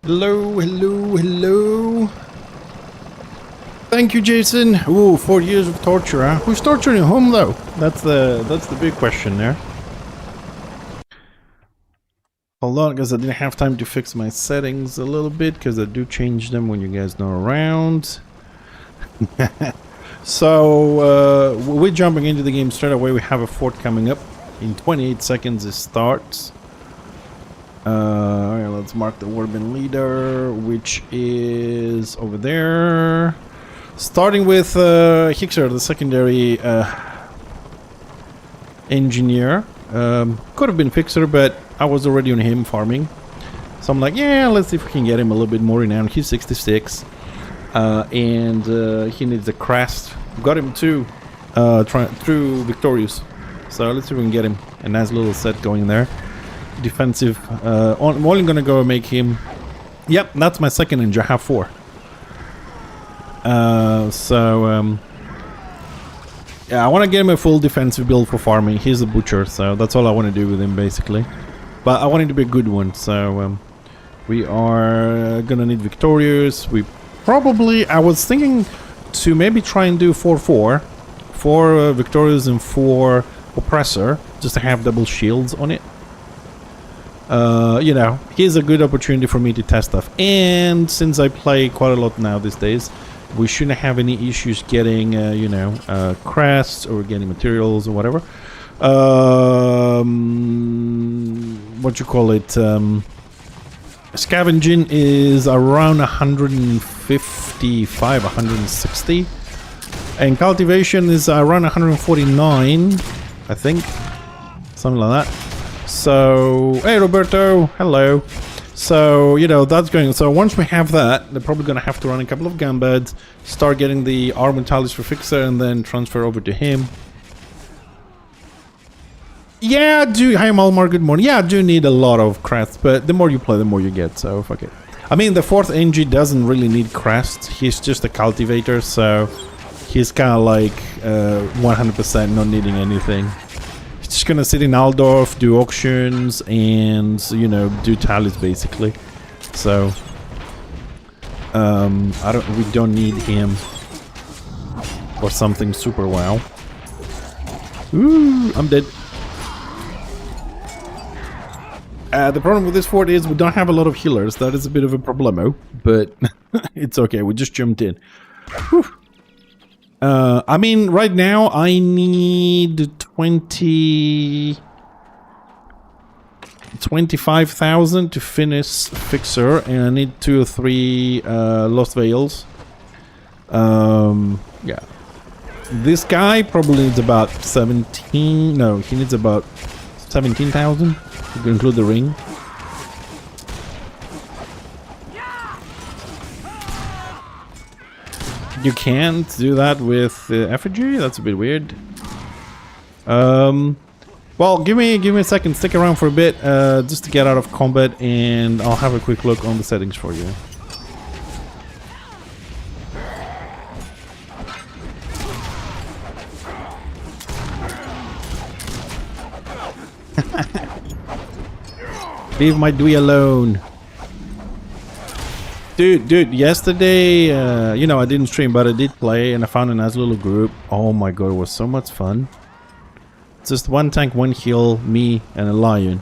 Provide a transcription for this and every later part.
Hello, hello, hello. Thank you, Jason. Ooh, 4 years of torture, huh? Who's torturing whom, though? That's the big question there. Hold on, because I didn't have time to fix my settings a little bit, because I do change them when you guys not around. So, we're jumping into the game straight away. We have a fort coming up. In 28 seconds it starts. Alright, let's mark the warband leader, which is over there. Starting with Hixer, the secondary engineer. Could have been Fixer, but I was already on him farming. So I'm like, yeah, let's see if we can get him a little bit more renowned. He's 66. And he needs a crest. Got him too, through Victorious. So let's see if we can get him. A nice little set going there. Defensive. I'm only gonna go make him. Yep, that's my second ninja. I have 4. Yeah, I want to get him a full defensive build for farming. He's a butcher, so that's all I want to do with him basically. But I want him to be a good one, so we are gonna need Victorious. We probably, I was thinking to maybe try and do 4-4. 4 Victorious and 4 Oppressor, just to have double shields on it. You know, here's a good opportunity for me to test stuff. And since I play quite a lot now these days, we shouldn't have any issues getting, you know, crests or getting materials or whatever. What you call it? Scavenging is around 155, 160. And cultivation is around 149, I think. Something like that. So, hey Roberto, hello. So, you know, that's going. So once we have that, they're probably going to have to run a couple of gunbeds, start getting the armor tallies for Fixer, and then transfer over to him. Yeah, hi Malmar, good morning. Yeah, I do need a lot of crests, but the more you play, the more you get, so fuck it. I mean, the 4th NG doesn't really need crests. He's just a cultivator, so he's kind of like 100% not needing anything. Just gonna sit in Aldorf, do auctions, and you know, do tallies basically. So we don't need him for something super wow. Ooh, I'm dead. The problem with this fort is we don't have a lot of healers. That is a bit of a problemo, but it's okay. We just jumped in. Whew. I mean, right now I need 25,000 to finish Fixer, and I need 2 or 3 Lost Veils. Yeah. This guy probably needs about 17. No, he needs about 17,000 to include the ring. You can't do that with effigy? That's a bit weird. Well, give me a second. Stick around for a bit, just to get out of combat, and I'll have a quick look on the settings for you. Leave my Dwee alone. Dude, yesterday, you know, I didn't stream, but I did play, and I found a nice little group. Oh my god, it was so much fun. Just 1 tank, 1 heal, me, and a lion.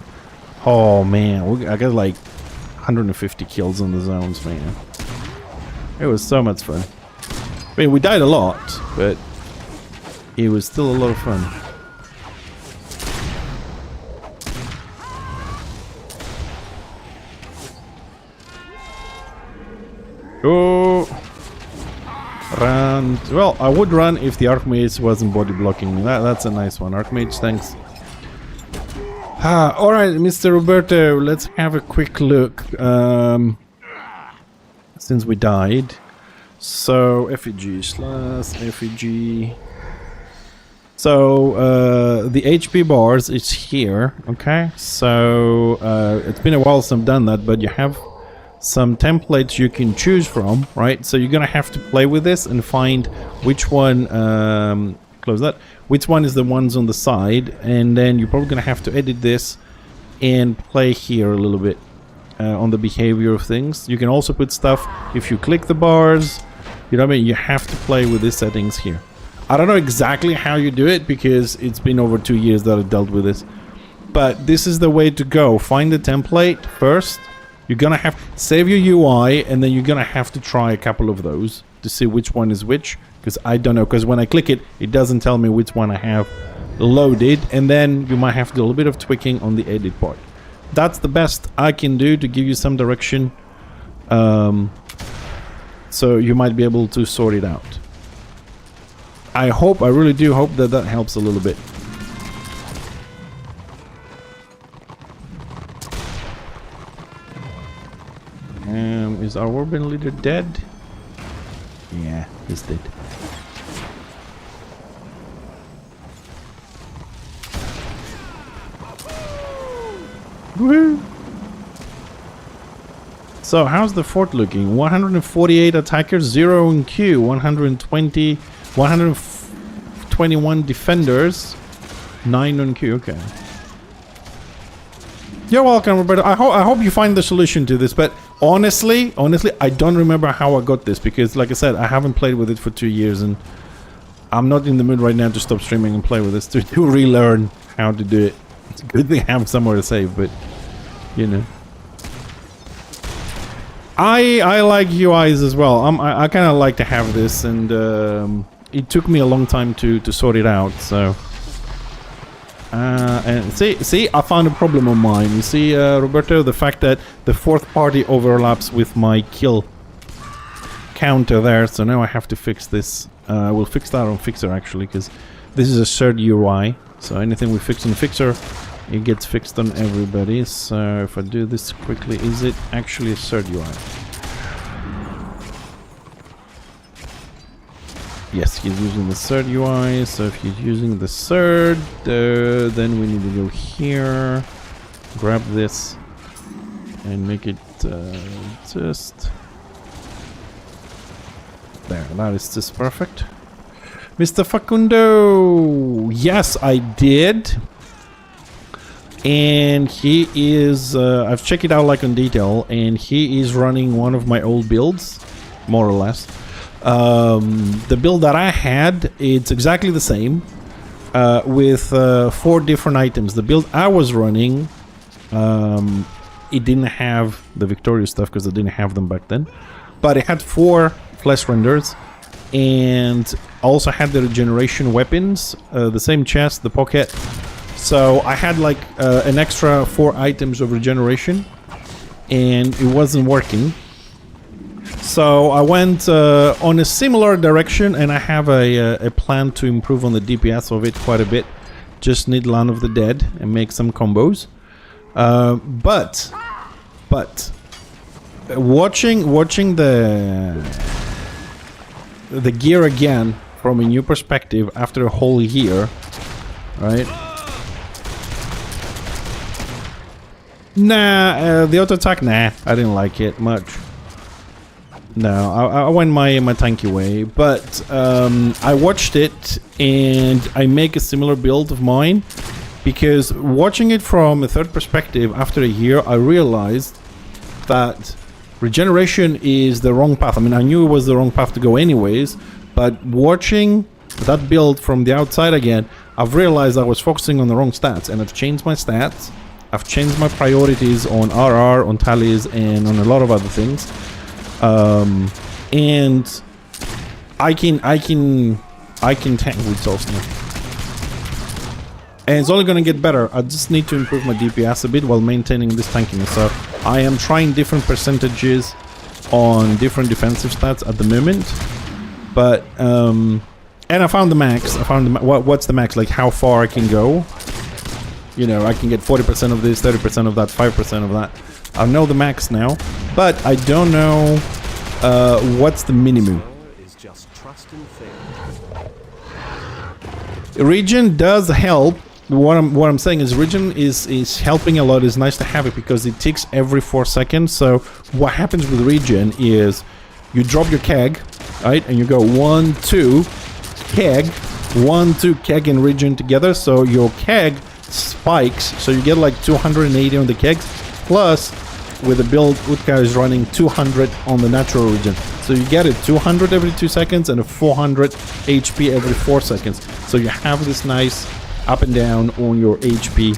Oh man, I got like 150 kills on the zones, man. It was so much fun. I mean, we died a lot, but it was still a lot of fun. Oh, run. Well, I would run if the Archmage wasn't body blocking me. That's a nice one. Archmage, thanks. Alright, Mr. Roberto, let's have a quick look. Since we died. So, effigy slash effigy. So, the HP bars is here, okay? So, it's been a while since I've done that, but you have some templates you can choose from, right? So you're gonna have to play with this and find which one, close that, which one is the ones on the side, and then you're probably gonna have to edit this and play here a little bit. on the behavior of things. You can also put stuff if you click the bars. You know what I mean? You have to play with these settings here. I don't know exactly how you do it because it's been over 2 years that I dealt with this. But this is the way to go. Find the template first. You're gonna have to save your UI, and then you're gonna have to try a couple of those to see which one is which. Because I don't know, because when I click it, it doesn't tell me which one I have loaded. And then you might have to do a little bit of tweaking on the edit part. That's the best I can do to give you some direction. So you might be able to sort it out. I really do hope that that helps a little bit. Is our urban leader dead? Yeah, he's dead. Woohoo! So, how's the fort looking? 148 attackers, 0 in Q, 121 defenders, 9 on Q. Okay. You're welcome, Roberto. I hope you find the solution to this, but honestly, I don't remember how I got this because, like I said, I haven't played with it for 2 years, and I'm not in the mood right now to stop streaming and play with this to relearn how to do it. It's a good thing I have somewhere to save, but you know. I like UIs as well. I kind of like to have this, and it took me a long time to sort it out. So, and see, I found a problem on mine. You see, Roberto, the fact that the fourth party overlaps with my kill counter there. So now I have to fix this. We'll fix that on Fixer actually, because this is a shared UI. So anything we fix on Fixer, it gets fixed on everybody. So if I do this quickly, is it actually a third UI? Yes, he's using the third UI. So if he's using the third, then we need to go here, grab this, and make it just there. That is just perfect. Mr. Facundo, yes, I did. And he is, I've checked it out like on detail, and he is running one of my old builds, more or less. The build that I had, it's exactly the same, with 4 different items. The build I was running, it didn't have the Victoria stuff because I didn't have them back then, but it had 4 flesh renders, and also had the regeneration weapons, the same chest, the pocket. So I had like an extra 4 items of regeneration, and it wasn't working. So I went on a similar direction, and I have a plan to improve on the DPS of it quite a bit. Just need Land of the Dead and make some combos. But watching the gear again from a new perspective after a whole year, right? Nah, the auto attack, nah, I didn't like it much. No, I went my tanky way, but I watched it and I make a similar build of mine, because watching it from a third perspective after a year, I realized that regeneration is the wrong path. I mean, I knew it was the wrong path to go anyways, but watching that build from the outside again, I've realized I was focusing on the wrong stats, and I've changed my stats. I've changed my priorities on RR, on tallies, and on a lot of other things. And I can tank with souls now. And it's only gonna get better. I just need to improve my DPS a bit while maintaining this tankiness. So I am trying different percentages on different defensive stats at the moment. But and I found the max. I found what's the max? Like how far I can go. You know, I can get 40% of this, 30% of that, 5% of that. I know the max now, but I don't know what's the minimum. Regen does help. What I'm saying is regen is helping a lot. It's nice to have it because it ticks every 4 seconds. So what happens with regen is you drop your keg, right, and you go 1, 2, keg, 1, 2, keg and regen together. So your keg spikes, so you get like 280 on the kegs, plus with the build, Utka is running 200 on the natural regen. So you get it 200 every 2 seconds and a 400 HP every 4 seconds. So you have this nice up and down on your HP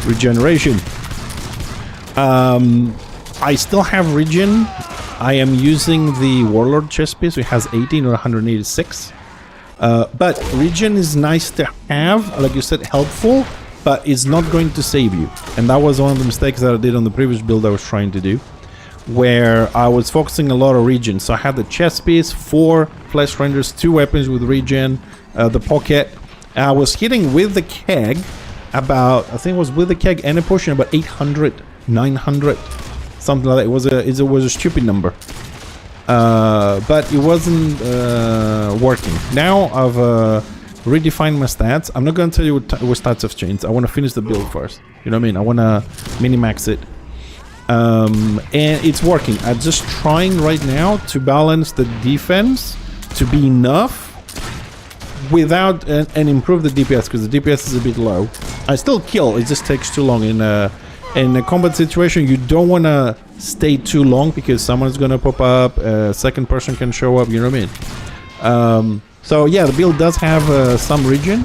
regeneration. I still have regen. I am using the Warlord chest piece, which has 18 or 186. But regen is nice to have, like you said, helpful, but it's not going to save you. And that was one of the mistakes that I did on the previous build I was trying to do, where I was focusing a lot on regen. So I had the chest piece, 4 flesh renders, 2 weapons with regen, the pocket. I was hitting with the keg about, I think it was with the keg and a potion, about 800, 900, something like that. It was a stupid number. But it wasn't working. Now I've redefined my stats. I'm not going to tell you what stats have changed. I want to finish the build first. You know what I mean? I want to minimax it. And it's working. I'm just trying right now to balance the defense to be enough without and improve the DPS, because the DPS is a bit low. I still kill. It just takes too long. In a combat situation, you don't want to stay too long because someone's going to pop up, a second person can show up, you know what I mean? So yeah, the build does have some regen,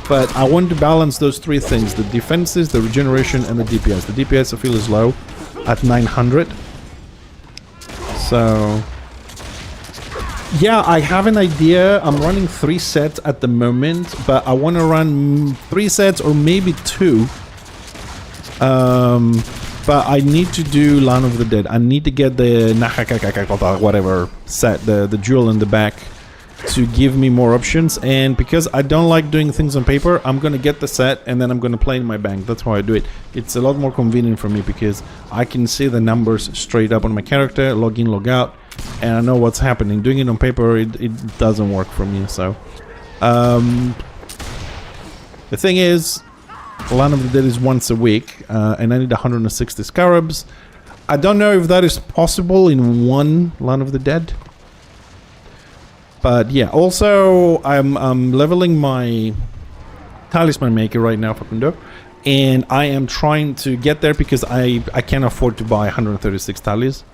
but I want to balance those 3 things: the defenses, the regeneration, and the DPS. The DPS I feel is low at 900. So yeah, I have an idea. I'm running 3 sets at the moment, but I want to run 3 sets or maybe 2. But I need to do Land of the Dead. I need to get the whatever set, the jewel in the back, to give me more options. And because I don't like doing things on paper, I'm gonna get the set and then I'm gonna play in my bank. That's how I do it. It's a lot more convenient for me because I can see the numbers straight up on my character, log in, log out, and I know what's happening. Doing it on paper, it doesn't work for me. So the thing is, Land of the Dead is once a week, and I need 160 scarabs. I don't know if that is possible in one Land of the Dead. But yeah, also I'm leveling my talisman maker right now for Kundo, and I am trying to get there because I can't afford to buy 136 tallies,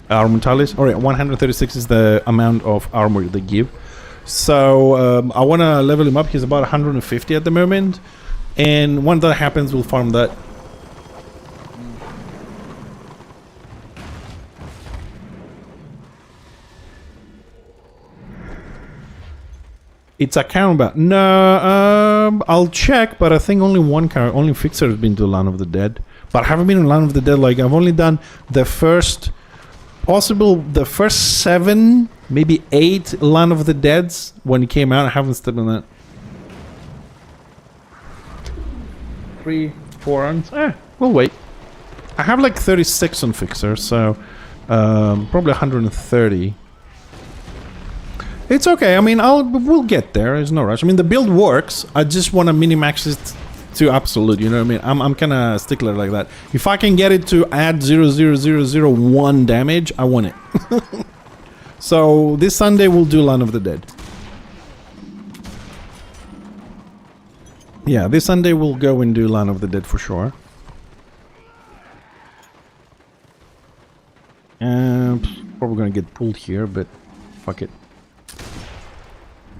armor tallies. Alright, 136 is the amount of armor they give. So I want to level him up. He's about 150 at the moment, and when that happens, we'll farm that. It's a combat. No, I'll check, but I think only Fixer has been to Land of the Dead. But I haven't been in Land of the Dead. Like, I've only done the first 7, maybe 8 Land of the Deads when it came out. I haven't stepped on that. 3, 4 runs. We'll wait. I have like 36 on Fixer, so probably 130. It's okay. I mean, we'll get there. There's no rush. I mean, the build works. I just want to minimax it to absolute. You know what I mean? I'm kind of stickler like that. If I can get it to add 0.0001 damage, I want it. So this Sunday we'll do Land of the Dead. Yeah, this Sunday we'll go and do Land of the Dead for sure. Probably gonna get pulled here, but fuck it.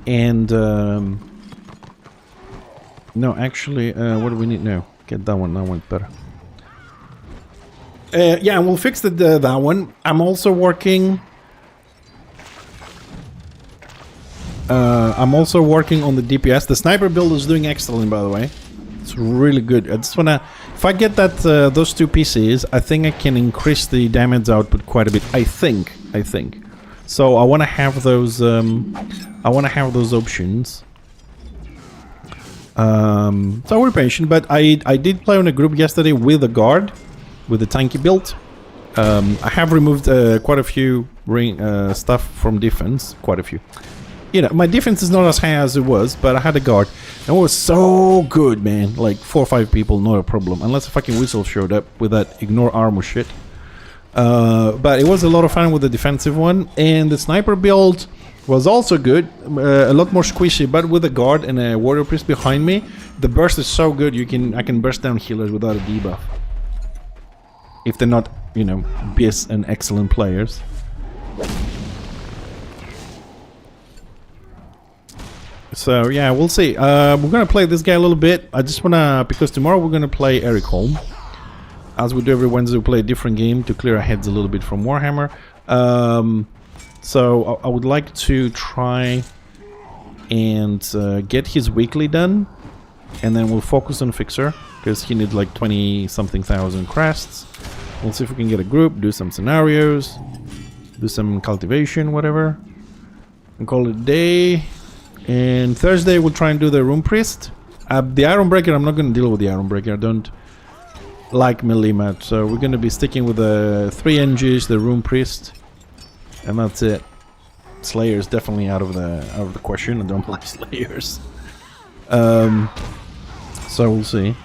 And no, actually, what do we need now? Get that one. That one's better. Yeah, and we'll fix that one. I'm also working. I'm also working on the DPS. The sniper build is doing excellent, by the way. It's really good. I just wanna, if I get that those 2 pieces, I think I can increase the damage output quite a bit. I think. So I want to have those. I want to have those options. So we're patient, but I did play on a group yesterday with a guard, with a tanky build. I have removed quite a few stuff from defense, quite a few. You know, my defense is not as high as it was, but I had a guard, and it was so good, man. Like 4 or 5 people, not a problem, unless a fucking whistle showed up with that ignore armor shit. But it was a lot of fun with the defensive one, and the sniper build was also good, a lot more squishy, but with a guard and a warrior priest behind me, the burst is so good. I can burst down healers without a debuff if they're not you know, BS and excellent players. So yeah, we'll see. We're gonna play this guy a little bit. I just wanna, because tomorrow we're gonna play Eric Holm. As we do every Wednesday, we play a different game to clear our heads a little bit from Warhammer. So I would like to try and get his weekly done, and then we'll focus on Fixer, because he needs like 20-something thousand crests. We'll see if we can get a group, do some scenarios, do some cultivation, whatever, and call it a day. And Thursday we'll try and do the Room Priest. The Iron Breaker, I'm not going to deal with the Iron Breaker. I don't like melee much, so we're going to be sticking with the 3 NGs, the Room Priest, and that's it. Slayers definitely out of the question. I don't like Slayers. So we'll see.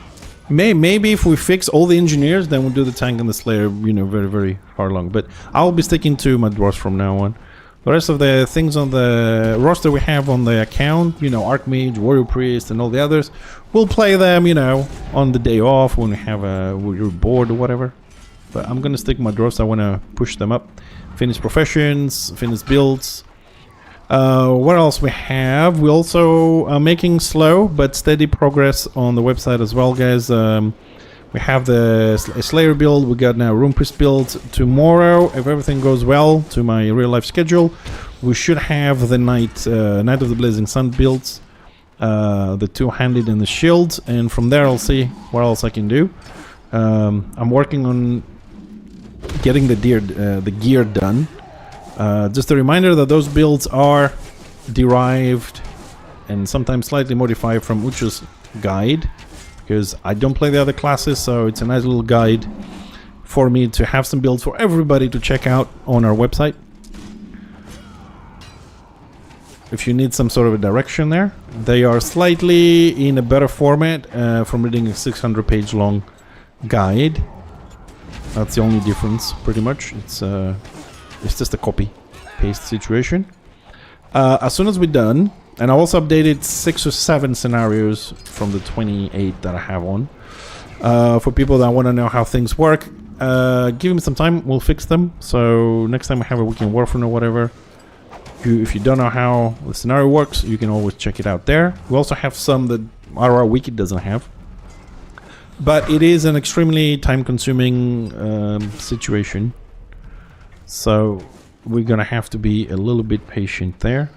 Maybe if we fix all the engineers, then we'll do the tank and the Slayer, you know, very, very far along. But I'll be sticking to my dwarves from now on. The rest of the things on the roster we have on the account, you know, Archmage, Warrior Priest, and all the others, we'll play them, you know, on the day off when we have we're bored or whatever. But I'm gonna stick my dwarves. I want to push them up, finish professions, finish builds. What else we have? We also are making slow but steady progress on the website as well, guys. We have the Slayer build. We got now Room Priest build. Tomorrow, if everything goes well to my real life schedule, we should have the Night of the Blazing Sun builds, the two-handed and the shield, and from there I'll see what else I can do. I'm working on getting the gear done. Just a reminder that those builds are derived and sometimes slightly modified from Ucho's guide, because I don't play the other classes, so it's a nice little guide for me to have some builds for everybody to check out on our website. If you need some sort of a direction there, they are slightly in a better format from reading a 600-page long guide. That's the only difference, pretty much. It's just a copy-paste situation. As soon as we're done, and I also updated 6 or 7 scenarios from the 28 that I have on. For people that want to know how things work, give me some time, we'll fix them. So next time we have a weekend Warframe or whatever, if you don't know how the scenario works, you can always check it out there. We also have some that RR Wiki doesn't have. But it is an extremely time-consuming situation. So we're gonna have to be a little bit patient there.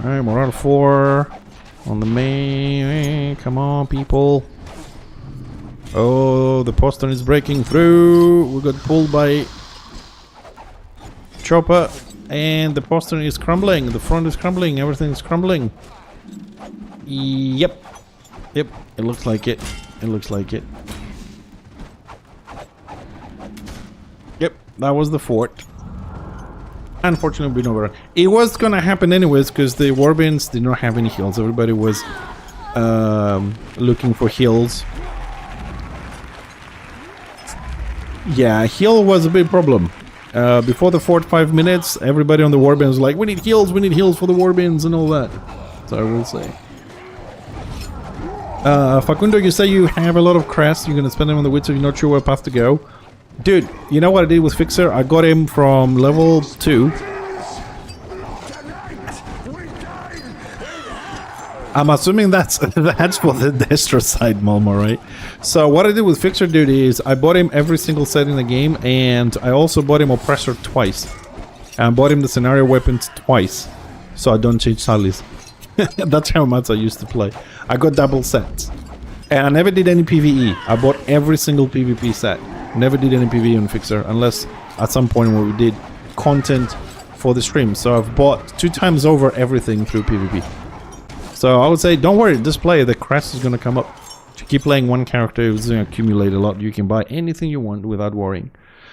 Alright, Morale 4 on the main. Come on, people. Oh, the postern is breaking through. We got pulled by Chopper, and the postern is crumbling. The front is crumbling. Everything is crumbling. Yep. Yep, it looks like it. It looks like it. Yep, that was the fort. Unfortunately, been over. It was gonna happen anyways, because the Warbands did not have any heals. Everybody was looking for heals. Yeah, heal was a big problem. Before the 5 minutes, everybody on the Warbands was like, we need heals for the Warbands and all that. So I will say. Facundo, you say you have a lot of crests. You're gonna spend them on the wits, so you're not sure where path to go. Dude, you know what I did with Fixer? I got him from level 2. I'm assuming that's for the Destro side, Malmo, right? So what I did with Fixer, dude, is I bought him every single set in the game, and I also bought him Oppressor twice. And I bought him the Scenario Weapons twice, so I don't change Sallies. That's how much I used to play. I got double sets. And I never did any PvE. I bought every single PvP set. Never did any PvE on Fixer, unless at some point where we did content for the stream. So I've bought 2 times over everything through PvP. So I would say, don't worry, just play. The crest is going to come up. If you keep playing one character, it's going to accumulate a lot. You can buy anything you want without worrying.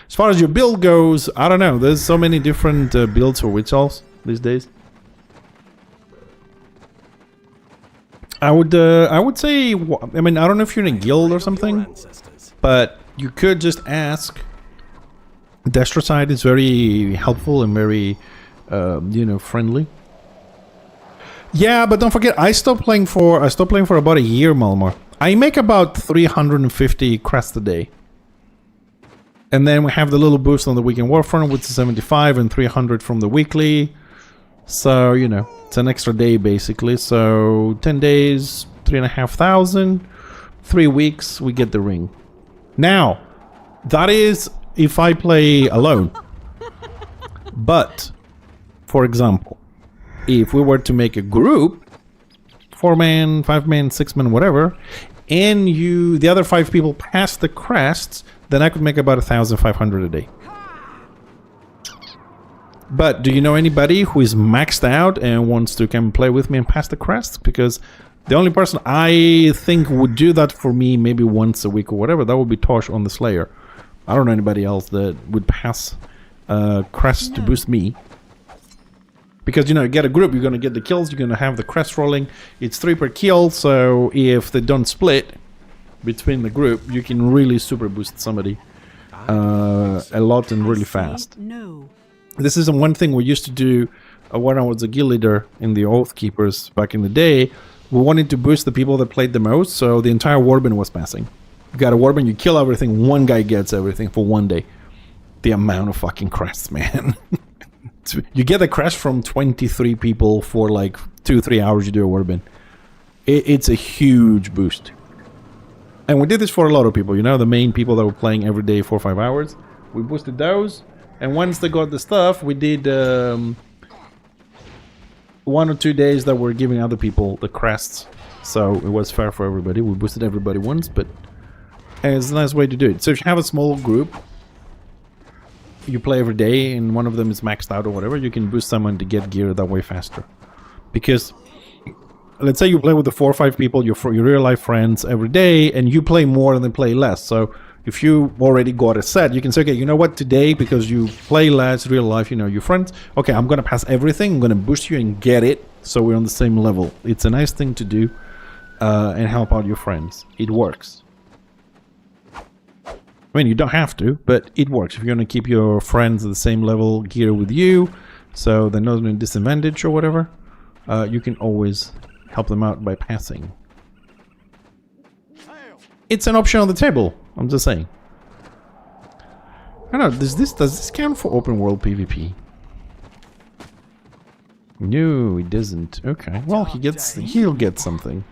As far as your build goes, I don't know. There's so many different builds for Witch Elves these days. I would say, I mean, I don't know if you're in a guild or something, but you could just ask. Destroside is very helpful and very, you know, friendly. Yeah, but don't forget, I stopped playing for about a year, Malmar. I make about 350 crests a day. And then we have the little boost on the weekend Warframe, which is 75 and 300 from the weekly. So, you know, it's an extra day basically. So 10 days, 3,500. 3 weeks, we get the ring. Now, that is if I play alone. But, for example, if we were to make a group, 4-man, 5-man, 6-man, whatever, and the other 5 people pass the crests, then I could make about 1,500 a day. But do you know anybody who is maxed out and wants to come play with me and pass the crest? Because the only person I think would do that for me maybe once a week or whatever, that would be Tosh on the Slayer. I don't know anybody else that would pass crest to boost me. Because, you know, you get a group, you're going to get the kills, you're going to have the crest rolling. It's 3 per kill, so if they don't split between the group, you can really super boost somebody a lot and really fast. This is one thing we used to do when I was a guild leader in the Oath Keepers back in the day. We wanted to boost the people that played the most, so the entire warband was passing. You got a warband, you kill everything, one guy gets everything for one day. The amount of fucking crests, man. You get a crest from 23 people for like 2-3 hours you do a warband. It's a huge boost. And we did this for a lot of people, you know, the main people that were playing every day 4 or 5 hours. We boosted those, and once they got the stuff, we did 1 or 2 days that were giving other people the crests. So it was fair for everybody. We boosted everybody once, but it's a nice way to do it. So if you have a small group, you play every day and one of them is maxed out or whatever, you can boost someone to get gear that way faster. Because let's say you play with the 4 or 5 people, your real life friends every day, and you play more and they play less. So if you already got a set, you can say, okay, you know what, today, because you play less real life, you know, your friends, okay, I'm going to pass everything, I'm going to boost you and get it, so we're on the same level. It's a nice thing to do and help out your friends. It works. I mean, you don't have to, but it works. If you're going to keep your friends at the same level gear with you, so they're not in a disadvantage or whatever, you can always help them out by passing. It's an option on the table, I'm just saying. I don't know, does this count for open world PvP? No, it doesn't. Okay, well, he'll get something.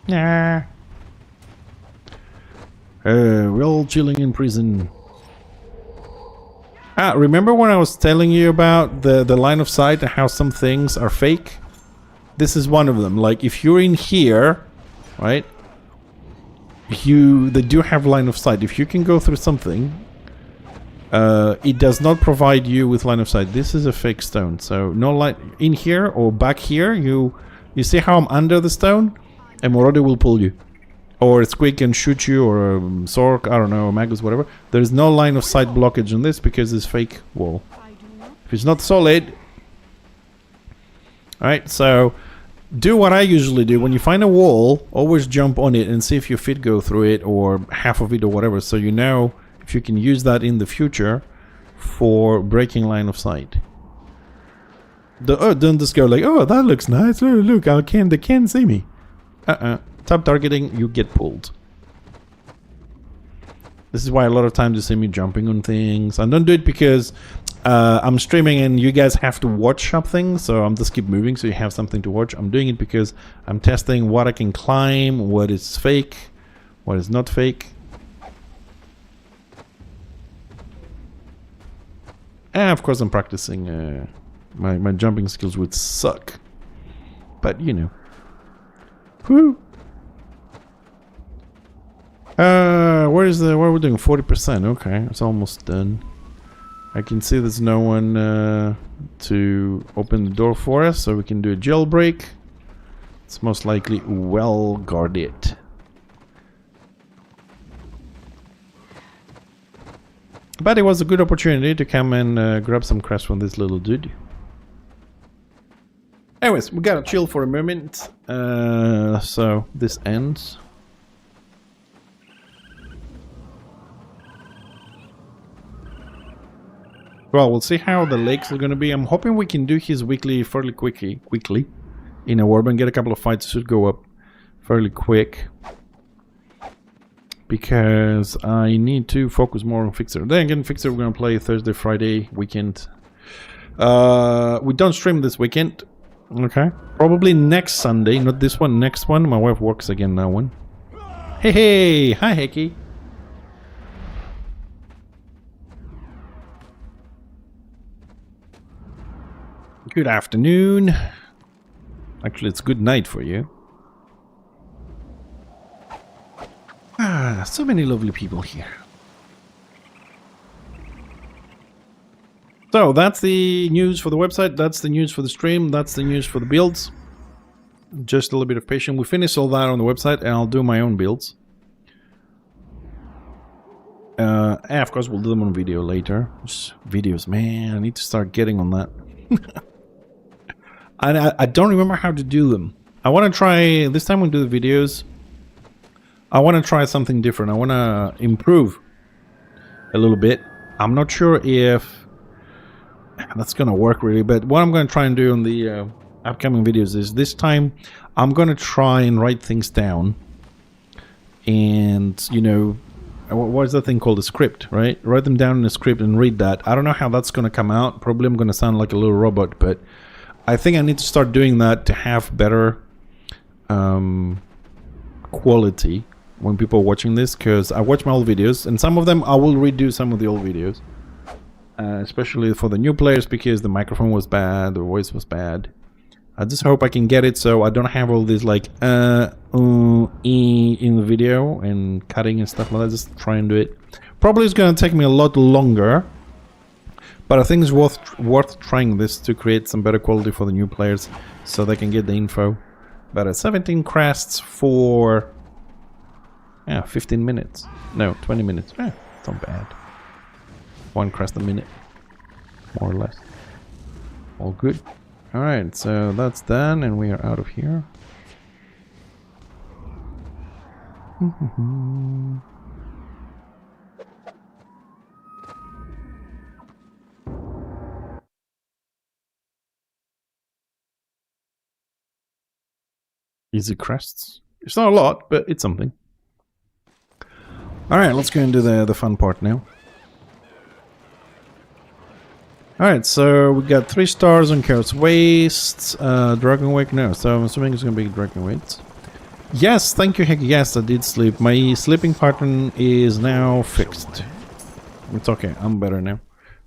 Nah. We're all chilling in prison. Ah, remember when I was telling you about the line of sight and how some things are fake? This is one of them. Like, if you're in here, right? They do have line of sight. If you can go through something, it does not provide you with line of sight. This is a fake stone. So, no light in here or back here. You see how I'm under the stone? A Morodi will pull you. Or Squid can shoot you, or Sork, I don't know, Magus, whatever. There's no line of sight blockage on this because it's fake wall. If it's not solid... Alright, so do what I usually do. When you find a wall, always jump on it and see if your feet go through it, or half of it or whatever, so you know if you can use that in the future for breaking line of sight. Don't just go like, oh, that looks nice, look, they can't see me. Top targeting, you get pulled. This is why a lot of times you see me jumping on things. I don't do it because I'm streaming and you guys have to watch something, so I'm just keep moving so you have something to watch. I'm doing it because I'm testing what I can climb, what is fake, what is not fake. And of course I'm practicing my jumping skills would suck. But you know. Whoo! Where are we doing? 40%. Okay, it's almost done. I can see there's no one to open the door for us, so we can do a jailbreak. It's most likely well guarded. But it was a good opportunity to come and grab some crest from this little dude. Anyways, we gotta chill for a moment. So this ends. Well, we'll see how the lakes are gonna be. I'm hoping we can do his weekly fairly quickly. in a warband, get a couple of fights, should go up fairly quick. Because I need to focus more on Fixer. Then again, Fixer we're gonna play Thursday, Friday, weekend. We don't stream this weekend. Okay. Probably next Sunday, not this one, next one. My wife works again that one. Hey, hey! Hi, Hecky. Good afternoon. Actually, it's good night for you. Ah, so many lovely people here. So, that's the news for the website, that's the news for the stream, that's the news for the builds. Just a little bit of patience. We finished all that on the website, and I'll do my own builds. And of course, we'll do them on video later. Just videos, man, I need to start getting on that. And I don't remember how to do them. I want to try, this time we do the videos, I want to try something different. I want to improve a little bit. I'm not sure if that's going to work really, but what I'm going to try and do on the upcoming videos is this time I'm going to try and write things down. And, you know, what is that thing called? A script, right? Write them down in a script and read that. I don't know how that's going to come out. Probably I'm going to sound like a little robot, but I think I need to start doing that to have better quality when people are watching this, because I watch my old videos, and some of them I will redo some of the old videos, especially for the new players, because the microphone was bad, the voice was bad. I just hope I can get it so I don't have all this like in the video and cutting and stuff like that. Just try and do it. Probably it's going to take me a lot longer, but I think it's worth trying this to create some better quality for the new players so they can get the info. But 17 crests for 15 minutes. No, 20 minutes. It's not bad. 1 crest a minute, more or less. All good. Alright, so that's done and we are out of here. Easy crests. It's not a lot, but it's something. Alright, let's go and do the fun part now. Alright, so we got 3 stars on Chaos Waste. Dragon Wake, no, so I'm assuming it's gonna be Dragon Waste. Yes, thank you, Heck. Yes, I did sleep. My sleeping pattern is now fixed. It's okay, I'm better now.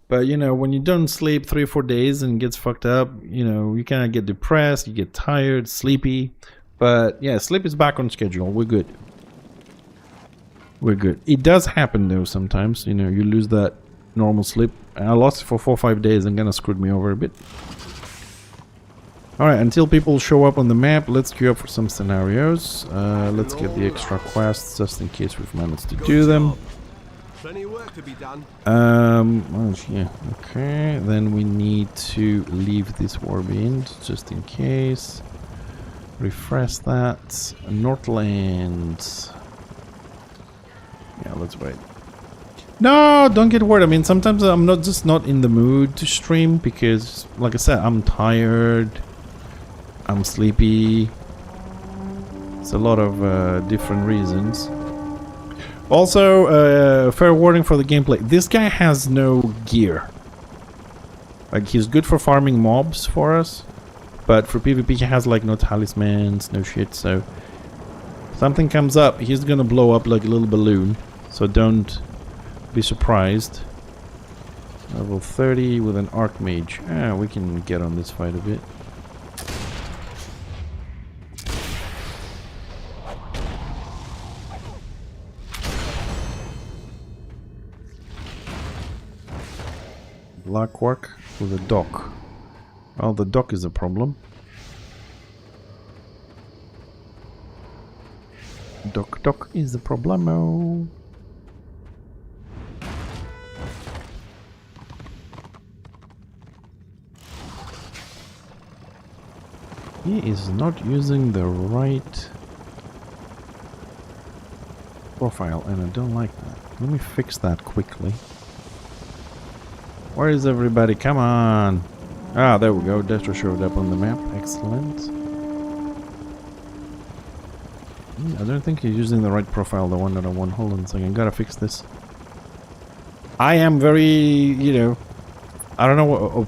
But you know, when you don't sleep 3 or 4 days and it gets fucked up, you know, you kind of get depressed, you get tired, sleepy. But yeah, sleep is back on schedule. We're good. We're good. It does happen though sometimes, you know, you lose that normal sleep. I lost it for 4 or 5 days and kind of screwed me over a bit. Alright, until people show up on the map, let's queue up for some scenarios. Let's get the extra quests just in case we've managed to do them. Plenty of work to be done. Well, yeah, okay. Then we need to leave this warband just in case. Refresh that. Northland. Yeah, let's wait. No, don't get worried. I mean, sometimes I'm not in the mood to stream because, like I said, I'm tired. I'm sleepy. It's a lot of different reasons. Also, fair warning for the gameplay. This guy has no gear. Like, he's good for farming mobs for us, but for PvP he has like no talismans, no shit, so if something comes up, he's gonna blow up like a little balloon, so don't be surprised. Level 30 with an Archmage. We can get on this fight a bit. Blackwork with a dock. Well, the dock is a problem. Dock is the problemo. He is not using the right profile, and I don't like that. Let me fix that quickly. Where is everybody? Come on! Ah, there we go. Destro showed up on the map. Excellent. I don't think he's using the right profile, the one that I want. Hold on a second, gotta fix this. I am very, you know, I don't know,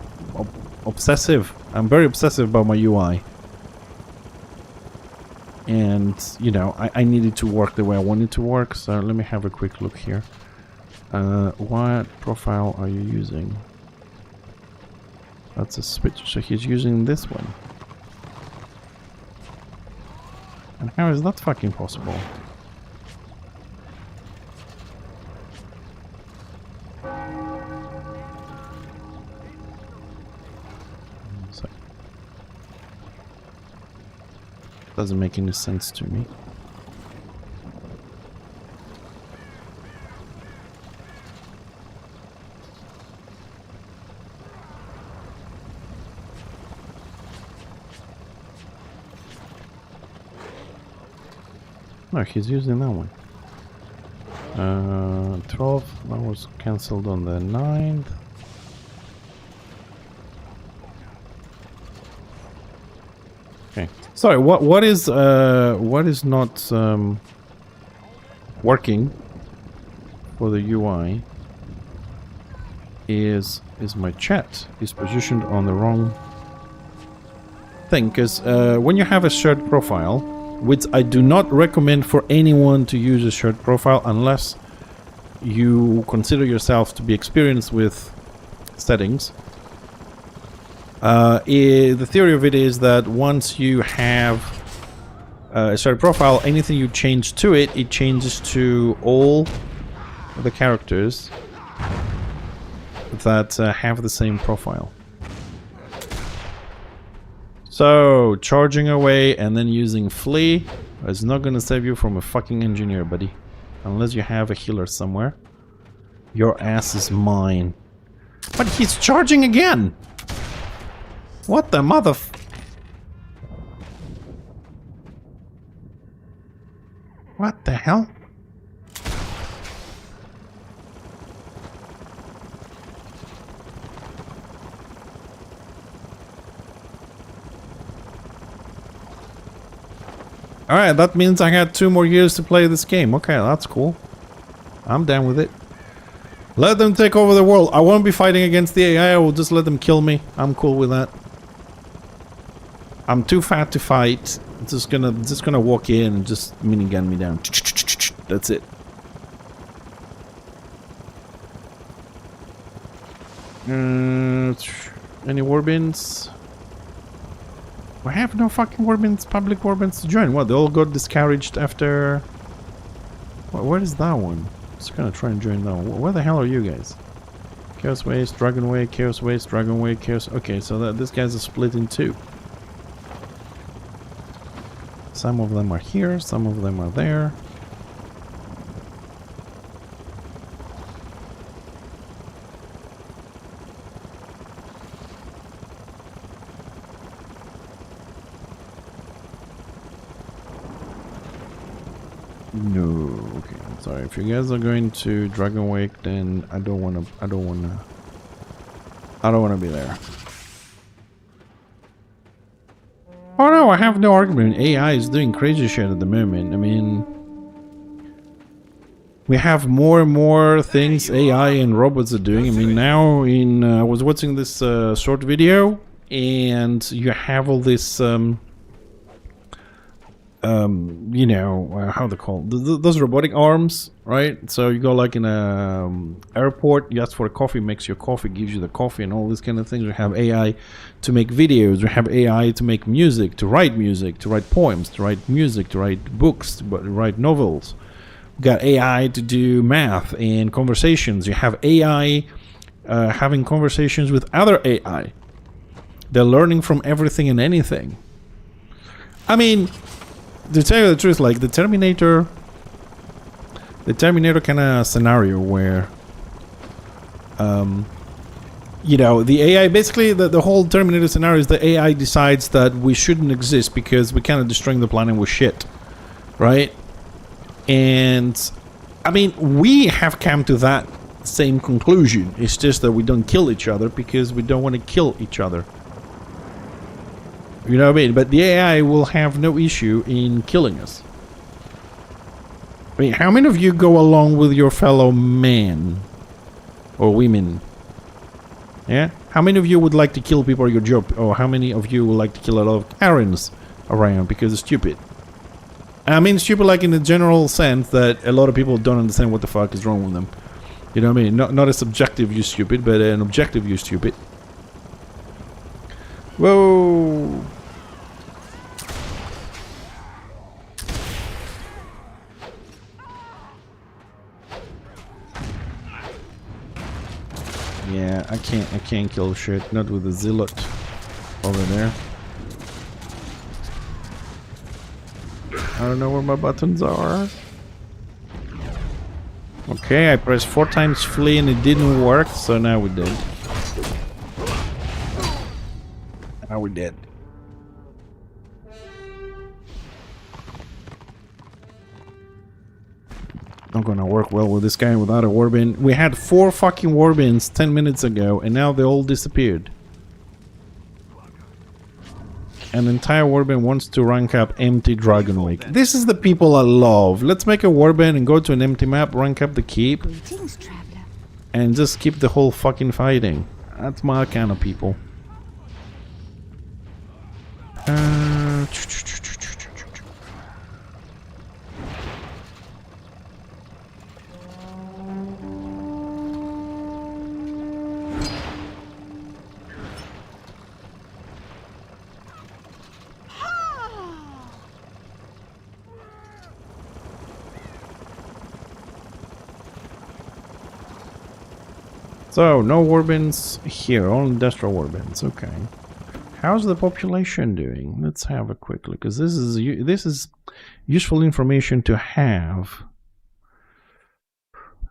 obsessive. I'm very obsessive about my UI. And, you know, I need it to work the way I want it to work, so let me have a quick look here. What profile are you using? That's a switch, so he's using this one. And how is that fucking possible? Doesn't make any sense to me. No, he's using that one. 12, that was cancelled on the 9th. Okay. Sorry, what is not working for the UI is my chat is positioned on the wrong thing, because when you have a shared profile, which I do not recommend for anyone to use a shared profile unless you consider yourself to be experienced with settings. The theory of it is that once you have a shared profile, anything you change to it, it changes to all the characters that have the same profile. So, charging away and then using flee is not gonna save you from a fucking engineer, buddy. Unless you have a healer somewhere. Your ass is mine. But he's charging again! What the mother... What the hell? Alright, that means I got 2 more years to play this game. Okay, that's cool. I'm down with it. Let them take over the world. I won't be fighting against the AI, I will just let them kill me. I'm cool with that. I'm too fat to fight. Just gonna walk in and just minigun me down. That's it. Any warbins? I have no fucking warbins, public warbins to join. What, they all got discouraged after... Where is that one? Just gonna try and join that one. Where the hell are you guys? Chaos Waste, Dragon Way, Chaos Waste, Dragon Way, Chaos... Okay, so this guy's a split in 2. Some of them are here, some of them are there. No, okay, I'm sorry. If you guys are going to Dragon Wake, then I don't wanna be there. Oh no, I have no argument. AI is doing crazy shit at the moment. I mean, we have more and more things AI and robots are doing. I mean, now I was watching this short video, and you have all this, you know, how they call those robotic arms, right? So you go like in a airport, you ask for a coffee, makes your coffee, gives you the coffee, and all these kind of things. We have AI to make videos, we have AI to make music, to write poems, to write music, to write books, to write novels. We got AI to do math and conversations. You have AI having conversations with other AI. They're learning from everything and anything. I mean, to tell you the truth, like the Terminator kind of scenario where, you know, the AI, basically the whole Terminator scenario is the AI decides that we shouldn't exist because we kind of destroying the planet with shit, right? And, I mean, we have come to that same conclusion. It's just that we don't kill each other because we don't want to kill each other. You know what I mean? But the AI will have no issue in killing us. I mean, how many of you go along with your fellow men or women? Yeah? How many of you would like to kill people at your job? Or how many of you would like to kill a lot of Karens around because it's stupid? I mean stupid like in the general sense that a lot of people don't understand what the fuck is wrong with them. You know what I mean? Not a subjective you stupid, but an objective you stupid. Whoa! Yeah, I can't kill shit. Not with the zealot over there. I don't know where my buttons are. Okay, I pressed 4 times flee and it didn't work, so now we're dead. Now we're dead. Not gonna work well with this guy without a warband. We had 4 fucking warbands 10 minutes ago and now they all disappeared. An entire warband wants to rank up empty Dragon Wake. This is the people I love. Let's make a warband and go to an empty map, rank up the keep, and just keep the whole fucking fighting. That's my kind of people. So, no warbands here, all industrial warbands, okay. How's the population doing? Let's have a quick look, because this is useful information to have.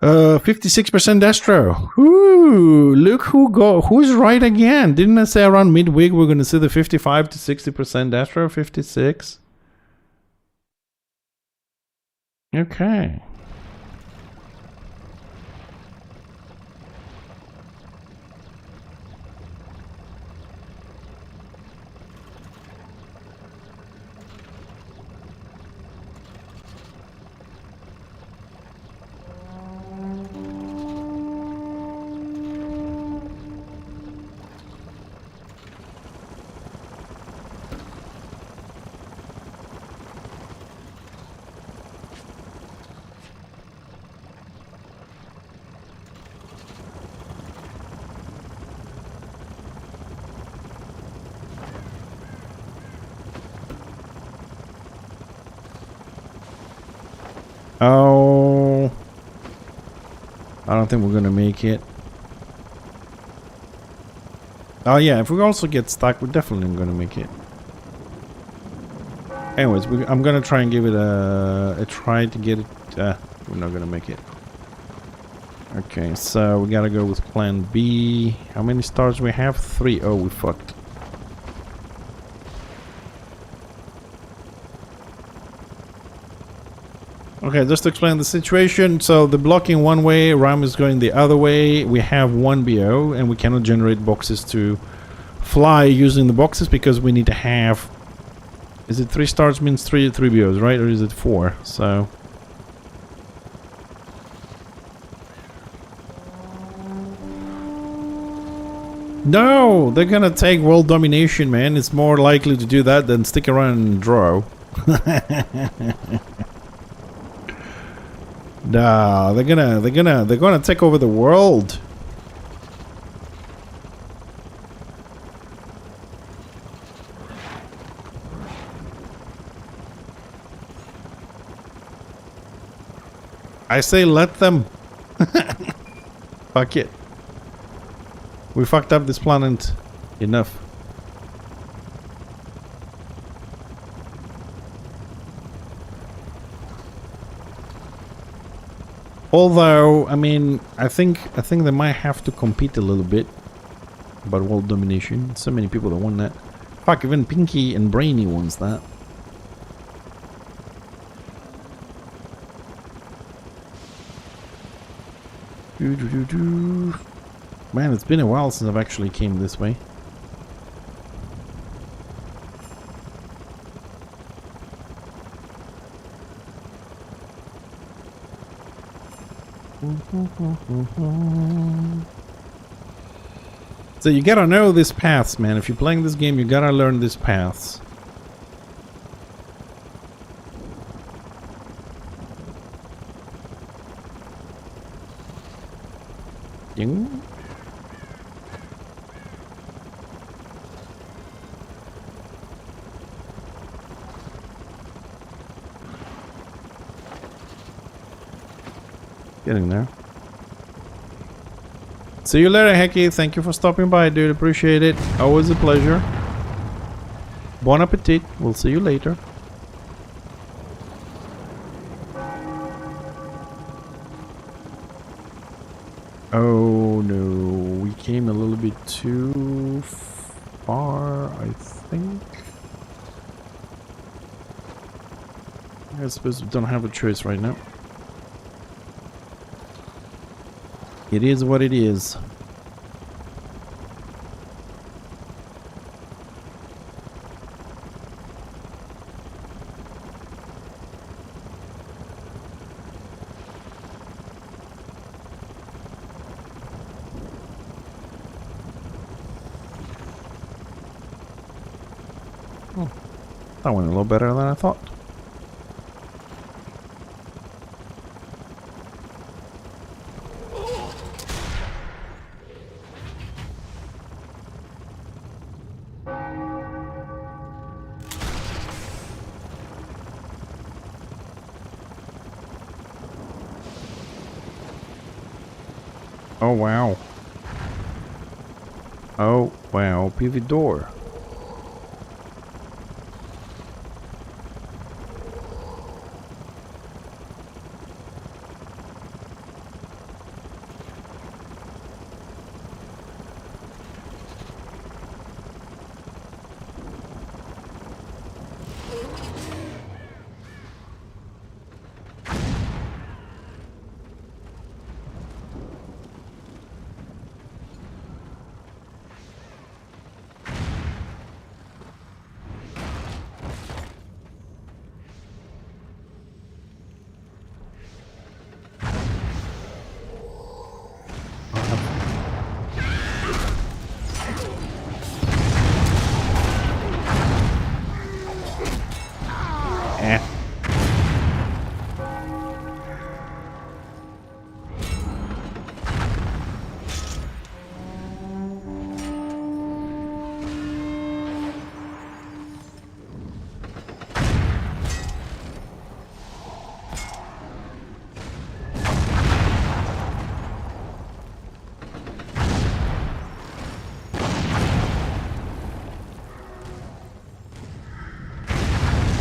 56% destro. Ooh, look who's right again. Didn't I say around midweek we're going to see the 55 to 60% destro? 56. Okay. Oh, I don't think we're gonna make it. Oh yeah, if we also get stuck, we're definitely gonna make it. Anyways, I'm gonna try and give it a try to get it. We're not gonna make it. Okay, so we gotta go with plan B. How many stars we have? 3. Oh, we fucked. Okay, just to explain the situation. So the blocking one way, Ram is going the other way. We have 1 BO and we cannot generate boxes to fly using the boxes because we need to have... Is it 3 stars means 3 BOs, right? Or is it 4? So... No! They're gonna take world domination, man. It's more likely to do that than stick around and draw. Nah, they're gonna take over the world. I say let them. Fuck it. We fucked up this planet enough. Although, I mean, I think they might have to compete a little bit about world domination. So many people that want that. Fuck, even Pinky and Brainy wants that. Man, it's been a while since I've actually came this way. So you gotta know these paths, man. If you're playing this game, you gotta learn these paths. Ding. Getting there. See you later, Hecky. Thank you for stopping by, dude. Appreciate it. Always a pleasure. Bon appetit. We'll see you later. Oh no, we came a little bit too far, I think. I suppose we don't have a choice right now. It is what it is. Oh, that went a little better than I thought. Oh wow. Oh wow, PV door.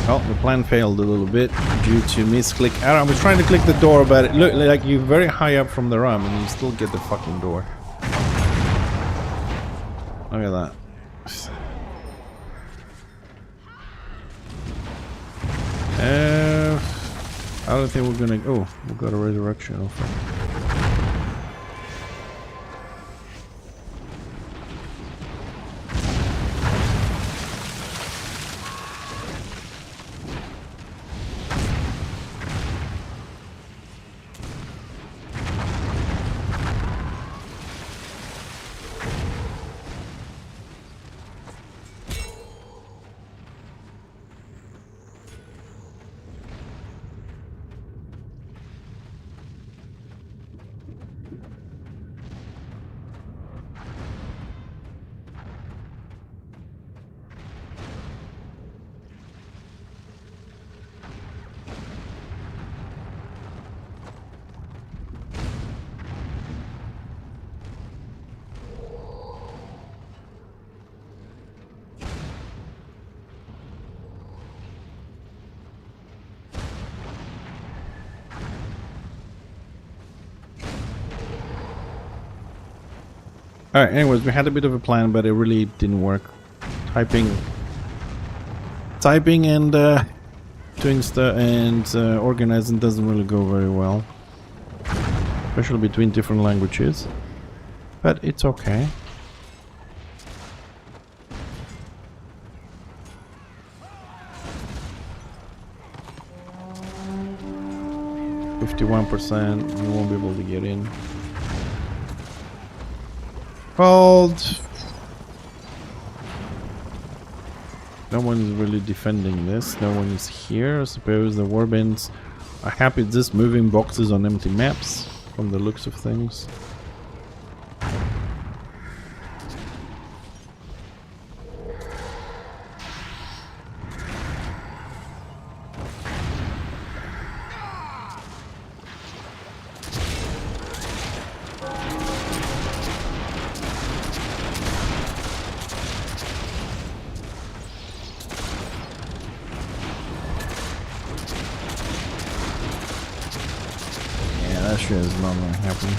Well, the plan failed a little bit due to misclick. I was trying to click the door, but it looked like you're very high up from the RAM and you still get the fucking door. Look at that. I don't think we're gonna... Oh, we got a resurrection offer. Alright, anyways, we had a bit of a plan, but it really didn't work. Typing and doing stuff and organizing doesn't really go very well. Especially between different languages. But it's okay. 51%. You won't be able to get in. Hold. No one is really defending this. No one is here. I suppose the warbands are happy just moving boxes on empty maps, from the looks of things. That shit is not gonna happen.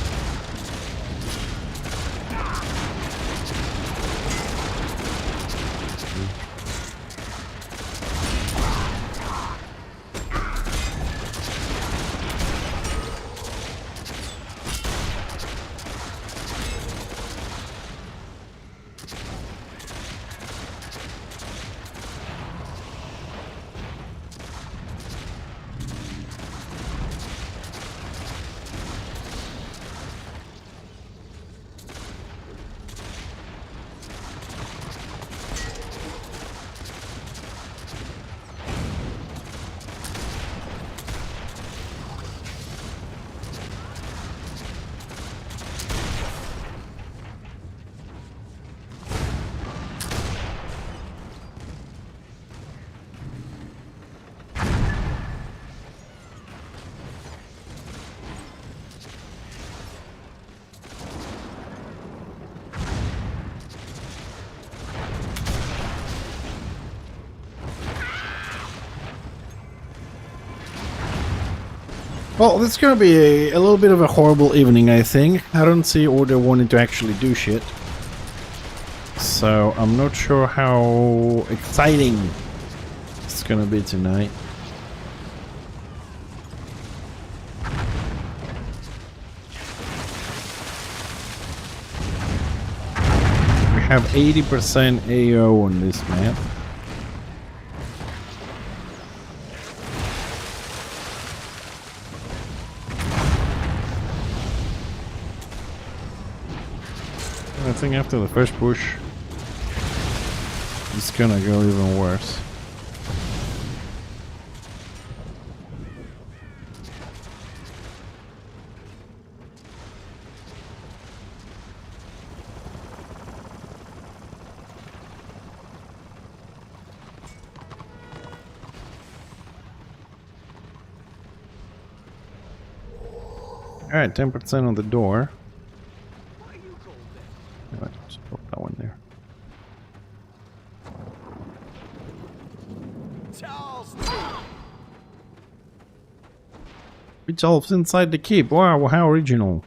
Well, this is gonna be a little bit of a horrible evening, I think. I don't see Order wanting to actually do shit. So, I'm not sure how exciting it's gonna be tonight. We have 80% AO on this map. I think after the first push, it's gonna go even worse. Alright, 10% on the door. Alright, just put that one there. Which elf's inside the keep? Wow, how original.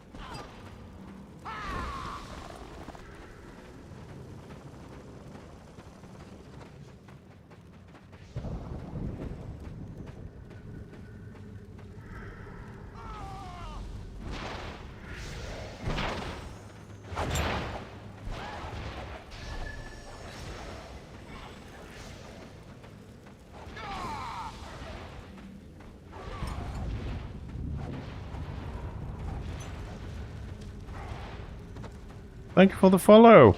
Thank you for the follow.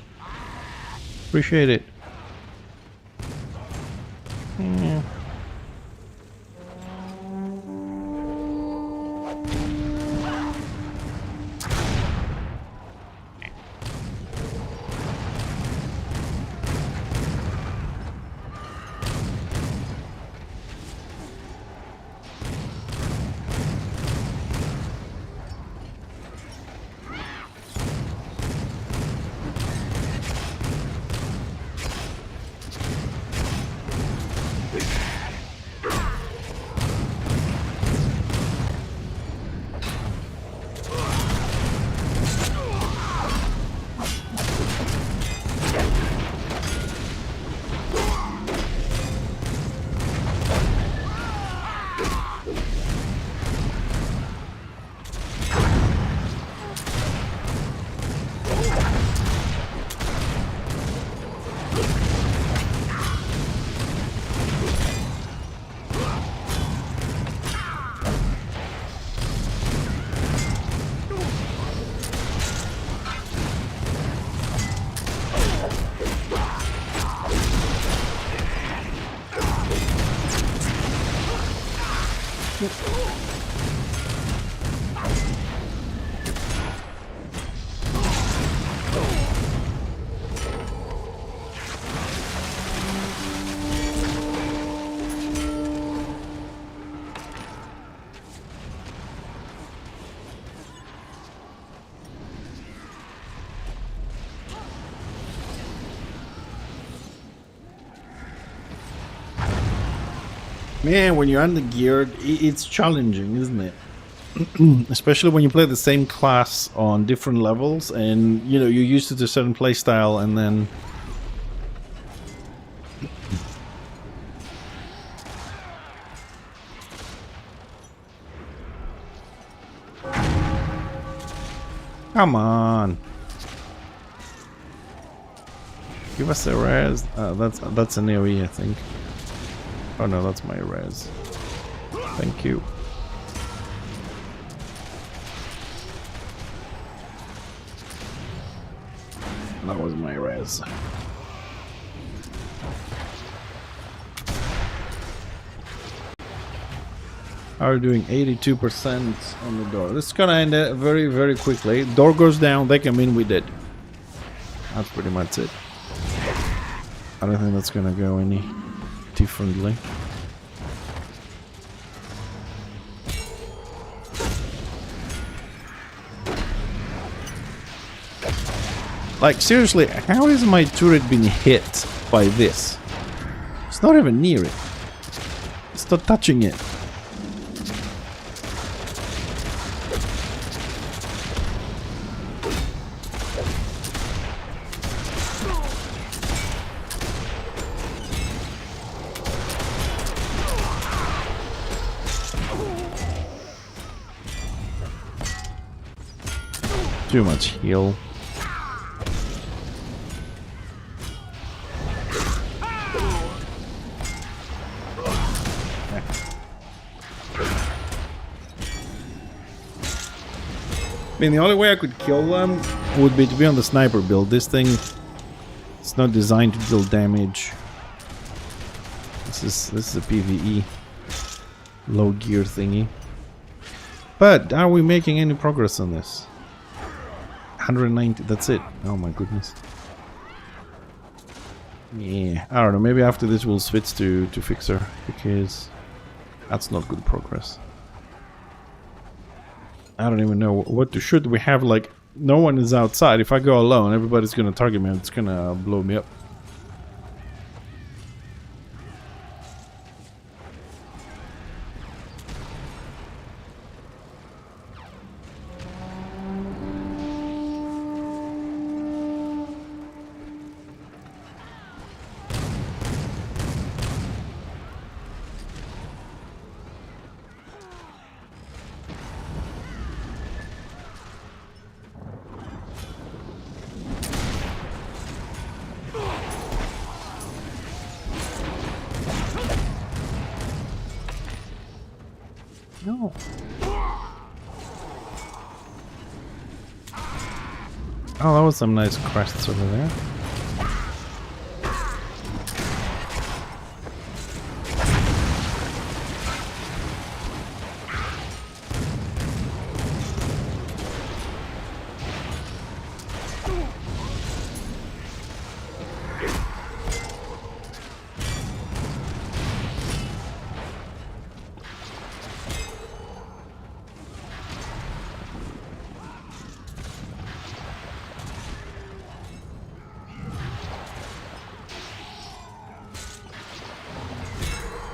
Appreciate it. Yeah. Man, when you're under-geared, it's challenging, isn't it? Especially when you play the same class on different levels and, you know, you're used to a certain playstyle and then... Come on! Give us a res. That's an AoE, I think. Oh no, that's my res. Thank you. That was my res. Are doing 82% on the door. This is gonna end very, very quickly. Door goes down, they come in, we did. That's pretty much it. I don't think that's gonna go any differently. Like, seriously, how is my turret being hit by this? It's not even near it. It's not touching it. Too much heal. I mean, the only way I could kill them would be to be on the sniper build. This thing, it's not designed to deal damage. This is a PvE low gear thingy. But are we making any progress on this? 190, that's it. Oh my goodness. Yeah, I don't know. Maybe after this we'll switch to Fixer, because that's not good progress. I don't even know what to shoot. We have, like, no one is outside. If I go alone, everybody's gonna target me and it's gonna blow me up. No. Oh, that was some nice crests over there.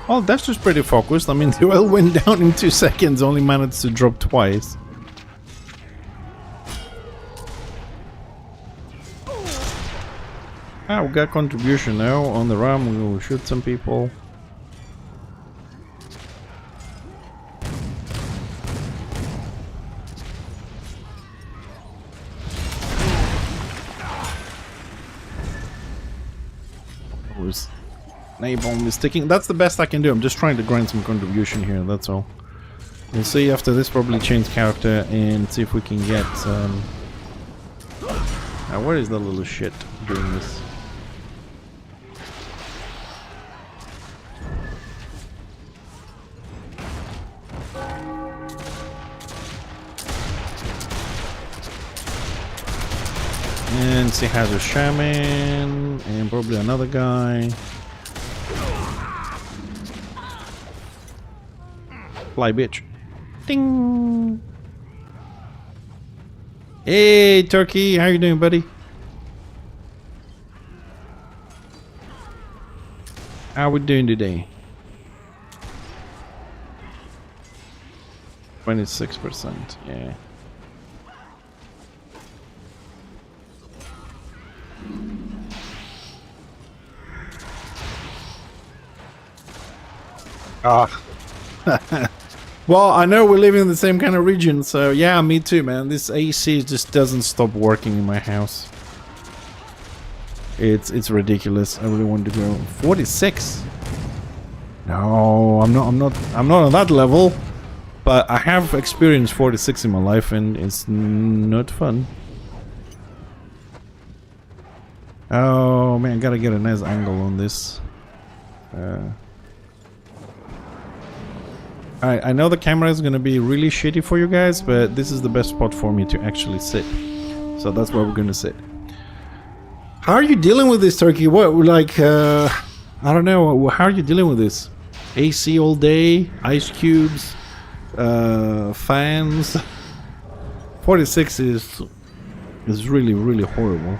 Well, that's just pretty focused. I mean, the oil went down in 2 seconds, only managed to drop twice. Ah, we got contribution now on the ram. We will shoot some people. Napalm is sticking. That's the best I can do. I'm just trying to grind some contribution here, that's all. We'll see after this, probably change character and see if we can get where is the little shit doing this? And she has a shaman and probably another guy. Fly, bitch. Ding! Hey, Turkey, how you doing, buddy? How we doing today? 26%, yeah. Ah. Well, I know we're living in the same kind of region, so yeah, me too, man. This AC just doesn't stop working in my house. It's ridiculous. I really want to go 46. No, I'm not on that level. But I have experienced 46 in my life, and it's not fun. Oh man, gotta get a nice angle on this. I know the camera is gonna be really shitty for you guys, but this is the best spot for me to actually sit. So that's where we're gonna sit. How are you dealing with this, Turkey? What, like, I don't know. How are you dealing with this? AC all day, ice cubes, fans. 46 is really, really horrible.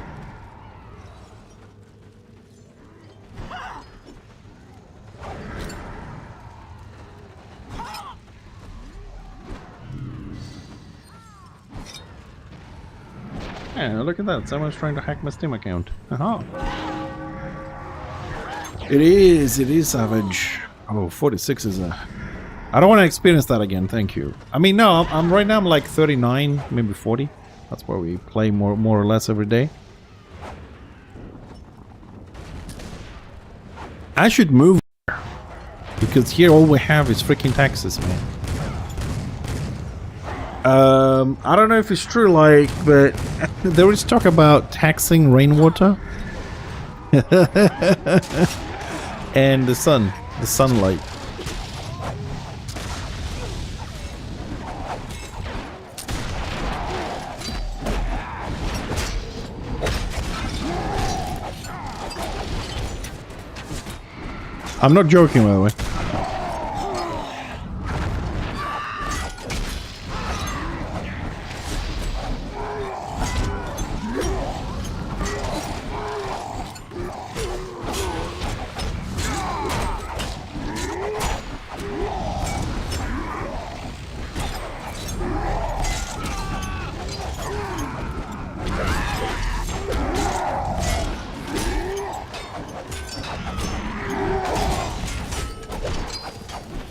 Yeah, look at that. Someone's trying to hack my Steam account. Aha. It is savage. Oh, 46 is a... I don't want to experience that again, thank you. I mean, no, I'm right now I'm like 39, maybe 40. That's where we play more or less every day. I should move here, because here all we have is freaking taxes, man. I don't know if it's true, like, but there is talk about taxing rainwater and the sunlight. I'm not joking, by the way.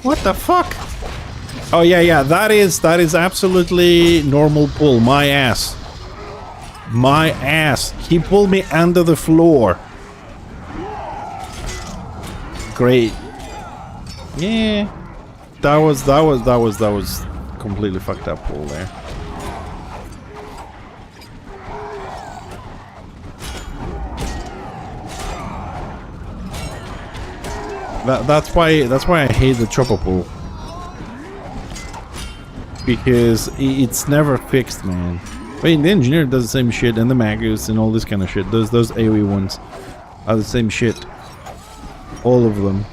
What the fuck? Oh yeah, that is absolutely normal pull. My ass. He pulled me under the floor. Great. Yeah. That was completely fucked up pull there. That's why I hate the chopper pull, because it's never fixed, man. I mean, the engineer does the same shit, and the magus and all this kind of shit. Those AoE ones are the same shit, all of them.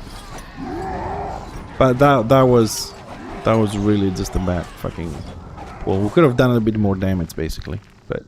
But that was really just a bad fucking pull. We could have done a bit more damage, basically, but.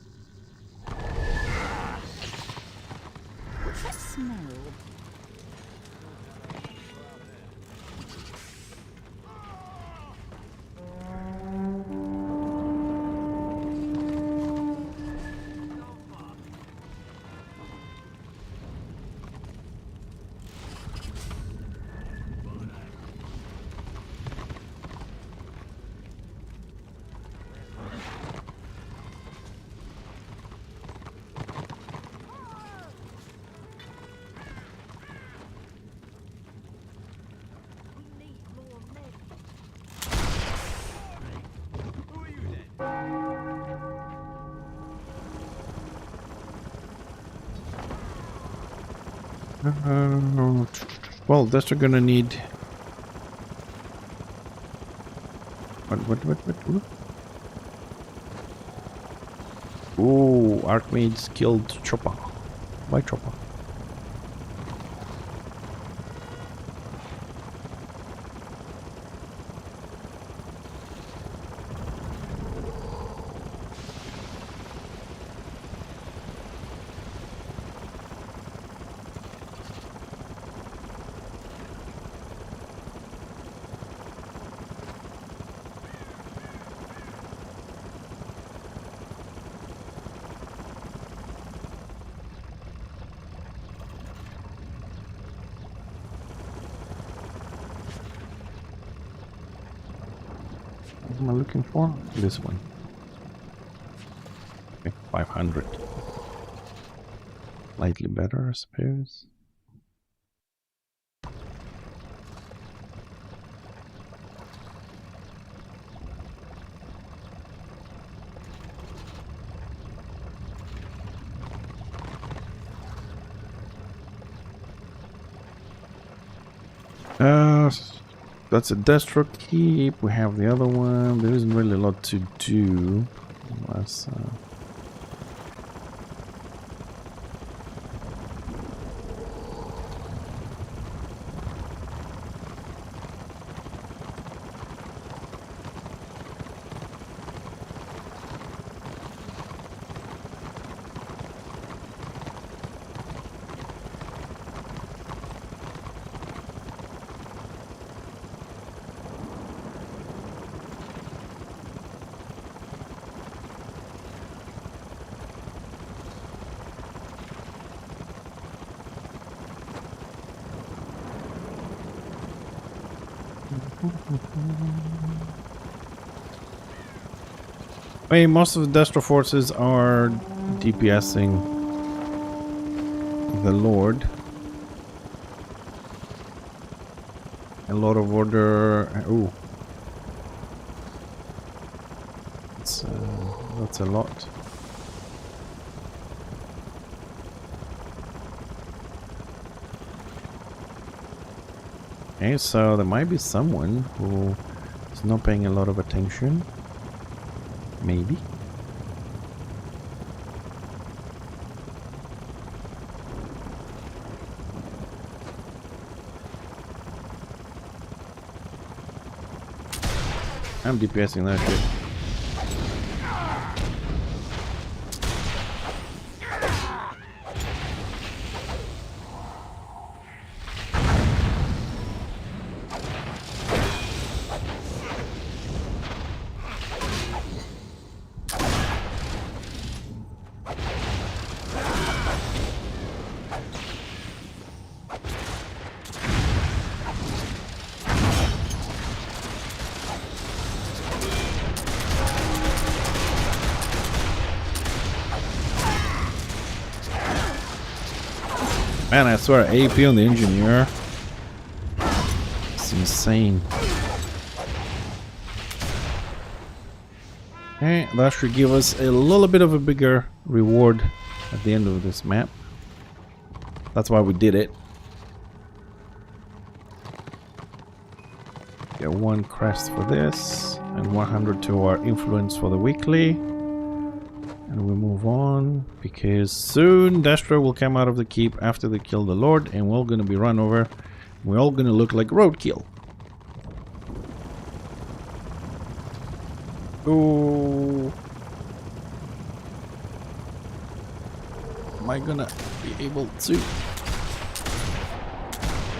Well, that's we're gonna need. What? Ooh, Archmage killed Chopper. By Chopper. What am I looking for? This one. Okay, 500. Slightly better, I suppose. That's a Destro keep. We have the other one. There isn't really a lot to do. Unless, I mean, most of the Destro forces are DPSing the Lord. A lot of order. Ooh, that's a lot. Okay, so there might be someone who is not paying a lot of attention. Maybe. I'm DPSing that shit. Man, I swear, AP on the engineer. It's insane. Okay, that should give us a little bit of a bigger reward at the end of this map. That's why we did it. Get 1 crest for this, and 100 to our influence for the weekly. And we move on, because soon Destro will come out of the keep after they kill the Lord, and we're all gonna be run over. We're all gonna look like roadkill. Oh, am I gonna be able to?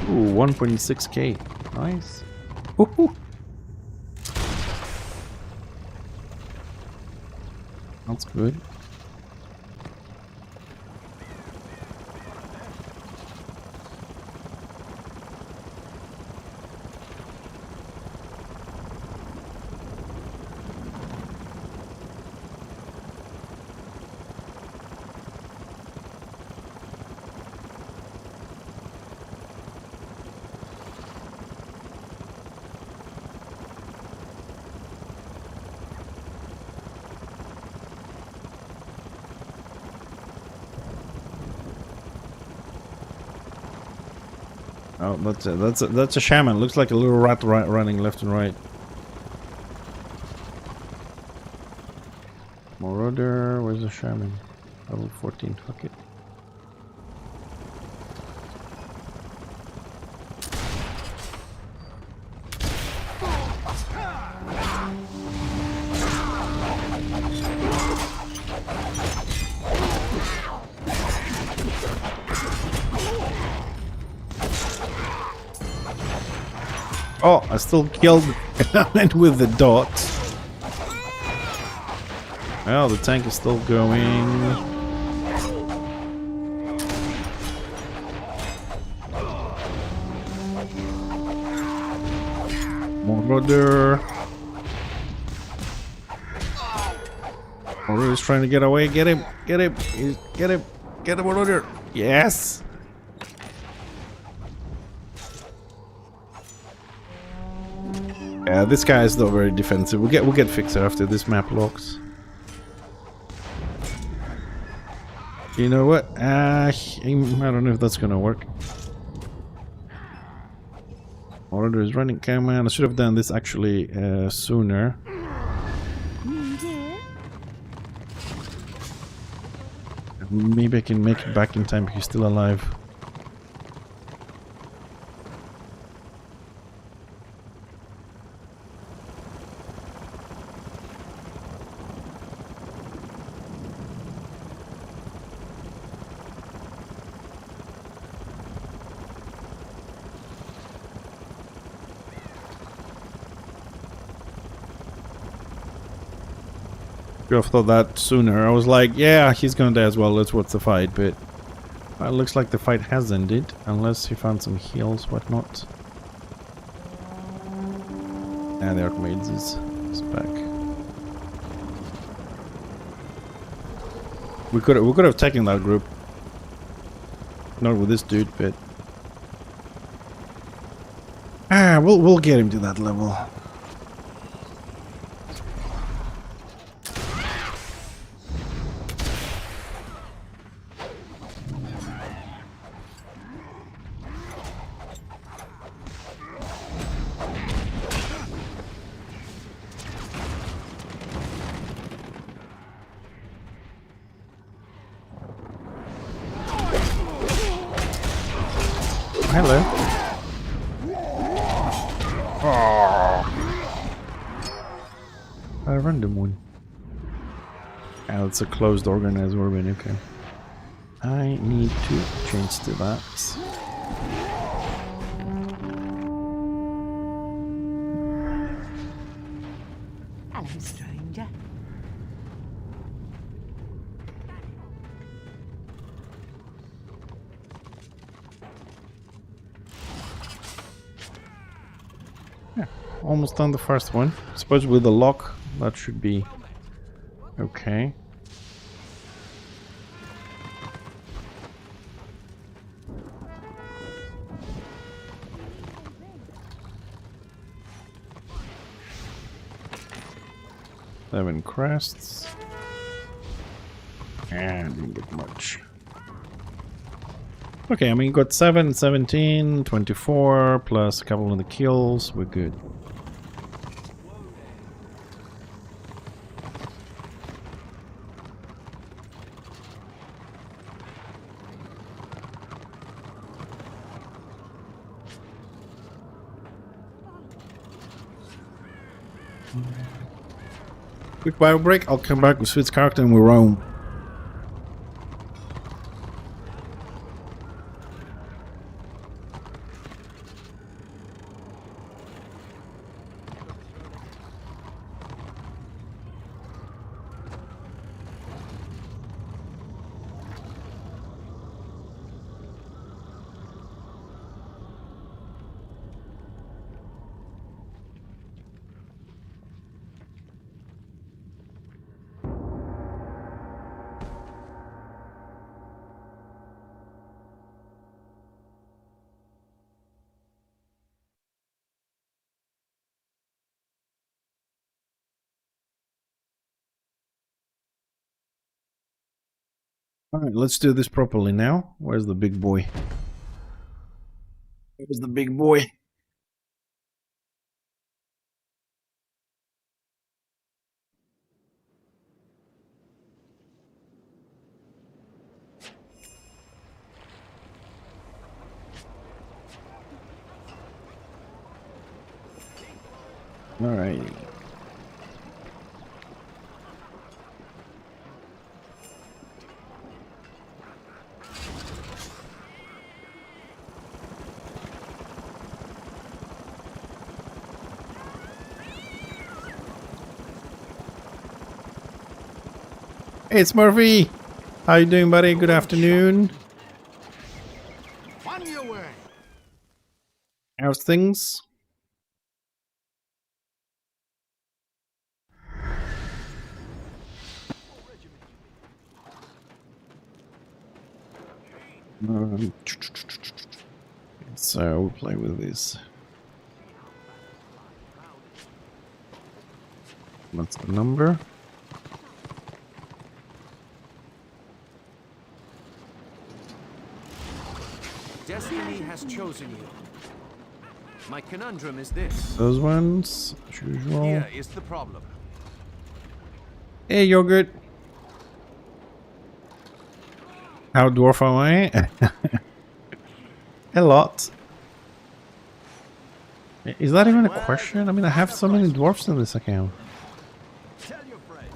Ooh, 1.6k. Nice. Woohoo. That's good. Oh, that's a shaman. Looks like a little rat running left and right. Marauder, where's the shaman? Level 14, fuck it. Oh, I still killed it with the dot. Well, the tank is still going. Marauder. Marauder is trying to get away. Get him! Get him! Get him! Get him, Marauder! Yes! Yeah, this guy is not very defensive. We'll get Fixer after this map locks. You know what? I don't know if that's gonna work. Marauder is running command. I should have done this actually sooner. Maybe I can make it back in time if he's still alive. Should have thought that sooner. I was like, yeah, he's gonna die as well. Let's watch the fight, but it looks like the fight has ended, unless he found some heals, whatnot. And the Archmage is back. We could have taken that group. Not with this dude, but we'll get him to that level. Hello. A random one. Ah, it's a closed organized orbit, okay. I need to change to that. Hello, stranger. Almost done the first one. Suppose with the lock, that should be okay. Seven crests. And didn't get much. Okay, I mean, got 7, 17, 24, plus a couple of the kills. We're good. Quick bio break. I'll come back with Sweet's character and we roam. Alright, let's do this properly now. Where's the big boy? Where's the big boy? Alrighty. Hey, it's Murphy. How you doing, buddy? Good afternoon. On your way. How's things? So we'll play with this. What's the number? Destiny has chosen you. My conundrum is this. Those ones, as usual. Here is the problem. Hey, yogurt. How dwarf am I? A lot. Is that even a question? I mean, I have so many dwarfs in this account. Tell your friend.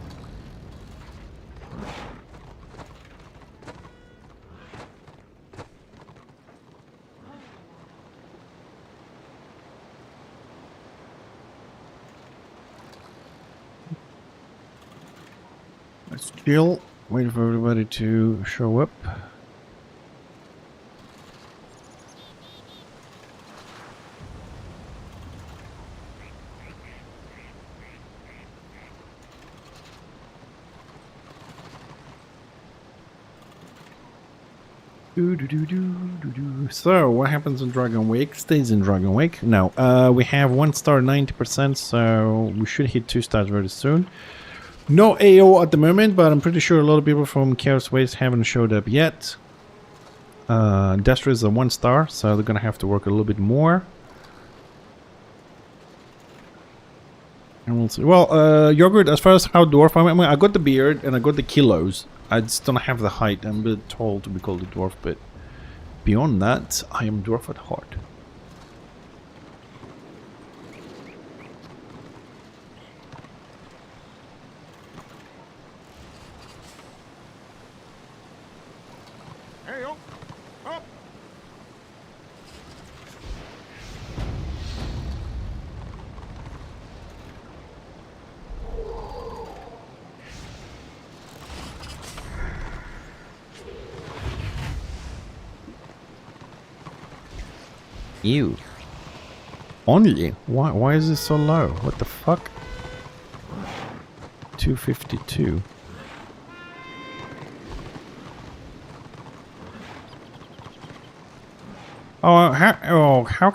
Let's chill. Wait for everybody to show up. So, what happens in Dragon Wake? Stays in Dragon Wake. No, we have 1 star 90%, so we should hit 2 stars very soon. No AO at the moment, but I'm pretty sure a lot of people from Chaos Waste haven't showed up yet. Destra is a 1 star, so they're gonna have to work a little bit more. And we'll see. Well, Yogurt, as far as how dwarf I mean, I got the beard and I got the kilos. I just don't have the height. I'm a bit tall to be called a dwarf, but beyond that, I am dwarf at heart. Hey, up. Up. Ew. Only? Why is this so low? What the fuck? 252. How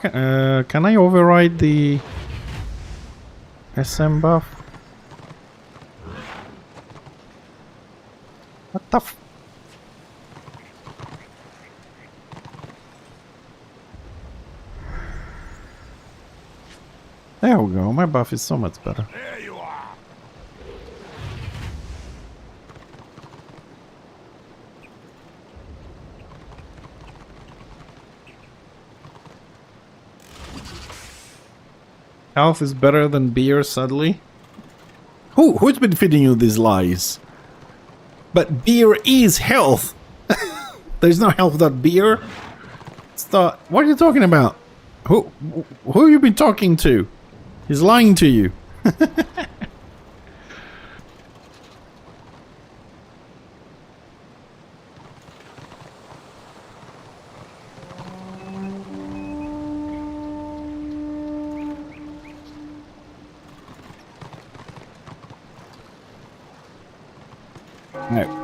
can I override the SM buff? What the f- There we go, my buff is so much better. There you are. Health is better than beer, sadly. Who's been feeding you these lies? But beer is health. There's no health without beer. Stop. What are you talking about? Who have you been talking to? He's lying to you. No.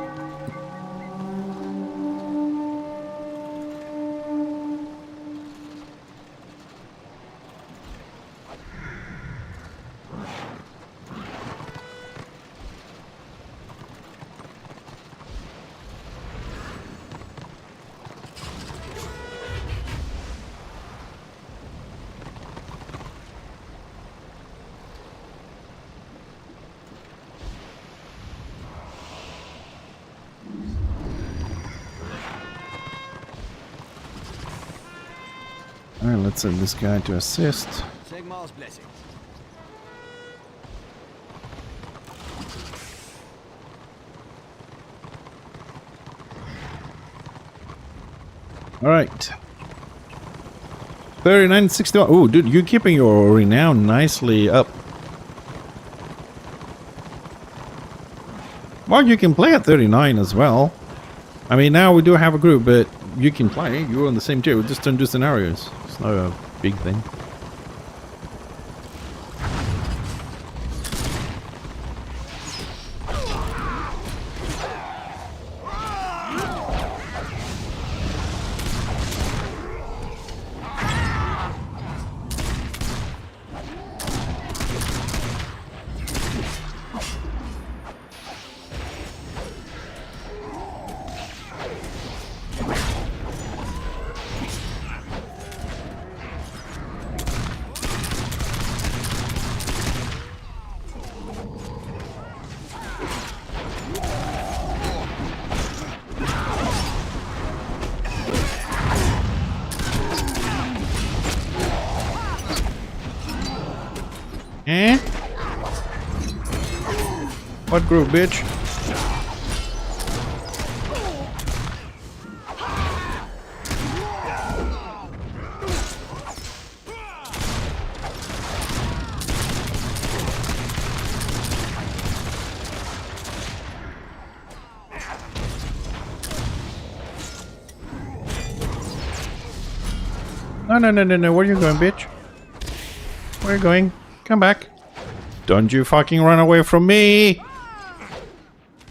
Alright, let's send this guy to assist. Sigmar's blessings. All right. 39.61. Oh, dude, you're keeping your renown nicely up. Well, you can play at 39 as well. I mean, now we do have a group, but you can play. You're on the same tier. We just don't do scenarios. It's not a big thing. Eh? What group, bitch? No. Where are you going, bitch? Where are you going? Come back. Don't you fucking run away from me.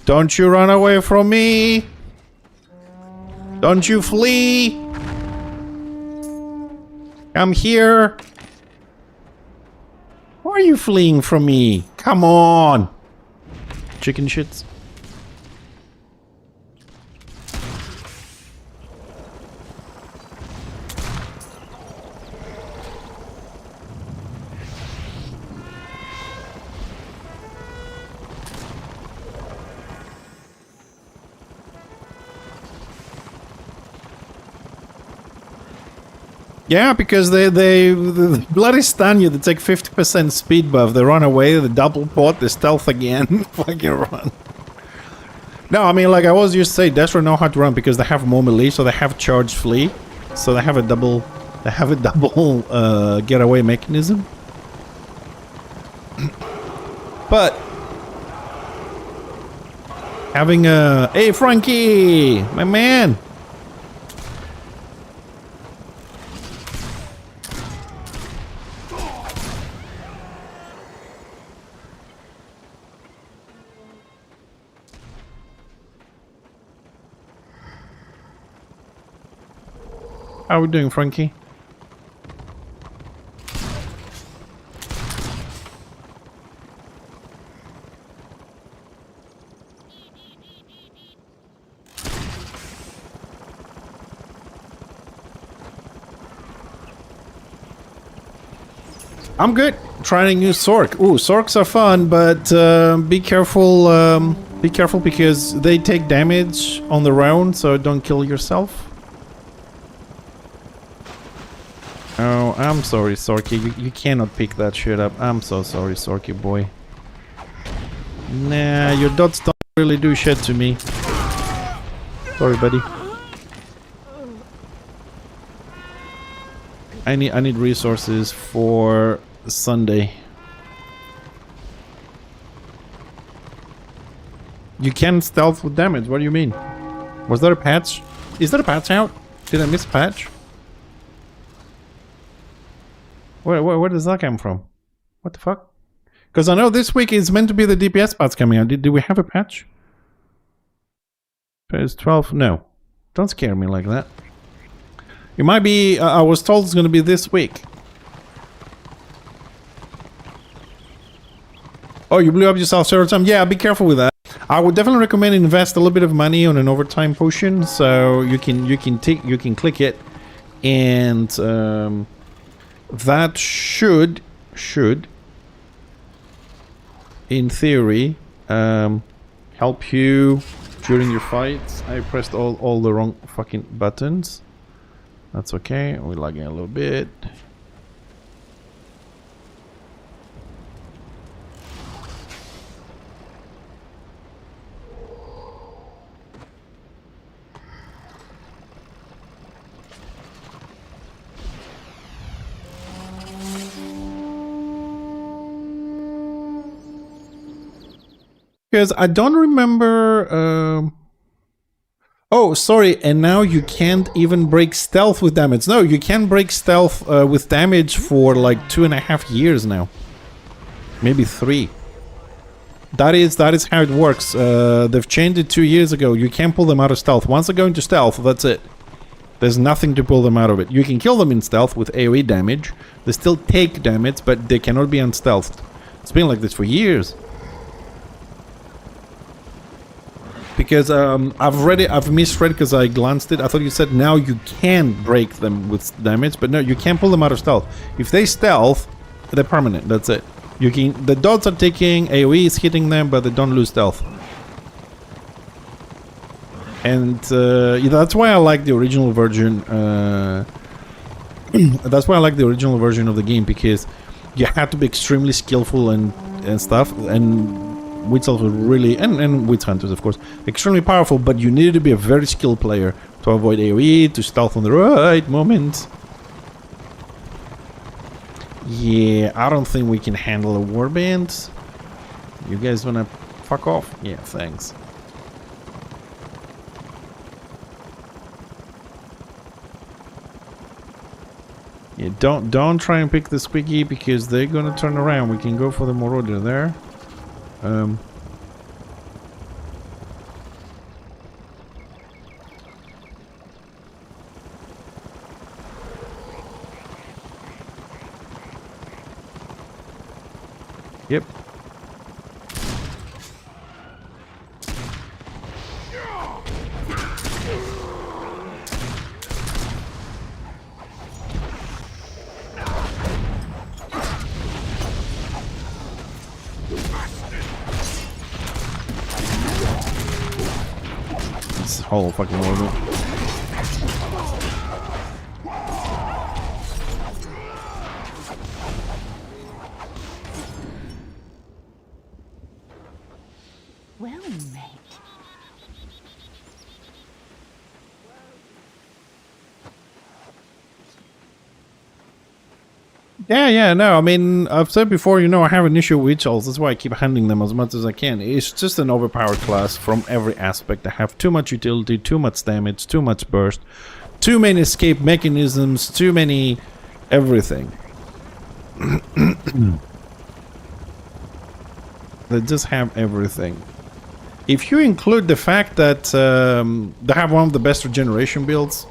Don't you run away from me. Don't you flee. Come here. Why are you fleeing from me? Come on. Chicken shits. Yeah, because they bloody stun you. They take 50% speed buff. They run away. They double port. They stealth again. Fucking run. No, I mean, like I always used to say, Destro know how to run because they have more melee, so they have charge flee, so they have a double. They have a double getaway mechanism. But having a hey Frankie, my man. How are we doing, Frankie? I'm good. Trying a new Sork. Ooh, Sorks are fun, but be careful. Be careful because they take damage on the round, so don't kill yourself. Oh, I'm sorry, Sorky. You cannot pick that shit up. I'm so sorry, Sorky boy. Nah, your dots don't really do shit to me. Sorry, buddy. I need resources for Sunday. You can stealth with damage. What do you mean? Was there a patch? Is there a patch out? Did I miss a patch? Where does that come from? What the fuck? Because I know this week is meant to be the DPS patch coming out. Did we have a patch? Phase 12? No. Don't scare me like that. It might be... I was told it's going to be this week. Oh, you blew up yourself several times? Yeah, be careful with that. I would definitely recommend invest a little bit of money on an overtime potion, so you can click it, and that should in theory help you during your fights. I pressed all the wrong fucking buttons. That's okay. We're lagging a little bit. Because I don't remember... Oh, sorry, and now you can't even break stealth with damage. No, you can break stealth with damage for like 2.5 years now. Maybe 3. That is how it works. They've changed it 2 years ago. You can't pull them out of stealth. Once they go into stealth, that's it. There's nothing to pull them out of it. You can kill them in stealth with AoE damage. They still take damage, but they cannot be unstealthed. It's been like this for years. Because I've misread because I glanced it. I thought you said now you can break them with damage, but no, you can't pull them out of stealth. If they stealth, they're permanent. That's it. You can. The dots are taking AoE is hitting them, but they don't lose stealth. And that's why I like the original version. That's why I like the original version of the game, because you had to be extremely skillful and stuff, and Witch Elves were really, and Witch Hunters of course, extremely powerful, but you needed to be a very skilled player to avoid AoE, to stealth on the right moment. Yeah, I don't think we can handle a warband. You guys wanna fuck off? Yeah, thanks. Yeah, don't try and pick the squiggy because they're gonna turn around. We can go for the Marauder there. Yep. This whole fucking order. Well met. Yeah, no, I mean, I've said before, you know, I have an issue with Witch Elves. That's why I keep handling them as much as I can. It's just an overpowered class from every aspect. They have too much utility, too much damage, too much burst, too many escape mechanisms, too many everything. They just have everything. If you include the fact that they have one of the best regeneration builds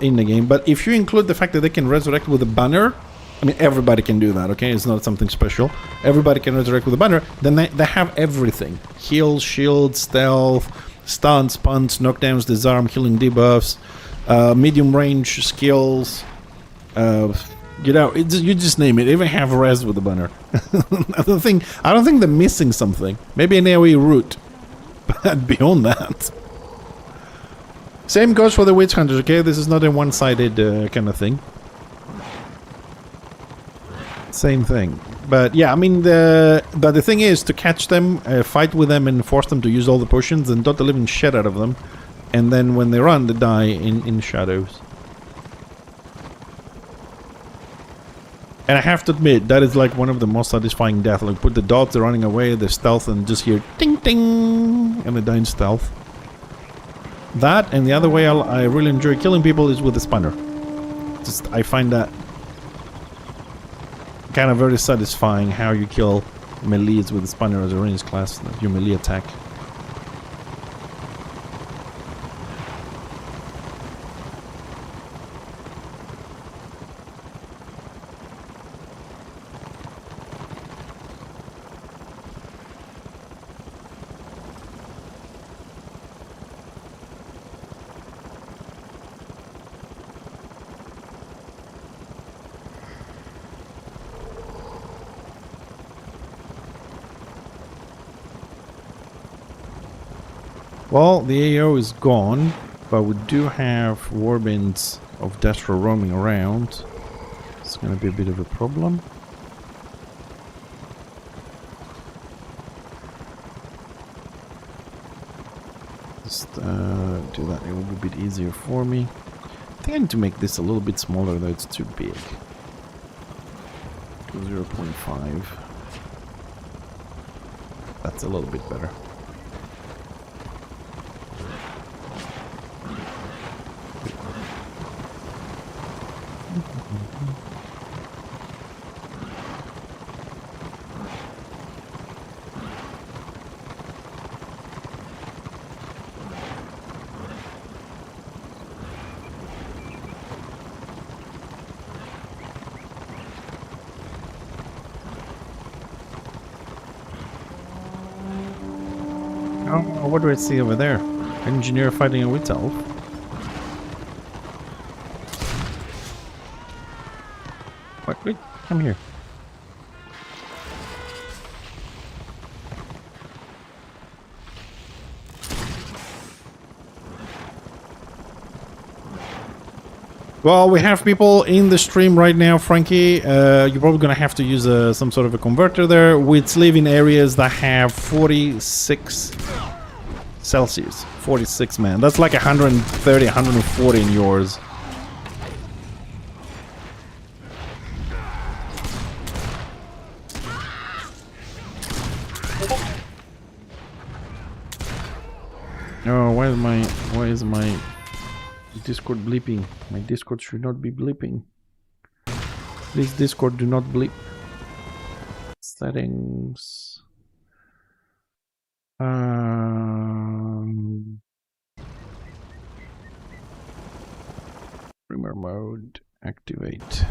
in the game, but if you include the fact that they can resurrect with a banner, I mean, everybody can do that, okay? It's not something special. Everybody can resurrect with a banner. Then they have everything. Heal, shield, stealth, stuns, punts, knockdowns, disarm, healing debuffs, medium range skills. You know, you just name it. They even have res with the banner. I don't think they're missing something. Maybe an AoE route. But beyond that... Same goes for the Witch Hunters, okay? This is not a one-sided kind of thing. Same thing. But yeah, I mean, the thing is to catch them, fight with them and force them to use all the potions and dot the living shit out of them. And then when they run, they die in shadows. And I have to admit, that is like one of the most satisfying deaths. Like, put the dots, they're running away, they're stealth, and just hear ding ding, and they die in stealth. That, and the other way I really enjoy killing people is with the spanner. Just, I find that kind of very satisfying how you kill melees with the spanner as a ranged class, your melee attack. Well, the AO is gone, but we do have warbands of Destro roaming around. It's gonna be a bit of a problem. Just do that, it will be a bit easier for me. I think I need to make this a little bit smaller, though it's too big. To 0.5. That's a little bit better. Oh, what do I see over there? Engineer fighting a witch elf. What? Wait, come here. Well, we have people in the stream right now, Frankie. You're probably gonna have to use some sort of a converter there. We live in areas that have 46 Celsius. 46, man. That's like 130, 140 in yours. Oh, why is my Discord bleeping? My Discord should not be bleeping. Please, Discord, do not bleep. Settings. Streamer mode. Activate.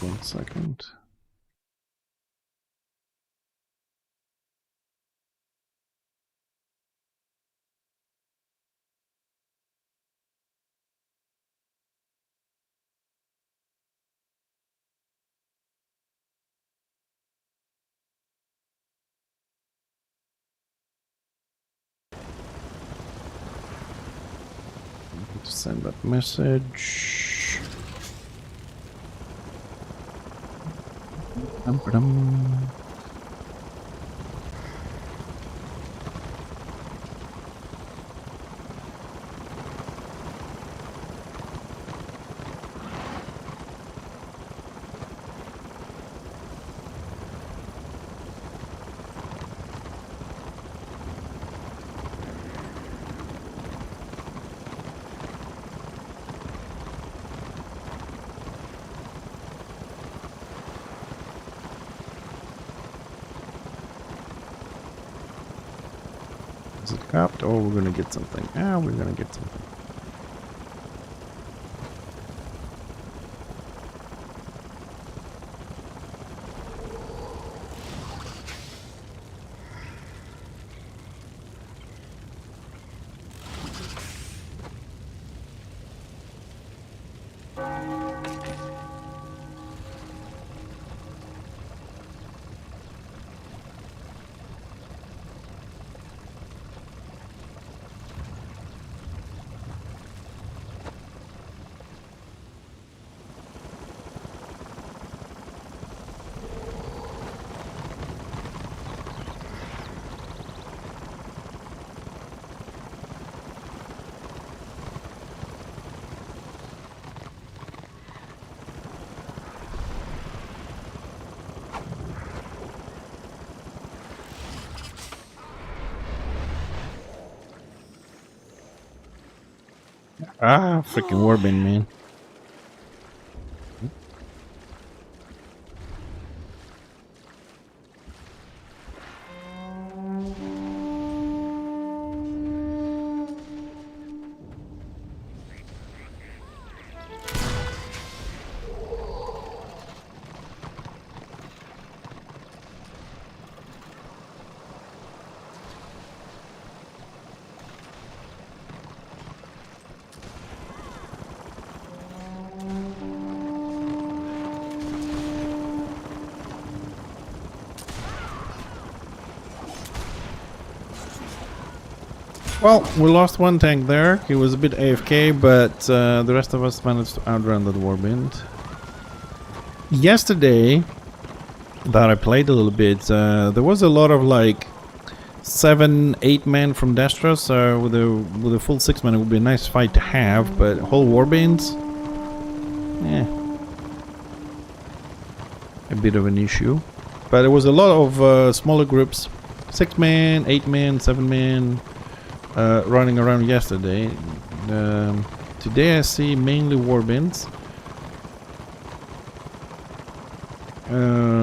One second. To send that message. Dum-ba-dum. Is it capped? Oh, we're gonna get something. Ah, we're gonna get something. Ah, freaking warbin, man. Well, we lost one tank there. He was a bit AFK, but the rest of us managed to outrun that warband. Yesterday, that I played a little bit, there was a lot of like 7-8 men from Destra, so with a full 6 man it would be a nice fight to have, but whole warbands, a bit of an issue. But there was a lot of smaller groups, 6 man, 8 man, 7 man, running around yesterday. Today I see mainly warbands.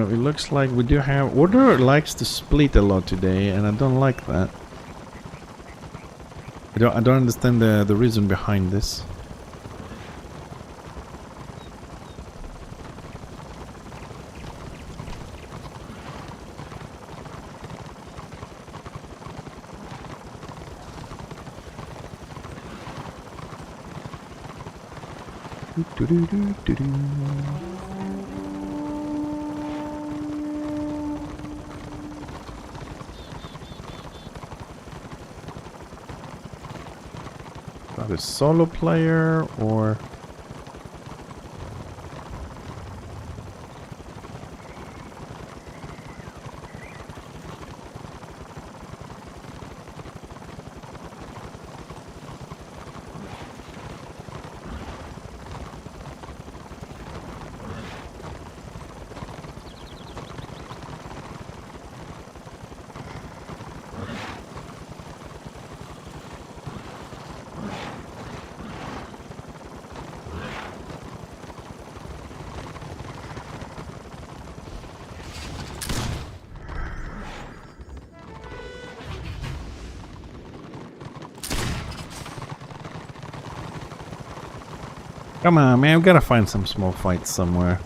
It looks like we do have... Order likes to split a lot today, and I don't like that. I don't understand the reason behind this. Not a solo player or... Come on, man, we gotta find some small fights somewhere.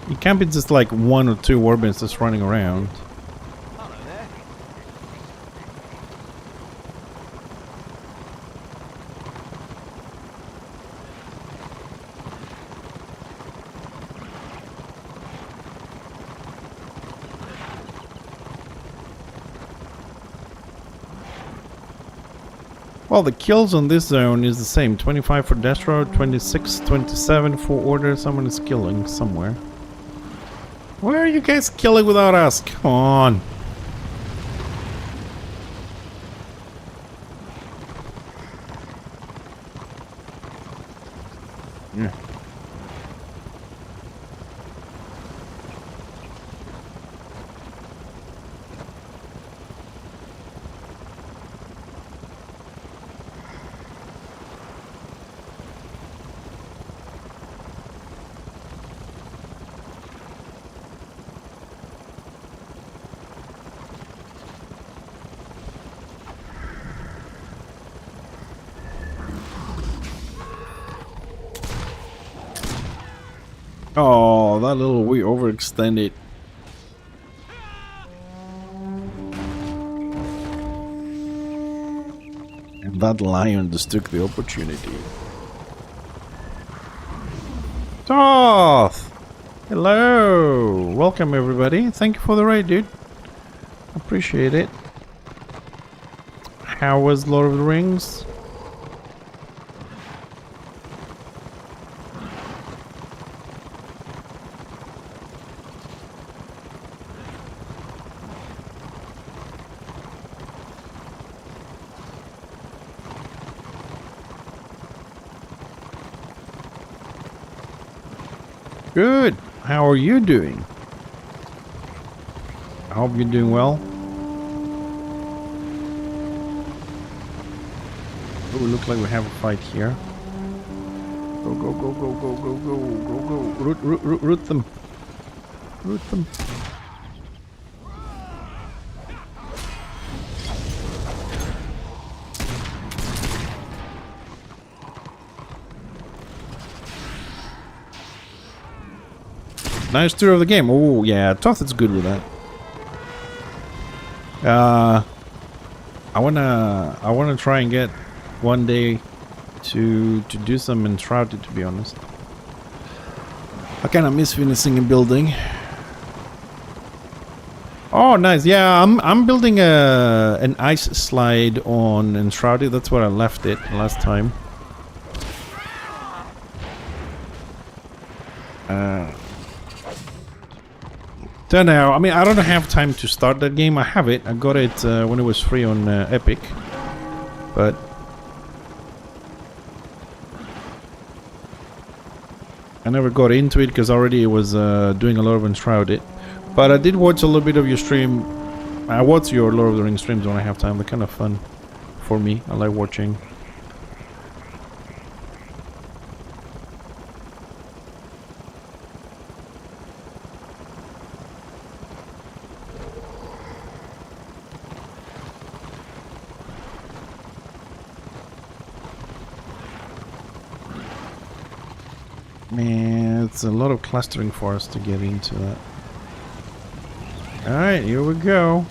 You can't be just like 1 or 2 warbands just running around. Hello there. Well, the kills on this zone is the same. 25 for Destro, 26, 27 for Order. Someone is killing somewhere. Where are you guys killing without us? Come on. Yeah. Oh, that little we overextended. And that lion just took the opportunity. Toth! Hello! Welcome everybody. Thank you for the raid, dude. Appreciate it. How was Lord of the Rings? Good. How are you doing? I hope you're doing well. Oh, look like we have a fight here. Go, go, go, go, go, go, go, go, go. Root them. Root them. Nice tour of the game. Oh yeah, Toth is good with that. I wanna try and get one day to do some Enshrouded, to be honest. I kinda miss finishing a building. Oh, nice. Yeah, I'm building an ice slide on Enshrouded. That's where I left it last time. Don't know. I mean, I don't have time to start that game. I have it. I got it when it was free on Epic. But I never got into it because already it was doing a lot of Enshrouded. But I did watch a little bit of your stream. I watch your Lord of the Rings streams when I have time. They're kind of fun for me. I like watching. Man, it's a lot of clustering for us to get into that. Alright, here we go.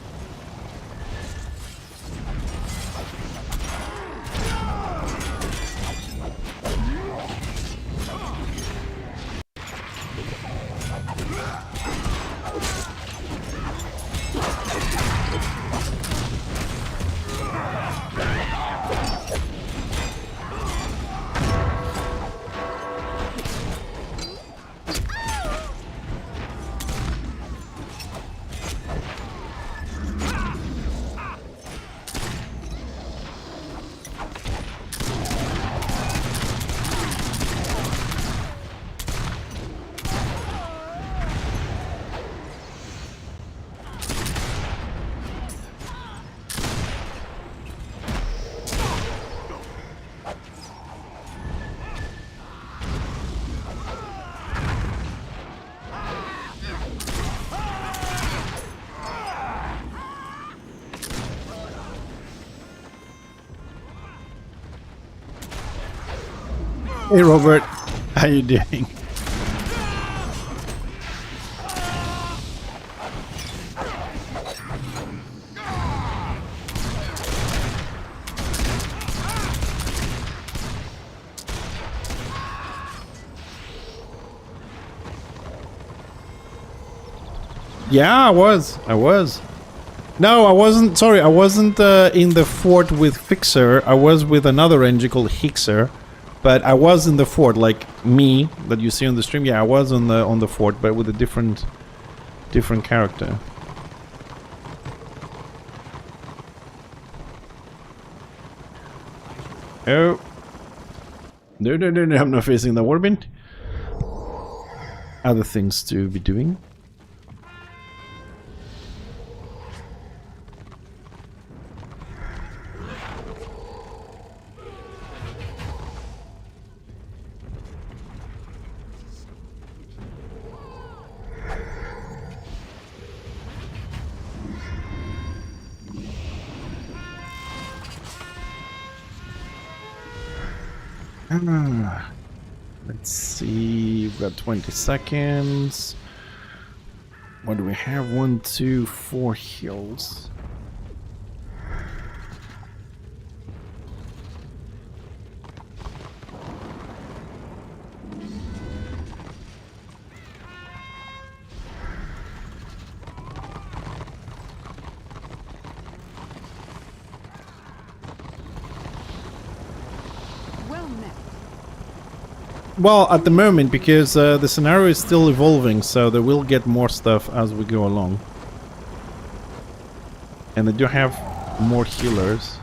Hey Robert, how you doing? Yeah, I was. No, I wasn't. Sorry, I wasn't in the fort with Fixer. I was with another engine called Hixer. But I was in the fort, like me that you see on the stream. Yeah, I was on the fort, but with a different character. Oh, no! I'm not facing the warband. Other things to be doing. Let's see, we've got 20 seconds. What do we have? 1, 2, 4 heals. Well, at the moment, because the scenario is still evolving, so they will get more stuff as we go along. And they do have more healers.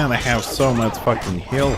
Man, I have so much fucking heal.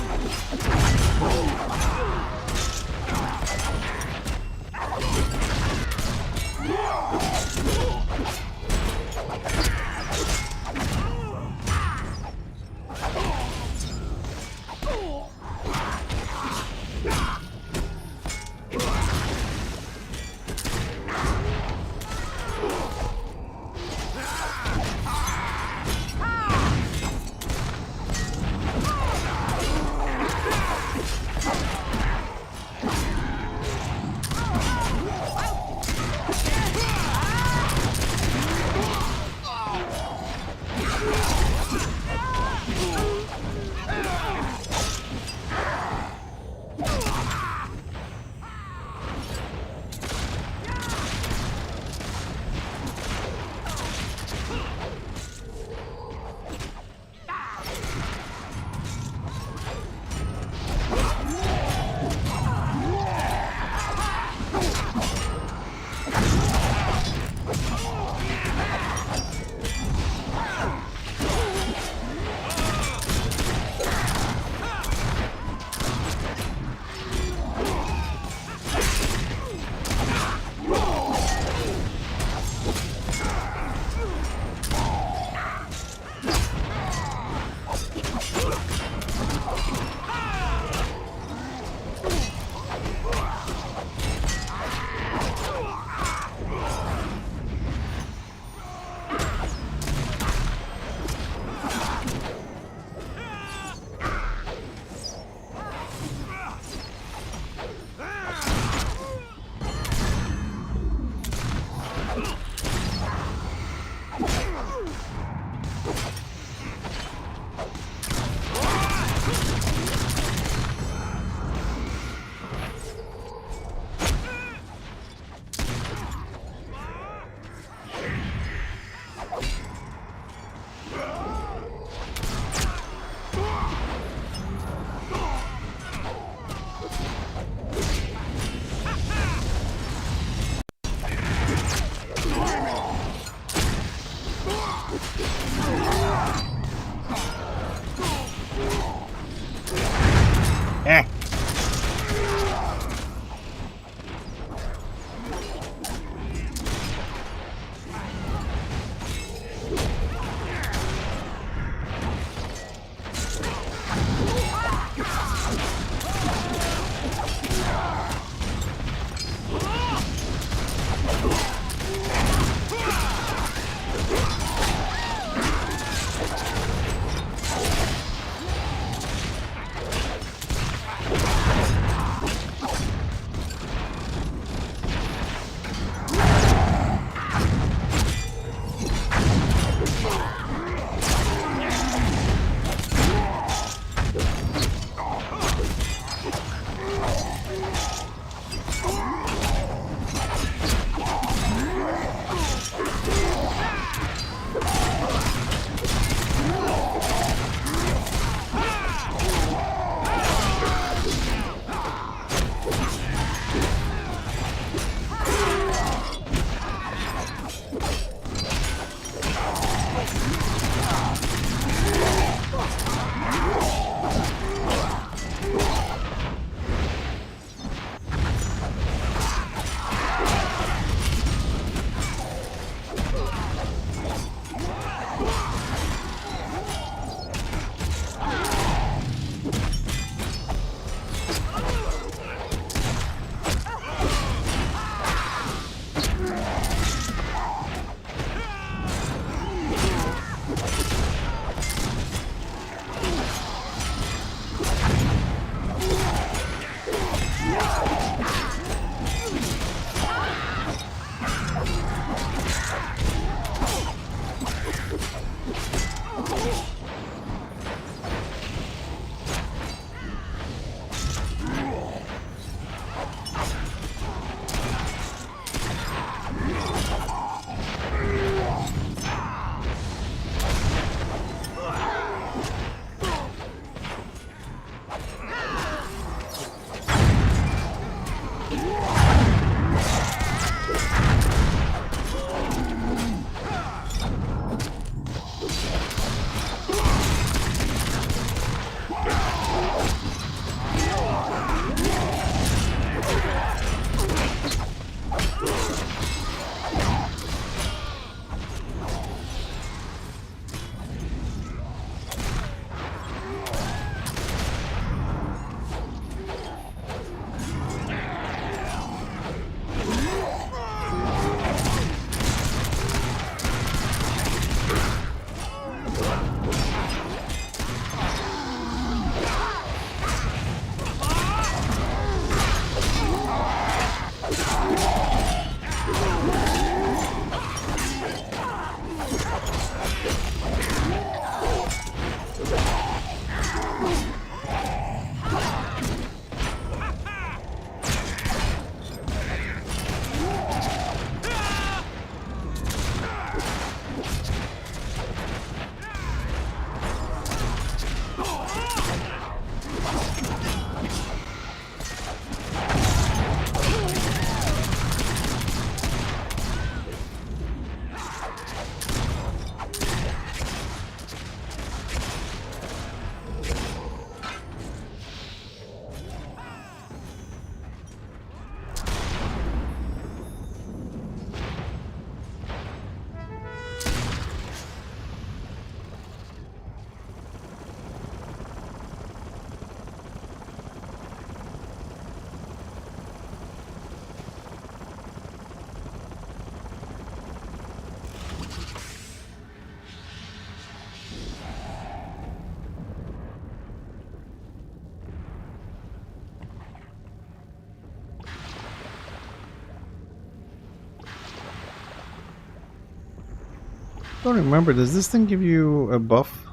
Don't remember. Does this thing give you a buff?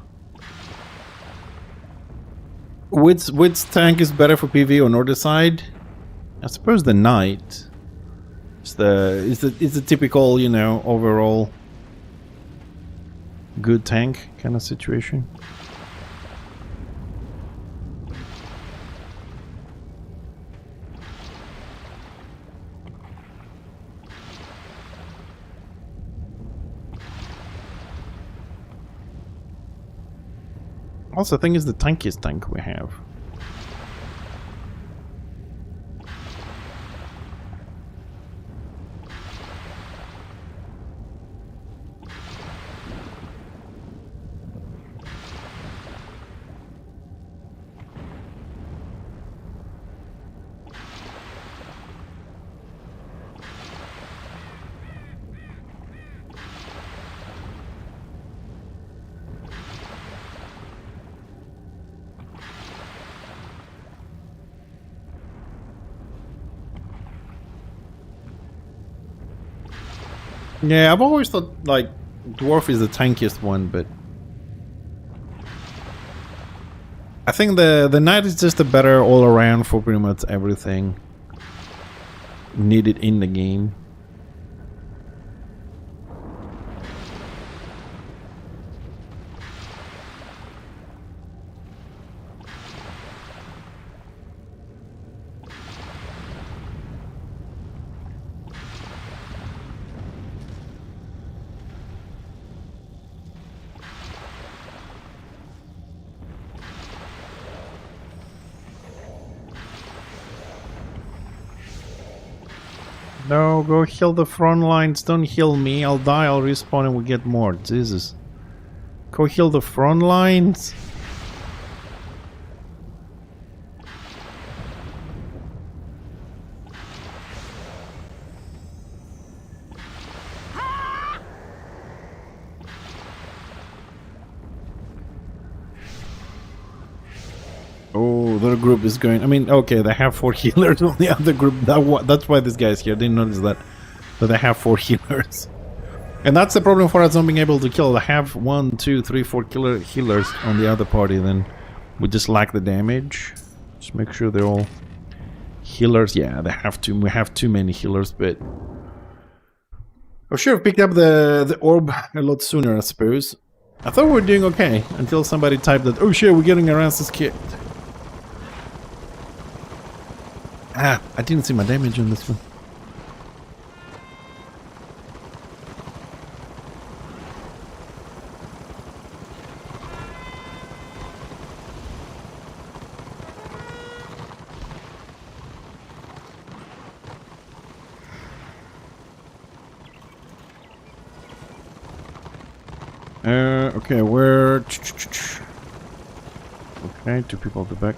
Which tank is better for PV on order side? I suppose the knight. It's the typical, you know, overall good tank kind of situation. Also, I think it's the tankiest tank we have. Yeah, I've always thought, like, Dwarf is the tankiest one, but I think the Knight is just a better all-around for pretty much everything needed in the game. No, go heal the front lines. Don't heal me. I'll die, I'll respawn, and we get more. Jesus. Go heal the front lines. Oh, the group is going. I mean, okay, they have 4 healers on the other group. That's why this guy's here. I didn't notice that. But they have 4 healers. And that's the problem for us not being able to kill. They have 1, 2, 3, 4 healers on the other party. Then we just lack the damage. Just make sure they're all healers. Yeah, they have to. We have too many healers, but I should have picked up the orb a lot sooner, I suppose. I thought we were doing okay until somebody typed that, oh shit, we're getting our asses kicked. Ah, I didn't see my damage on this one. Okay, we're... Okay, 2 people at the back.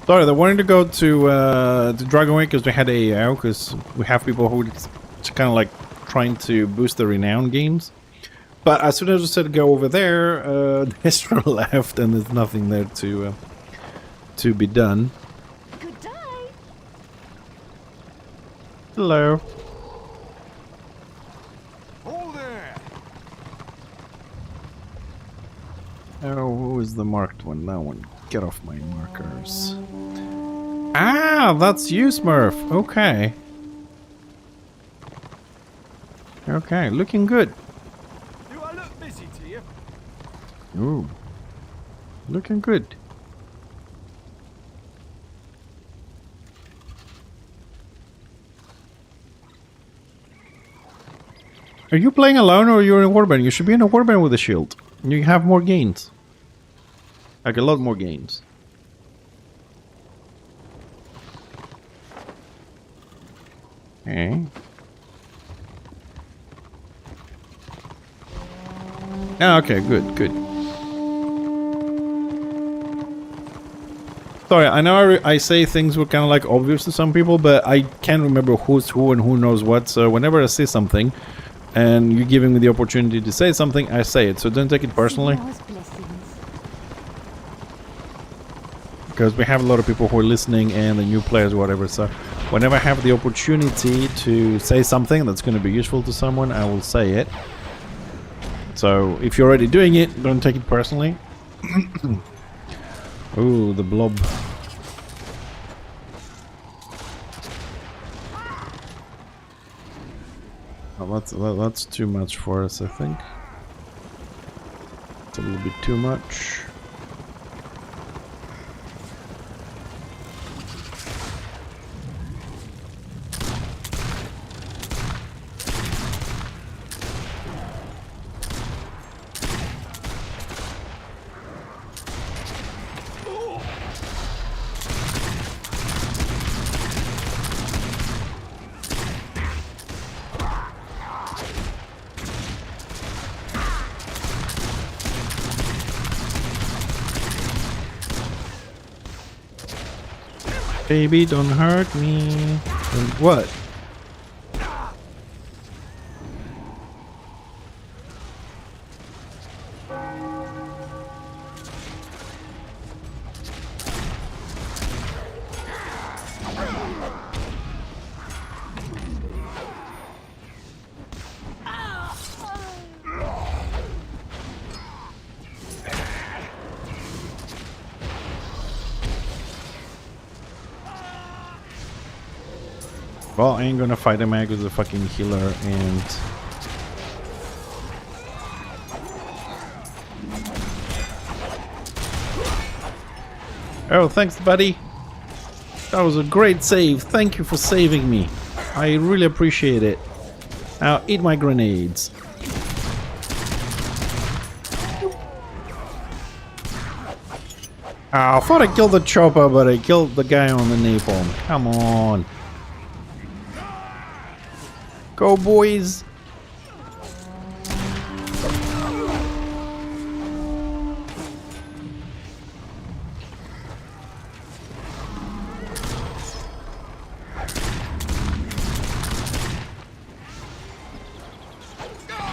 Sorry, they wanted to go to the Dragonway because we had AAO, because we have people who kind of like trying to boost the renown games. But as soon as we said go over there, Destra left, and there's nothing there to be done. Good day. Hello. Hold there! Oh, who is the marked one? That one. Get off my markers. Ah, that's you, Smurf. Okay. Okay, looking good. Do I look busy to you? Ooh. Looking good. Are you playing alone or you're in a warband? You should be in a warband with a shield. You have more gains. Like a lot more gains. Okay. Ah, okay, good, good. Sorry, I know I say things were kind of like obvious to some people, but I can't remember who's who and who knows what, so whenever I say something, and you're giving me the opportunity to say something, I say it, so don't take it personally. Yours blessings. Because we have a lot of people who are listening and the new players or whatever, so whenever I have the opportunity to say something that's going to be useful to someone, I will say it. So if you're already doing it, don't take it personally. Ooh, the blob. Oh, that's too much for us, I think. It's a little bit too much. Baby, don't hurt me. And what? Well, I ain't gonna fight a mag with a fucking healer and... Oh, thanks, buddy. That was a great save. Thank you for saving me. I really appreciate it. Now, eat my grenades. Oh, I thought I killed the chopper, but I killed the guy on the napalm. Come on. Go, boys!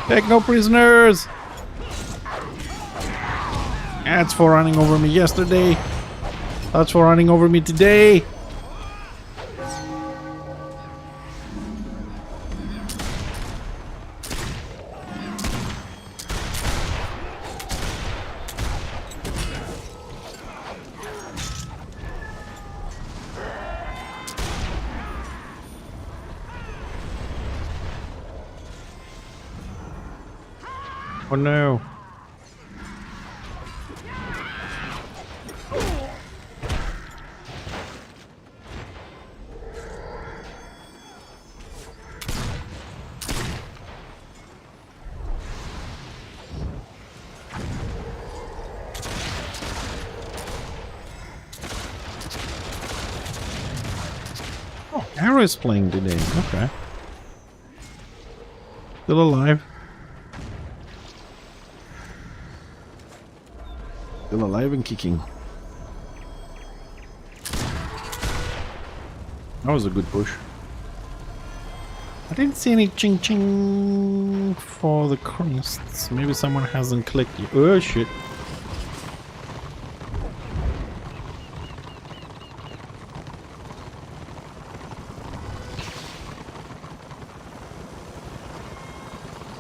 Take no prisoners! That's for running over me yesterday. That's for running over me today. Oh no. Oh, Arrow's playing today. Okay. Still alive. Still alive and kicking. That was a good push. I didn't see any ching ching for the crests. Maybe someone hasn't clicked yet. Oh shit.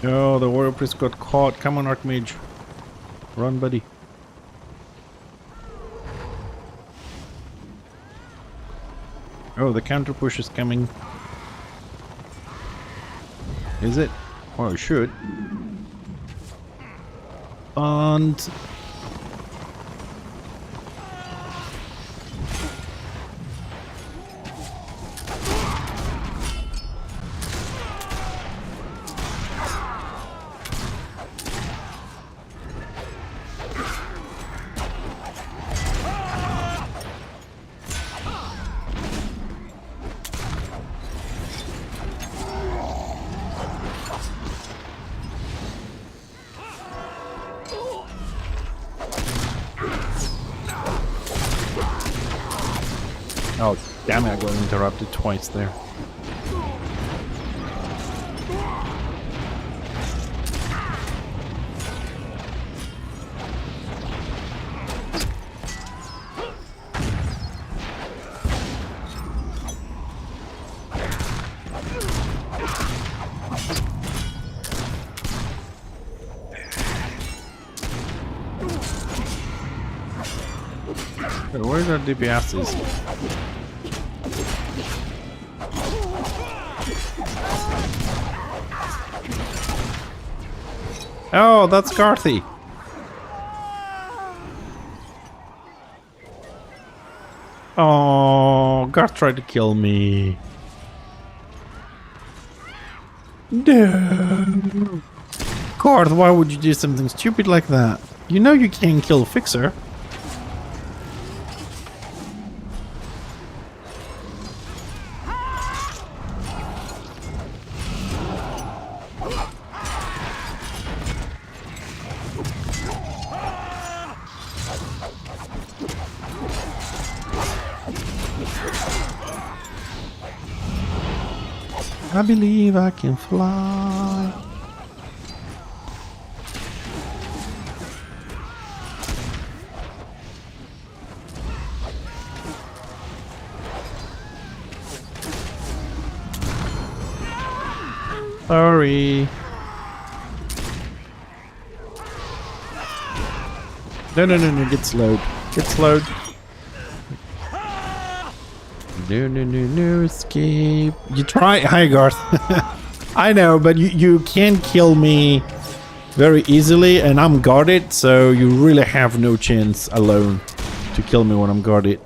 Oh, the warrior priest got caught. Come on, Archmage. Run, buddy. Oh, the counter push is coming. Is it? Or it should. And... oh, damn it, I got interrupted twice there. Where's our DPSs? Oh, that's Garthy. Oh, Garth tried to kill me. No. Garth, why would you do something stupid like that? You know you can't kill Fixer. I believe I can fly. Sorry. No, get slowed. Get slowed. No, escape. You try. Hi, Garth. I know, but you can kill me very easily, and I'm guarded, so you really have no chance alone to kill me when I'm guarded.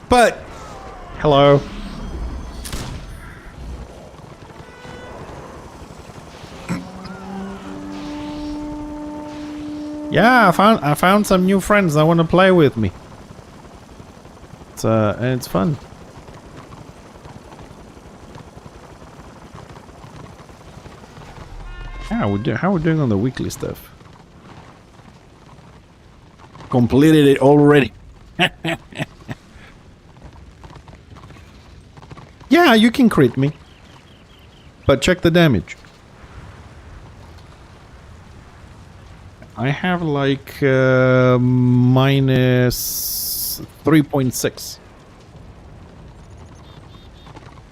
But, hello. Yeah, I found some new friends that want to play with me. And it's fun. How we doing on the weekly stuff? Completed it already. Yeah, you can crit me, but check the damage. I have like minus 3.6.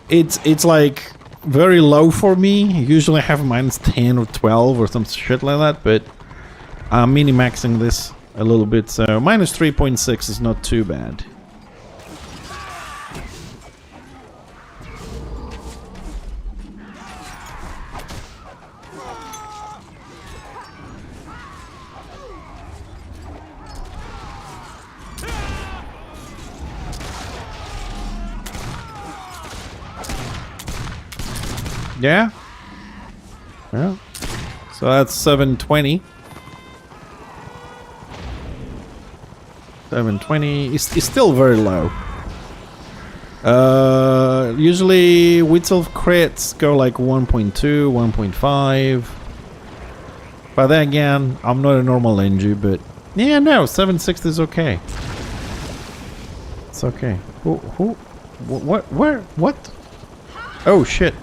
It's like very low for me. Usually I have minus 10 or 12 or some shit like that, but I'm mini-maxing this a little bit, so minus 3.6 is not too bad. Yeah? Well, so that's 720. 720 is still very low. Usually Witzel crits go like 1.2, 1.5. But then again, I'm not a normal NG, but yeah, no, 760 is okay. It's okay. Who? What? Where? What? Oh shit.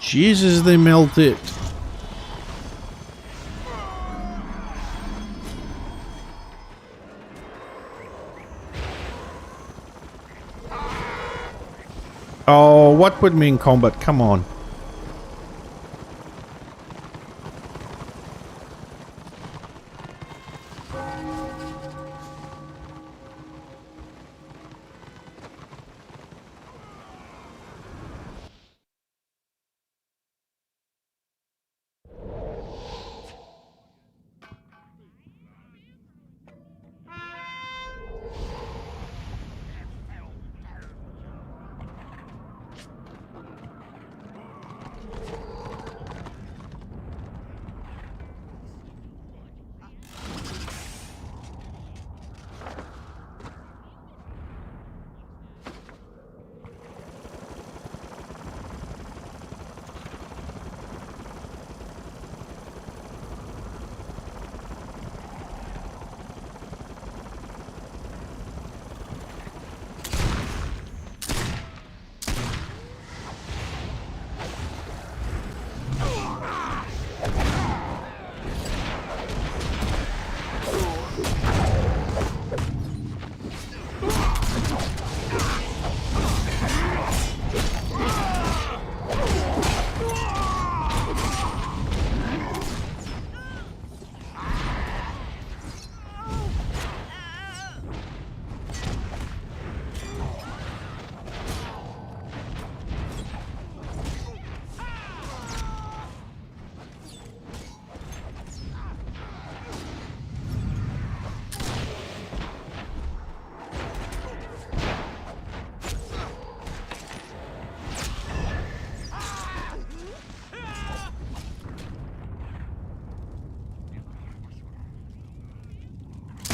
Jesus, they melted. Oh, what put me in combat? Come on.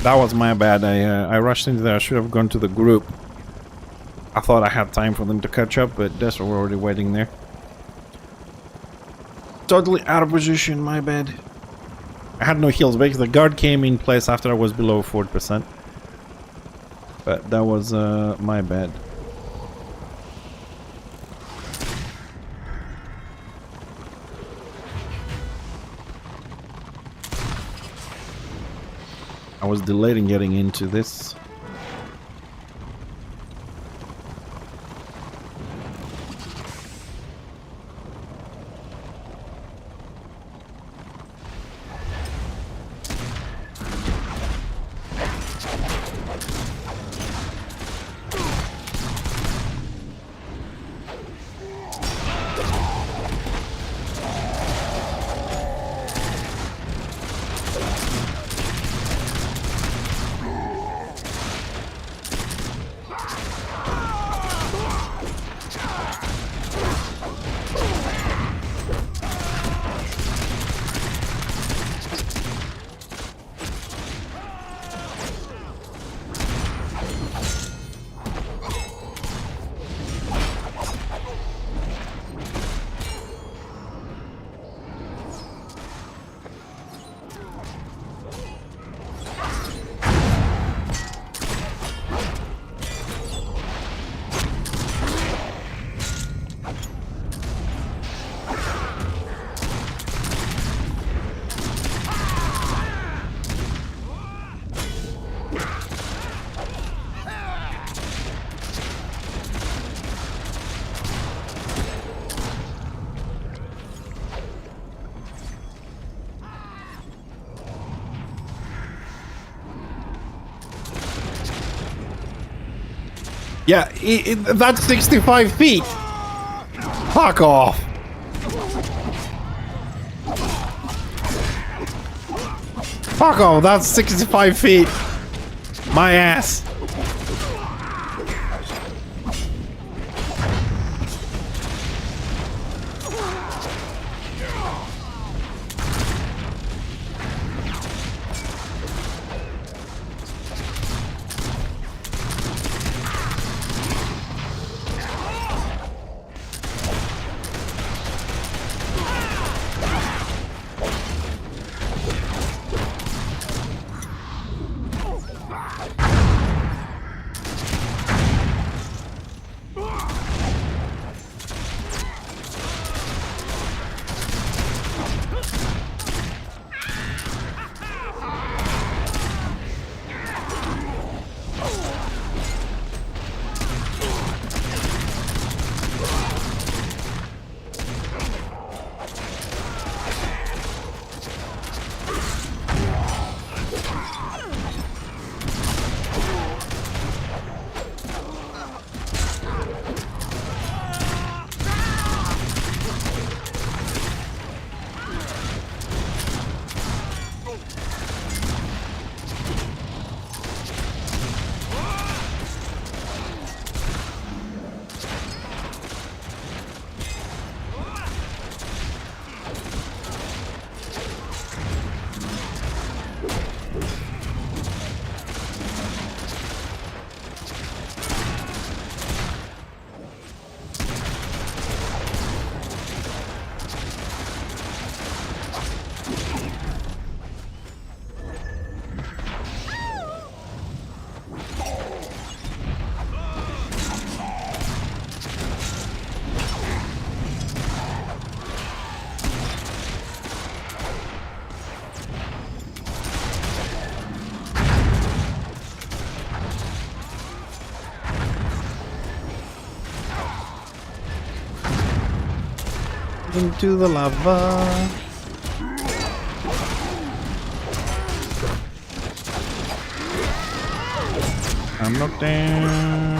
That was my bad. I rushed into there. I should have gone to the group. I thought I had time for them to catch up, but that's were already waiting there. Totally out of position, my bad. I had no heals because the guard came in place after I was below 40%. But that was my bad. I was delayed in getting into this. Yeah, that's 65 feet! Fuck off! Fuck off, that's 65 feet! My ass! Into the lava. I'm knocked down.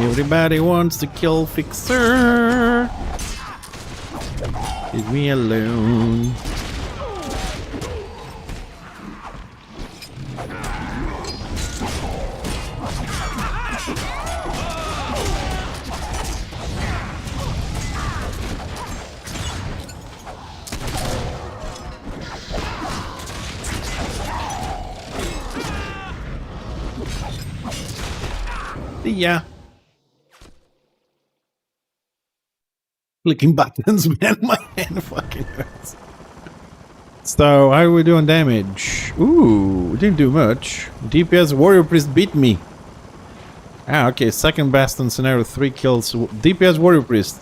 Everybody wants to kill Fixer. Leave me alone. Yeah. Clicking buttons, man, my hand fucking hurts. So, how are we doing damage? Ooh, didn't do much. DPS Warrior Priest beat me. Ah, okay, second best in scenario, 3 kills. DPS Warrior Priest.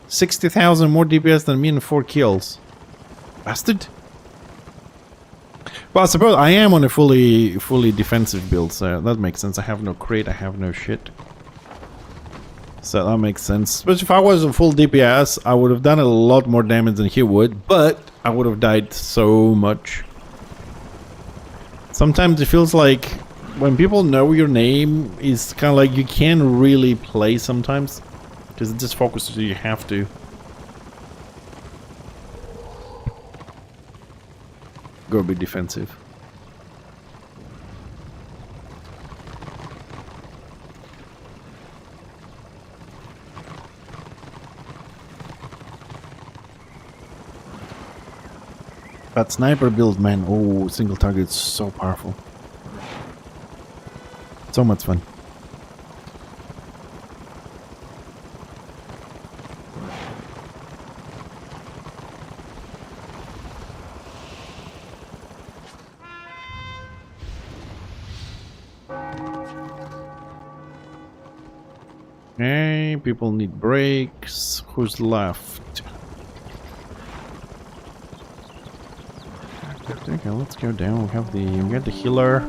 60,000 more DPS than me and 4 kills. Bastard. Well, I suppose I am on a fully defensive build, so that makes sense. I have no crate, I have no shit. So that makes sense. But if I was on full DPS, I would have done a lot more damage than he would, but I would have died so much. Sometimes it feels like when people know your name, it's kind of like you can't really play sometimes. Because it just focuses you have to. Go a bit defensive. But sniper build, man, oh, single target is so powerful. So much fun. Okay, people need breaks. Who's left? Okay, let's go down. We got the healer.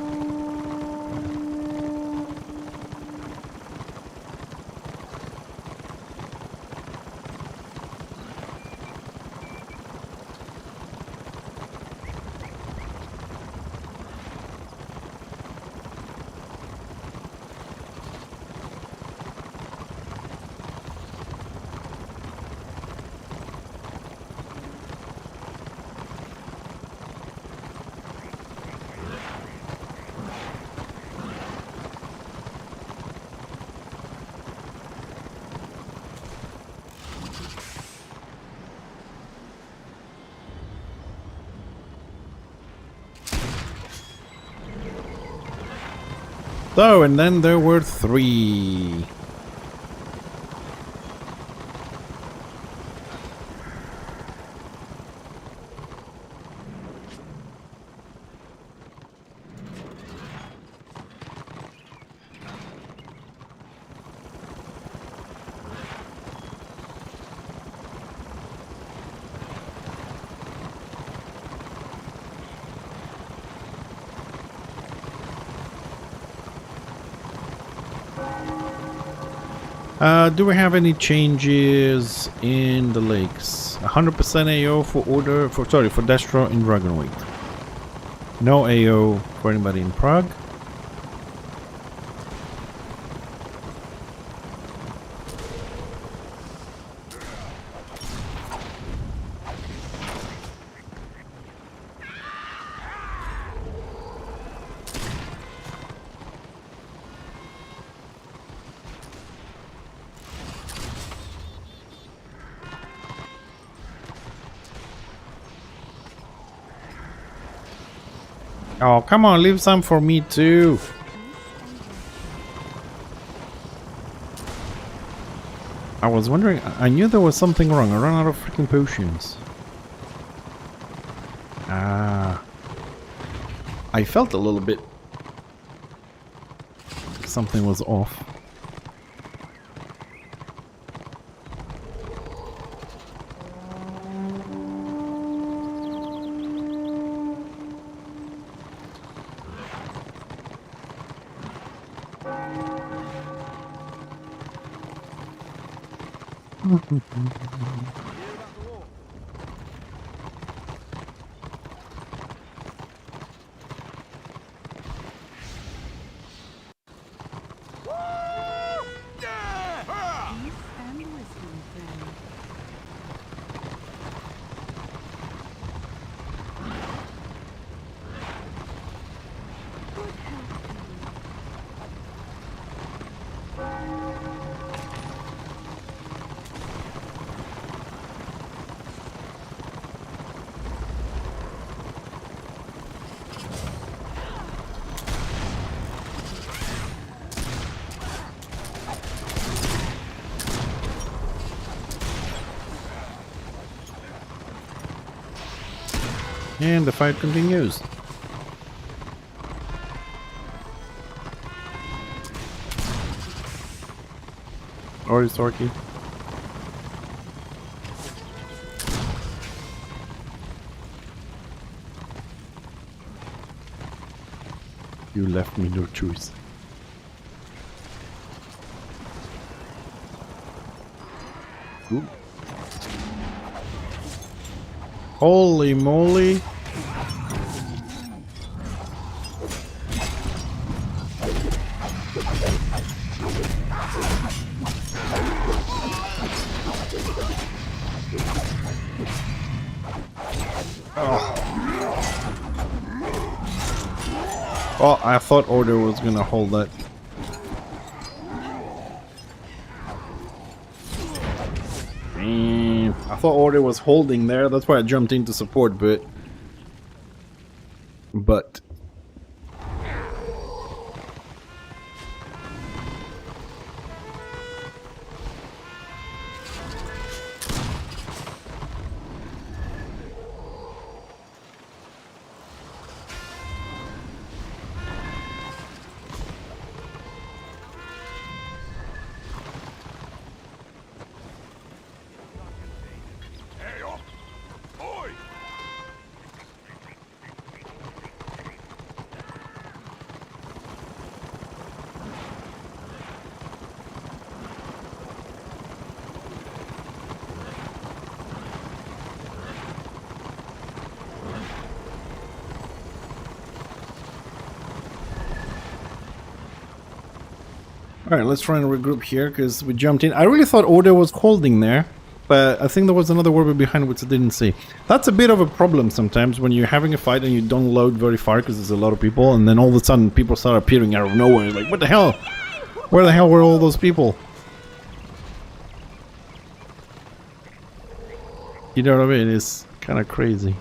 So, and then there were 3. Do we have any changes in the lakes? 100% AO for Destro in Dragonweight. No AO for anybody in Prague. Oh, come on, leave some for me too. I was wondering, I knew there was something wrong. I ran out of freaking potions. Ah. I felt a little bit like something was off. And the fight continues. Or is Orky? You left me no choice. Ooh. Holy moly. Oh, I thought Order was gonna hold that. I thought Order was holding there, that's why I jumped into support, but butt. Alright, let's try and regroup here, because we jumped in. I really thought Order was holding there, but I think there was another warband behind which I didn't see. That's a bit of a problem sometimes when you're having a fight and you don't load very far because there's a lot of people, and then all of a sudden people start appearing out of nowhere. Like, what the hell? Where the hell were all those people? You know what I mean? It's kind of crazy.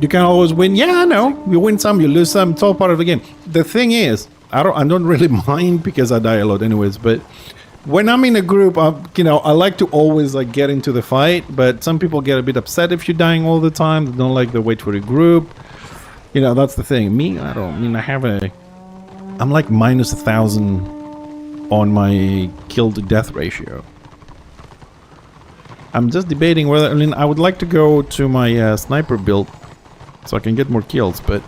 You can always win. Yeah, I know. You win some, you lose some. It's all part of the game. The thing is, I don't really mind because I die a lot anyways. But when I'm in a group, I like to always like get into the fight. But some people get a bit upset if you're dying all the time. They don't like the wait for the group. You know, that's the thing. Me, I don't. I mean, I'm like minus 1,000 on my kill to death ratio. I'm just debating whether. I mean, I would like to go to my sniper build, so I can get more kills, but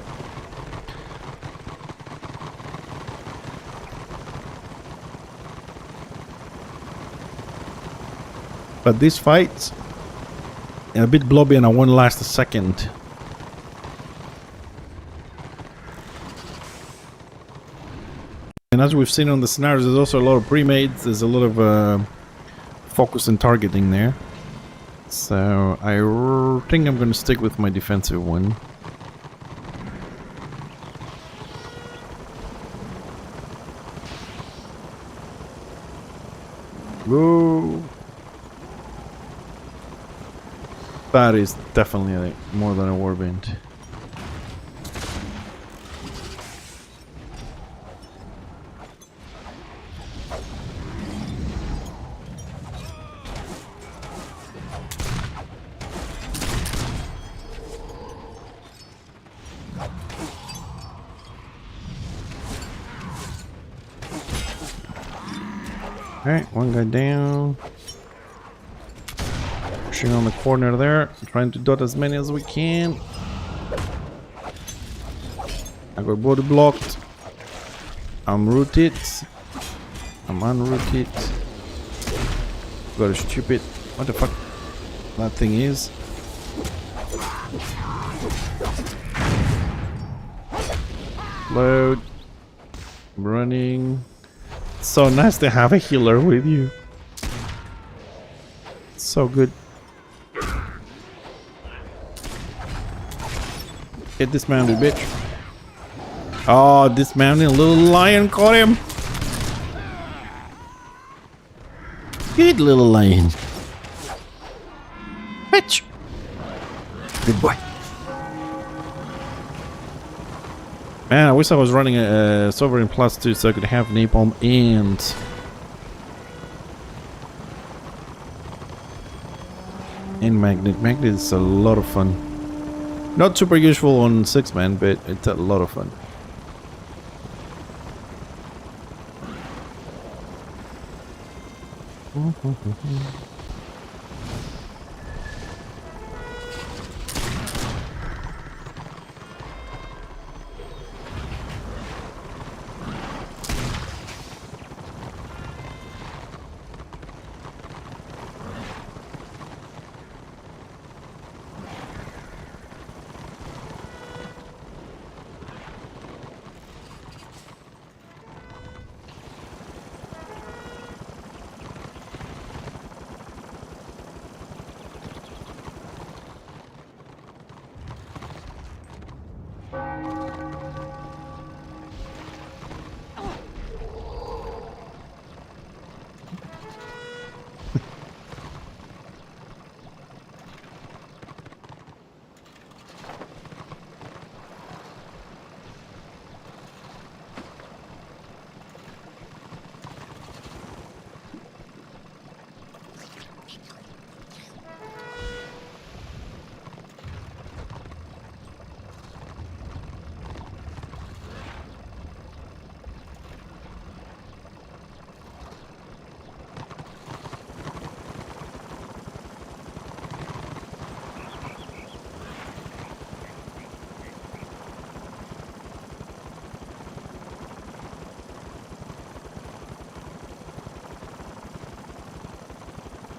this fight's a bit blobby and I won't last a second. And as we've seen on the scenarios, there's also a lot of pre-mades, there's a lot of focus and targeting there. So I think I'm going to stick with my defensive one. Whoa! That is definitely more than a warband. Alright, one guy down. Pushing on the corner there, trying to dot as many as we can. I got body blocked. I'm rooted. I'm unrooted. Got a stupid. What the fuck that thing is. Load. Running. So nice to have a healer with you. So good. Get dismounted, bitch. Oh, dismounting. Little lion caught him. Good little lion. Bitch. Good boy. Man, I wish I was running a Sovereign Plus 2 so I could have Napalm and Magnet. Magnet is a lot of fun. Not super useful on 6-man, but it's a lot of fun.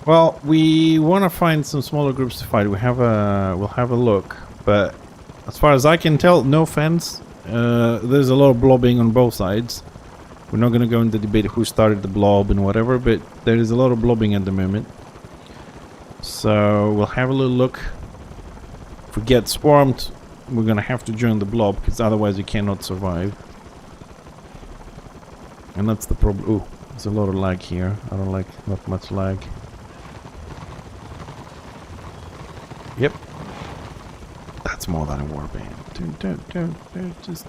Well, we want to find some smaller groups to fight. We'll have a look, but as far as I can tell, no offense, there's a lot of blobbing on both sides. We're not going to go into debate who started the blob and whatever, but there is a lot of blobbing at the moment. So we'll have a little look. If we get swarmed, we're going to have to join the blob, because otherwise you cannot survive. And that's the problem. Ooh, there's a lot of lag here. I don't like not much lag. Yep. That's more than a warband. Don't just...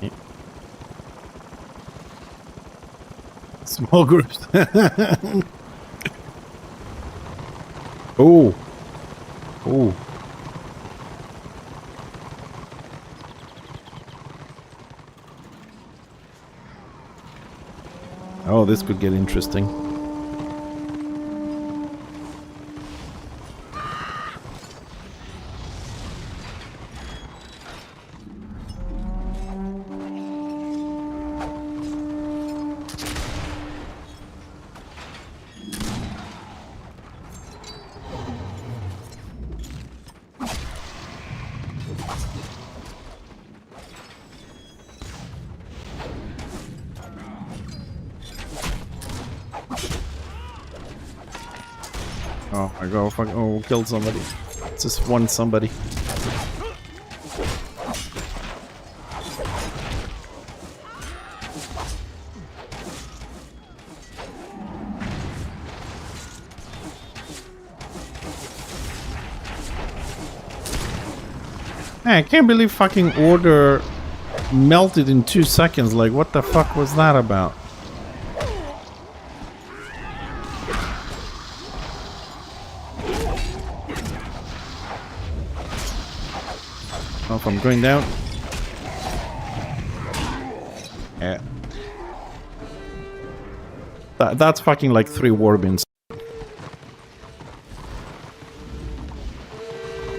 Yep. Small groups. Oh. Oh. Oh, this could get interesting. Oh, I go fuck! Oh, killed somebody. Just one somebody. Man, I can't believe fucking order melted in 2 seconds. Like, what the fuck was that about? Oh, if I'm going down. Yeah. That's fucking like 3 warbins.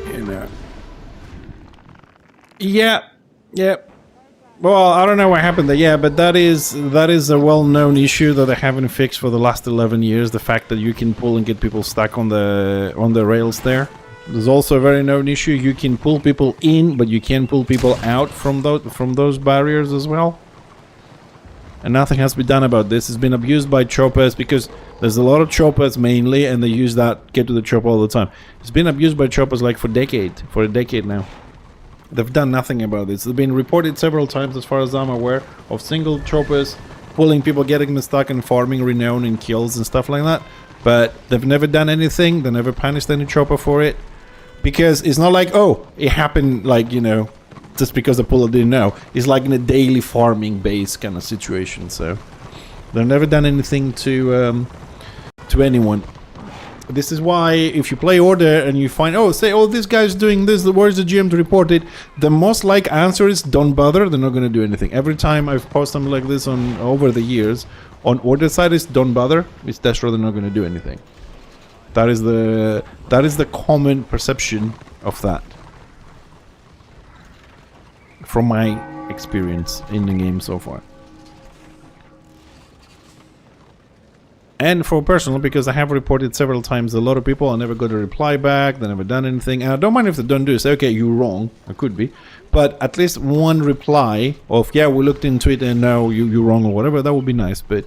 You know. Yeah. Yeah. Well, I don't know what happened there. Yeah, but that is a well-known issue that they haven't fixed for the last 11 years. The fact that you can pull and get people stuck on the rails there. There's also a very known issue. You can pull people in, but you can't pull people out from those barriers as well. And nothing has been done about this. It's been abused by choppers because there's a lot of choppers mainly, and they use that get to the chopper all the time. It's been abused by choppers like for a decade now. They've done nothing about this. It's been reported several times, as far as I'm aware, of single choppers pulling people, getting them stuck and farming renown and kills and stuff like that. But they've never done anything. They never punished any chopper for it. Because it's not like, oh, it happened, like, you know, just because the puller didn't know. It's like in a daily farming base kind of situation. So they've never done anything to anyone. This is why if you play Order and you find, oh, say, oh, this guy's doing this, where's the GM to report it? The most like answer is don't bother. They're not going to do anything. Every time I've posted something like this on over the years, on Order side is don't bother. It's Destro, they're not going to do anything. That is the common perception of that. From my experience in the game so far. And for personal, because I have reported several times, a lot of people, I never got a reply back, they never done anything. And I don't mind if they don't do it, say, okay, you're wrong. It could be. But at least one reply of, yeah, we looked into it and no, you're wrong or whatever, that would be nice. But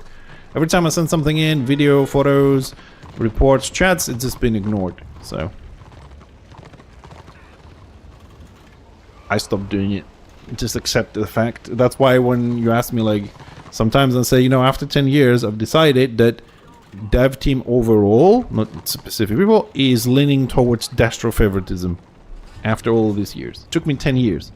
every time I send something in, video, photos, reports, chats, it's just been ignored. So I stopped doing it. Just accept the fact. That's why when you ask me, like, sometimes I say, you know, after 10 years I've decided that dev team overall, not specific people, is leaning towards Destro favoritism after all these years. It took me 10 years.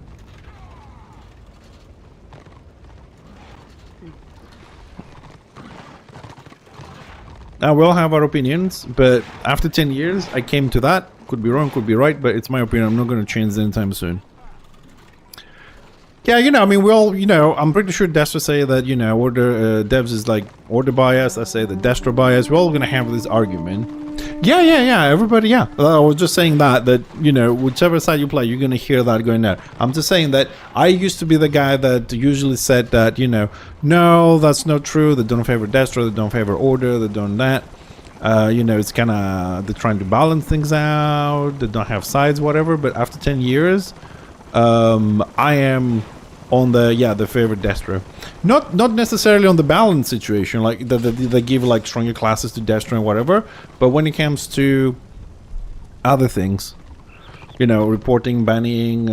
Now we all have our opinions, but after 10 years I came to that. Could be wrong, could be right, but it's my opinion. I'm not going to change it anytime soon. Yeah, you know, I mean, we all, you know, I'm pretty sure Destro say that, you know, Order devs is like Order bias. I say the Destro bias. We're all going to have this argument. Yeah. Everybody, yeah. I was just saying that you know, whichever side you play, you're gonna hear that going there. I'm just saying that I used to be the guy that usually said that, you know, no, that's not true. They don't favor Destro. They don't favor Order. They don't that. You know, it's kind of, they're trying to balance things out. They don't have sides, whatever. But after 10 years, I am on the favorite Destro. Not necessarily on the balance situation, like they give like stronger classes to Destro and whatever, but when it comes to other things, you know, reporting, banning,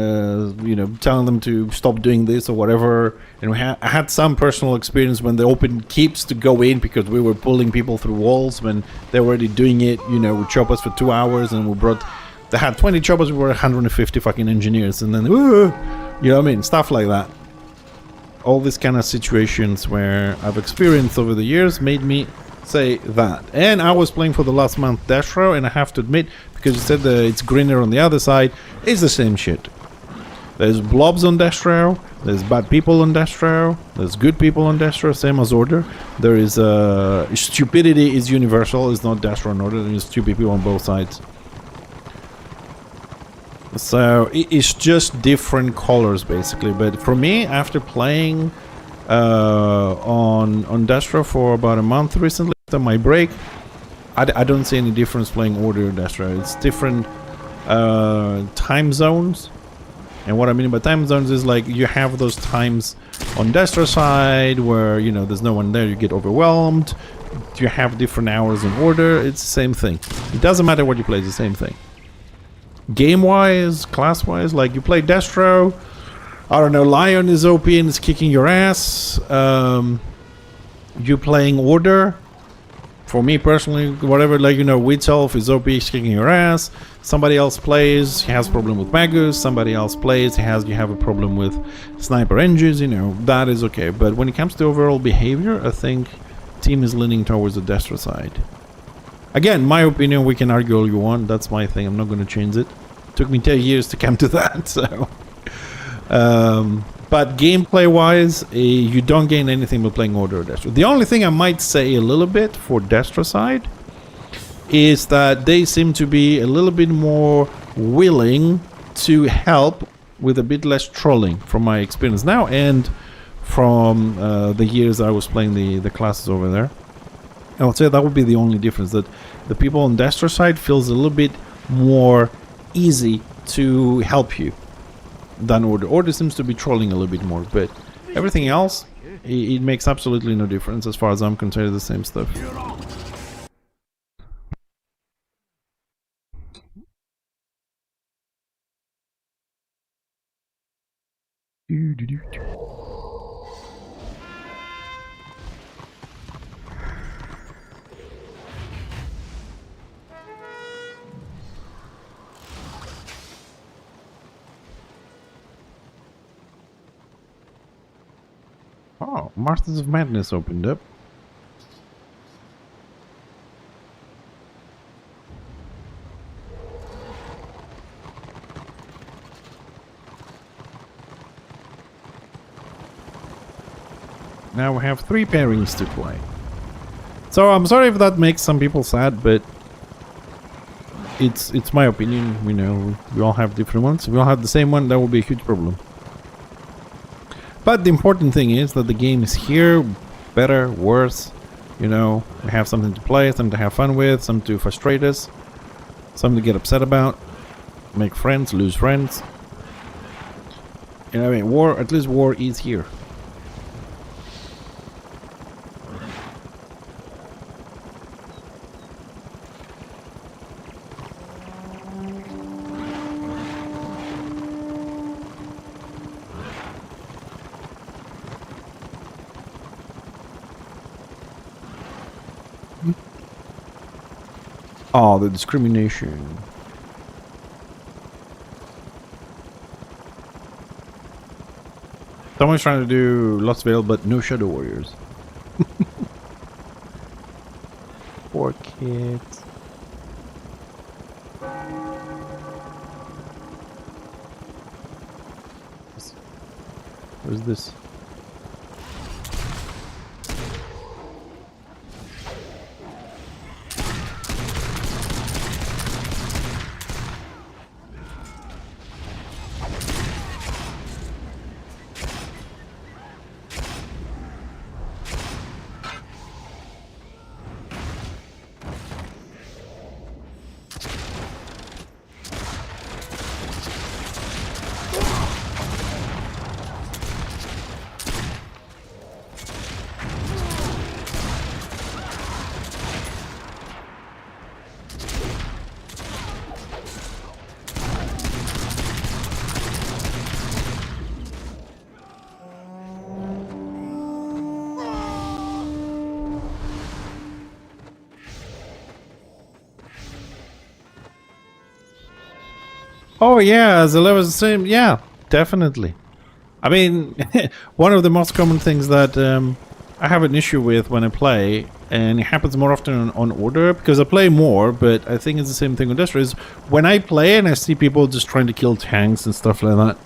you know, telling them to stop doing this or whatever. And I had some personal experience when they opened keeps to go in because we were pulling people through walls when they were already doing it, you know, with choppers for 2 hours, and they had 20 choppers, we were 150 fucking engineers, and then, you know what I mean? Stuff like that. All these kind of situations where I've experienced over the years made me say that. And I was playing for the last month Destro, and I have to admit, because you said that it's greener on the other side, it's the same shit. There's blobs on Destro, there's bad people on Destro, there's good people on Destro, same as Order. There is stupidity is universal, it's not Destro and Order, there's stupid people on both sides. So it's just different colors basically. But for me, after playing on Destro for about a month recently after my break, I don't see any difference playing Order or Destro. It's different time zones. And what I mean by time zones is like you have those times on Destro side where, you know, there's no one there, you get overwhelmed. You have different hours in Order, it's the same thing. It doesn't matter what you play, it's the same thing. Game-wise, class-wise, like you play Destro, I don't know, Lion is OP and is kicking your ass. You playing Order, for me personally, whatever, like, you know, Witch Elf is OP, is kicking your ass. Somebody else plays, he has a problem with Magus. Somebody else plays, you have a problem with Sniper Engines, you know, that is okay. But when it comes to overall behavior, I think team is leaning towards the Destro side. Again, my opinion, we can argue all you want. That's my thing. I'm not going to change it. Took me 10 years to come to that, so... but gameplay-wise, you don't gain anything by playing Order or Destro. The only thing I might say a little bit for Destro side is that they seem to be a little bit more willing to help with a bit less trolling from my experience now and from the years I was playing the classes over there. I would say that would be the only difference, that the people on Destro side feels a little bit more easy to help you than Order. Order seems to be trolling a little bit more, but everything else, it makes absolutely no difference as far as I'm concerned. The same stuff. Oh, Masters of Madness opened up. Now we have 3 pairings to play. So I'm sorry if that makes some people sad, but it's my opinion. You know, we all have different ones. If we all have the same one, that would be a huge problem. But the important thing is that the game is here, better, worse. You know, we have something to play, something to have fun with, something to frustrate us, something to get upset about, make friends, lose friends. You know, I mean, war, at least war is here. Oh, the discrimination. Someone's trying to do Lost Veil, but no Shadow Warriors. Poor kids. Where's this? Oh yeah, the levels the same. Yeah, definitely. I mean, one of the most common things that I have an issue with when I play, and it happens more often on Order because I play more, but I think it's the same thing on Destra, is when I play and I see people just trying to kill tanks and stuff like that,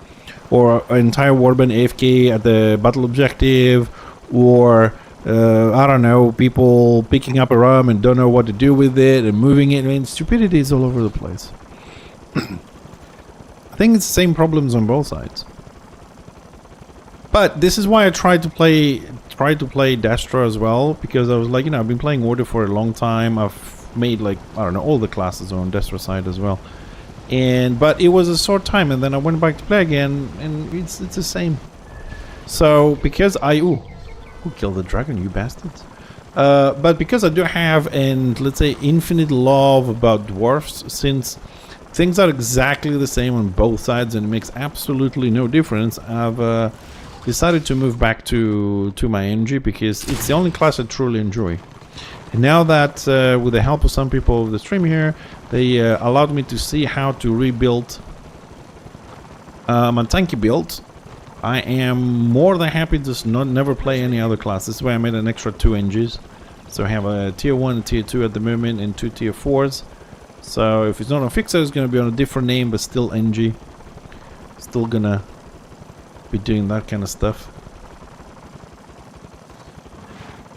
or an entire warband AFK at the battle objective, or I don't know, people picking up a rum and don't know what to do with it and moving it. I mean, stupidity is all over the place. I think it's the same problems on both sides. But this is why I tried to play Destra as well, because I was like, I've been playing Order for a long time. I've made like, I don't know, all the classes on Destra side as well. But it was a short time, and then I went back to play again, and it's the same. So because who killed the dragon, you bastards? But because I do have let's say infinite love about dwarfs, since things are exactly the same on both sides and it makes absolutely no difference, I've decided to move back to my NG because it's the only class I truly enjoy. And now that with the help of some people of the stream here, they allowed me to see how to rebuild my tanky build, I am more than happy to never play any other class. This is why I made an extra 2 NGs. So I have a tier 1 and tier 2 at the moment and 2 tier 4s. So if it's not on Fixer, it's going to be on a different name, but still NG. Still gonna be doing that kind of stuff.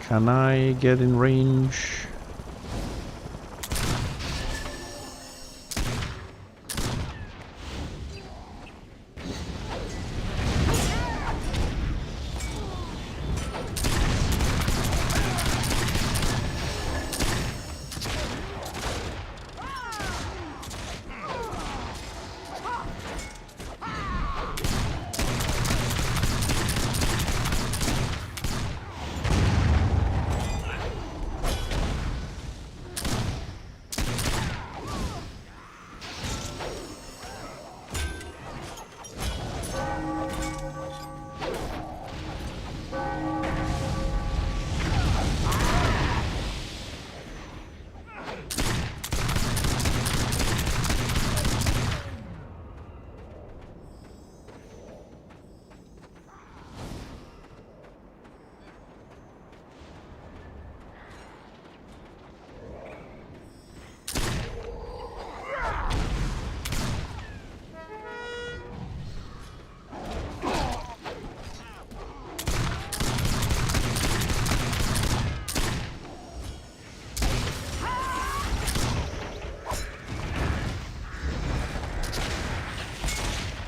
Can I get in range?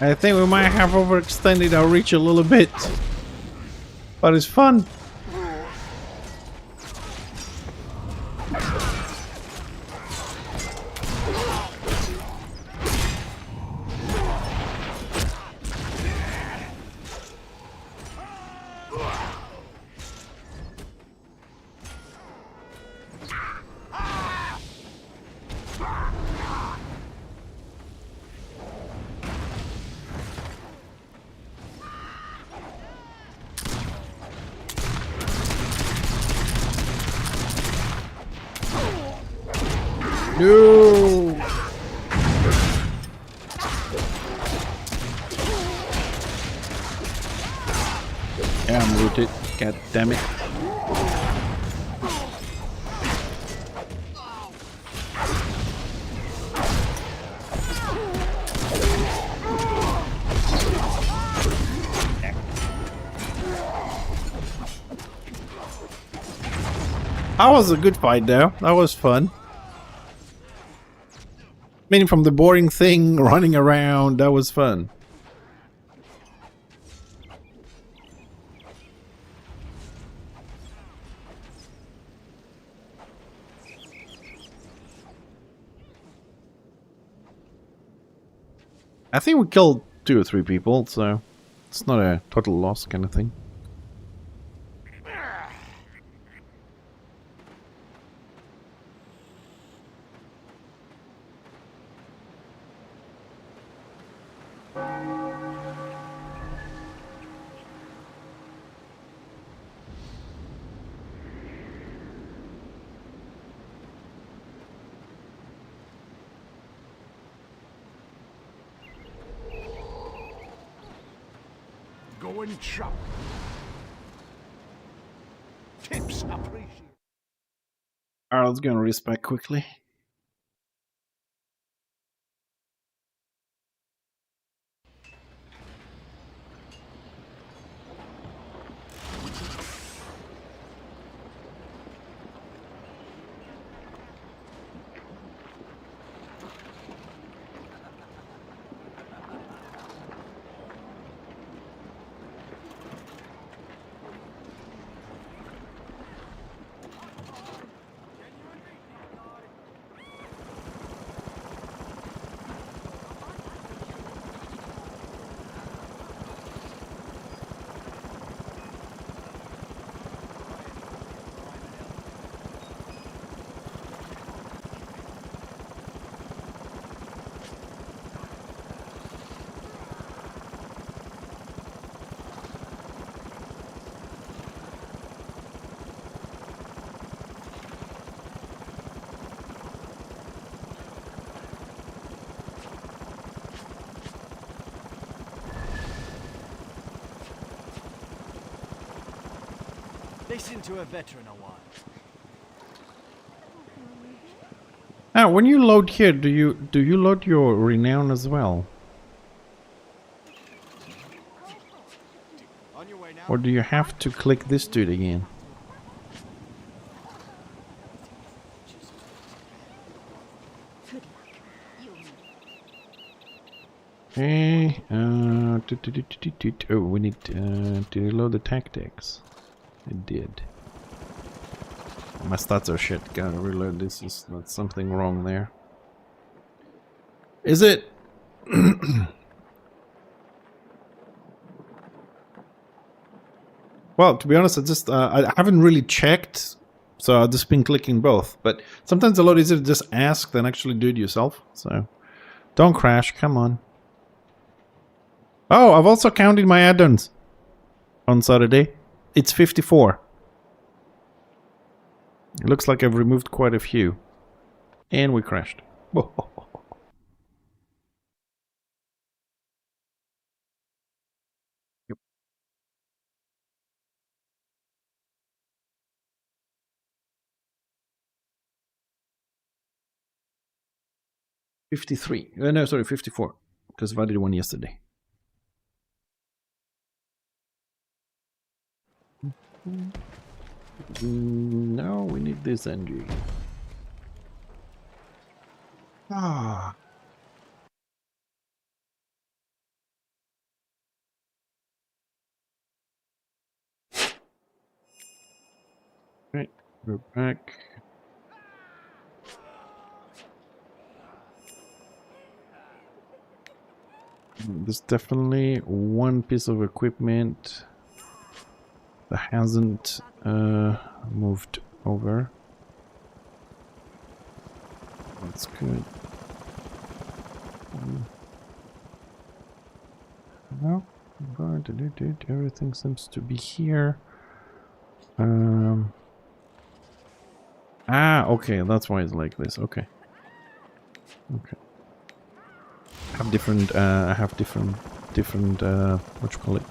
I think we might have overextended our reach a little bit, but it's fun. No! Yeah, I'm rooted. God damn it. That was a good fight though. That was fun. Meaning from the boring thing, running around, that was fun. I think we killed 2 or 3 people, so it's not a total loss kind of thing. going chop. Tips appreciated. Alright, let's go and respec quickly. Listen to a veteran a while. Now, when you load here, do you load your renown as well? On your way now. Or do you have to click this dude again? Good luck. You'll need Okay, it. oh, we need to load the tactics. It did. My stats are shit. Gotta reload this. Is not something wrong there. Is it? Well, to be honest, I haven't really checked, so I've just been clicking both. But sometimes it's a lot easier to just ask than actually do it yourself. So don't crash. Come on. Oh, I've also counted my add-ons on Saturday. It's 54. It looks like I've removed quite a few. And we crashed. Yep. $53. No, sorry, 54. Because I did one yesterday. No, we need this engine. Ah. Right, we're back. There's definitely one piece of equipment that hasn't moved over. That's good. No, everything seems to be here. Okay, that's why it's like this. Okay. Okay. I have different what you call it?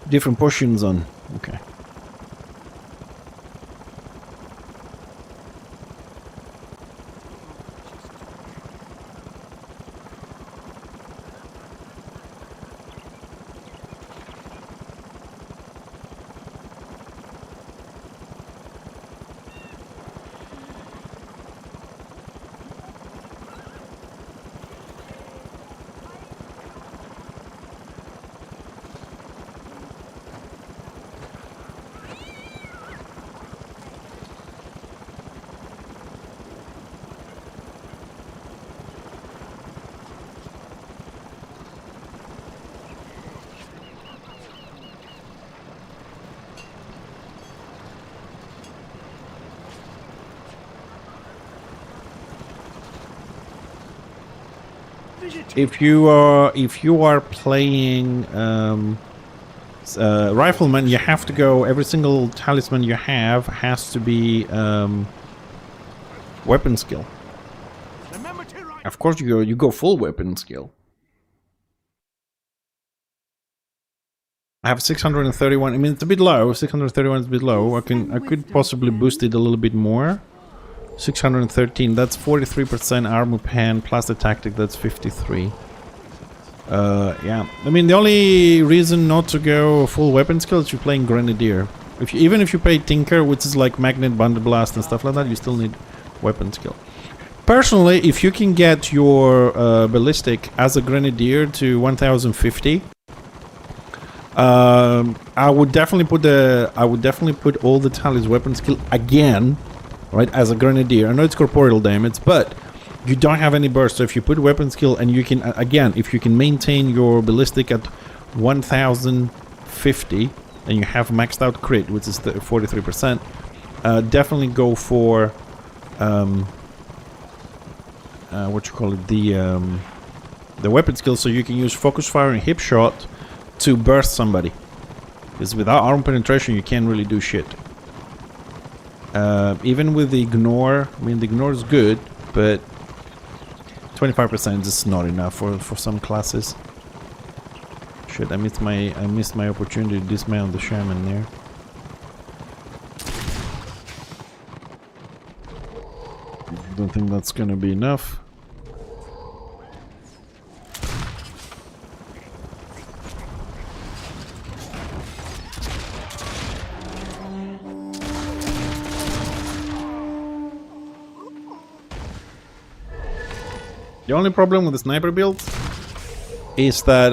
Different portions on. Okay. If you are playing rifleman, you have to go. Every single talisman you have has to be weapon skill. Of course, you go full weapon skill. I have 631. I mean, it's a bit low. 631 is a bit low. I could possibly boost it a little bit more. 613. That's 43% armor pen plus the tactic. That's 53. Yeah. I mean, the only reason not to go full weapon skill is you're playing Grenadier. Even if you play Tinker, which is like Magnet, Bundle Blast and stuff like that, you still need weapon skill. Personally, if you can get your ballistic as a Grenadier to 1050, I would definitely put all the tallies weapon skill again, right, as a Grenadier. I know it's corporeal damage, but you don't have any burst. So if you put weapon skill and you can again, if you can maintain your ballistic at 1050 and you have maxed out crit, which is the 43%, definitely go for what you call it, the weapon skill, so you can use focus fire and hip shot to burst somebody. Because without arm penetration, you can't really do shit. Even with the ignore, I mean, the ignore is good, but 25% is just not enough for some classes. Shit, I missed my opportunity to dismount the shaman there. Don't think that's gonna be enough. The only problem with the sniper build is that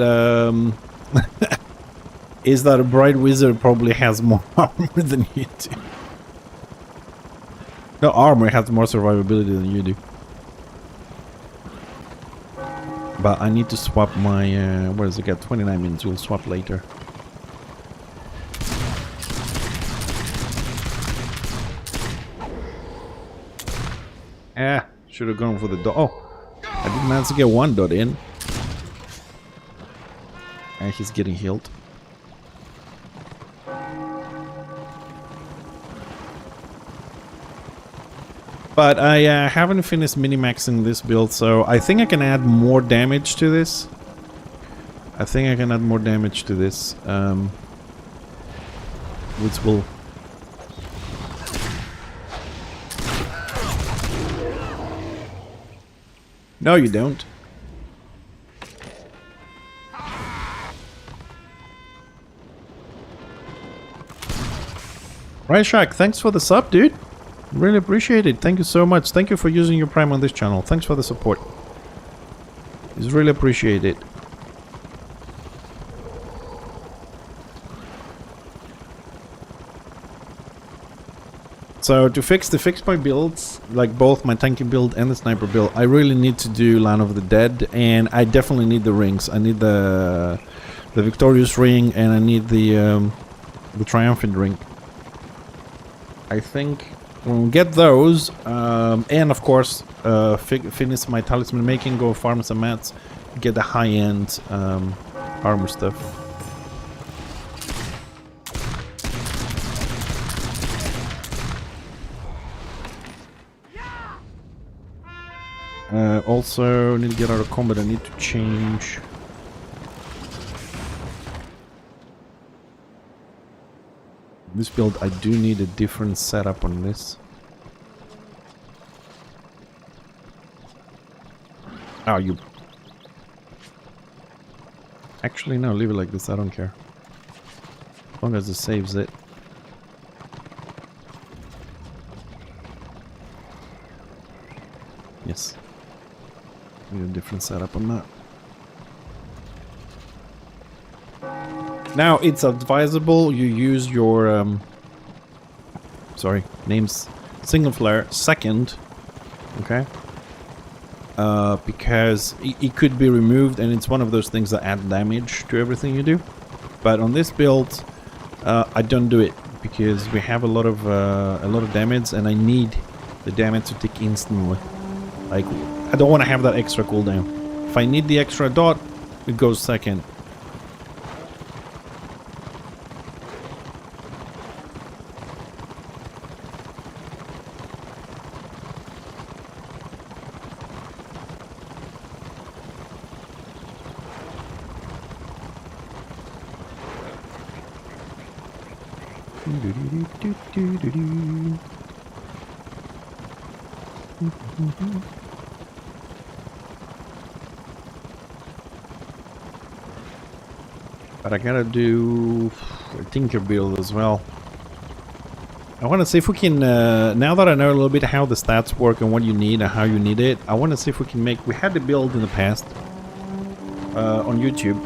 is that a bright wizard probably has more armor than you do. No, armor has more survivability than you do. But I need to swap my where does it get? 29 minutes. We'll swap later. Should have gone for the dot. Oh, I did manage to get one dot in. And he's getting healed. But I haven't finished minimaxing this build, so I think I can add more damage to this. Which will... No, you don't. Right, Shaq, thanks for the sub, dude. Really appreciate it. Thank you so much. Thank you for using your Prime on this channel. Thanks for the support. It's really appreciated. So to fix my builds, like both my tanky build and the sniper build, I really need to do Land of the Dead, and I definitely need the rings. I need the Victorious Ring, and I need the Triumphant Ring. I think when we get those, and of course finish my talisman making, go farm some mats, get the high-end armor stuff. Also need to get out of combat. I need to change. This build, I do need a different setup on this. Oh, you... Actually, no, leave it like this. I don't care. As long as it saves it. Yes. Need a different setup on that. Now, it's advisable you use your, sorry, name's single flare second, okay? Because it could be removed, and it's one of those things that add damage to everything you do. But on this build, I don't do it because we have a lot of damage, and I need the damage to tick instantly. Like, I don't want to have that extra cooldown. If I need the extra dot, it goes second. But I gotta do a tinker build as well. I want to see if we can, now that I know a little bit how the stats work and what you need and how you need it, I want to see if we can make, we had the build in the past on YouTube.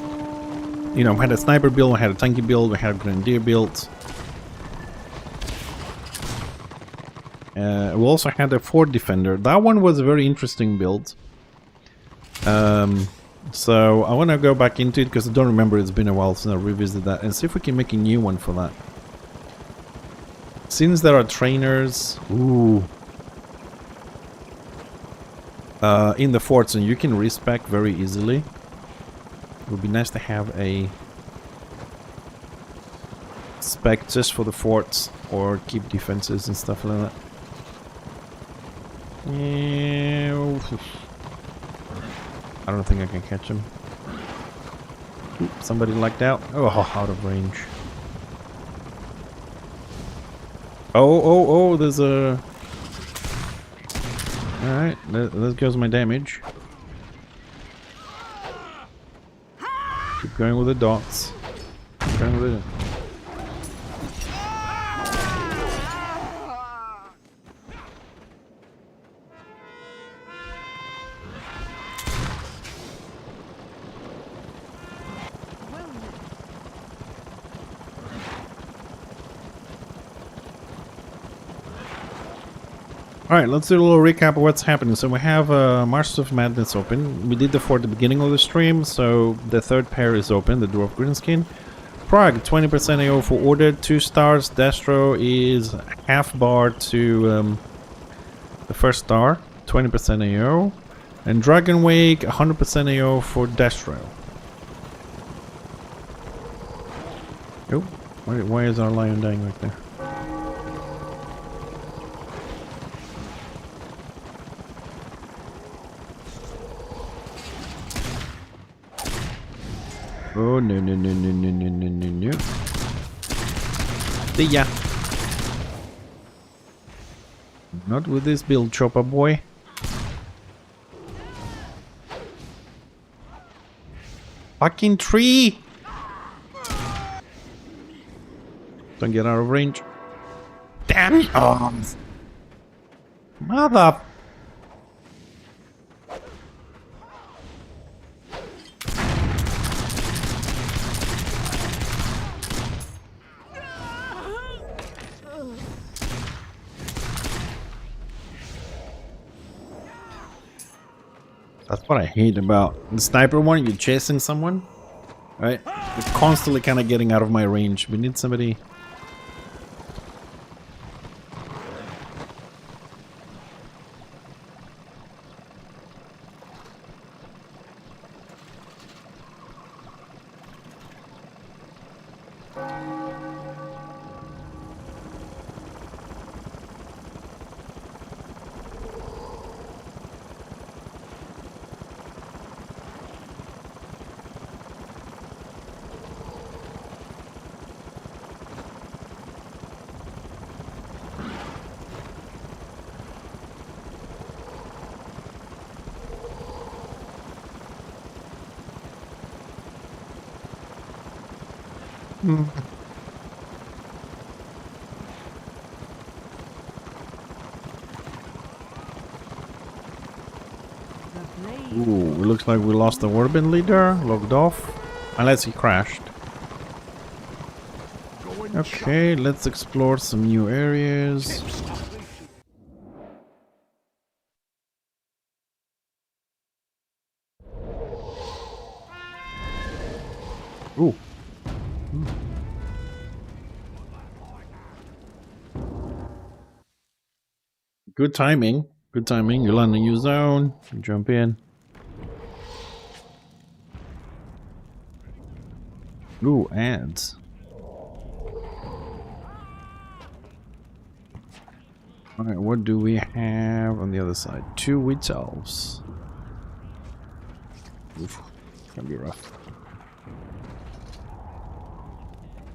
You know, we had a sniper build, we had a tanky build, we had a grenadier build. We also had a fort defender. That one was a very interesting build. So I want to go back into it because I don't remember, it's been a while since I revisited that, and see if we can make a new one for that. Since there are trainers, in the forts, and you can respec very easily, it would be nice to have a spec just for the forts or keep defenses and stuff like that. Yeah, I don't think I can catch him. Oop, somebody lucked out. Oh, out of range. Oh, there's a... Alright, there goes my damage. Keep going with the dots. Keep going with it. Alright, let's do a little recap of what's happening. So we have Masters of Madness open. We did the for the beginning of the stream, so the third pair is open, the Dwarf Greenskin. Prague, 20% AO for order, 2 stars. Destro is half bar to the first star, 20% AO. And Dragon Wake, 100% AO for Destro. Oh, why is our lion dying right there? Oh, no. See ya. Not with this build, chopper boy. Fucking tree! Don't get out of range. Damn it! Oh. Mother... That's what I hate about the sniper one. You're chasing someone, right? You're constantly kind of getting out of my range. We need somebody. Ooh, it looks like we lost the Warbin leader, logged off, unless he crashed. Okay, let's explore some new areas. Ooh. Good timing. Good timing. You land in your zone. You jump in. Ooh, ads. Alright, what do we have on the other side? 2 witch elves. Oof, gonna be rough.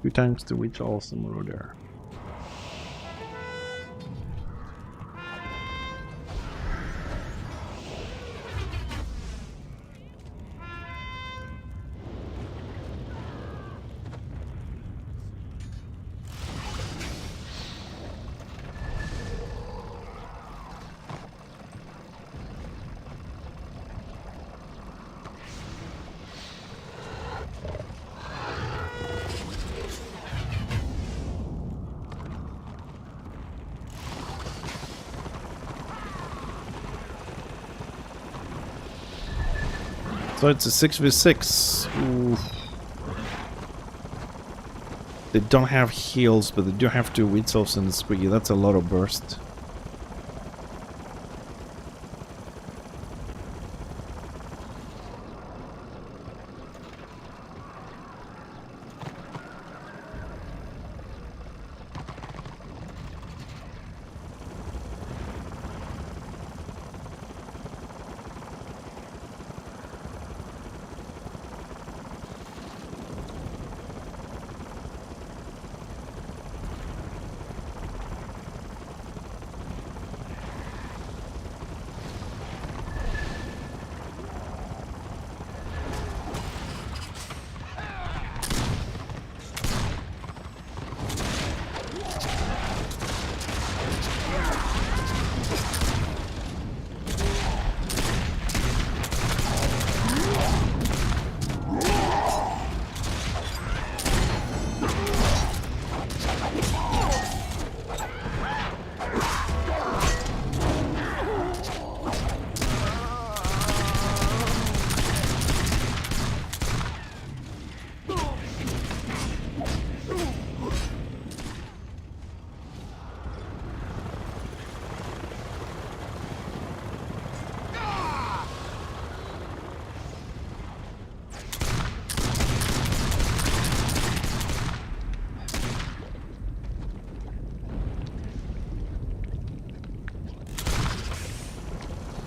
2 tanks, 2 witch elves, and Marauder. So it's a 6v6. Oof. They don't have heals, but they do have 2 Witzelfs and a Squiggy. That's a lot of burst.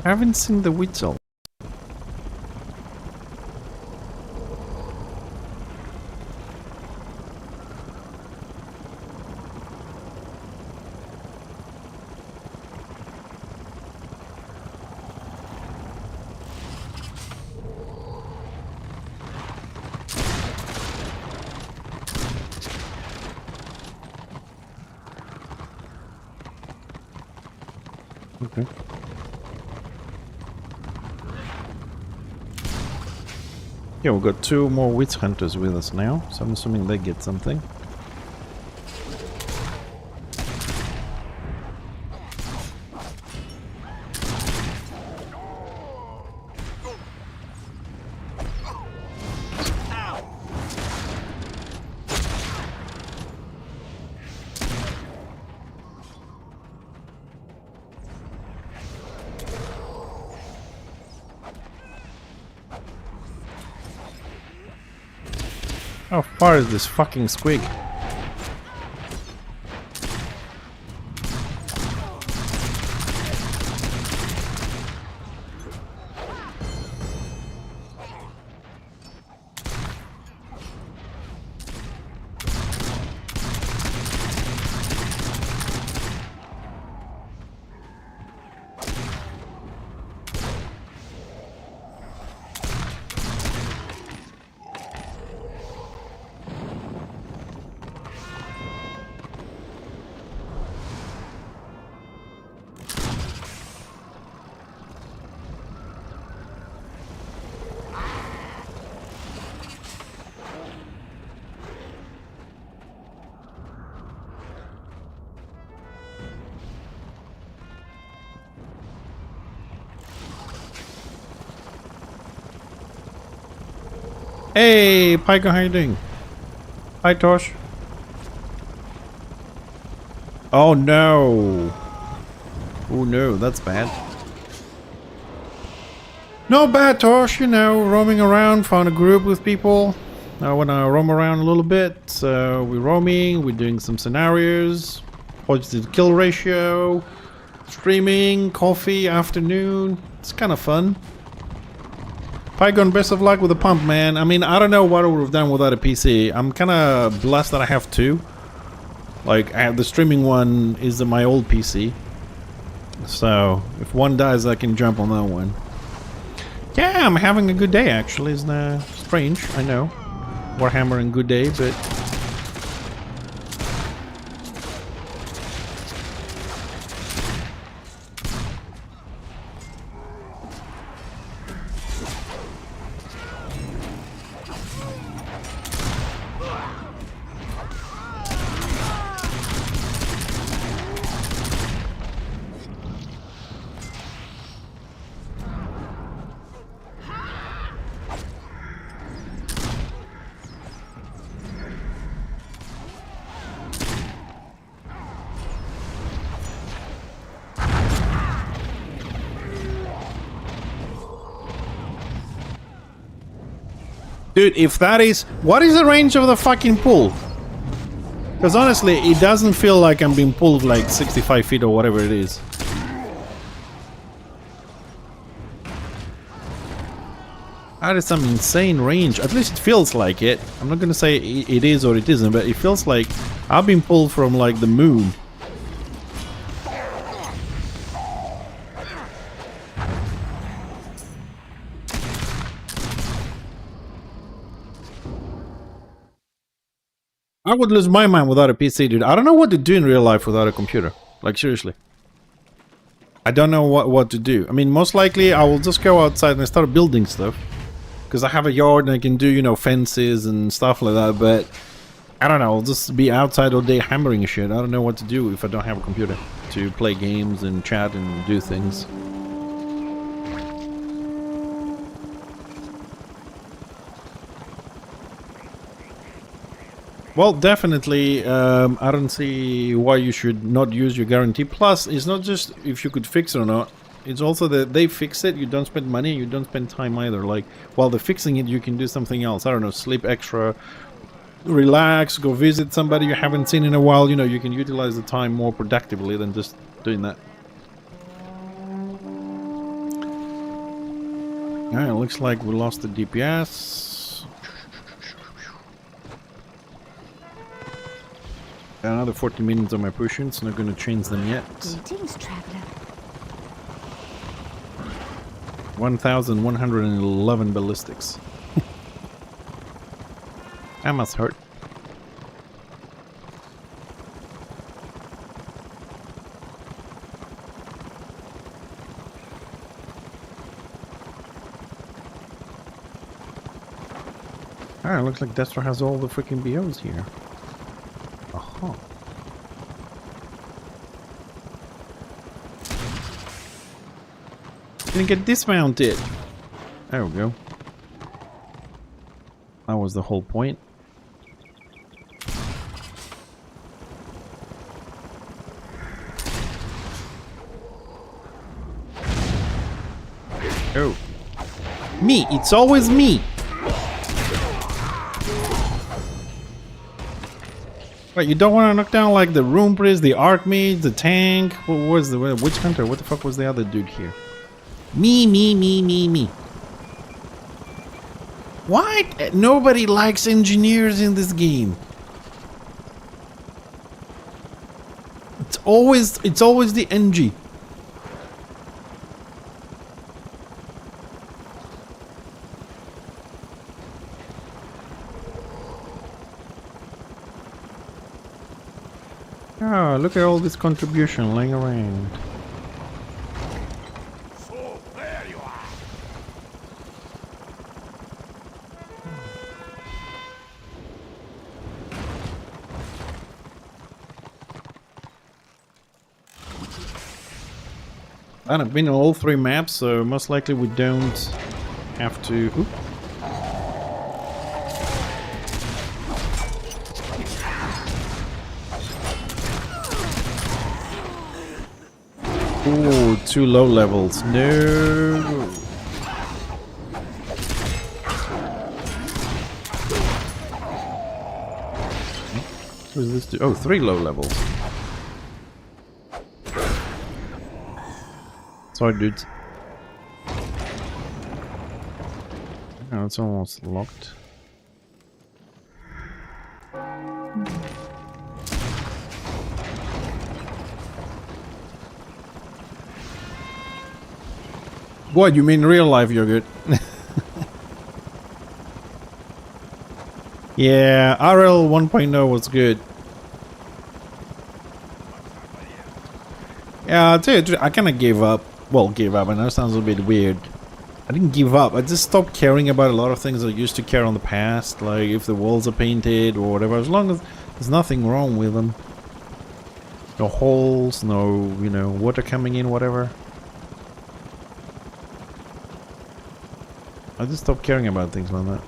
I haven't seen the Witzel. Okay. Yeah, we've got 2 more witch hunters with us now, so I'm assuming they get something. How far is this fucking squig? Hey, Piker, how you doing? Hi, Tosh. Oh no. Oh no, that's bad. Not bad, Tosh, you know, roaming around, found a group with people. I wanna roam around a little bit, so we're roaming, we're doing some scenarios, positive kill ratio, streaming, coffee, afternoon. It's kind of fun. Pygon, best of luck with the pump, man. I mean, I don't know what I would have done without a PC. I'm kind of blessed that I have 2. Like, I have the streaming one is my old PC. So, if one dies, I can jump on that one. Yeah, I'm having a good day, actually. Isn't strange, I know. Warhammer and good day, but... Dude, if that is... What is the range of the fucking pull? Because honestly, it doesn't feel like I'm being pulled like 65 feet or whatever it is. That is some insane range. At least it feels like it. I'm not gonna say it is or it isn't, but it feels like I've been pulled from like the moon. I would lose my mind without a PC, dude. I don't know what to do in real life without a computer. Like, seriously. I don't know what to do. I mean, most likely I will just go outside and start building stuff. Because I have a yard and I can do, you know, fences and stuff like that. But, I don't know. I'll just be outside all day hammering shit. I don't know what to do if I don't have a computer to play games and chat and do things. Well, definitely, I don't see why you should not use your guarantee. Plus, it's not just if you could fix it or not. It's also that they fix it, you don't spend money, you don't spend time either. Like, while they're fixing it, you can do something else. I don't know, sleep extra, relax, go visit somebody you haven't seen in a while. You know, you can utilize the time more productively than just doing that. Alright, it looks like we lost the DPS. Another 40 minutes on my potions, not gonna change them yet. Greetings, traveler. 1,111 ballistics. That must hurt. Alright, looks like Destro has all the freaking BOs here. Aha. Didn't get dismounted. There we go. That was the whole point. Oh. Me! It's always me! Wait, you don't want to knock down like the Rune Priest, the Archmage, the tank? What was the Witch Hunter? What the fuck was the other dude here? Me. What? Nobody likes engineers in this game. It's always the NG. Oh, look at all this contribution laying around. So there you are. I've been on all 3 maps, so most likely we don't have to... Oop. Ooh, 2 low levels. No. What does this do? Oh, 3 low levels. Sorry, dudes. Oh, it's almost locked. What, you mean real life yogurt? Yeah, RL 1.0 was good. Yeah, I'll tell you, I kind of gave up. Well, gave up, I know it sounds a bit weird. I didn't give up, I just stopped caring about a lot of things I used to care on the past. Like if the walls are painted or whatever, as long as there's nothing wrong with them. No holes, no, you know, water coming in, whatever. I just stopped caring about things like that.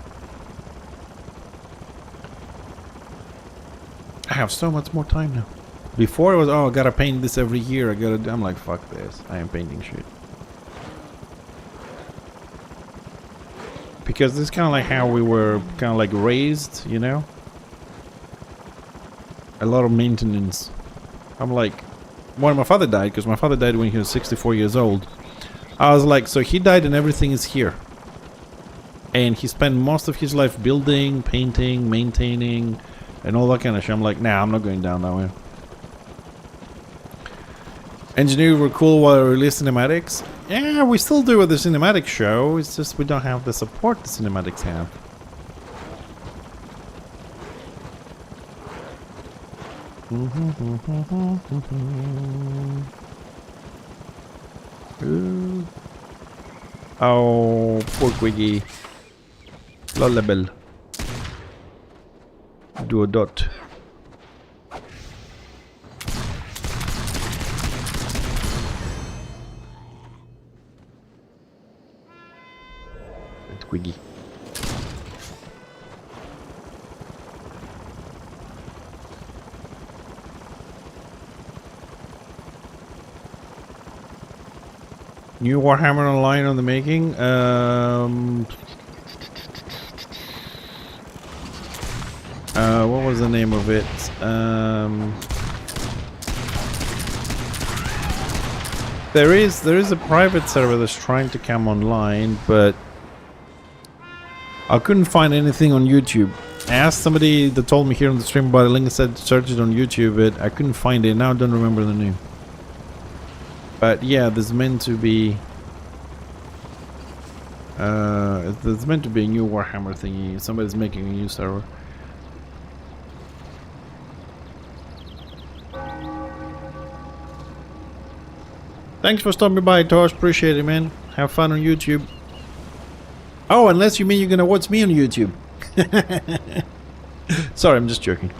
I have so much more time now. Before it was, oh, I gotta paint this every year. I'm like, fuck this. I am painting shit. Because this is kind of like how we were kind of like raised, you know? A lot of maintenance. I'm like, when my father died, because my father died when he was 64 years old, I was like, so he died and everything is here. And he spent most of his life building, painting, maintaining, and all that kind of shit. I'm like, nah, I'm not going down that way. Engineers were cool while we released cinematics. Yeah, we still do with the cinematic show. It's just we don't have the support the cinematics have. Ooh. Oh, poor Quiggy. Lullable. Do a dot. Quiggy. New Warhammer Online on the making. What was the name of it? There is a private server that's trying to come online, but I couldn't find anything on YouTube. I asked somebody that told me here on the stream about a link and said search it on YouTube, but I couldn't find it. Now I don't remember the name. But yeah, there's meant to be a new Warhammer thingy. Somebody's making a new server. Thanks for stopping by, Tosh. Appreciate it, man. Have fun on YouTube. Oh, unless you mean you're gonna watch me on YouTube. Sorry, I'm just joking.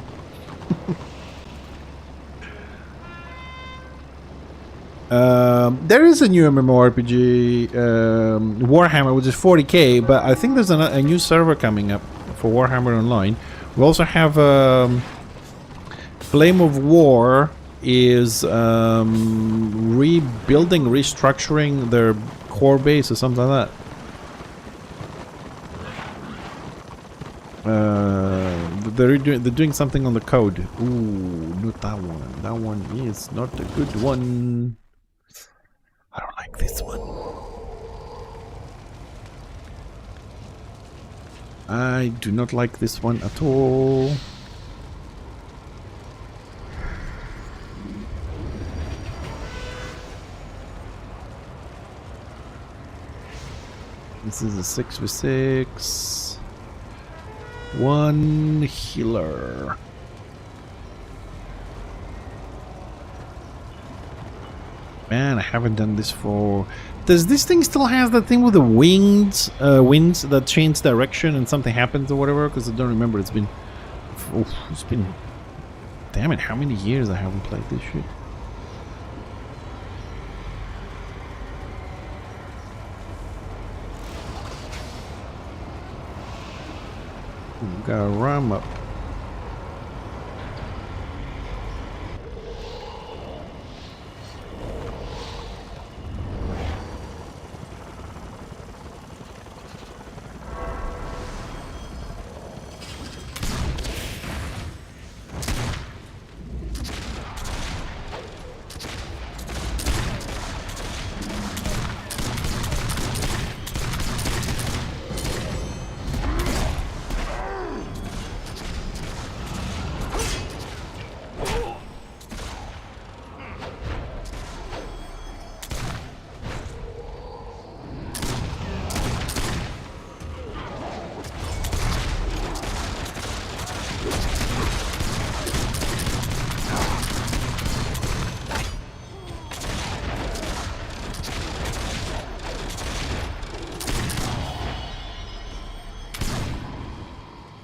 There is a new MMORPG, Warhammer, which is 40k, but I think there's a new server coming up for Warhammer Online. We also have Flame of War is rebuilding, restructuring their core base or something like that. They're doing something on the code. Ooh, not that one. That one is not a good one. I don't like this one. I do not like this one at all. This is a 6v6. One healer. Man, I haven't done this for... Does this thing still have that thing with the winds that change direction and something happens or whatever? Because I don't remember. It's been... Damn it, how many years I haven't played this shit? Gotta ram up.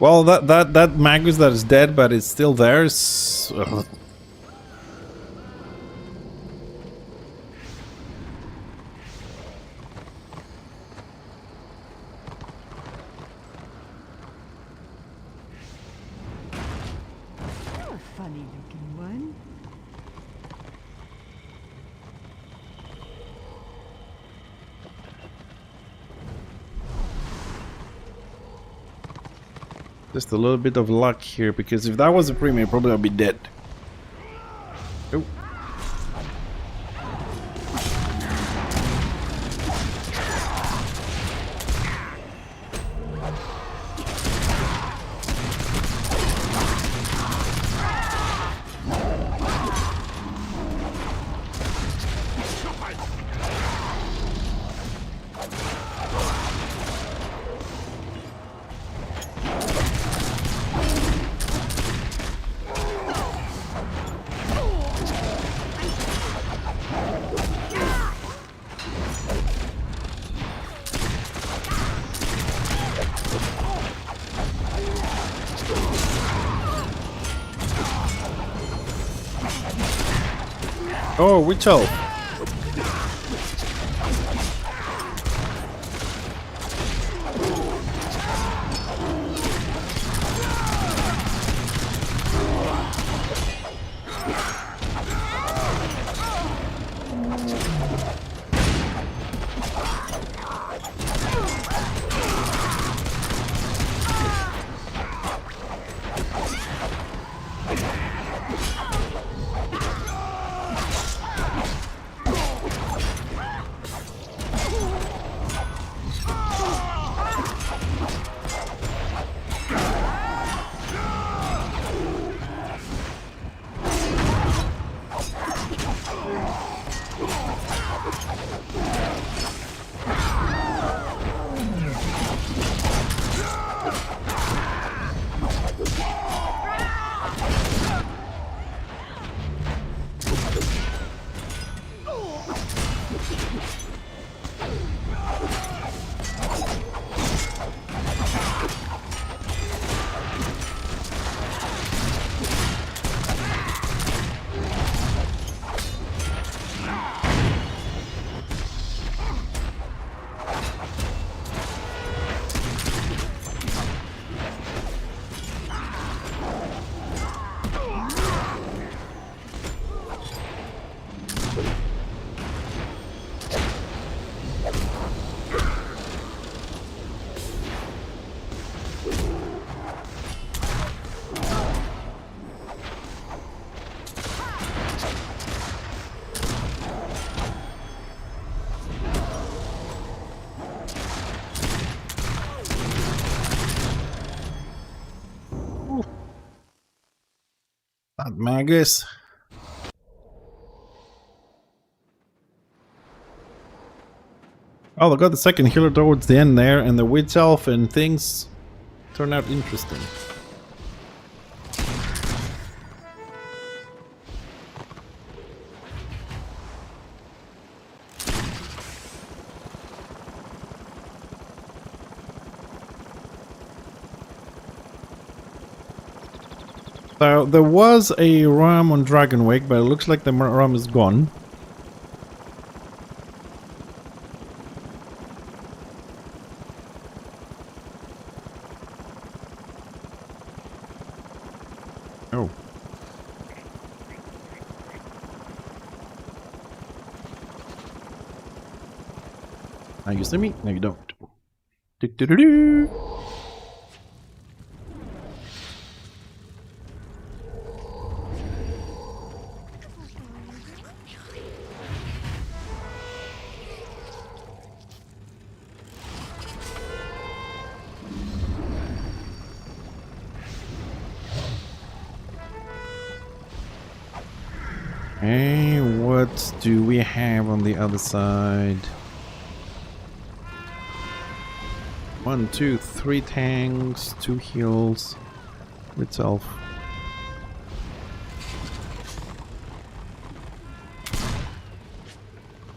Well, that Magus that is dead, but it's still there. You're a funny looking one. Just a little bit of luck here, because if that was a premium, probably I'd be dead. Oh. Oh, witch elf. That Magus. Oh, they got the second healer towards the end there, and the witch elf and things turn out interesting. So there was a ram on Dragonwake, but it looks like the ram is gone. Oh. Now you see me? No, you don't. Do-do-do-do. Hey, what do we have on the other side? 1, 2, 3 tanks, 2 heals, itself.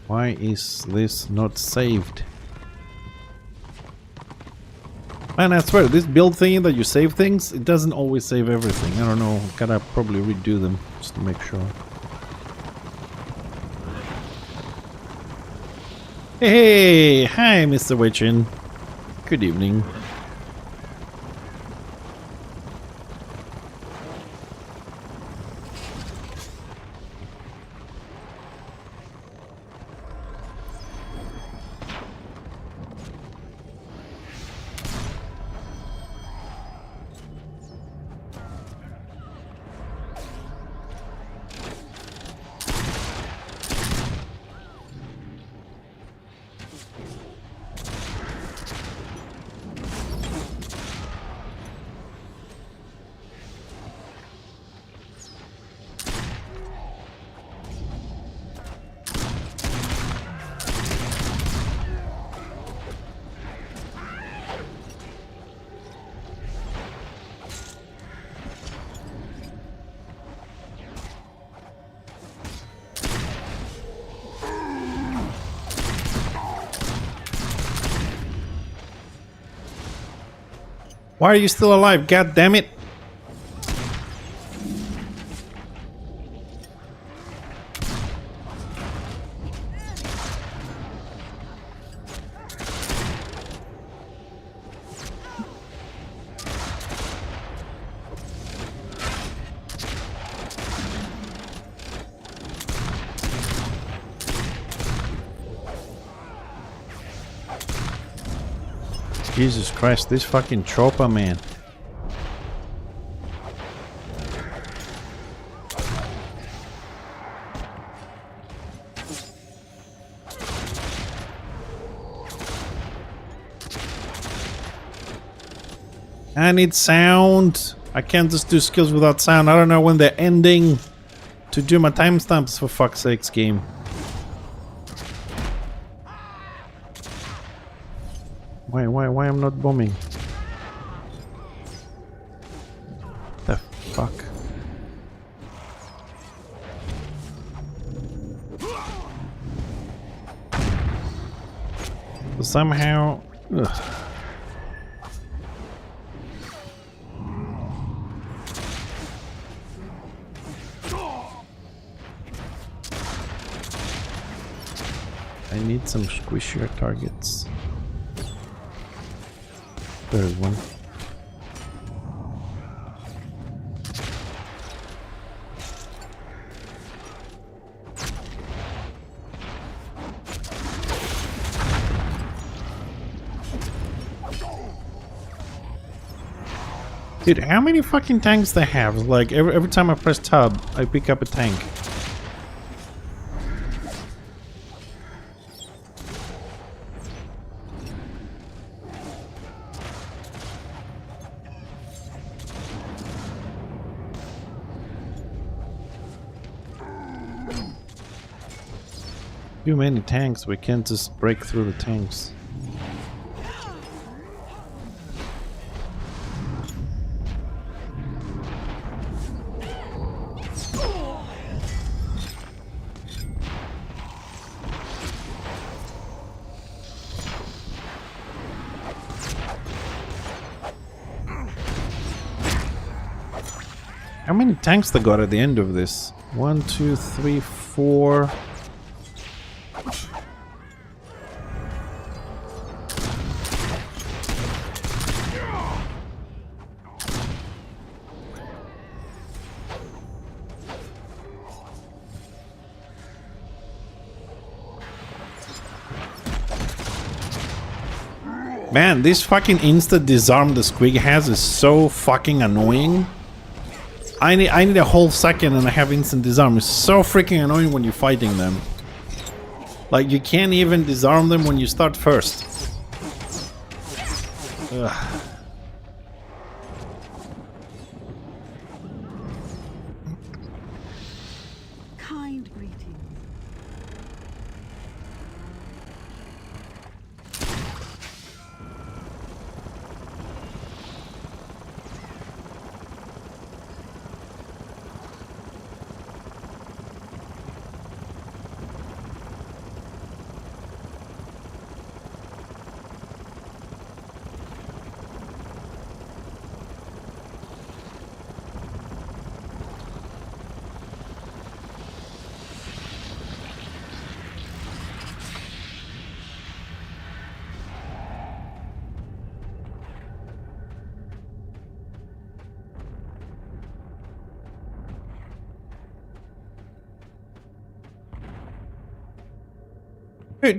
Why is this not saved? Man, I swear, this build thingy that you save things, it doesn't always save everything. I don't know, gotta probably redo them just to make sure. Hey, hi, Mr. Witchin. Good evening. Why are you still alive? God damn it! Jesus Christ, this fucking chopper, man. I need sound. I can't just do skills without sound. I don't know when they're ending to do my timestamps, for fuck's sakes, game. Why I'm not bombing? The fuck? Somehow... Ugh. I need some squishier targets. There's one. Dude, how many fucking tanks they have? Like every time I press tab, I pick up a tank. Too many tanks, we can't just break through the tanks. How many tanks they got at the end of this? 1, 2, 3, 4... Man, this fucking insta disarm the squig has is so fucking annoying. I need a whole second and I have instant disarm. It's so freaking annoying when you're fighting them. Like, you can't even disarm them when you start first. Ugh. Kind greetings.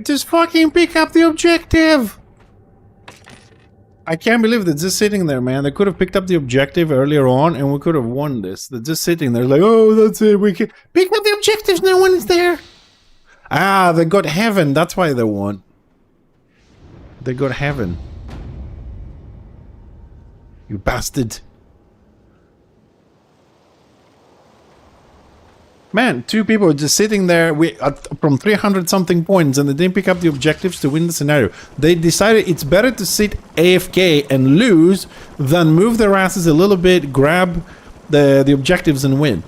Just fucking pick up the objective! I can't believe they're just sitting there, man. They could have picked up the objective earlier on and we could have won this. They're just sitting there like, oh, that's it, we can pick up the objectives, no one is there! Ah, they got heaven, that's why they won. They got heaven. You bastard. Man, two people just sitting there from 300 something points and they didn't pick up the objectives to win the scenario. They decided it's better to sit AFK and lose than move their asses a little bit, grab the objectives and win.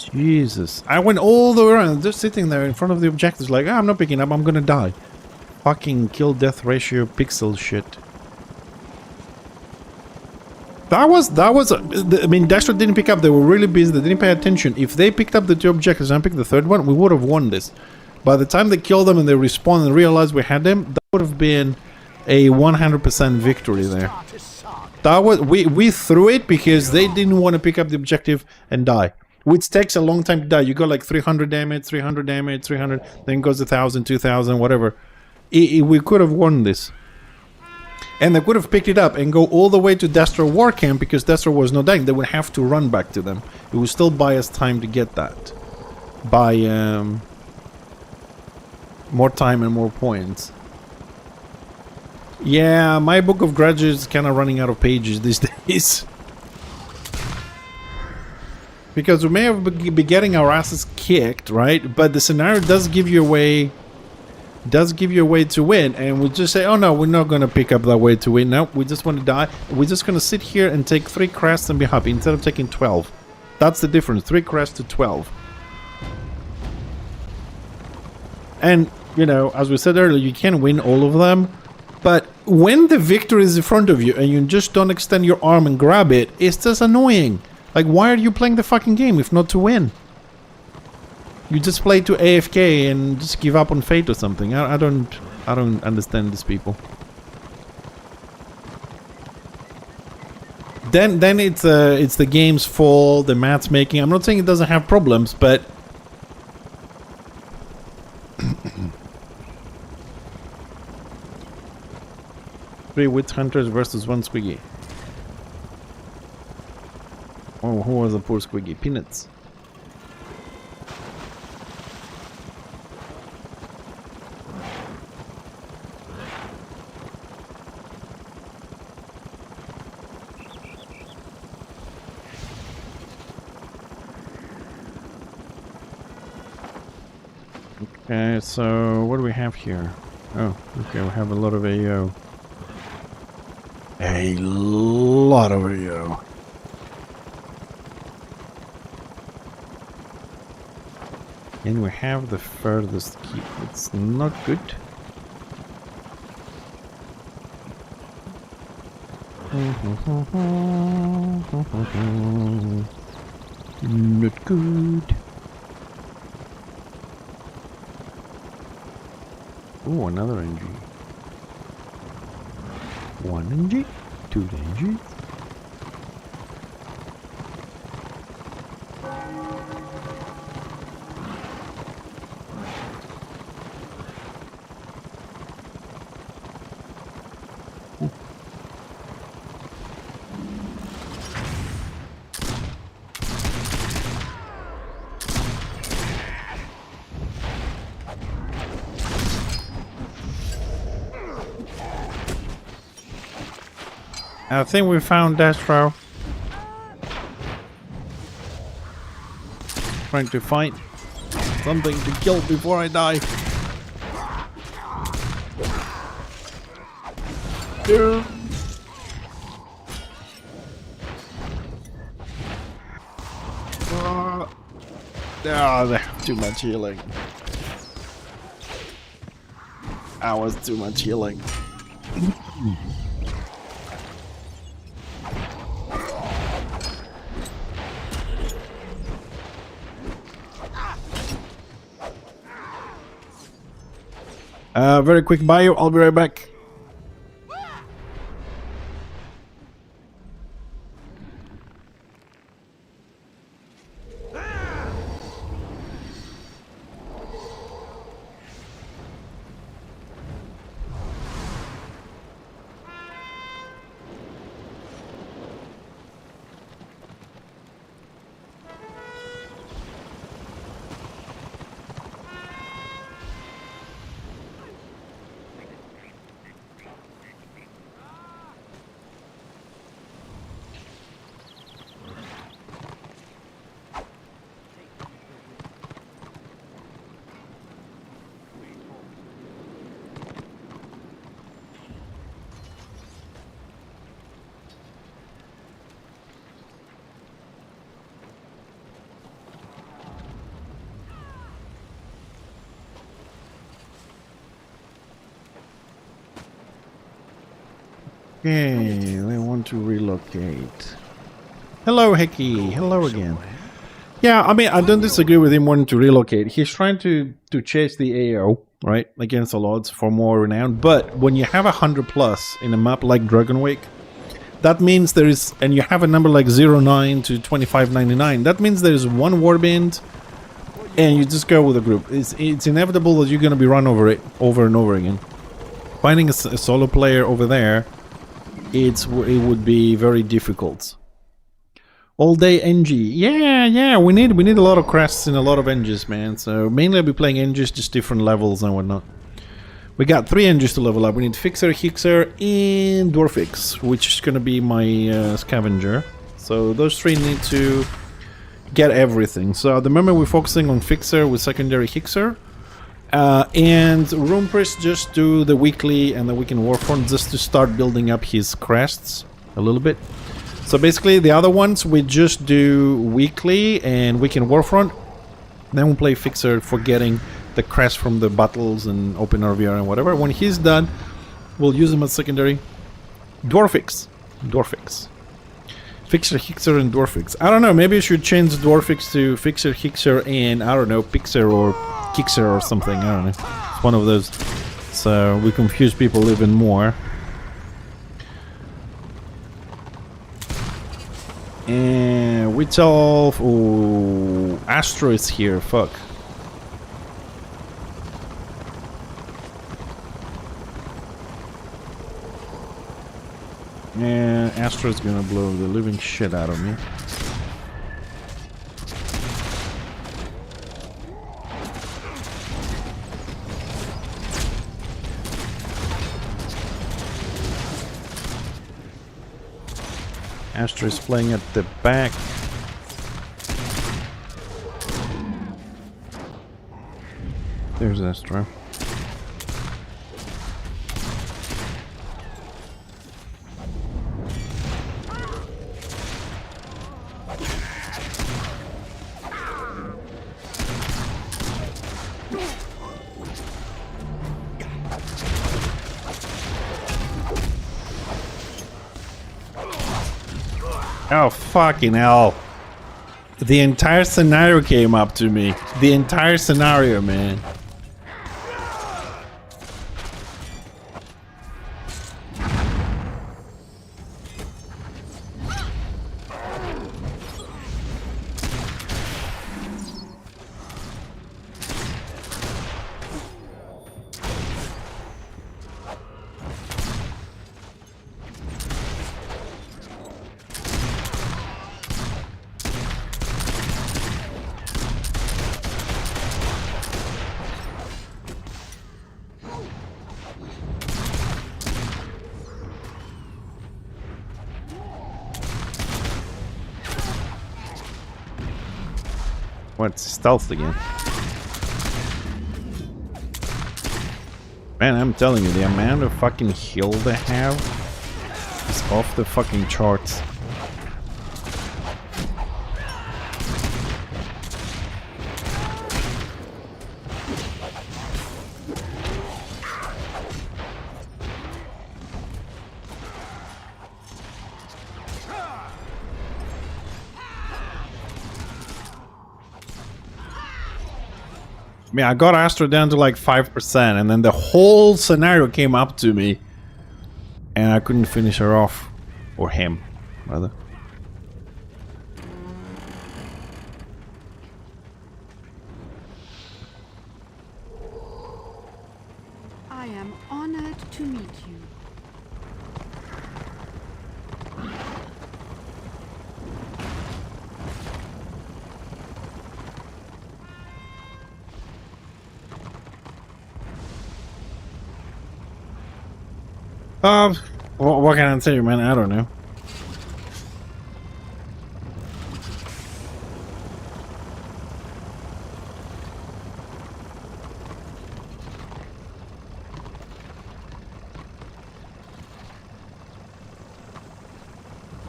Jesus. I went all the way around, just sitting there in front of the objectives like, I'm not picking up, I'm gonna die. Fucking kill death ratio pixel shit. I mean, Dastro didn't pick up, they were really busy, they didn't pay attention. If they picked up the 2 objectives and I picked the 3rd one, we would have won this. By the time they killed them and they respawned and realized we had them, that would have been a 100% victory there. That was, we threw it because they didn't want to pick up the objective and die. Which takes a long time to die. You got like 300 damage, 300 damage, 300, then goes 1,000, 2,000, whatever. We could have won this. And they could have picked it up and go all the way to Dastro War Camp because Dastro was not dying. They would have to run back to them. It would still buy us time to get that. By more time and more points. Yeah, my book of grudges is kind of running out of pages these days. Because we may have be getting our asses kicked, right? But the scenario does give you a way... to win, and we just say, oh no, we're not gonna pick up that way to win. No, we just want to die. We're just gonna sit here and take 3 crests and be happy instead of taking 12. That's the difference, 3 crests to 12. And, you know, as we said earlier, you can win all of them, but when the victory is in front of you and you just don't extend your arm and grab it, it's just annoying. Like, why are you playing the fucking game if not to win? You just play to AFK and just give up on fate or something. I don't understand these people. Then it's the game's fault, the matchmaking. I'm not saying it doesn't have problems, but 3 witch hunters versus 1 squiggy. Oh, who was the poor squiggy? Peanuts. Okay, so what do we have here? Oh, okay, we have a lot of AO. A lot of AO. And we have the furthest keep. It's not good. Not good. Oh, another NG. 1 NG, 2 NG. I think we found Dastro. Trying to find something to kill before I die. Yeah. Oh, they have too much healing. That was too much healing. Very quick bio, I'll be right back. Okay, they want to relocate. Hello, Hickey. Hello again. Yeah, I mean, I don't disagree with him wanting to relocate. He's trying to chase the AO, right, against the odds for more renown. But when you have 100 plus in a map like Dragonwick, that means there is, and you have a number like 09 to 2599, that means there's one warband, and you just go with a group. It's inevitable that you're going to be run over and over again. Finding a solo player over there, it would be very difficult. All day NG. Yeah, we need a lot of crests and a lot of NGs, man. So mainly I'll be playing NGs, just different levels and whatnot. We got 3 NGs to level up. We need Fixer, Hixer, and Dwarfix, which is going to be my scavenger. So those 3 need to get everything. So at the moment we're focusing on Fixer with secondary Hixer. And Room Priest just do the weekly and the weekend Warfront just to start building up his crests a little bit. So basically the other ones we just do weekly and weekend Warfront. Then we'll play Fixer for getting the crest from the battles and open RVR and whatever. When he's done, we'll use him as secondary. Dwarfix. Fixer, Hixer, and Dwarfix. I don't know, maybe I should change Dwarfix to Fixer, Hixer, and I don't know, Pixer or Kixer or something. I don't know. It's one of those. So we confuse people even more. And we tell... Oh, Astro is here. Fuck. Yeah, Astro's gonna blow the living shit out of me. Astro is playing at the back. There's Astro. Oh, fucking hell. The entire scenario came up to me. The entire scenario, man. What's stealth again? Man, I'm telling you, the amount of fucking heal they have is off the fucking charts. I mean, I got Astro down to like 5%, and then the whole scenario came up to me, and I couldn't finish her off. Or him, rather. I am honored to meet you. What can I tell you, man? I don't know.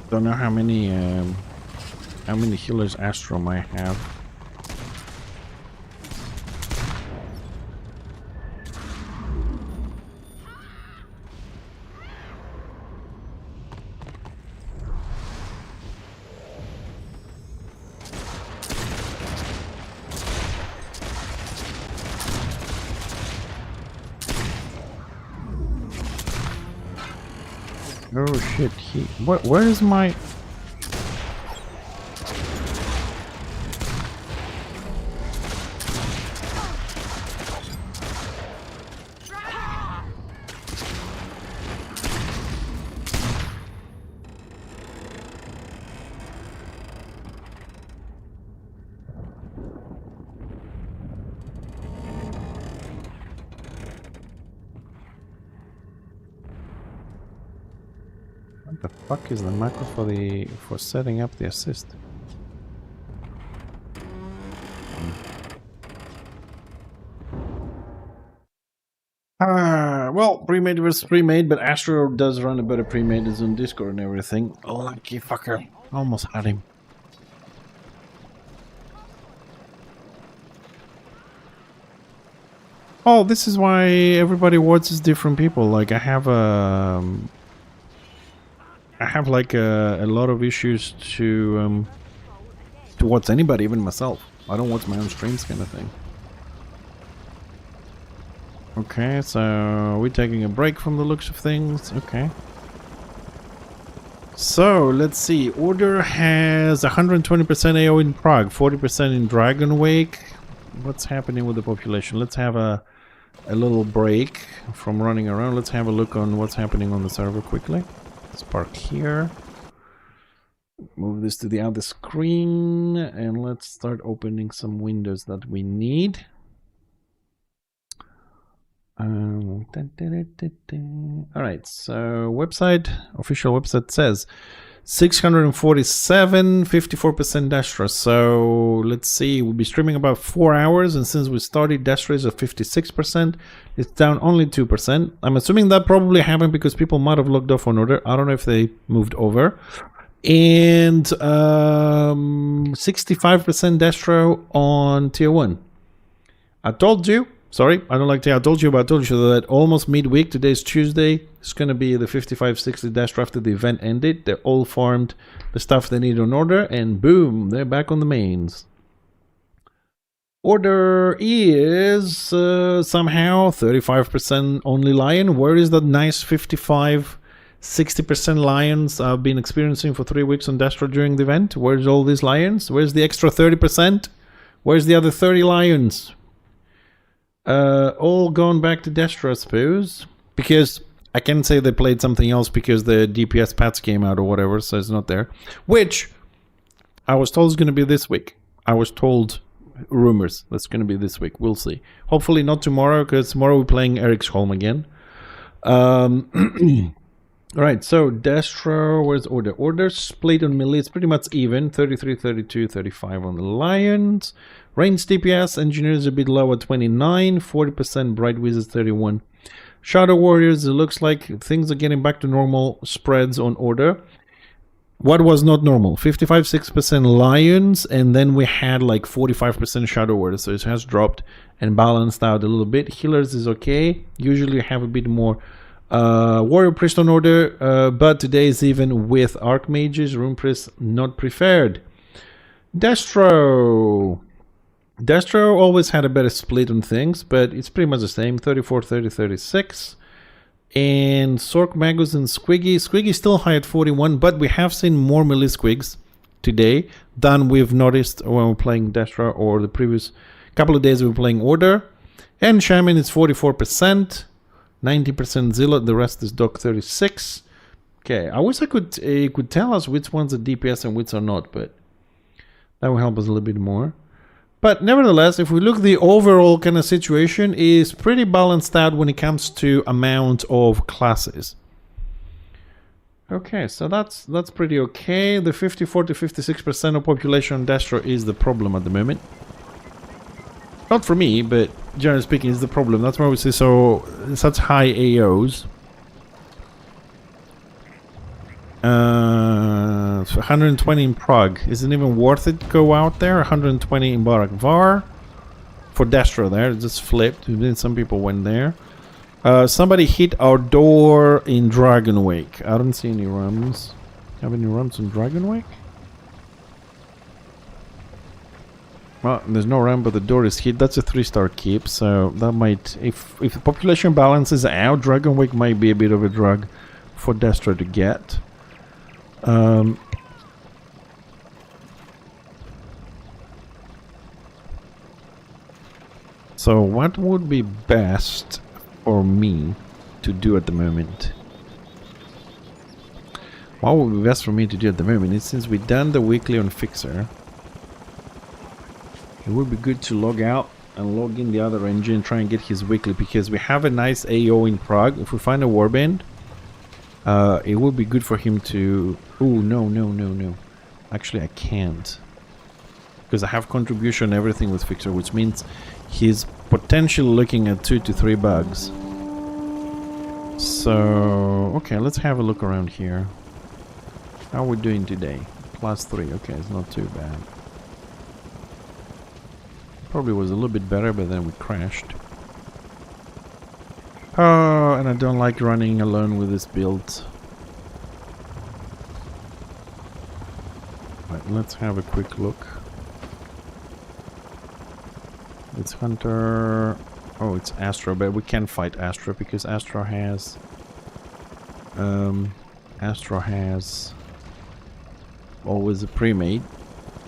Don't know how many healers Astro might have. Oh shit, where is my... What the fuck is the macro for setting up the assist? Well, pre-made versus pre-made, but Astro does run a better pre-made. It's on Discord and everything. Lucky fucker. Almost had him. Oh, this is why everybody watches different people. Like, I have like a lot of issues to watch anybody, even myself. I don't watch my own streams, kind of thing. Okay, so we're taking a break from the looks of things. Okay. So let's see. Order has 120% AO in Prague, 40% in Dragon Wake. What's happening with the population? Let's have a little break from running around. Let's have a look on what's happening on the server quickly. Let's park here. Move this to the other screen and let's start opening some windows that we need. Alright, so website, official website says 647, 54% Destra. So let's see, we'll be streaming about 4 hours, and since we started, Destra is at 56%. It's down only 2%. I'm assuming that probably happened because people might have logged off on order. I don't know if they moved over. And 65% Destro on tier 1. I told you. Sorry, I don't like to. I told you that almost midweek. Today's Tuesday. It's going to be the 55-60 Destra after the event ended. They're all farmed the stuff they need on order, and boom, they're back on the mains. Order is somehow 35% only lion. Where is that nice 55-60% lions I've been experiencing for 3 weeks on Destra during the event? Where's all these lions? Where's the extra 30%? Where's the other 30 lions? All gone back to Destra, I suppose, because I can't say they played something else because the DPS patch came out or whatever, so it's not there. Which I was told is going to be this week. I was told rumors that's going to be this week. We'll see. Hopefully not tomorrow, because tomorrow we're playing Eriksholm again. Alright, so Destra, where's order? Order split on melee, it's pretty much even. 33, 32, 35 on the Lions. Range DPS, Engineers a bit low at 29, 40%, Bright Wizards 31. Shadow Warriors, it looks like things are getting back to normal spreads on order. What was not normal? 55-6% Lions, and then we had like 45% Shadow Warriors, so it has dropped and balanced out a little bit. Healers is okay. Usually have a bit more Warrior Priest on order, but today is even with Archmages, Rune Priest not preferred. Destro always had a better split on things, but it's pretty much the same, 34, 30, 36. And Sork, Magus, and Squiggy. Squiggy still high at 41, but we have seen more melee Squigs today than we've noticed when we're playing Destra or the previous couple of days we were playing Order. And Shaman is 44%, 90% Zealot, the rest is Doc 36. Okay, I wish I could tell us which ones are DPS and which are not, but that will help us a little bit more. But nevertheless, if we look, the overall kind of situation is pretty balanced out when it comes to amount of classes. Okay, so that's pretty okay. The 54 to 56% of population on Destra is the problem at the moment. Not for me, but generally speaking, is the problem. That's why we see such high AOs. 120 in Prague. Is it even worth it to go out there? 120 in Barak Var. For Destra there, it just flipped. Then some people went there. Somebody hit our door in Dragon Wake. I don't see any runs. Have any runs in Dragon Wake? Well, there's no run, but the door is hit. That's a 3-star keep, so that might... If the population balances out, Dragon Wake might be a bit of a drag. for Destro to get. So what would be best for me to do at the moment? What would be best for me to do at the moment is, since we've done the weekly on Fixer, it would be good to log out and log in the other engine and try and get his weekly, because we have a nice AO in Prague. If we find a warband, it would be good for him to... Oh, no. Actually, I can't. Because I have contribution and everything with Fixer, which means he's potentially looking at 2 to 3 bugs. So, okay, let's have a look around here. How are we doing today? +3, okay, it's not too bad. Probably was a little bit better, but then we crashed. Oh, and I don't like running alone with this build. Right, let's have a quick look. It's Hunter. Oh, it's Astro, but we can't fight Astro because Astro has always a pre-made.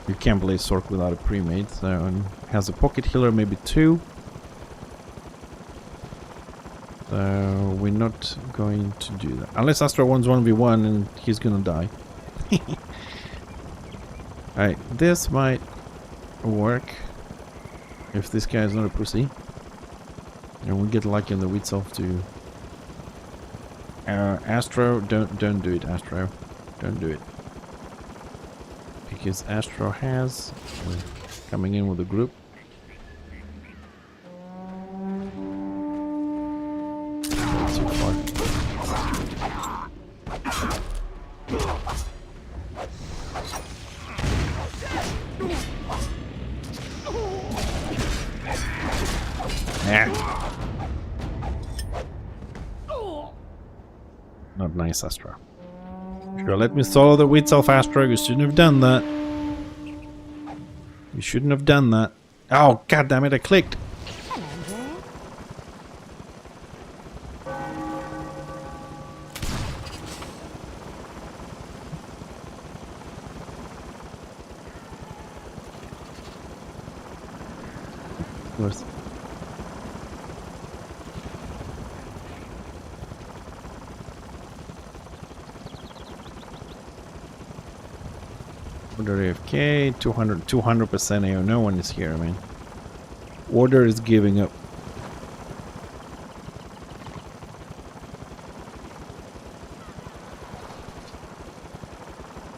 You can't play Sork without a pre-made, so, and has a pocket healer, maybe 2. So we're not going to do that. Unless Astro wants 1v1 and he's gonna die. Alright, this might work if this guy is not a pussy. And we get lucky on the wheat self too. Astro, don't do it, Astro. Don't do it. Because Astro has coming in with a group. Too far. Not nice, Astro. Sure, let me solo the wheat self, Astro. You shouldn't have done that. You shouldn't have done that. Oh, god damn it, I clicked. Of course. Order AFK, 200% AO. No one is here, man. Order is giving up.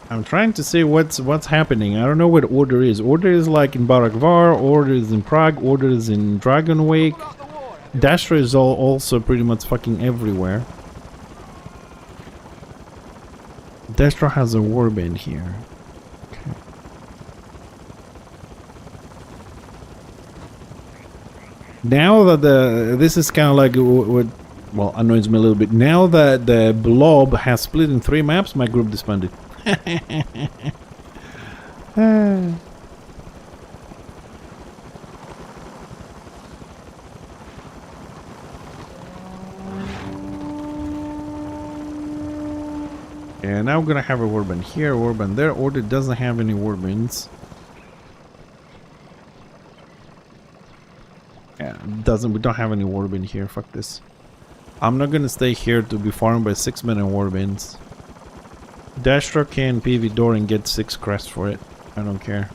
I'm trying to see what's happening. I don't know what Order is. Order is like in Barakvar, Order is in Prague, Order is in Dragon Wake. Dashra is also pretty much fucking everywhere. Dashra has a warband here. Now that this is kind of like what well annoys me a little bit. Now that the blob has split in 3 maps, my group disbanded. And now we're gonna have a warband here, warband there. Order doesn't have any warbands. Yeah, we don't have any warband here. Fuck this. I'm not gonna stay here to be farmed by 6 men and warbands. Dashra can PV door and get 6 crests for it. I don't care.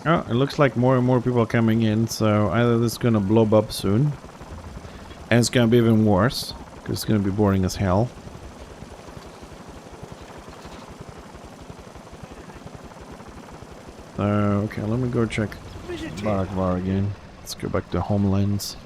Oh, it looks like more and more people are coming in, so either this is gonna blow up soon, and it's gonna be even worse, because it's gonna be boring as hell. Okay, let me go check Barakvar again. Let's go back to Homelands.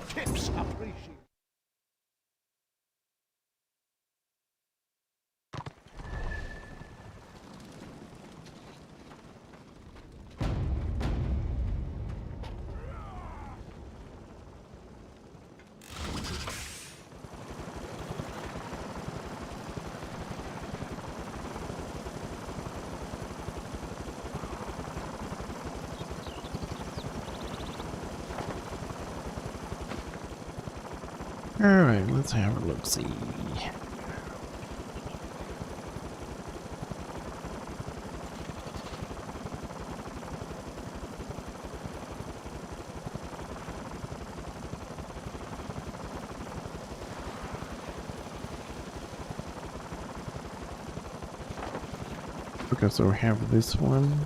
Alright, let's have a look-see. Okay, so we have this one.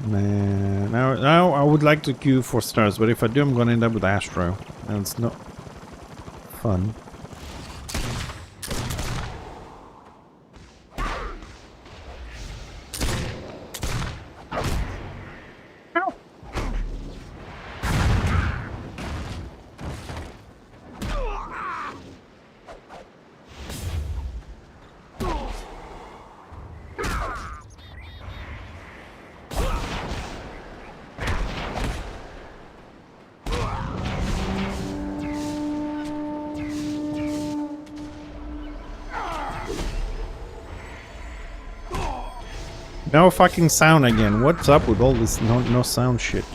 Nah. Now I would like to queue for stars, but if I do, I'm gonna end up with Astro, and it's not fun. No fucking sound again. What's up with all this no sound shit?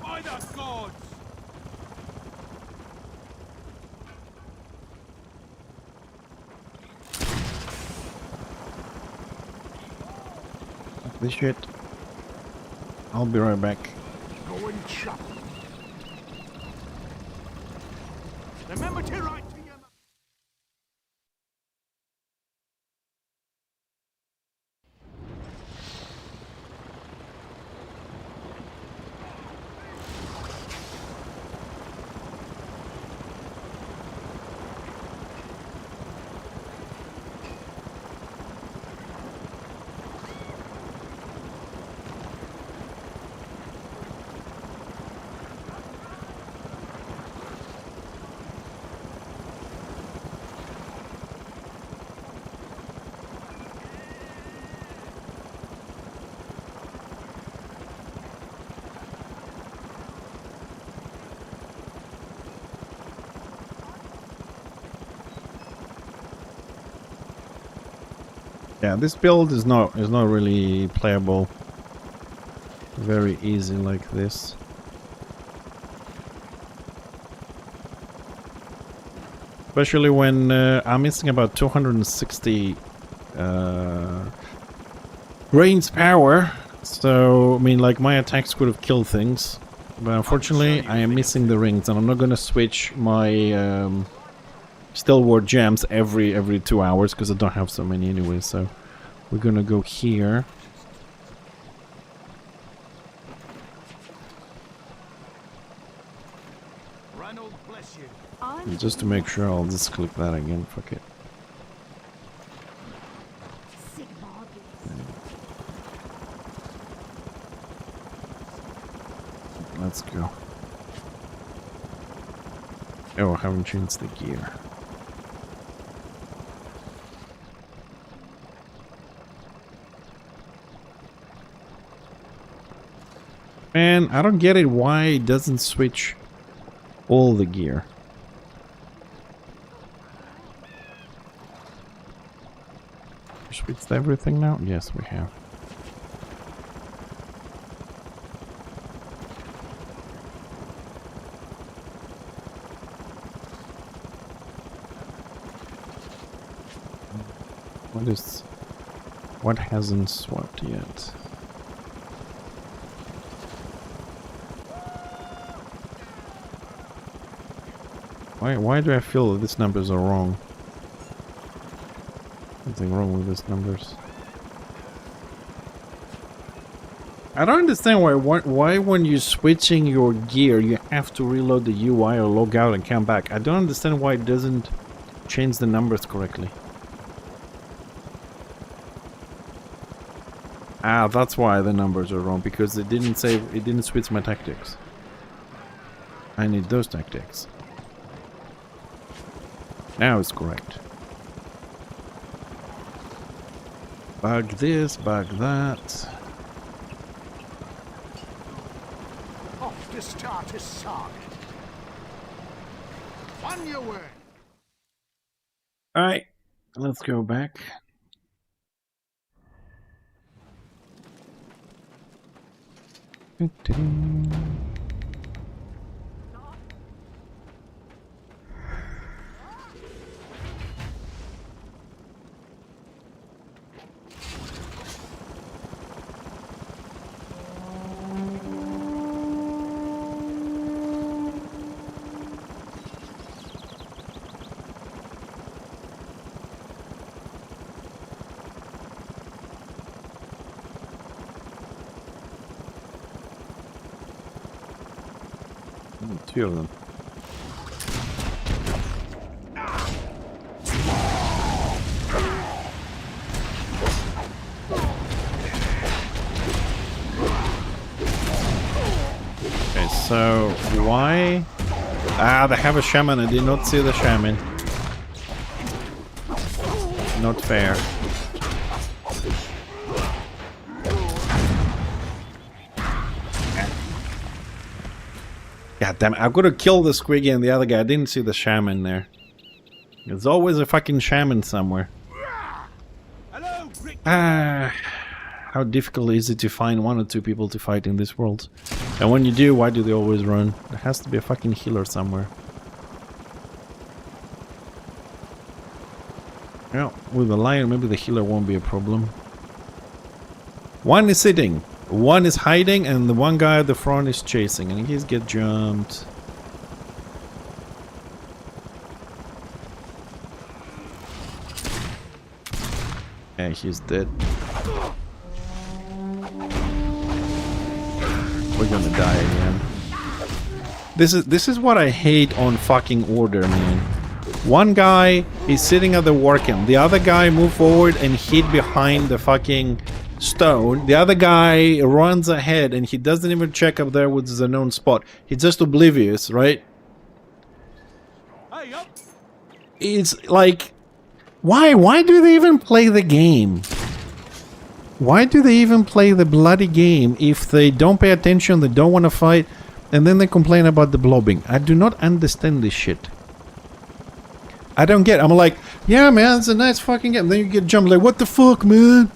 By the gods! This shit. I'll be right back. Go and chop. Remember to write to your... Yeah, this build is not really playable very easy like this. Especially when I'm missing about 260 brains power. So, I mean, like, my attacks could have killed things. But unfortunately, I am missing the rings, and I'm not gonna switch my Stalwart gems every 2 hours, because I don't have so many anyway. So, we're gonna go here. Ranald, bless you. And just to make sure, I'll just click that again. Fuck it. Let's go. Oh, I haven't changed the gear. Man, I don't get it why it doesn't switch all the gear. We switched everything now? Yes, we have. What hasn't swapped yet? Why do I feel that these numbers are wrong? Something wrong with these numbers. I don't understand why when you're switching your gear you have to reload the UI or log out and come back. I don't understand why it doesn't change the numbers correctly. Ah, that's why the numbers are wrong, because it didn't switch my tactics. I need those tactics. Now it's correct. Bug this, bug that. Off to start a saga. On your way. Alright, let's go back. Two of them. Okay, so why? Ah, they have a shaman. I did not see the shaman. Not fair. God damn it, I've got to kill the Squiggy and the other guy. I didn't see the shaman there. There's always a fucking shaman somewhere. Ah, how difficult is it to find one or two people to fight in this world? And when you do, why do they always run? There has to be a fucking healer somewhere. Well, with the lion, maybe the healer won't be a problem. One is sitting. One is hiding, and the one guy at the front is chasing, and he's get jumped. Yeah, he's dead. We're gonna die again. This is what I hate on fucking Order, man. One guy is sitting at the workcamp. The other guy moved forward and hid behind the fucking stone. The other guy runs ahead and he doesn't even check up there with the known spot. He's just oblivious, right? Hey, up. It's like, why do they even play the game? Why do they even play the bloody game if they don't pay attention, they don't want to fight, and then they complain about the blobbing? I do not understand this shit. I don't get it. I'm like, yeah man, it's a nice fucking game. And then you get jumped like, what the fuck, man?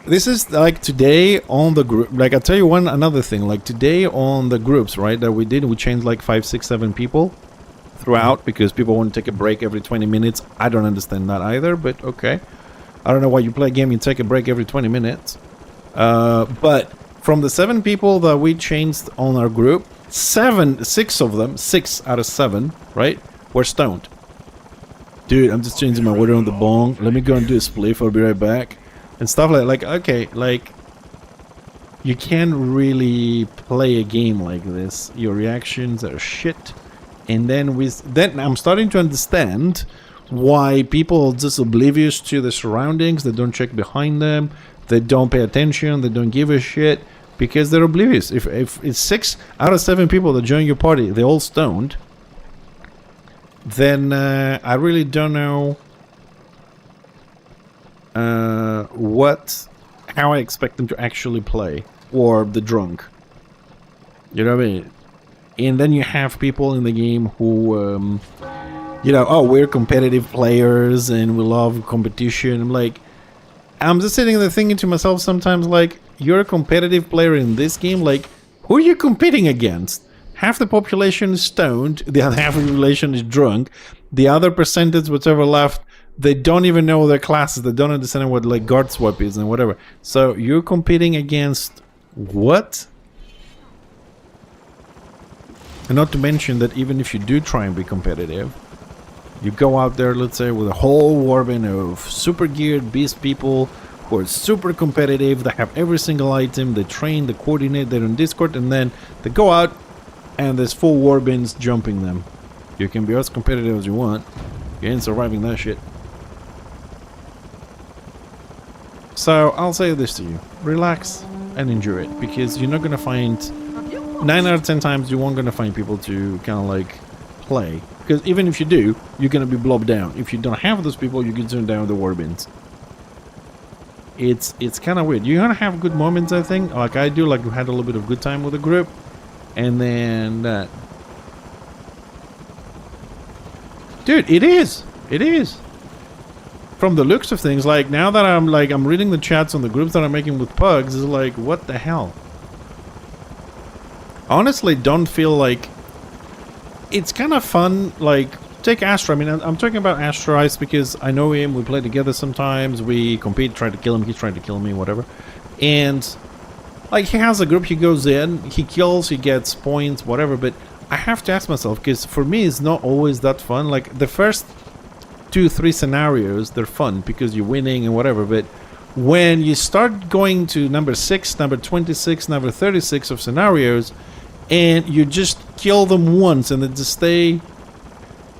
This is like today on the group. Like, I'll tell you another thing. Like today on the groups, right, that we did, we changed like 5, 6, 7 people throughout because people want to take a break every 20 minutes. I don't understand that either, but okay. I don't know why you play a game and take a break every 20 minutes. But from the 7 people that we changed on our group, 6 of them, 6 out of 7, right, were stoned. Dude, I'm just changing my water on the bong. Let me go and do a spliff. I'll be right back. And stuff like okay, like you can't really play a game like this. Your reactions are shit. And then I'm starting to understand why people are just oblivious to the surroundings. They don't check behind them. They don't pay attention. They don't give a shit because they're oblivious. If it's 6 out of 7 people that join your party, they're all stoned, then I really don't know how I expect them to actually play, or the drunk. You know what I mean? And then you have people in the game who, you know, oh, we're competitive players and we love competition. I'm just sitting there thinking to myself sometimes, like, you're a competitive player in this game, like, who are you competing against? Half the population is stoned, the other half of the population is drunk, the other percentage, whatever left, they don't even know their classes, they don't understand what, like, guard swap is and whatever. So you're competing against what? And not to mention that even if you do try and be competitive, You go out there, let's say, with a whole warband of super geared beast people who are super competitive. They have every single item. They train, they coordinate, they're on Discord, and then they go out and there's full warbands jumping them. You can be as competitive as you want. You ain't surviving that shit. So I'll say this to you. Relax and enjoy it, because you're not going to find... 9 out of 10 times you aren't going to find people to kind of like play. Because even if you do, you're going to be blobbed down. If you don't have those people, you can turn down the warbands. It's kind of weird. You're going to have good moments, I think. Like I do, like we had a little bit of good time with the group. And then that. Dude, it is. It is. From the looks of things, like now that I'm reading the chats on the groups that I'm making with pugs, is like, what the hell? Honestly, don't feel like it's kind of fun. Like, take Astra. I mean, I'm talking about Astra Ice because I know him. We play together sometimes. We compete, try to kill him. He's trying to kill me, whatever. And like, he has a group. He goes in, he kills, he gets points, whatever. But I have to ask myself, because for me, it's not always that fun. Like the first 2-3 scenarios, they're fun because you're winning and whatever. But when you start going to number 6, number 26, number 36 of scenarios, and you just kill them once and then just stay,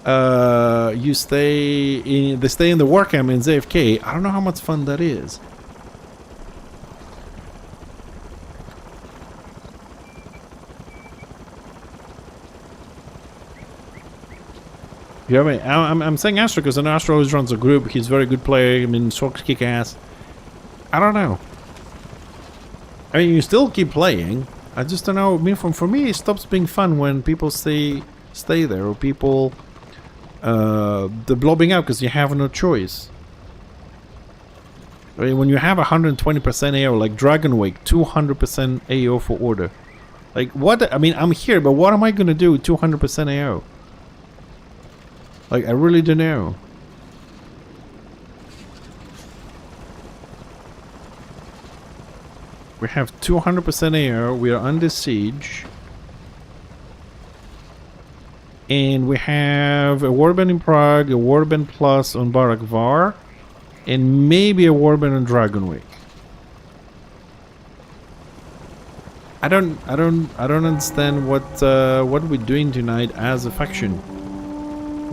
they stay in the Warhammer and AFK, I don't know how much fun that is. Yeah, I mean, I'm saying Astro because an Astro always runs a group. He's a very good player. I mean, Sorks kick ass. I don't know. I mean, you still keep playing. I just don't know. I mean, for me, it stops being fun when people stay there, or people they're blobbing out because you have no choice. I mean, when you have 120% AO, like Dragon Wake, 200% AO for order. Like, what? I mean, I'm here, but what am I gonna do with 200% AO? Like, I really don't know. We have 200% AO. We are under siege. And we have a warband in Prague, a warband plus on Barak Var, and maybe a warband on Dragonwick. I don't understand what we're doing tonight as a faction.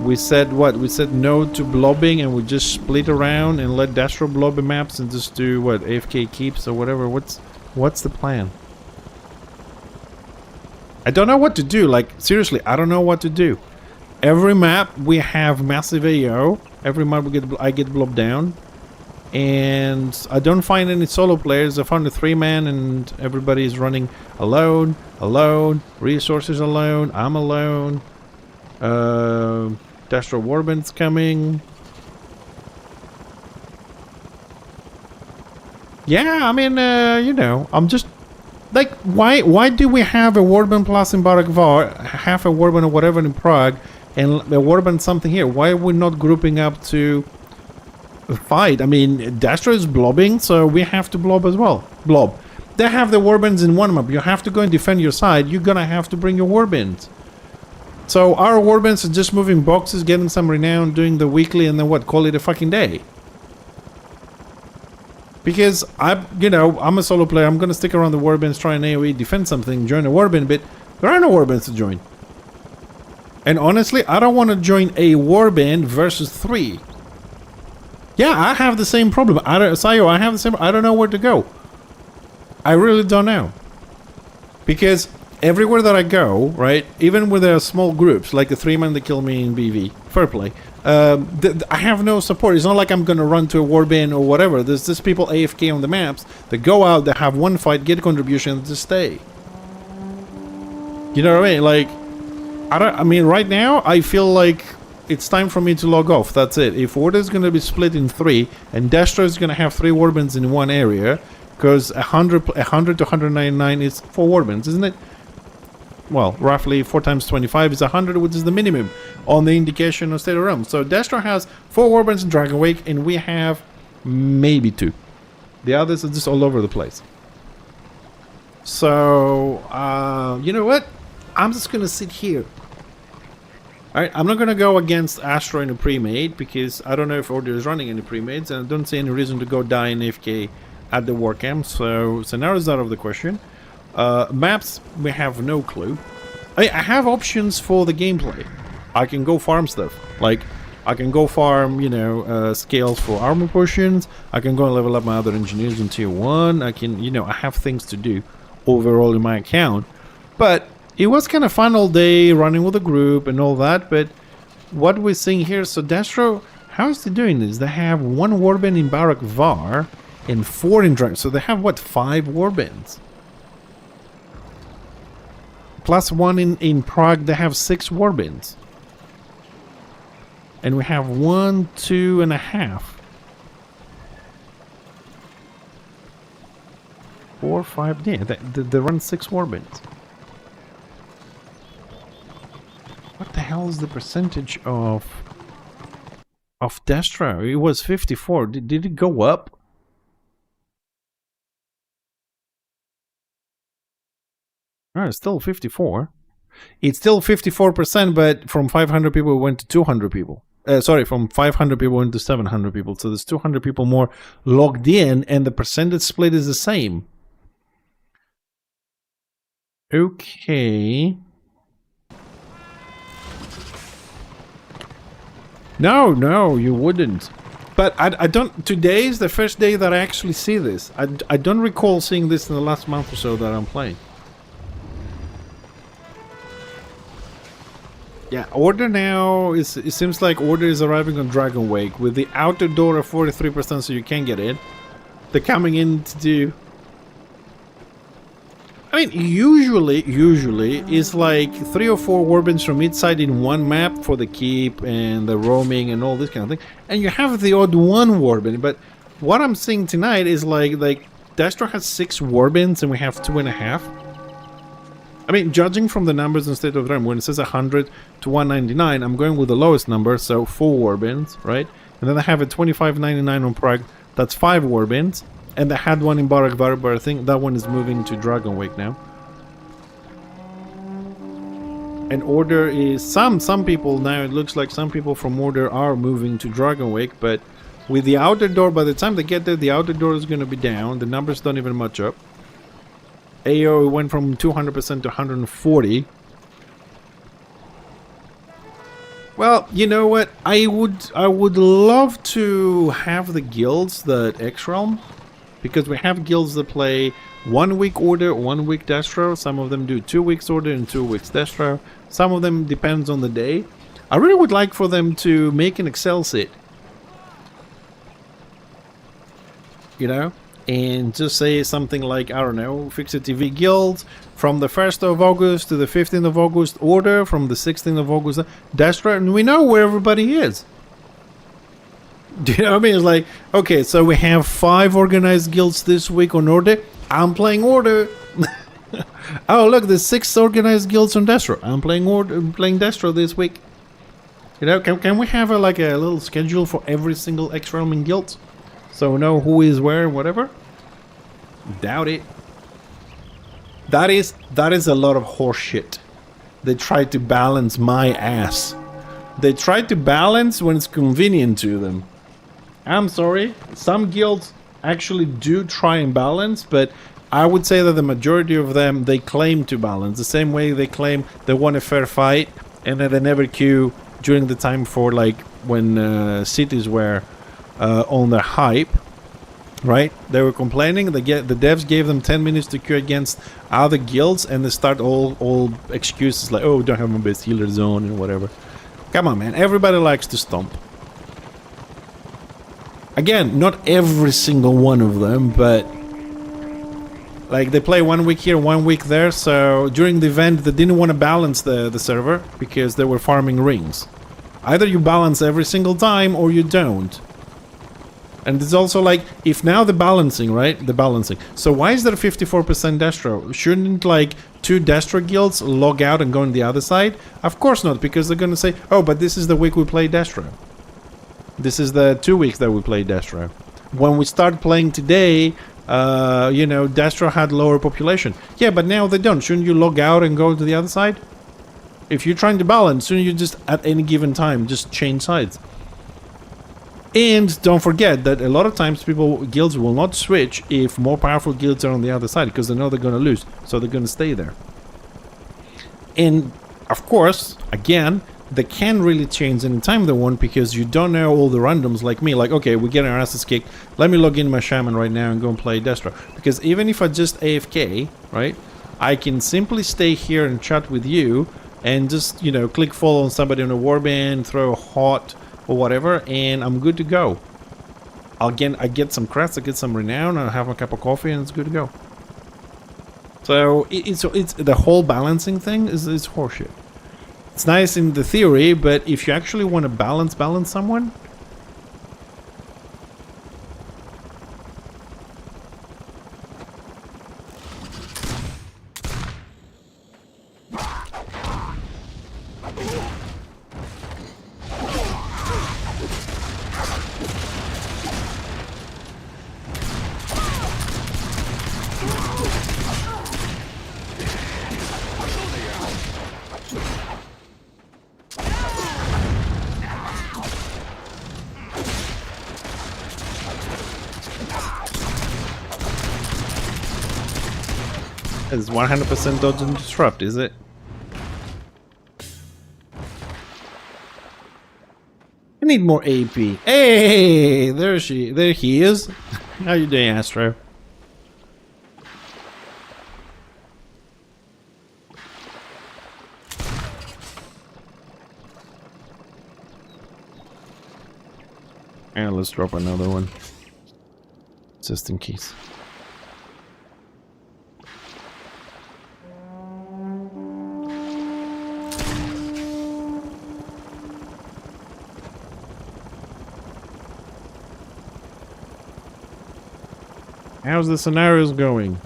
We said what? We said no to blobbing, and we just split around and let Dastro blob the maps and just do what, AFK keeps or whatever. What's the plan? I don't know what to do. Like, seriously, I don't know what to do. Every map we have massive AO. Every map I get blobbed down, and I don't find any solo players. I found a 3-man, and everybody is running alone. Resources alone. I'm alone. Dastro Warband's coming. Yeah, I mean, you know, I'm just like, why do we have a Warband plus in Barak Var, half a Warband or whatever in Prague, and a Warband something here? Why are we not grouping up to fight? I mean, Dastro is blobbing, so we have to blob as well. Blob. They have the Warbands in one map. You have to go and defend your side. You're gonna have to bring your Warbands. So our warbands are just moving boxes, getting some renown, doing the weekly, and then what? Call it a fucking day. Because I'm a solo player. I'm gonna stick around the warbands, try an AOE, defend something, join a warband, but there are no warbands to join. And honestly, I don't want to join a warband versus 3. Yeah, I have the same problem. Sayo, I have the same. I don't know where to go. I really don't know. Because everywhere that I go, right, even with small groups, like the 3-man that killed me in BV, fair play, I have no support. It's not like I'm going to run to a warband or whatever. There's just people AFK on the maps that go out, they have one fight, get a contribution, and just stay. You know what I mean? Like, I mean, right now, I feel like it's time for me to log off. That's it. If order is going to be split in 3, and Dastro is going to have 3 warbands in one area, because 100 to 199 is 4 warbands, isn't it? Well, roughly 4 times 25 is 100, which is the minimum on the indication of State of Realm. So Dastro has 4 warbands in Dragon Wake, and we have maybe 2. The others are just all over the place. So, you know what? I'm just gonna sit here. Alright, I'm not gonna go against Astro in a pre-made because I don't know if Order is running any pre-mades and I don't see any reason to go die in AFK at the war camp, so scenarios out of the question. Maps, we have no clue. I have options for the gameplay. I can go farm stuff. Like, I can go farm, you know, scales for armor potions. I can go and level up my other engineers in tier 1. I can, you know, I have things to do overall in my account. But it was kind of fun all day running with a group and all that. But what we're seeing here, so Destro, how is they doing this? They have 1 warband in Barak Var and 4 in Dragon. So they have, what, 5 warbands? Plus 1 in Prague, they have 6 warbands. And we have 1, 2.5. 4, 5, yeah, they run 6 warbands. What the hell is the percentage of Destro? It was 54. Did it go up? Oh, it's still 54. It's still 54%, but from 500 people it went to 200 people. Sorry, from 500 people went to 700 people. So there's 200 people more logged in, and the percentage split is the same. Okay. No, you wouldn't. But I don't... Today is the first day that I actually see this. I don't recall seeing this in the last month or so that I'm playing. Yeah, Order now, it seems like Order is arriving on Dragon Wake with the outer door of 43% so you can get in. They're coming in to do... I mean, usually it's like 3 or 4 warbands from each side in one map for the keep and the roaming and all this kind of thing. And you have the odd 1 warband, but what I'm seeing tonight is like Destro has 6 warbands and we have 2.5. I mean, judging from the numbers in State of the Realm, when it says 100 to 199, I'm going with the lowest number, so 4 warbands, right? And then I have a 25.99 on Prague, that's 5 warbands. And I had one in Barak Var, but I think that one is moving to Dragon Wake now. And Order is... Some people now, it looks like some people from Order are moving to Dragon Wake, but with the outer door, by the time they get there, the outer door is going to be down. The numbers don't even match up. AO went from 200% to 140. Well, you know what? I would love to have the guilds that X-Realm, because we have guilds that play 1 week Order, 1 week Destro. Some of them do 2 weeks Order and 2 weeks Destro. Some of them depends on the day. I really would like for them to make an Excel sheet, you know, and just say something like, I don't know, Fixer TV Guild from the 1st of August to the 15th of August Order, from the 16th of August Destro, and we know where everybody is. Do you know what I mean? It's like, okay, so we have 5 organized guilds this week on Order. I'm playing Order. Oh, look, there's 6 organized guilds on Destro. I'm playing Order, playing Destro this week. You know, can we have a little schedule for every single X-Realm in guild, so we know who is where, whatever? Doubt it. That is a lot of horseshit. They try to balance my ass. They try to balance when it's convenient to them. I'm sorry, some guilds actually do try and balance, but I would say that the majority of them, they claim to balance. The same way they claim they want a fair fight, and then they never queue during the time for, like, when cities were on their hype, right? They were complaining, the devs gave them 10 minutes to queue against other guilds, and they start all excuses like, oh, don't have my best healer zone and whatever. Come on, man, everybody likes to stomp. Again, not every single one of them, but like they play 1 week here, 1 week there, so during the event they didn't want to balance the server because they were farming rings. Either you balance every single time or you don't. And it's also like, if now the balancing, right? The balancing. So why is there 54% Destro? Shouldn't like 2 Destro guilds log out and go on the other side? Of course not, because they're gonna say, oh, but this is the week we play Destro. This is the 2 weeks that we play Destro. When we start playing today, you know, Destro had lower population. Yeah, but now they don't. Shouldn't you log out and go to the other side? If you're trying to balance, so you just at any given time just change sides. And don't forget that a lot of times guilds will not switch if more powerful guilds are on the other side, because they know they're going to lose, so they're going to stay there. And of course, again, they can really change anytime they want, because you don't know all the randoms like me. Like, okay, we're getting our asses kicked. Let me log in my shaman right now and go and play Destro. Because even if I just AFK, right, I can simply stay here and chat with you and just, you know, click follow on somebody on a warband, throw a hot or whatever, and I'm good to go. I get some crest, I get some renown, I have a cup of coffee, and it's good to go. So it's the whole balancing thing is horseshit. It's nice in the theory, but if you actually want to balance someone, it's 100% dodge and disrupt, is it? I need more AP. Hey, there he is. How you doing, Astro? And let's drop another one, just in case. How's the scenarios going?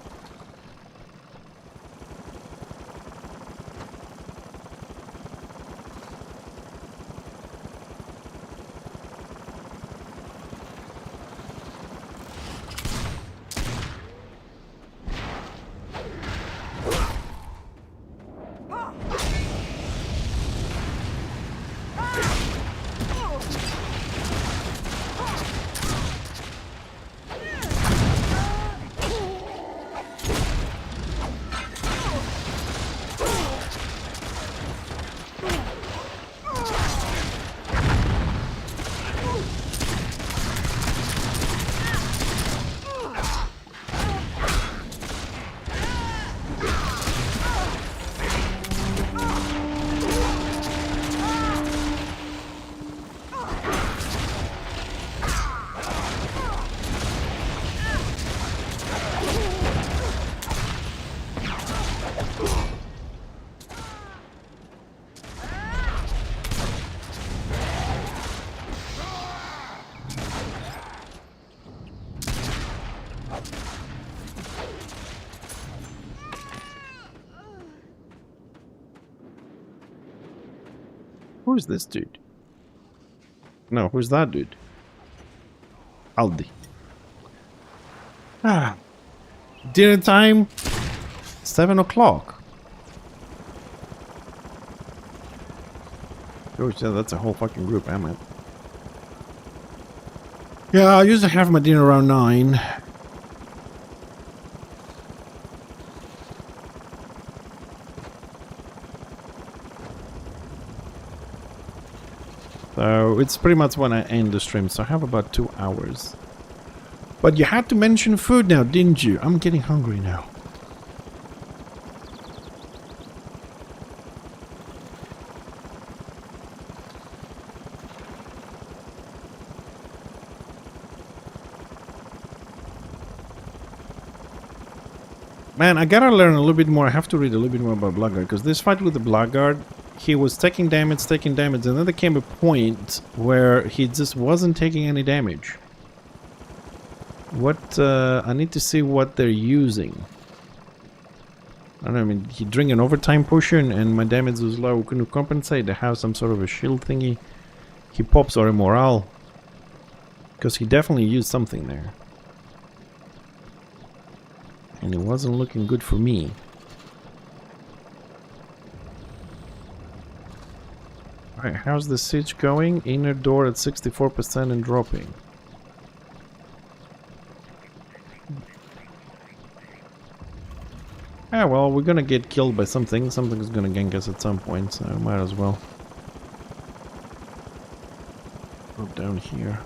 Who's this dude? No, who's that dude? Aldi. Ah. Dinner time? 7 o'clock. Oh, yeah, that's a whole fucking group, am I? Yeah, I usually have my dinner around 9. So it's pretty much when I end the stream, so I have about 2 hours. But you had to mention food now, didn't you? I'm getting hungry now. Man, I gotta learn a little bit more. I have to read a little bit more about Blackguard, because this fight with the Blackguard, he was taking damage, and then there came a point where he just wasn't taking any damage. What, I need to see what they're using. I don't know, I mean, he drank an overtime potion and my damage was low, couldn't compensate. They have some sort of a shield thingy. He pops or a morale. Because he definitely used something there. And it wasn't looking good for me. Alright, how's the siege going? Inner door at 64% and dropping. Ah, well, we're gonna get killed by something. Something's gonna gank us at some point, so might as well. Drop down here.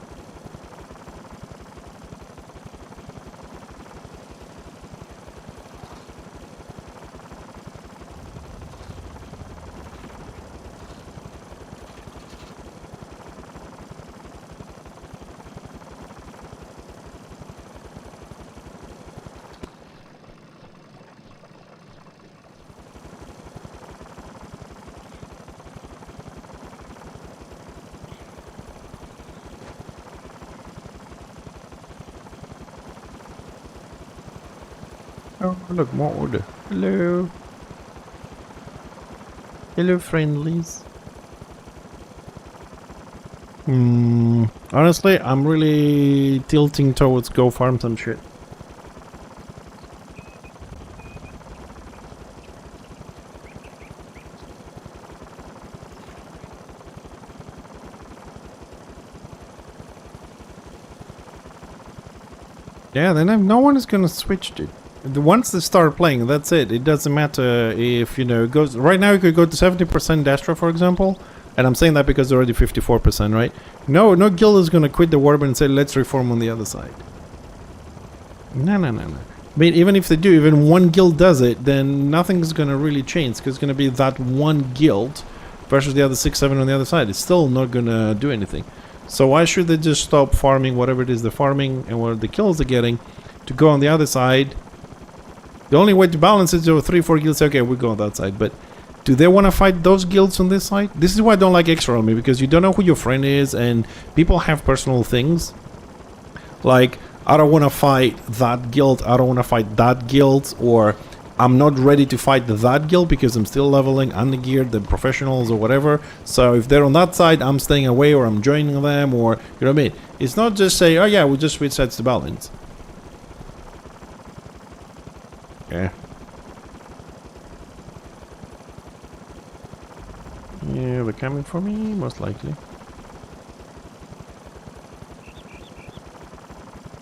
Oh, look, more order. Hello. Hello, friendlies. Honestly, I'm really tilting towards go farm some shit. Yeah, then no one is gonna switch to it. Once they start playing, that's it. It doesn't matter if, you know, it goes... Right now you could go to 70% Dastra, for example. And I'm saying that because they're already 54%, right? No guild is gonna quit the Warband and say, let's reform on the other side. No. I mean, even if they do, even one guild does it, then nothing's gonna really change. Because it's gonna be that one guild versus the other 6-7 on the other side. It's still not gonna do anything. So why should they just stop farming whatever it is they're farming and what the kills they're getting to go on the other side? The only way to balance it is 3-4 guilds. Okay, we go on that side, but do they want to fight those guilds on this side? This is why I don't like extra army, because you don't know who your friend is, and people have personal things. Like, I don't want to fight that guild, I don't want to fight that guild, or I'm not ready to fight that guild because I'm still leveling, undergeared, the professionals or whatever. So if they're on that side, I'm staying away, or I'm joining them, or, you know what I mean? It's not just say, oh yeah, we just switch sides to balance. Yeah. Yeah, they're coming for me, most likely.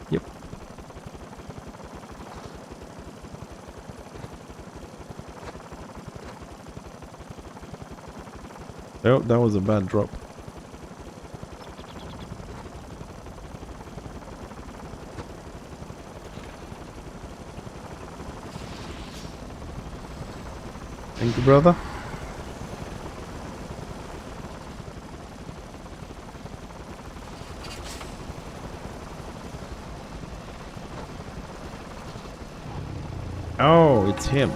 Yep. Oh, that was a bad drop. Thank you, brother. Oh, it's him.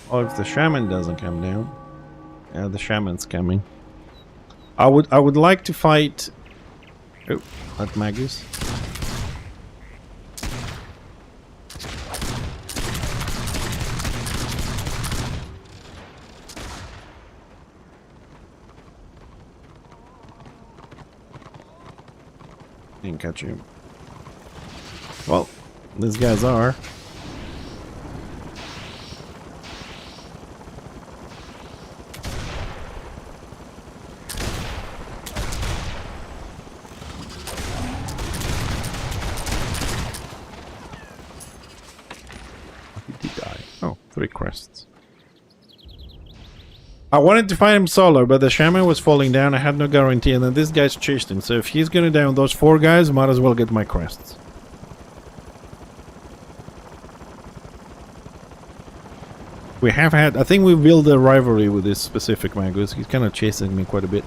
Oh, if the shaman doesn't come down. Yeah, the shaman's coming. I would like to fight... Oh, that Magus. Didn't catch him. Well, these guys are. He did die. Oh, 3 crests. I wanted to fight him solo, but the shaman was falling down. I had no guarantee, and then this guy's chased him. So if he's gonna down those 4 guys, might as well get my crests. We have had... I think we built a rivalry with this specific Magus. He's kind of chasing me quite a bit.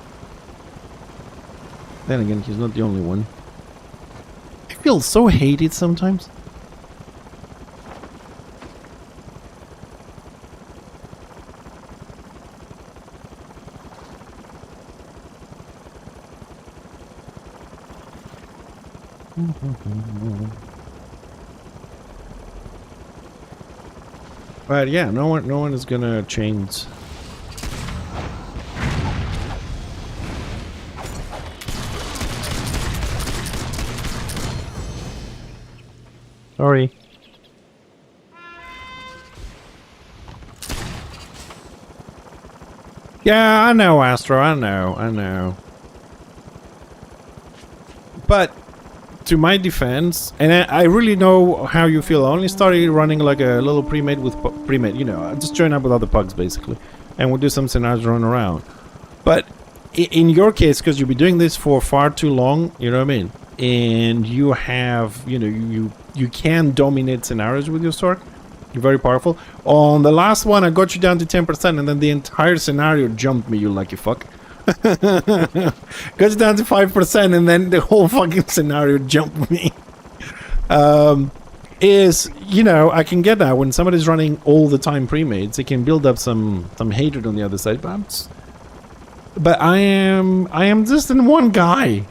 Then again, he's not the only one. I feel so hated sometimes. But yeah, no one is gonna change. Sorry. Yeah, I know, Astro. I know. But to my defense, and I really know how you feel. I only started running like a little pre-made with pre-made. You know, I just join up with other pugs basically, and we'll do some scenarios run around. But in your case, because you'll be doing this for far too long, you know what I mean, and you have, you know, you can dominate scenarios with your Stork. You're very powerful. On the last one, I got you down to 10%, and then the entire scenario jumped me, you lucky fuck. Got you down to 5%, and then the whole fucking scenario jumped me. You know, I can get that when somebody's running all the time pre-mades, it can build up some hatred on the other side, but I am just in one guy.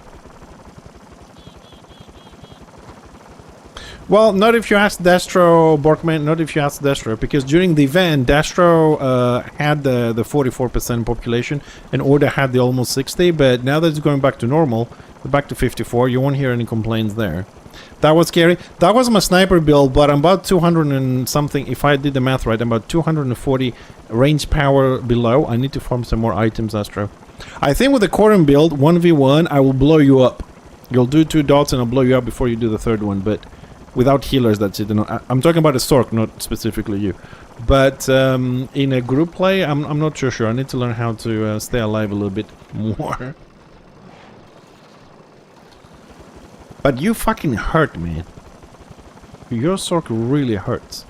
Well, not if you ask Destro, Borkman, not if you ask Destro, because during the event, Destro had the 44% population, and Order had the almost 60, but now that it's going back to normal, we're back to 54, you won't hear any complaints there. That was scary. That was my sniper build, but I'm about 200 and something, if I did the math right, I'm about 240 range power below. I need to farm some more items, Astro. I think with the Corin build, 1v1, I will blow you up. You'll do 2 dots and I'll blow you up before you do the third one, but without healers, that's it. I'm talking about a Stork, not specifically you. But in a group play, I'm not sure. I need to learn how to stay alive a little bit more. But you fucking hurt, man. Your Stork really hurts.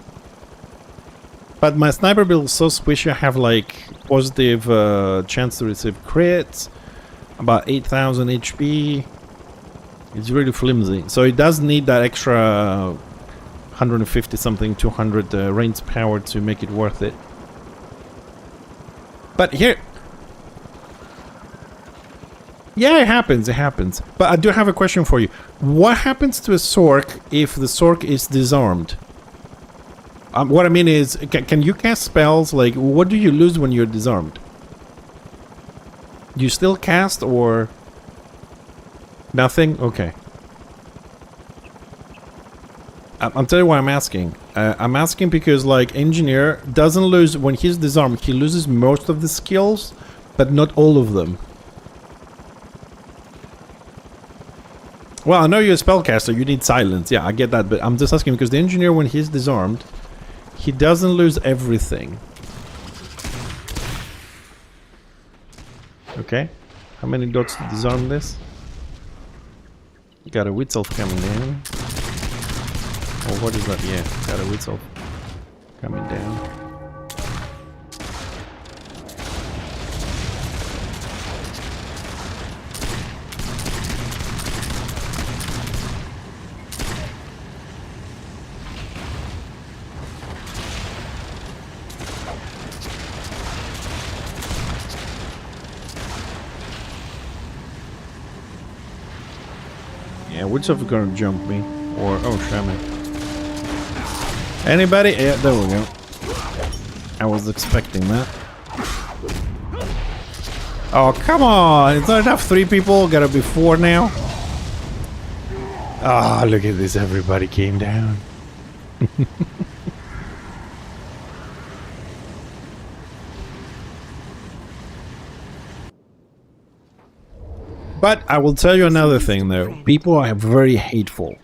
But my sniper build is so squishy. I have like positive chance to receive crits, about 8,000 HP. It's really flimsy, so it does need that extra 150 something, 200 range power to make it worth it. But here, yeah, it happens. But I do have a question for you. What happens to a Sork if the Sork is disarmed? What I mean is, can you cast spells? Like, what do you lose when you're disarmed? Do you still cast or nothing? Okay. I'm telling you why I'm asking. I'm asking because, like, Engineer doesn't lose when he's disarmed. He loses most of the skills, but not all of them. Well, I know you're a spellcaster. You need silence. Yeah, I get that. But I'm just asking because the Engineer, when he's disarmed, he doesn't lose everything. Okay. How many dots to disarm this? Got a Witzelf coming down. Oh, what is that? Yeah, got a Witzelf coming down. Yeah, which of you gonna jump me? Or, oh, Shaman. Anybody? Yeah, there we go. I was expecting that. Oh, come on! It's not enough 3 people, gotta be 4 now. Ah, look at this, everybody came down. But I will tell you another thing though. People are very hateful.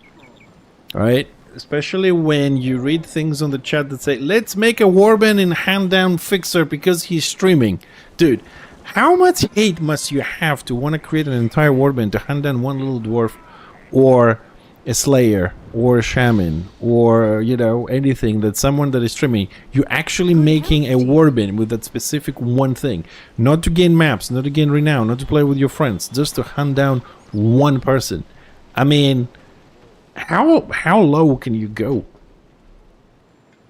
Alright? Especially when you read things on the chat that say, let's make a warband in hand down fixer because he's streaming. Dude, how much hate must you have to want to create an entire warband to hand down one little dwarf or a slayer or a shaman or, you know, anything that someone that is streaming, you're actually making a warband with that specific one thing. Not to gain maps, not to gain renown, not to play with your friends, just to hunt down one person. I mean, how low can you go?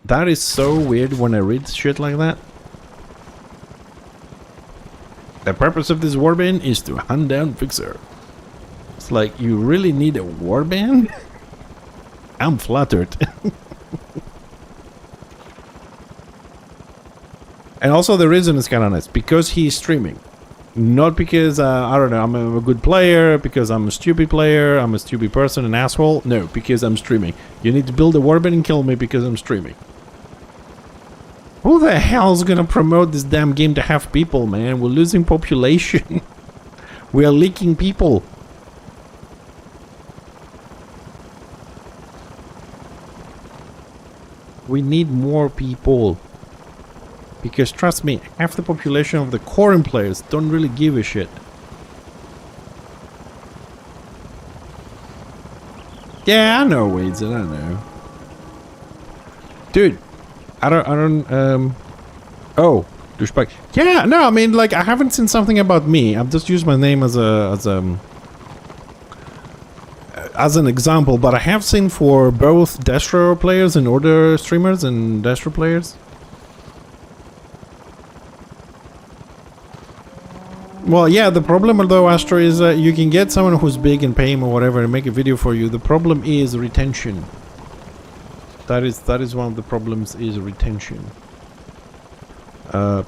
That is so weird when I read shit like that. The purpose of this warband is to hunt down fixer. It's like, you really need a warband? I'm flattered. And also the reason is kind of nice, because he's streaming. Not because, I don't know, I'm a good player, because I'm a stupid player, I'm a stupid person, an asshole. No, because I'm streaming. You need to build a warband and kill me because I'm streaming. Who the hell's gonna promote this damn game to have people, man? We're losing population. We are leaking people. We need more people. Because trust me, half the population of the Corin players don't really give a shit. Yeah, I know, Wades, I don't know. Dude, oh, douchebag. Yeah, no, I mean, like, I haven't seen something about me. I've just used my name as an example, but I have seen for both Destro players and Order streamers and Destro players. Well, yeah, the problem though, Astro, is that you can get someone who's big and pay him or whatever and make a video for you. The problem is retention. That is one of the problems, is retention.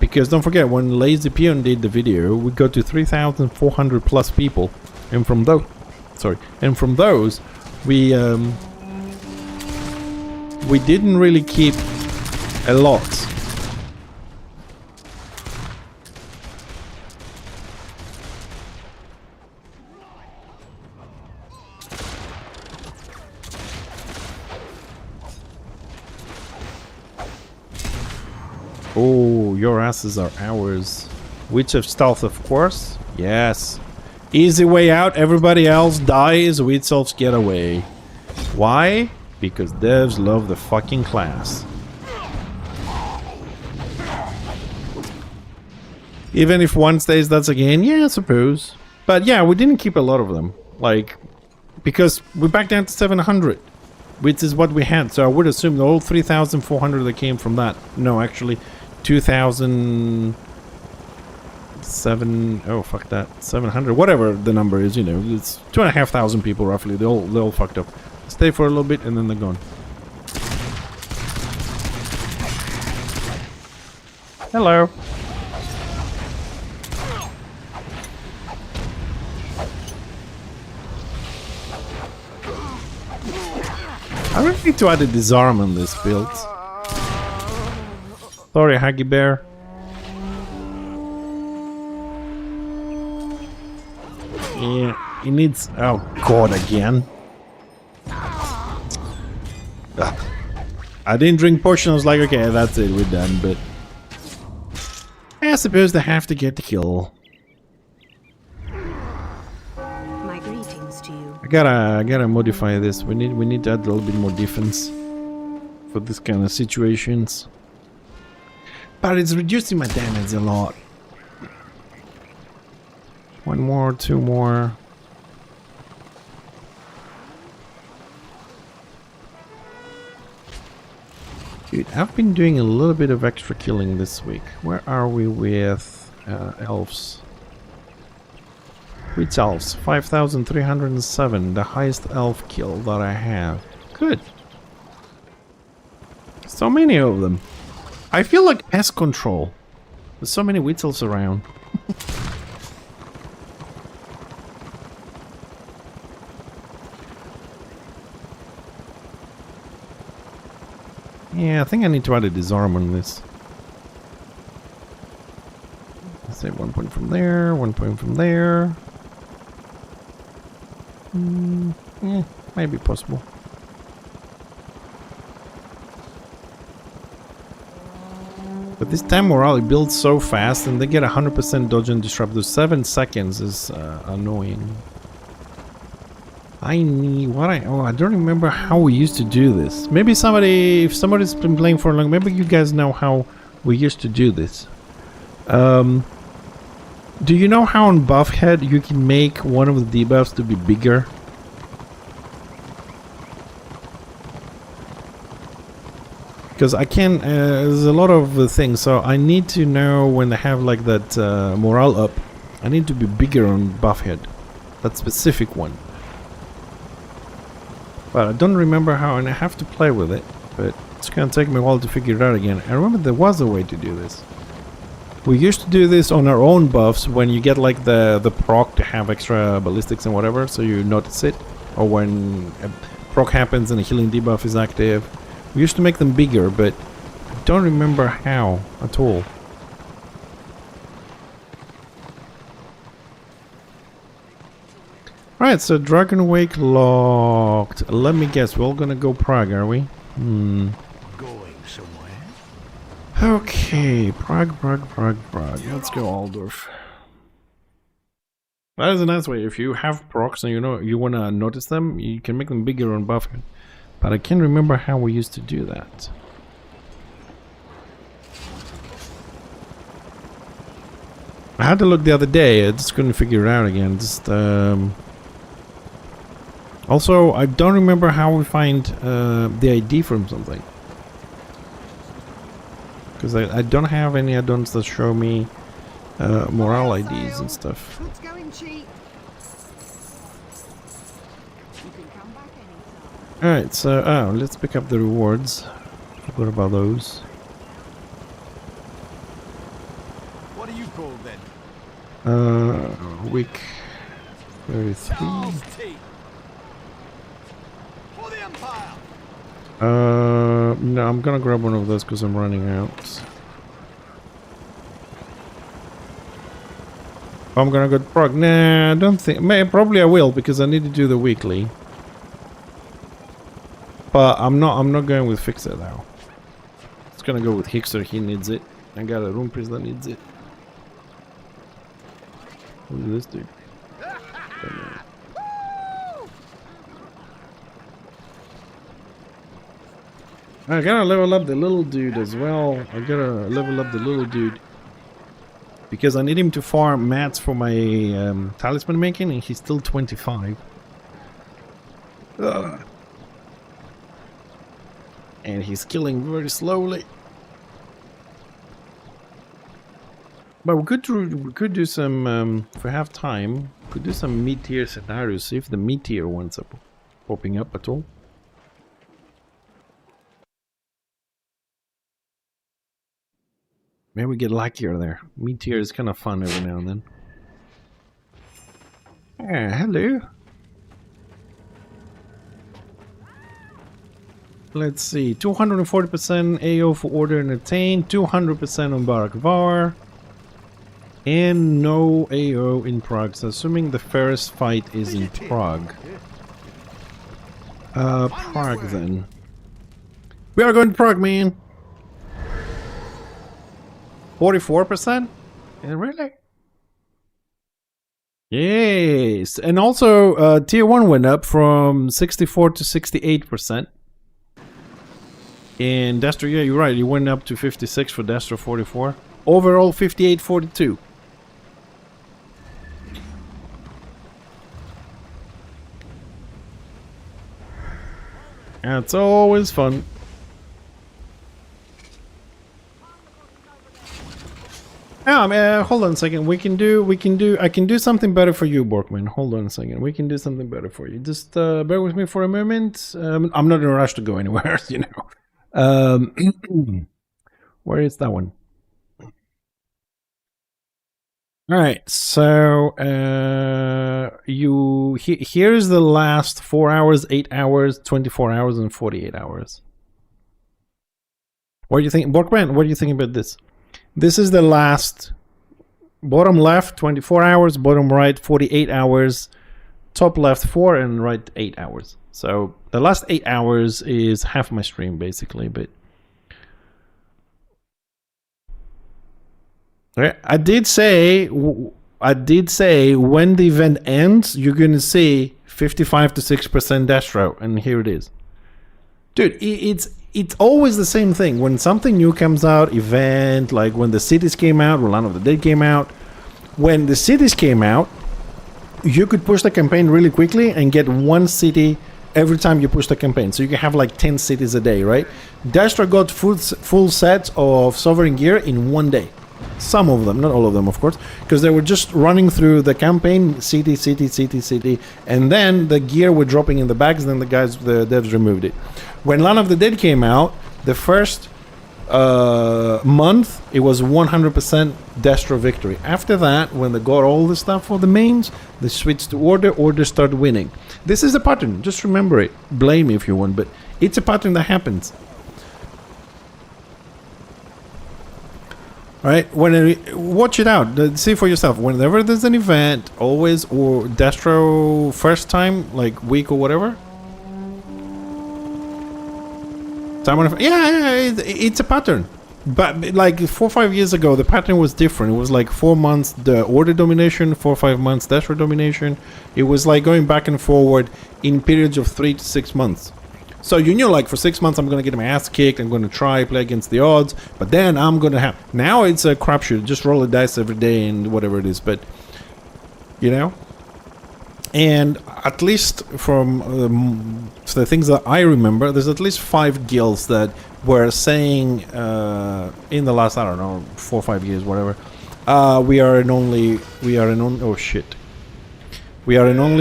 Because don't forget, when Lazy Peon did the video, we got to 3,400 plus people, and from those, we didn't really keep a lot. Oh, your asses are ours. Witch of Stealth, of course. Yes. Easy way out. Everybody else dies. We selves get away. Why? Because devs love the fucking class. Even if one stays, that's again. Yeah, I suppose. But yeah, we didn't keep a lot of them. Like, because we're back down to 700. Which is what we had. So I would assume the whole 3,400 that came from that. No, actually. 2,007. Oh, fuck that. 700. Whatever the number is, you know. It's 2,500 people roughly. They all fucked up. Stay for a little bit and then they're gone. Hello. I really need to add a disarm on this build. Sorry, Huggy Bear. Yeah, he needs... Oh, God, again. Ugh. I didn't drink potion. I was like, okay, that's it, we're done, but... I suppose they have to get the kill. My greetings to you. I gotta modify this. We need to add a little bit more defense for this kind of situations. But it's reducing my damage a lot. One more, two more. Dude, I've been doing a little bit of extra killing this week. Where are we with elves? Which elves? 5,307, the highest elf kill that I have. Good. So many of them. I feel like pest control. There's so many witch elves around. Yeah, I think I need to add a disarm on this. Let's say 1 point from there, 1 point from there. Yeah, might be possible. But this time morale builds so fast and they get 100% dodge and disrupt. Those 7 seconds is annoying. I need what I don't remember how we used to do this. Maybe if somebody's been playing for long, maybe you guys know how we used to do this. Do you know how on buff head you can make one of the debuffs to be bigger? Because I can, there's a lot of things, so I need to know when they have like that morale up. I need to be bigger on buff head. That specific one. But I don't remember how, and I have to play with it. But it's gonna take me a while to figure it out again. I remember there was a way to do this. We used to do this on our own buffs when you get like the proc to have extra ballistics and whatever, so you notice it. Or when a proc happens and a healing debuff is active. We used to make them bigger, but don't remember how at all. Right, so Dragon Wake locked. Let me guess, we're all gonna go Prague, are we? Going somewhere? Okay, Prague. Let's go Altdorf. That is a nice way. If you have procs and you know you wanna notice them, you can make them bigger on buffer. But I can't remember how we used to do that. I had to look the other day. I just couldn't figure it out again. Just also, I don't remember how we find the ID from something. Because I don't have any add-ons that show me morale IDs and stuff. It's going cheap. You can come back anytime. Alright, so let's pick up the rewards. Forgot about those. What are you called then? Week 33. Charles T. For the Empire. No, I'm gonna grab one of those because I'm running out. I'm gonna go to Prague. Nah, I don't think. Probably I will because I need to do the weekly. But I'm not going with Fixer now. It's gonna go with Hickster. He needs it. I got a room priest that needs it. Who's this dude? I gotta level up the little dude as well. I gotta level up the little dude. Because I need him to farm mats for my talisman making, and he's still 25. Ugh. And he's killing very slowly. But we could do some, if we have time, we could do some mid-tier scenarios, see if the mid-tier ones are popping up at all. Maybe we get luckier there. Mid-tier is kind of fun every now and then. Ah, hello. Let's see, 240% AO for Order and Attain, 200% on Barak Var, and no AO in Prague. So assuming the first fight is in Prague. Prague then. We are going to Prague, man! 44%? Yeah, really? Yes! And also, Tier 1 went up from 64 to 68%. And Destro, yeah, you're right, it went up to 56 for Destro 44. Overall, 58-42. That's always fun. Hold on a second. I can do something better for you, Borkman. Hold on a second. We can do something better for you. Just bear with me for a moment. I'm not in a rush to go anywhere, you know. Where is that one? All right. So here's the last 4 hours, 8 hours, 24 hours, and 48 hours. What do you think, Borkman? What do you think about this? This is the last, bottom left 24 hours, bottom right 48 hours, top left 4 and right 8 hours. So the last 8 hours is half my stream basically, but I did say when the event ends, you're gonna see 55 to 6% Destro, and here it is. Dude, it's always the same thing. When something new comes out, event, like when the cities came out, when Land of the Dead came out. When the cities came out, you could push the campaign really quickly and get one city every time you push the campaign. So you can have like 10 cities a day, right? Destro got full sets of Sovereign gear in one day. Some of them, not all of them, of course, because they were just running through the campaign, city, and then the gear were dropping in the bags, then the devs removed it. When Land of the Dead came out, the first month, it was 100% Destro victory. After that, when they got all the stuff for the mains, they switched to Order, Order started winning. This is a pattern, just remember it. Blame me if you want, but it's a pattern that happens. Right? Watch it out. See for yourself. Whenever there's an event, always or Destro first time, like week or whatever. It's a pattern. But like 4 or 5 years ago, the pattern was different. It was like 4 months the order domination, 4 or 5 months Destro domination. It was like going back and forward in periods of 3 to 6 months. So you knew, like, for 6 months I'm gonna get my ass kicked. I'm gonna try play against the odds, but then I'm gonna have. Now it's a crapshoot. Just roll the dice every day and whatever it is. But you know. And at least from the things that I remember, there's at least 5 guilds that were saying in the last, I don't know, 4 or 5 years, whatever, we are an only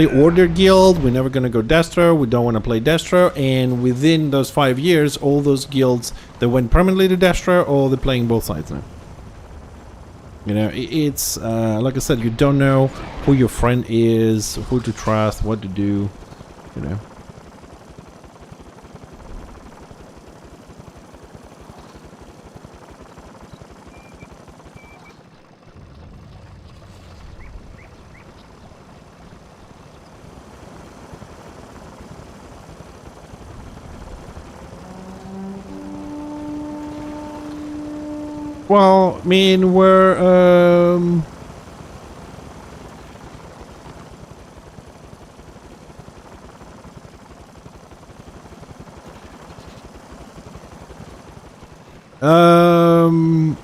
order guild. We're never gonna go Destro. We don't want to play Destro. And within those 5 years, all those guilds that went permanently to Destro, or they're playing both sides now. You know, it's like I said, you don't know who your friend is, who to trust, what to do, you know. Well, I mean, we're,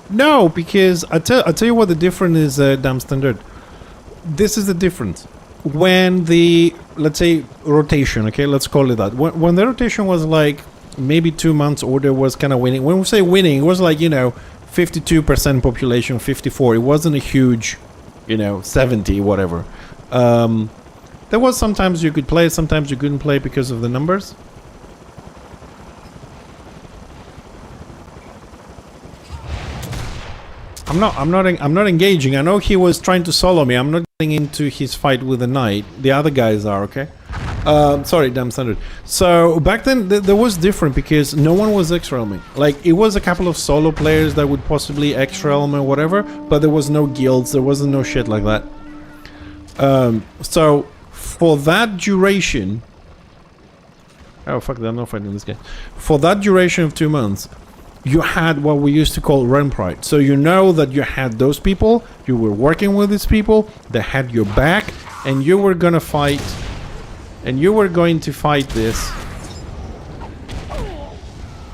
no, because I tell you what the difference is, damn standard. This is the difference. When the, let's say, rotation, okay, let's call it that. When the rotation was like, maybe 2 months order was kind of winning. When we say winning, it was like, you know, 52% population, 54. It wasn't a huge, you know, 70, whatever. There was sometimes you could play, sometimes you couldn't play because of the numbers. I'm not engaging. I know he was trying to solo me. I'm not getting into his fight with the knight. The other guys are, okay? Sorry, damn standard. So back then there was different because no one was X-Realming. Like, it was a couple of solo players that would possibly X-Realm or whatever, but there was no guilds, there wasn't no shit like that. So for that duration, oh fuck that, I'm not fighting this guy. For that duration of 2 months, you had what we used to call run pride. So you know that you had those people, you were working with these people, they had your back, and you were gonna fight. And you were going to fight this.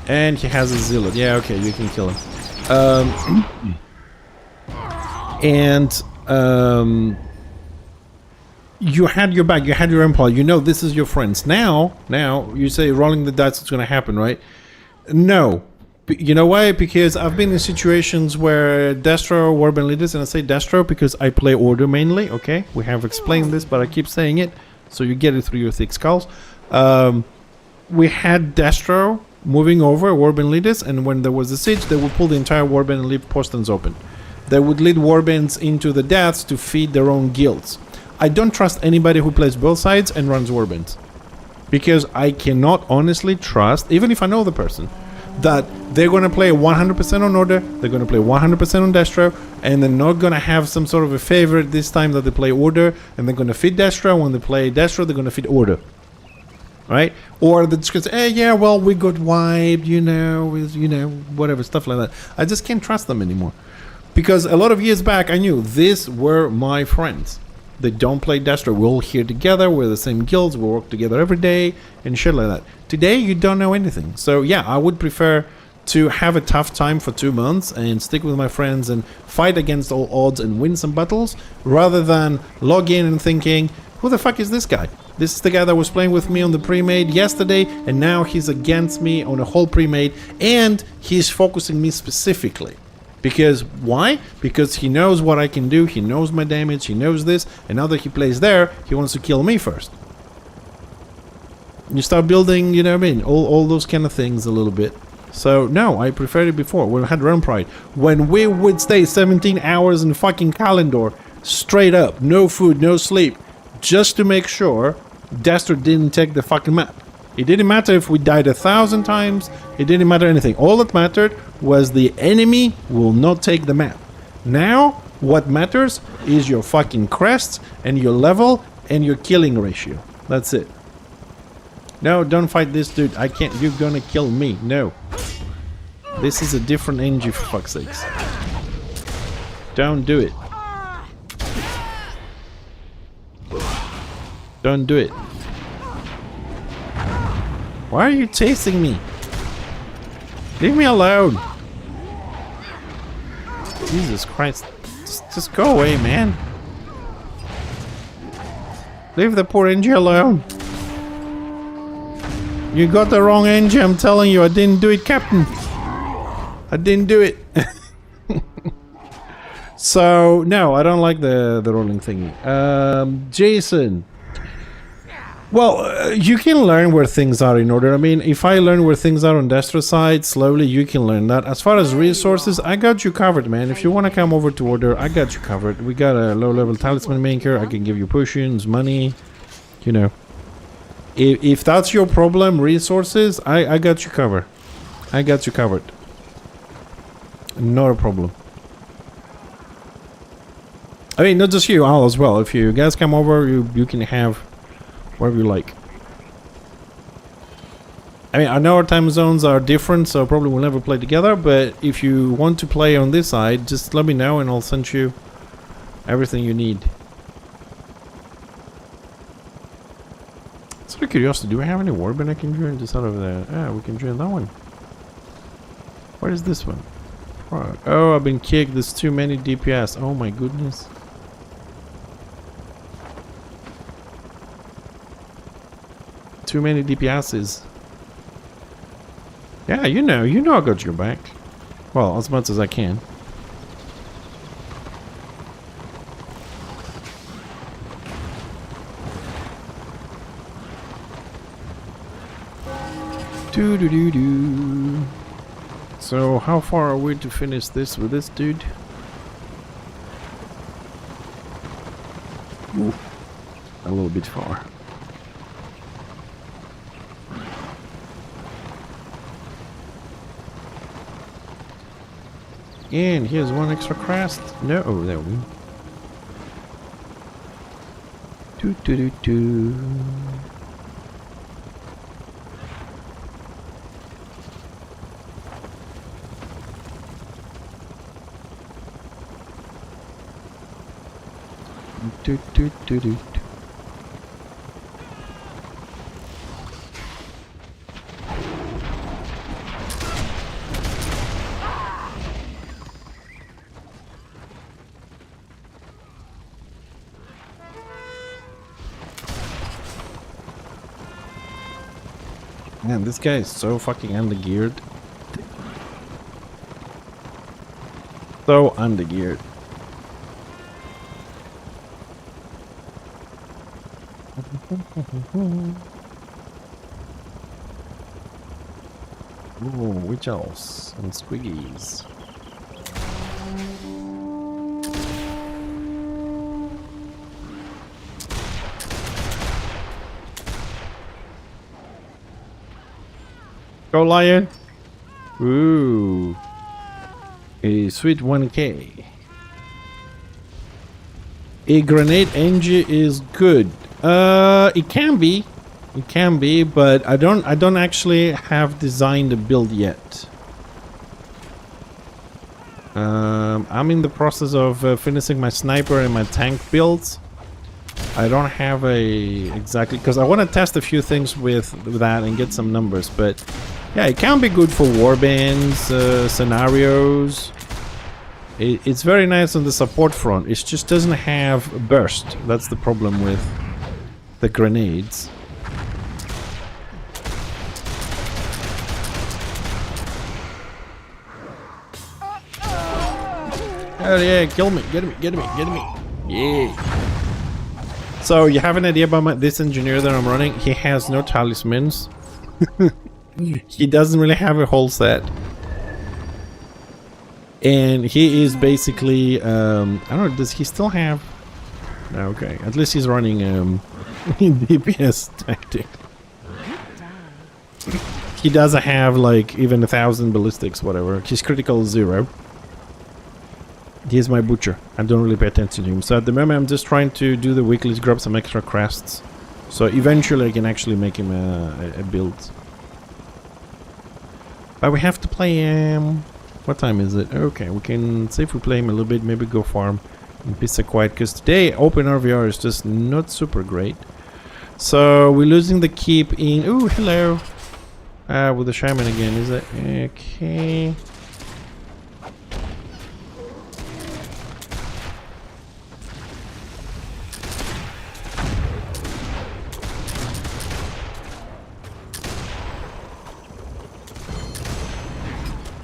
And he has a zealot. Yeah, okay, you can kill him. You had your back, you had your employee, you know this is your friends. Now, you say rolling the dice, it's gonna happen, right? No. You know why? Because I've been in situations where Destro, Warband leaders, and I say Destro because I play Order mainly, okay? We have explained this, but I keep saying it. So you get it through your thick skulls. We had Destro moving over Warband leaders, and when there was a siege, they would pull the entire Warband and leave posterns open. They would lead Warbands into the deaths to feed their own guilds. I don't trust anybody who plays both sides and runs Warbands. Because I cannot honestly trust, even if I know the person, that they're going to play 100% on Order, they're going to play 100% on Destro, and they're not going to have some sort of a favorite this time that they play Order, and they're going to feed Destro. When they play Destro, they're going to feed Order. Right? Or they're just going to say, hey, yeah, well, we got wiped, you know, with, you know, whatever, stuff like that. I just can't trust them anymore. Because a lot of years back, I knew these were my friends. They don't play Destro. We're all here together. We're the same guilds. We work together every day and shit like that. Today, you don't know anything. So, yeah, I would prefer to have a tough time for 2 months and stick with my friends and fight against all odds and win some battles rather than log in and thinking, who the fuck is this guy? This is the guy that was playing with me on the pre-made yesterday, and now he's against me on a whole pre-made, and he's focusing me specifically. Because, why? Because he knows what I can do, he knows my damage, he knows this, and now that he plays there, he wants to kill me first. You start building, you know what I mean, all those kind of things a little bit. So, no, I preferred it before, when we had Run Pride. When we would stay 17 hours in fucking Kalendor, straight up, no food, no sleep, just to make sure Destro didn't take the fucking map. It didn't matter if we died 1,000 times. It didn't matter anything. All that mattered was the enemy will not take the map. Now, what matters is your fucking crests and your level and your killing ratio. That's it. No, don't fight this dude. I can't. You're gonna kill me. No. This is a different engine, for fuck's sakes. Don't do it. Don't do it. Why are you chasing me? Leave me alone. Jesus Christ. Just go away, man. Leave the poor Angie alone. You got the wrong Angie, I'm telling you. I didn't do it, Captain. I didn't do it. So, no, I don't like the rolling thingy. Jason. Well, you can learn where things are in order. I mean, if I learn where things are on Destro's side, slowly you can learn that. As far as resources, I got you covered, man. If you want to come over to order, I got you covered. We got a low-level talisman maker. I can give you potions, money, you know. If that's your problem, resources, I got you covered. I got you covered. Not a problem. I mean, not just you, Al as well. If you guys come over, you can have whatever you like. I mean, I know our time zones are different, so probably we'll never play together, but if you want to play on this side, just let me know and I'll send you everything you need. It's out of curiosity, do I have any warband I can join just out of the... Ah, we can join that one. What is this one? Oh, I've been kicked. There's too many DPS. Oh my goodness. Too many DPSs. Yeah, you know I got your back. Well, as much as I can. Do. So, how far are we to finish this with this dude? Ooh, a little bit far. And here's one extra crest. No, oh, there we go. Do. Man, this guy is so fucking undergeared. So undergeared. Ooh, witch elves and squiggies. Go lion! Ooh. A sweet 1k. A grenade engine is good. It can be. It can be, but I don't actually have designed a build yet. I'm in the process of finishing my sniper and my tank builds. I don't have a exactly, because I want to test a few things with that and get some numbers, but yeah, it can be good for warbands, scenarios. It's very nice on the support front. It just doesn't have a burst. That's the problem with the grenades. Oh yeah, kill me, get me. Yeah. So you have an idea about this engineer that I'm running? He has no talismans. He doesn't really have a whole set. And he is basically, I don't know, does he still have... Okay, at least he's running DPS tactic. he doesn't have like even 1,000 ballistics, whatever. His critical is 0. He's my butcher. I don't really pay attention to him. So at the moment I'm just trying to do the weeklies, grab some extra crests. So eventually I can actually make him a build. But we have to play what time is it? Okay, we can see if we play him a little bit, maybe go farm in peace and quiet, because today open RVR is just not super great. So we're losing the keep in... Ooh, hello! With the shaman again, is it? Okay.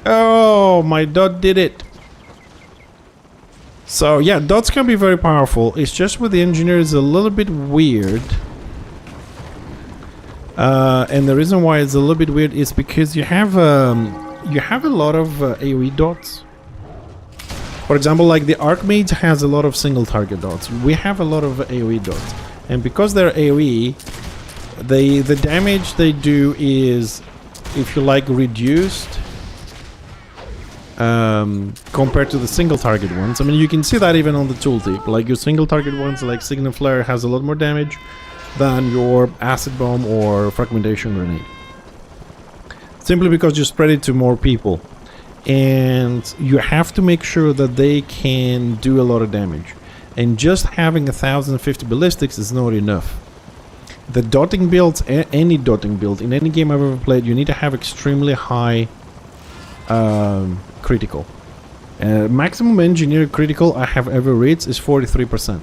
Oh, my dot did it. So yeah, dots can be very powerful. It's just with the engineer is a little bit weird. And the reason why it's a little bit weird is because you have a lot of AoE dots. For example, like the Archmage has a lot of single target dots. We have a lot of AoE dots, and because they're AoE, the damage they do is, if you like, reduced compared to the single target ones. I mean, you can see that even on the tooltip. Like your single target ones, like Signal Flare, has a lot more damage than your Acid Bomb or Fragmentation Grenade. Simply because you spread it to more people. And you have to make sure that they can do a lot of damage. And just having 1,050 ballistics is not enough. The dotting builds, any dotting build, in any game I've ever played, you need to have extremely high critical. Maximum engineer critical I have ever reached is 43%.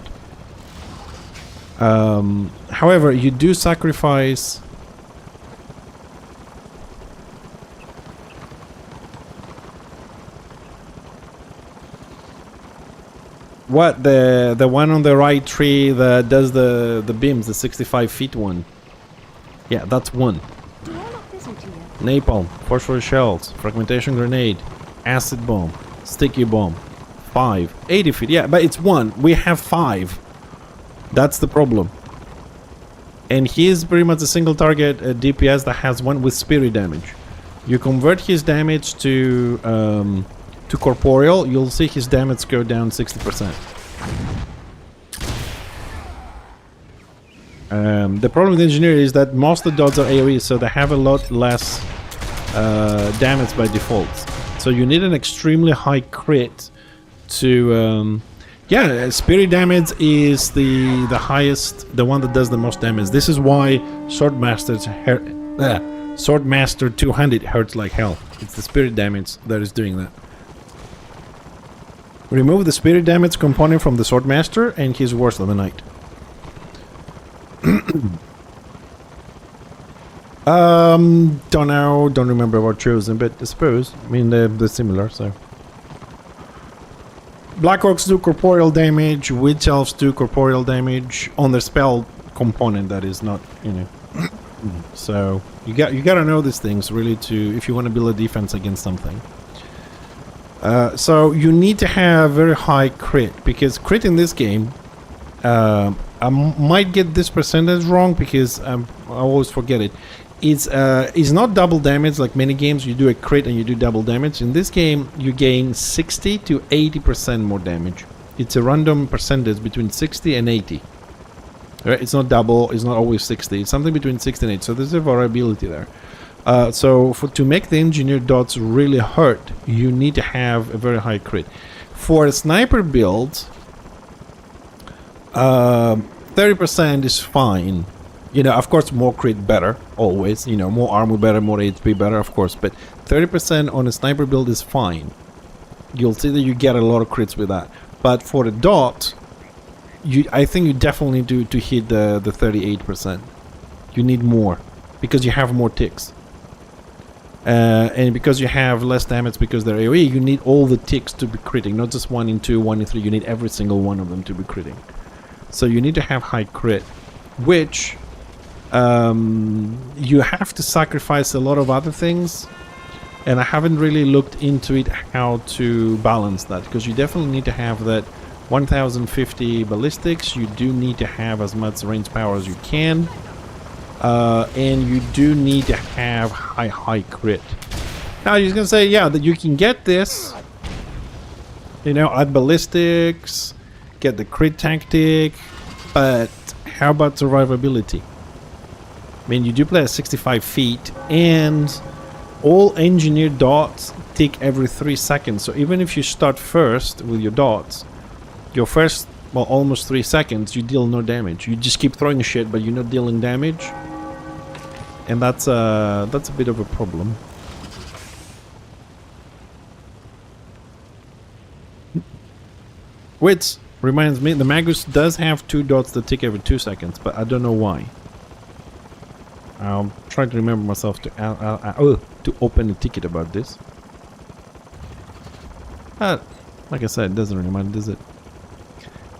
However, you do sacrifice what, the one on the right tree that does the beams, the 65 feet one. Yeah, that's one. Do I not listen to you? Napalm, phosphorus shells, fragmentation grenade, acid bomb, sticky bomb, 5, 80 feet. Yeah, but it's one. We have 5. That's the problem. And he is pretty much a single target DPS that has 1 with spirit damage. You convert his damage to corporeal, you'll see his damage go down 60%. The problem with engineer is that most of the dots are AoE, so they have a lot less damage by default. So you need an extremely high crit to... yeah, spirit damage is the highest, the one that does the most damage. This is why Swordmaster 200 hurts like hell. It's the spirit damage that is doing that. Remove the spirit damage component from the Swordmaster and he's worse than the Knight. Don't know, don't remember what chosen, but I suppose, I mean, they're similar, so. Black Orcs do corporeal damage, Witch Elves do corporeal damage on their spell component, that is not, you know. So you gotta know these things really to, if you want to build a defense against something. So you need to have very high crit, because crit in this game, I might get this percentage wrong because I always forget it. It's not double damage like many games. You do a crit and you do double damage. In this game, you gain 60 to 80% more damage. It's a random percentage between 60 and 80. Right? It's not double. It's not always 60. It's something between 60 and 80. So there's a variability there. So to make the engineered dots really hurt, you need to have a very high crit. For a sniper build, 30% is fine. You know, of course, more crit better, always. You know, more armor better, more HP better, of course. But 30% on a sniper build is fine. You'll see that you get a lot of crits with that. But for the dot, I think you definitely need to hit the 38%. You need more, because you have more ticks. And because you have less damage because they're AoE, you need all the ticks to be critting, not just 1 in 2, 1 in 3. You need every single one of them to be critting. So you need to have high crit, which you have to sacrifice a lot of other things, and I haven't really looked into it how to balance that, because you definitely need to have that 1050 ballistics. You do need to have as much range power as you can. and you do need to have high crit. Now you're gonna say, yeah, that you can get this, you know, add ballistics, get the crit tactic, but how about survivability? I mean, you do play at 65 feet, and all engineered dots tick every 3 seconds. So even if you start first with your dots, your first, well, almost 3 seconds, you deal no damage. You just keep throwing shit, but you're not dealing damage, and that's a bit of a problem. Which reminds me, the Magus does have 2 dots that tick every 2 seconds, but I don't know why. I'll try to remember myself to open a ticket about this. Like I said, it doesn't really matter, does it?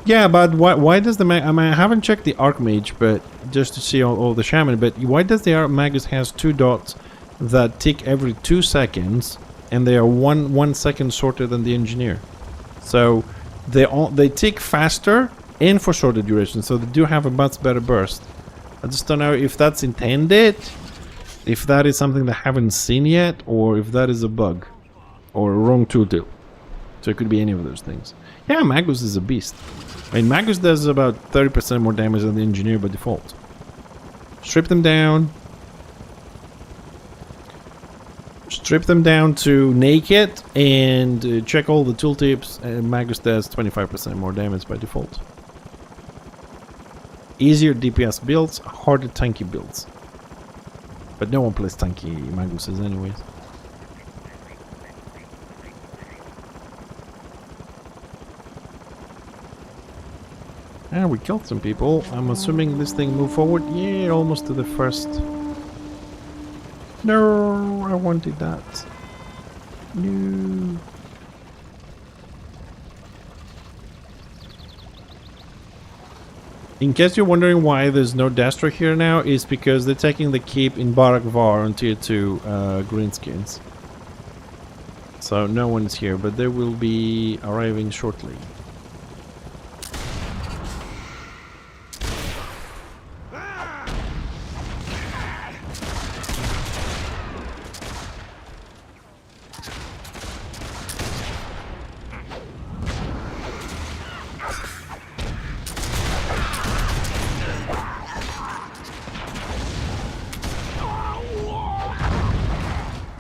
Yeah, but why does the I mean, I haven't checked the Archmage, but just to see all the Shaman, but why does the Magus has 2 dots that tick every 2 seconds, and they are one second shorter than the Engineer? So they tick faster and for shorter duration, so they do have a much better burst. I just don't know if that's intended, if that is something they haven't seen yet, or if that is a bug or a wrong tooltip. So it could be any of those things. Yeah, Magus is a beast. I mean, Magus does about 30% more damage than the Engineer by default. Strip them down. Strip them down to naked and check all the tooltips, and Magus does 25% more damage by default. Easier DPS builds, harder tanky builds. But no one plays tanky Maguses anyways. And we killed some people. I'm assuming this thing moved forward. Yeah, almost to the first. No, I wanted that. No. In case you're wondering why there's no Destro here now, is because they're taking the keep in Barak Var on tier 2 greenskins. So no one's here, but they will be arriving shortly.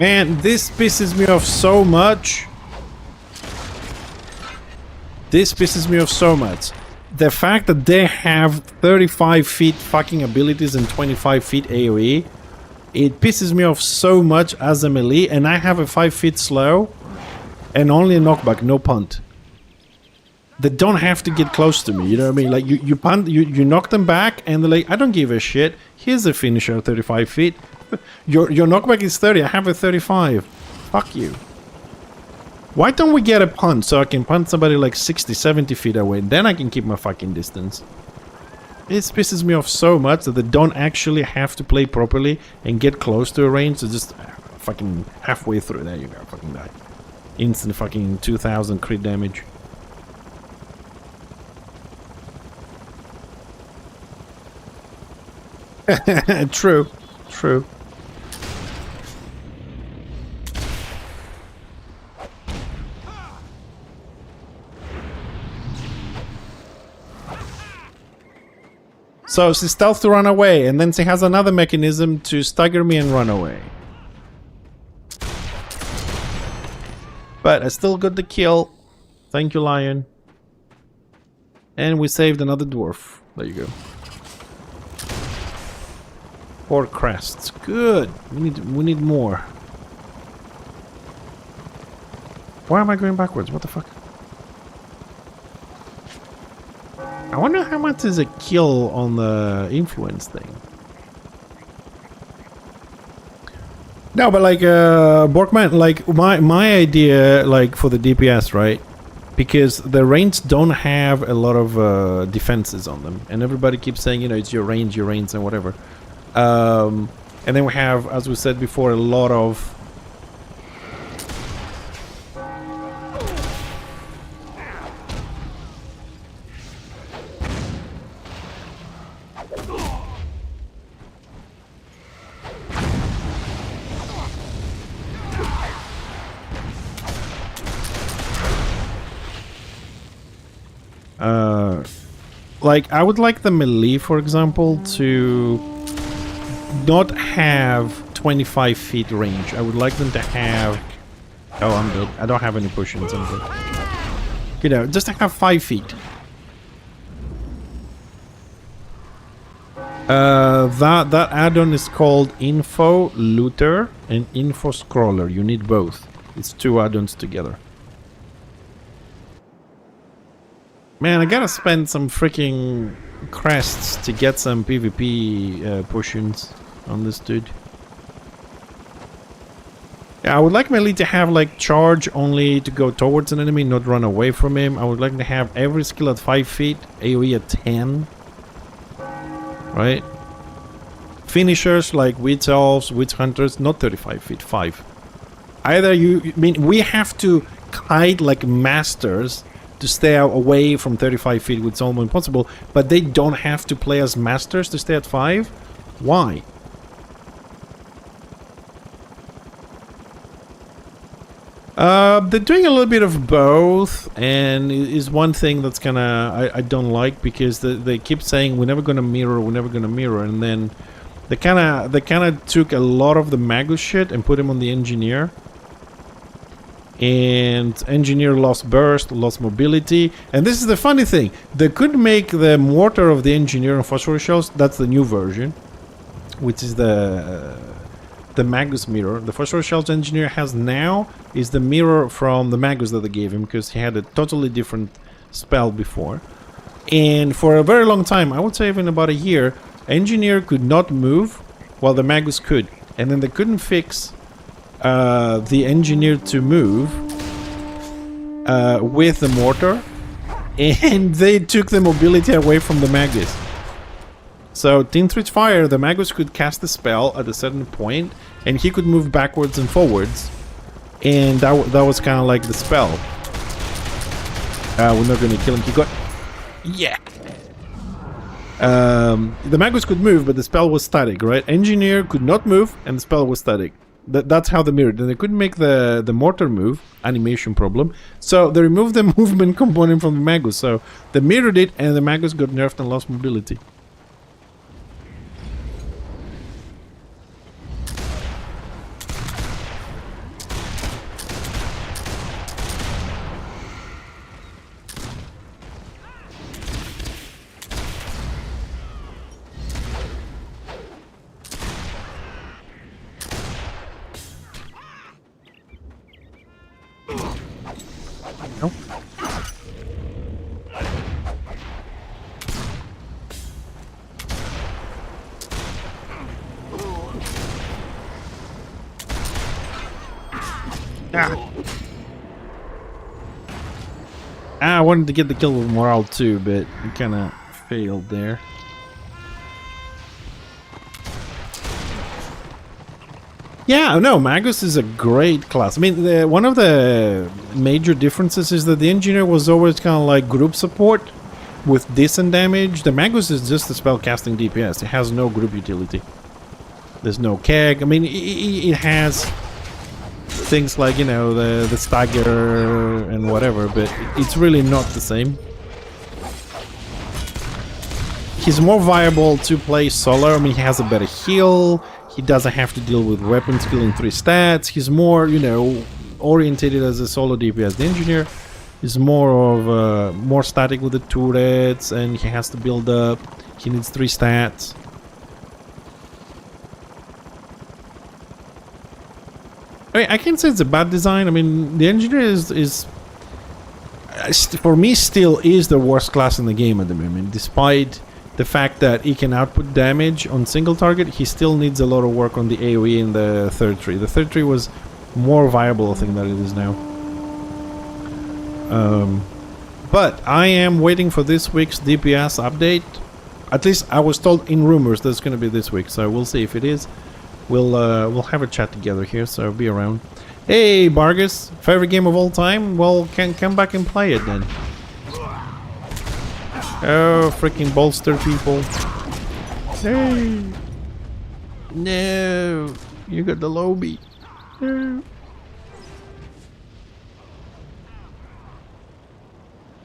Man, this pisses me off so much. This pisses me off so much. The fact that they have 35 feet fucking abilities and 25 feet AoE, it pisses me off so much as a melee, and I have a 5 feet slow and only a knockback, no punt. They don't have to get close to me, you know what I mean? Like, you punt, you knock them back, and they're like, I don't give a shit. Here's a finisher at 35 feet. Your knockback is 30, I have a 35. Fuck you. Why don't we get a punt so I can punt somebody like 60, 70 feet away, and then I can keep my fucking distance? This pisses me off so much that they don't actually have to play properly and get close to a range, so just fucking halfway through, there you go, fucking die. Instant fucking 2000 crit damage. True, true. So she stealth to run away, and then she has another mechanism to stagger me and run away. But I still got the kill. Thank you, Lion. And we saved another dwarf. There you go. 4 crests. Good. We need more. Why am I going backwards? What the fuck? I wonder how much is a kill on the influence thing. No, but like Borkman, like my idea, like for the DPS, right? Because the range don't have a lot of defenses on them, and everybody keeps saying, you know, it's your range, and whatever. And then we have, as we said before, a lot of Like, I would like the melee, for example, to not have 25 feet range. I would like them to have... Oh, I'm good. I don't have any potions. I'm good. You know, just to have 5 feet. That add-on is called Info Looter and Info Scroller. You need both. It's 2 add-ons together. Man, I gotta spend some freaking crests to get some PvP potions on this dude. Yeah, I would like melee to have like charge only to go towards an enemy, not run away from him. I would like to have every skill at 5 feet, AoE at 10. Right? Finishers like Witch Elves, Witch Hunters, not 35 feet, 5. Either I mean, we have to hide like masters to stay away from 35 feet, which is almost impossible, but they don't have to play as masters to stay at 5? Why? They're doing a little bit of both, and is one thing that's I don't like, because they keep saying we're never gonna mirror, and then they kinda took a lot of the Magus shit and put him on the engineer. And engineer lost burst, lost mobility, and this is the funny thing. They could make the mortar of the engineer and phosphorus shells. That's the new version, which is the Magus mirror. The phosphorus shells engineer has now is the mirror from the Magus that they gave him, because he had a totally different spell before. And for a very long time, I would say even about a year, engineer could not move while the Magus could, and then they couldn't fix the engineer to move with the mortar, and they took the mobility away from the Magus. So Team Switch Fire, the Magus could cast the spell at a certain point, and he could move backwards and forwards, and that was kind of like the spell. We're not going to kill him. He got... Yeah! The Magus could move, but the spell was static, right? Engineer could not move, and the spell was static. That's how they mirrored. And they couldn't make the mortar move, animation problem, so they removed the movement component from the Magus. So they mirrored it, and the Magus got nerfed and lost mobility. I wanted to get the kill with morale too, but it kind of failed there. Yeah, no, Magus is a great class. I mean, one of the major differences is that the engineer was always kind of like group support with decent damage. The Magus is just a spell casting DPS. It has no group utility. There's no keg. I mean, it has things like, you know, the stagger and whatever, but it's really not the same. He's more viable to play solo. I mean, he has a better heal. He doesn't have to deal with weapon skill in 3 stats. He's more, you know, orientated as a solo DPS. The engineer is more of more static with the turrets, and he has to build up. He needs 3 stats. I mean, I can't say it's a bad design. I mean, the engineer is for me still is the worst class in the game at the moment, despite the fact that he can output damage on single target. He still needs a lot of work on the AoE in the third tree. The third tree was more viable, I think, than it is now. But I am waiting for this week's DPS update. At least I was told in rumors that it's going to be this week, so we'll see if it is. We'll have a chat together here, so be around. Hey, Bargus, favorite game of all time? Well, can come back and play it then. Oh, freaking bolster people. Hey. No. You got the lobby. No.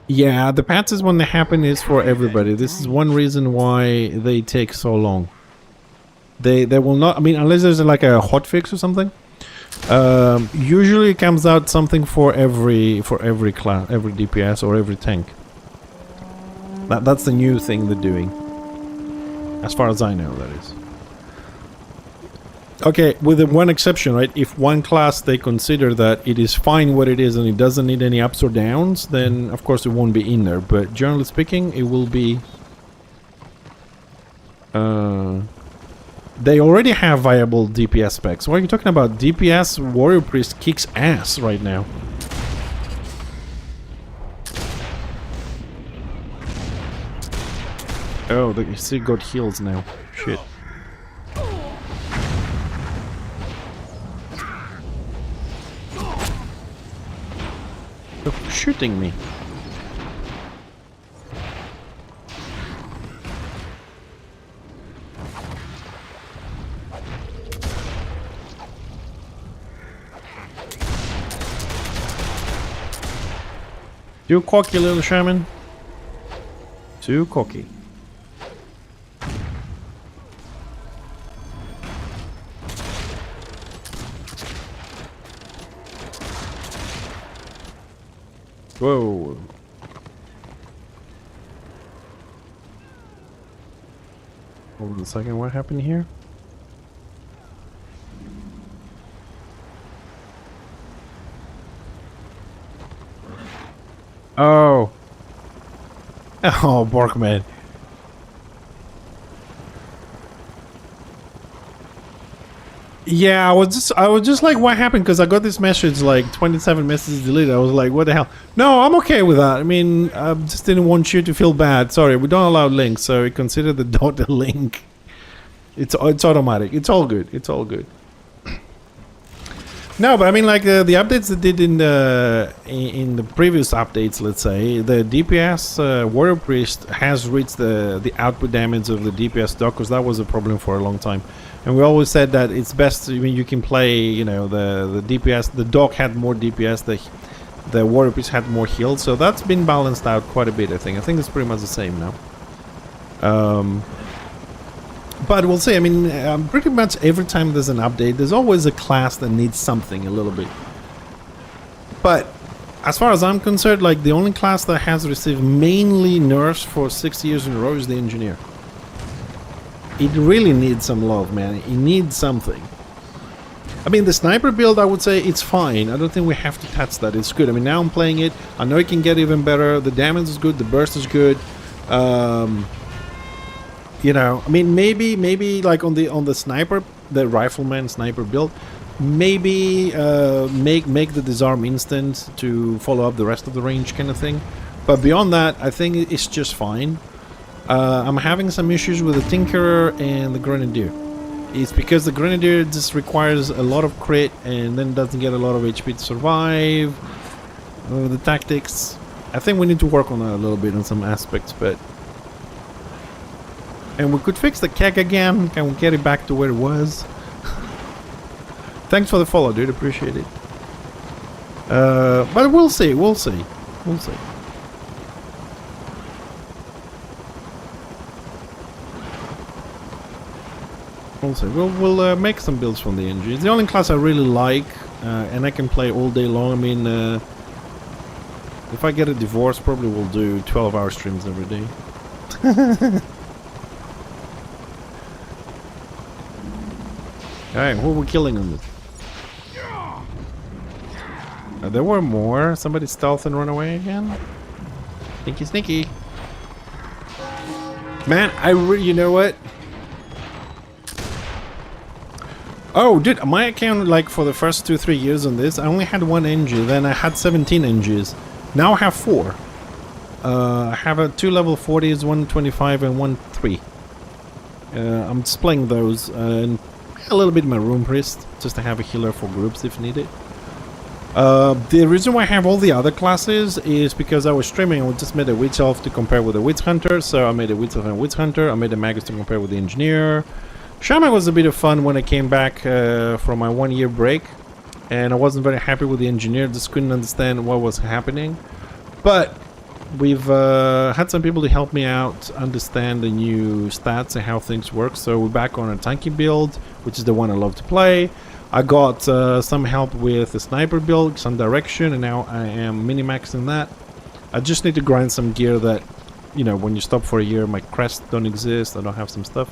Yeah, the patches when they happen is for everybody. This is one reason why they take so long. They will not. I mean, unless there's like a hotfix or something. Usually it comes out something for every class, every DPS or every tank. That's the new thing they're doing. As far as I know, that is. Okay, with the one exception, right? If one class they consider that it is fine what it is and it doesn't need any ups or downs, then of course it won't be in there. But generally speaking, it will be... they already have viable DPS specs. What are you talking about? DPS Warrior Priest kicks ass right now. Oh, you see, got heals now. Shit. Stop shooting me. Too cocky, little shaman. Too cocky. Whoa. Hold on a second, what happened here? Oh. Oh, Borkman. Yeah, I was just like, what happened? Because I got this message like 27 messages deleted. I was like, what the hell? No, I'm okay with that. I mean, I just didn't want you to feel bad. Sorry, we don't allow links, so we consider the dot a link. It's automatic. It's all good. It's all good. No, but I mean, like the updates they did in the previous updates, let's say, the DPS Warrior Priest has reached the output damage of the DPS dog, because that was a problem for a long time. And we always said that it's best, I mean, you can play, you know, the DPS, the dog had more DPS, the Warrior Priest had more heals, so that's been balanced out quite a bit, I think. I think it's pretty much the same now. But we'll see. I mean, pretty much every time there's an update, there's always a class that needs something a little bit. But as far as I'm concerned, like, the only class that has received mainly nerfs for 6 years in a row is the Engineer. It really needs some love, man. It needs something. I mean, the Sniper build, I would say it's fine. I don't think we have to touch that. It's good. I mean, now I'm playing it. I know it can get even better. The damage is good. The burst is good. You know, I mean, maybe like on the sniper, the rifleman sniper build, maybe make the disarm instant to follow up the rest of the range kind of thing. But beyond that, I think it's just fine. I'm having some issues with the Tinkerer and the Grenadier. It's because the Grenadier just requires a lot of crit and then doesn't get a lot of HP to survive. The tactics, I think we need to work on that a little bit on some aspects, but... And we could fix the keg again. Can we get it back to where it was? Thanks for the follow, dude. Appreciate it. But we'll see. We'll see. We'll see. We'll see. We'll make some builds from the engine. It's the only class I really like, and I can play all day long. I mean, if I get a divorce, probably we'll do 12-hour streams every day. Alright, who are we killing on this? There were more. Somebody stealth and run away again? Sneaky, sneaky. Man, you know what? Oh, dude, my account, like, for the first 2-3 years on this, I only had 1 NG, then I had 17 NGs. Now I have 4. I have a 2 level 40s, 125 and 1-3. I'm displaying those, and a little bit in my room priest, just to have a healer for groups if needed. The reason why I have all the other classes is because I was streaming. I just made a Witch Elf to compare with a Witch Hunter, so I made a Witch Elf and a Witch Hunter. I made a Magus to compare with the Engineer. Shaman was a bit of fun when I came back from my 1-year break, and I wasn't very happy with the Engineer. Just couldn't understand what was happening. But we've had some people to help me out understand the new stats and how things work. So we're back on a tanky build, which is the one I love to play. I got some help with the sniper build, some direction, and now I am mini-maxing that. I just need to grind some gear that, you know, when you stop for a year, my crests don't exist, I don't have some stuff.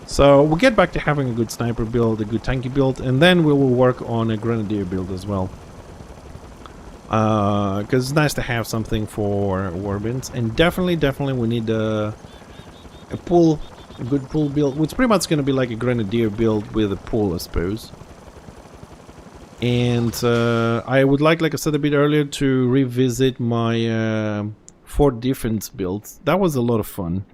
So we'll get back to having a good sniper build, a good tanky build, and then we will work on a grenadier build as well. Because it's nice to have something for warbins, and definitely we need a pool, a good pool build, which pretty much going to be like a grenadier build with a pool, I suppose. And I would like I said a bit earlier, to revisit my fort defense builds. That was a lot of fun.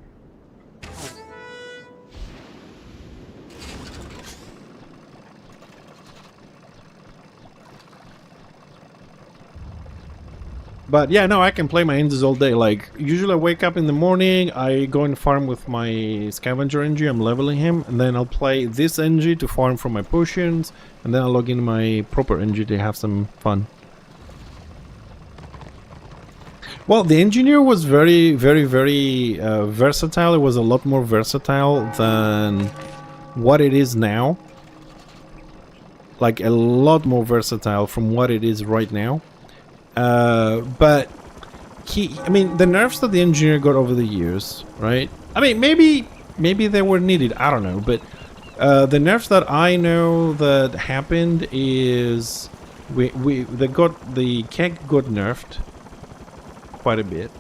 But yeah, no, I can play my engines all day. Like, usually I wake up in the morning, I go and farm with my scavenger NG, I'm leveling him, and then I'll play this NG to farm for my potions, and then I'll log in my proper NG to have some fun. Well, the engineer was very versatile. It was a lot more versatile than what it is now. Like, a lot more versatile from what it is right now. But I mean, the nerfs that the engineer got over the years, right? I mean, maybe they were needed, I don't know, but the nerfs that I know that happened is the keg got nerfed quite a bit.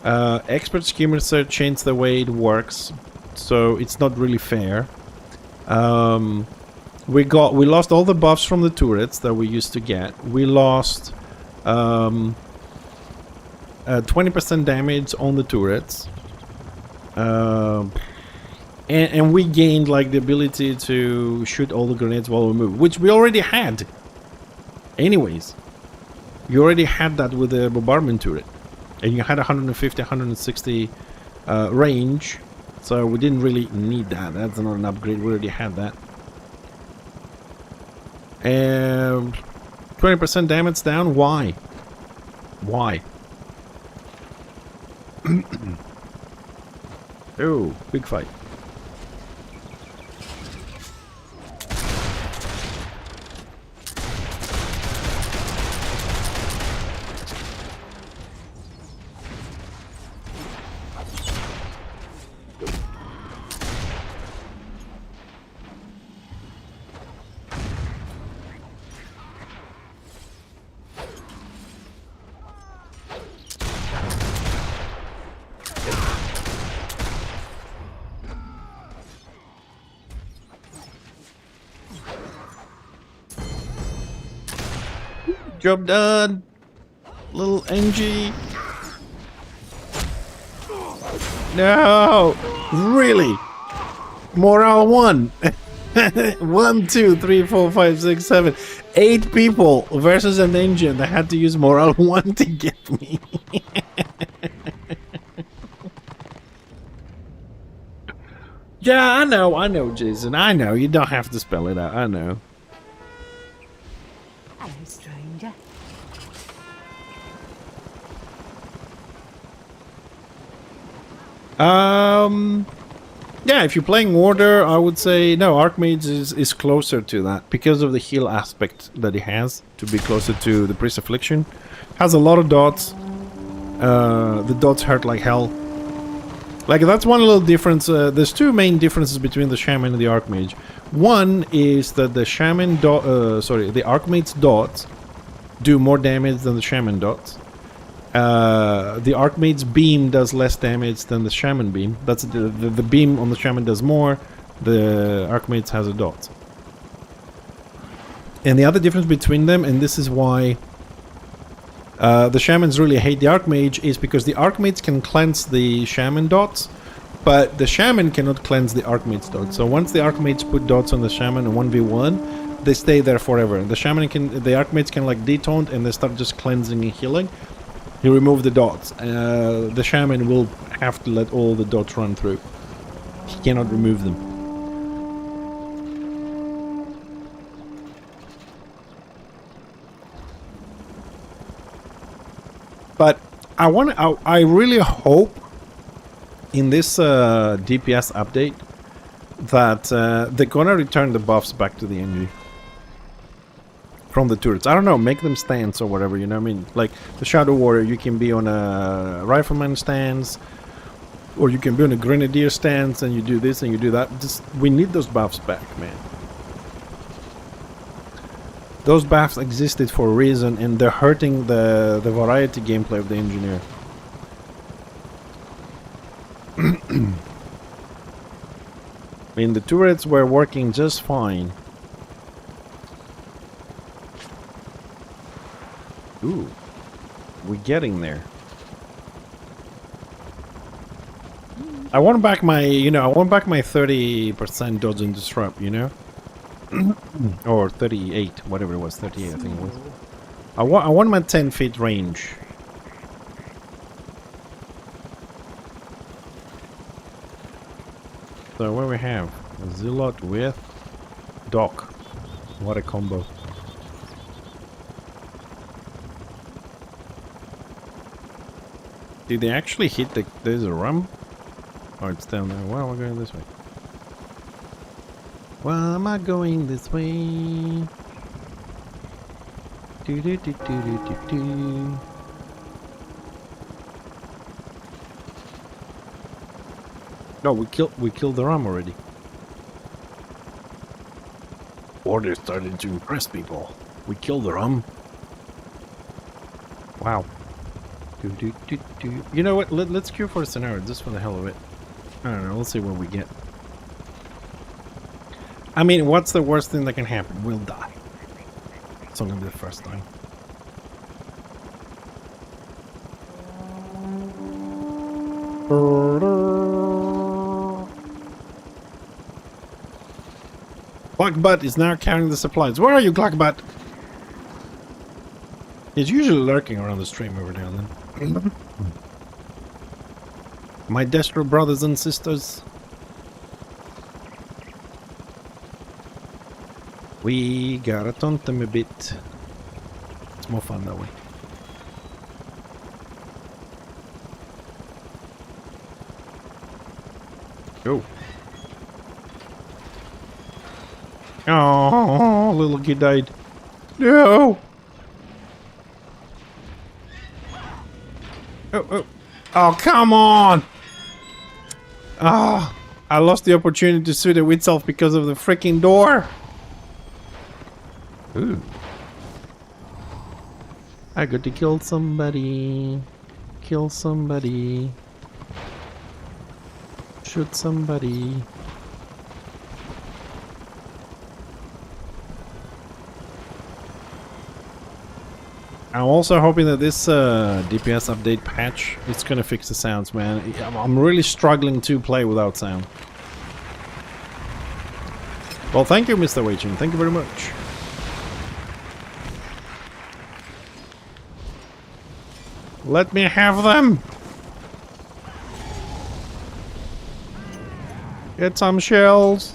Expert Skimmer changed the way it works, so it's not really fair. We lost all the buffs from the turrets that we used to get. We lost 20% damage on the turrets, and we gained like the ability to shoot all the grenades while we move, which we already had anyways. You already had that with the bombardment turret, and you had 150 160 range, so we didn't really need that. That's not an upgrade, we already had that. And 20% damage down. Why? Why? Oh, big fight. Job done, little NG. No, really? Morale 1. 1, 2, 3, 4, 5, 6, 7, 8 people versus an engine that had to use morale 1 to get me. Yeah, I know, Jason. I know. You don't have to spell it out. I know. Hello, stranger. Yeah, if you're playing Order, I would say no, Archmage is closer to that because of the heal aspect that it has to be closer to the Priest Affliction. Has a lot of dots. The dots hurt like hell. Like, that's one little difference. There's two main differences between the Shaman and the Archmage. One is that the Shaman the Archmage's dots do more damage than the Shaman dots. The Archmage's beam does less damage than the Shaman beam. That's the beam on the Shaman does more. The Archmage has a dot. And the other difference between them, and this is why the Shamans really hate the Archmage, is because the Archmage can cleanse the Shaman dots, but the Shaman cannot cleanse the Archmage dots. So once the Archmage put dots on the Shaman in 1v1, they stay there forever. The Archmage can like detaunt and they start just cleansing and healing. You remove the dots. The Shaman will have to let all the dots run through. He cannot remove them. But I really hope in this DPS update that they're gonna return the buffs back to the NG from the turrets. I don't know, make them stance or whatever, you know what I mean? Like the Shadow Warrior, you can be on a Rifleman stance, or you can be on a Grenadier stance, and you do this and you do that. Just, we need those buffs back, man. Those buffs existed for a reason, and they're hurting the variety gameplay of the Engineer. I mean, the turrets were working just fine. Ooh, we're getting there. I want back my, I want back my 30% dodge and disrupt, or 38, whatever it was, 38 I think it was. I want my 10 feet range. So what we have? A Zealot with Doc. What a combo. Did they actually hit the... There's a rum? Oh, it's down there. Well, we're going this way. Why am I going this way? Do do do do do do do. No, we killed the ram already. Order started to impress people. We killed the ram. Wow. Do do do do. You know what? Let's queue for a scenario just for the hell of it. I don't know. Let's see what we get. I mean, what's the worst thing that can happen? We'll die. It's not gonna be the first time. Clockbutt is now carrying the supplies. Where are you, Clockbutt? He's usually lurking around the stream every now and then. My Destro brothers and sisters. We gotta taunt them a bit. It's more fun that way. Go. Oh, little kid died. No. Oh. Oh, come on. Ah, I lost the opportunity to suit it with self because of the freaking door. Ooh. I got to kill somebody. Kill somebody. Shoot somebody. I'm also hoping that this DPS update patch is gonna fix the sounds, man. I'm really struggling to play without sound. Well, thank you, Mr. Waging. Thank you very much. Let me have them! Get some shells!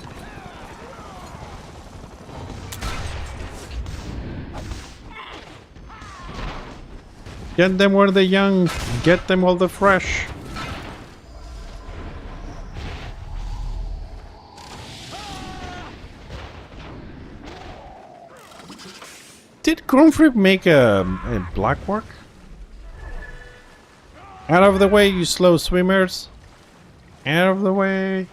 Get them while they're young. Get them while they're fresh. Did Gromfrip make a black work? Out of the way, you slow swimmers. Out of the way.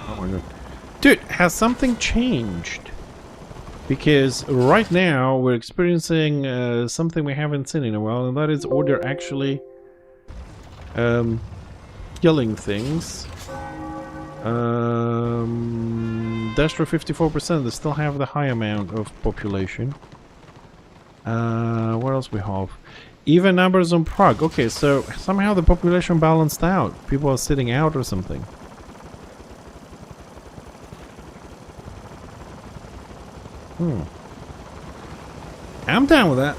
Oh my god. Dude, has something changed? Because right now we're experiencing something we haven't seen in a while, and that is Order actually killing things. Destro 54%, they still have the high amount of population. What else we have? Even numbers on Prague. Okay, so somehow the population balanced out. People are sitting out or something. I'm down with that.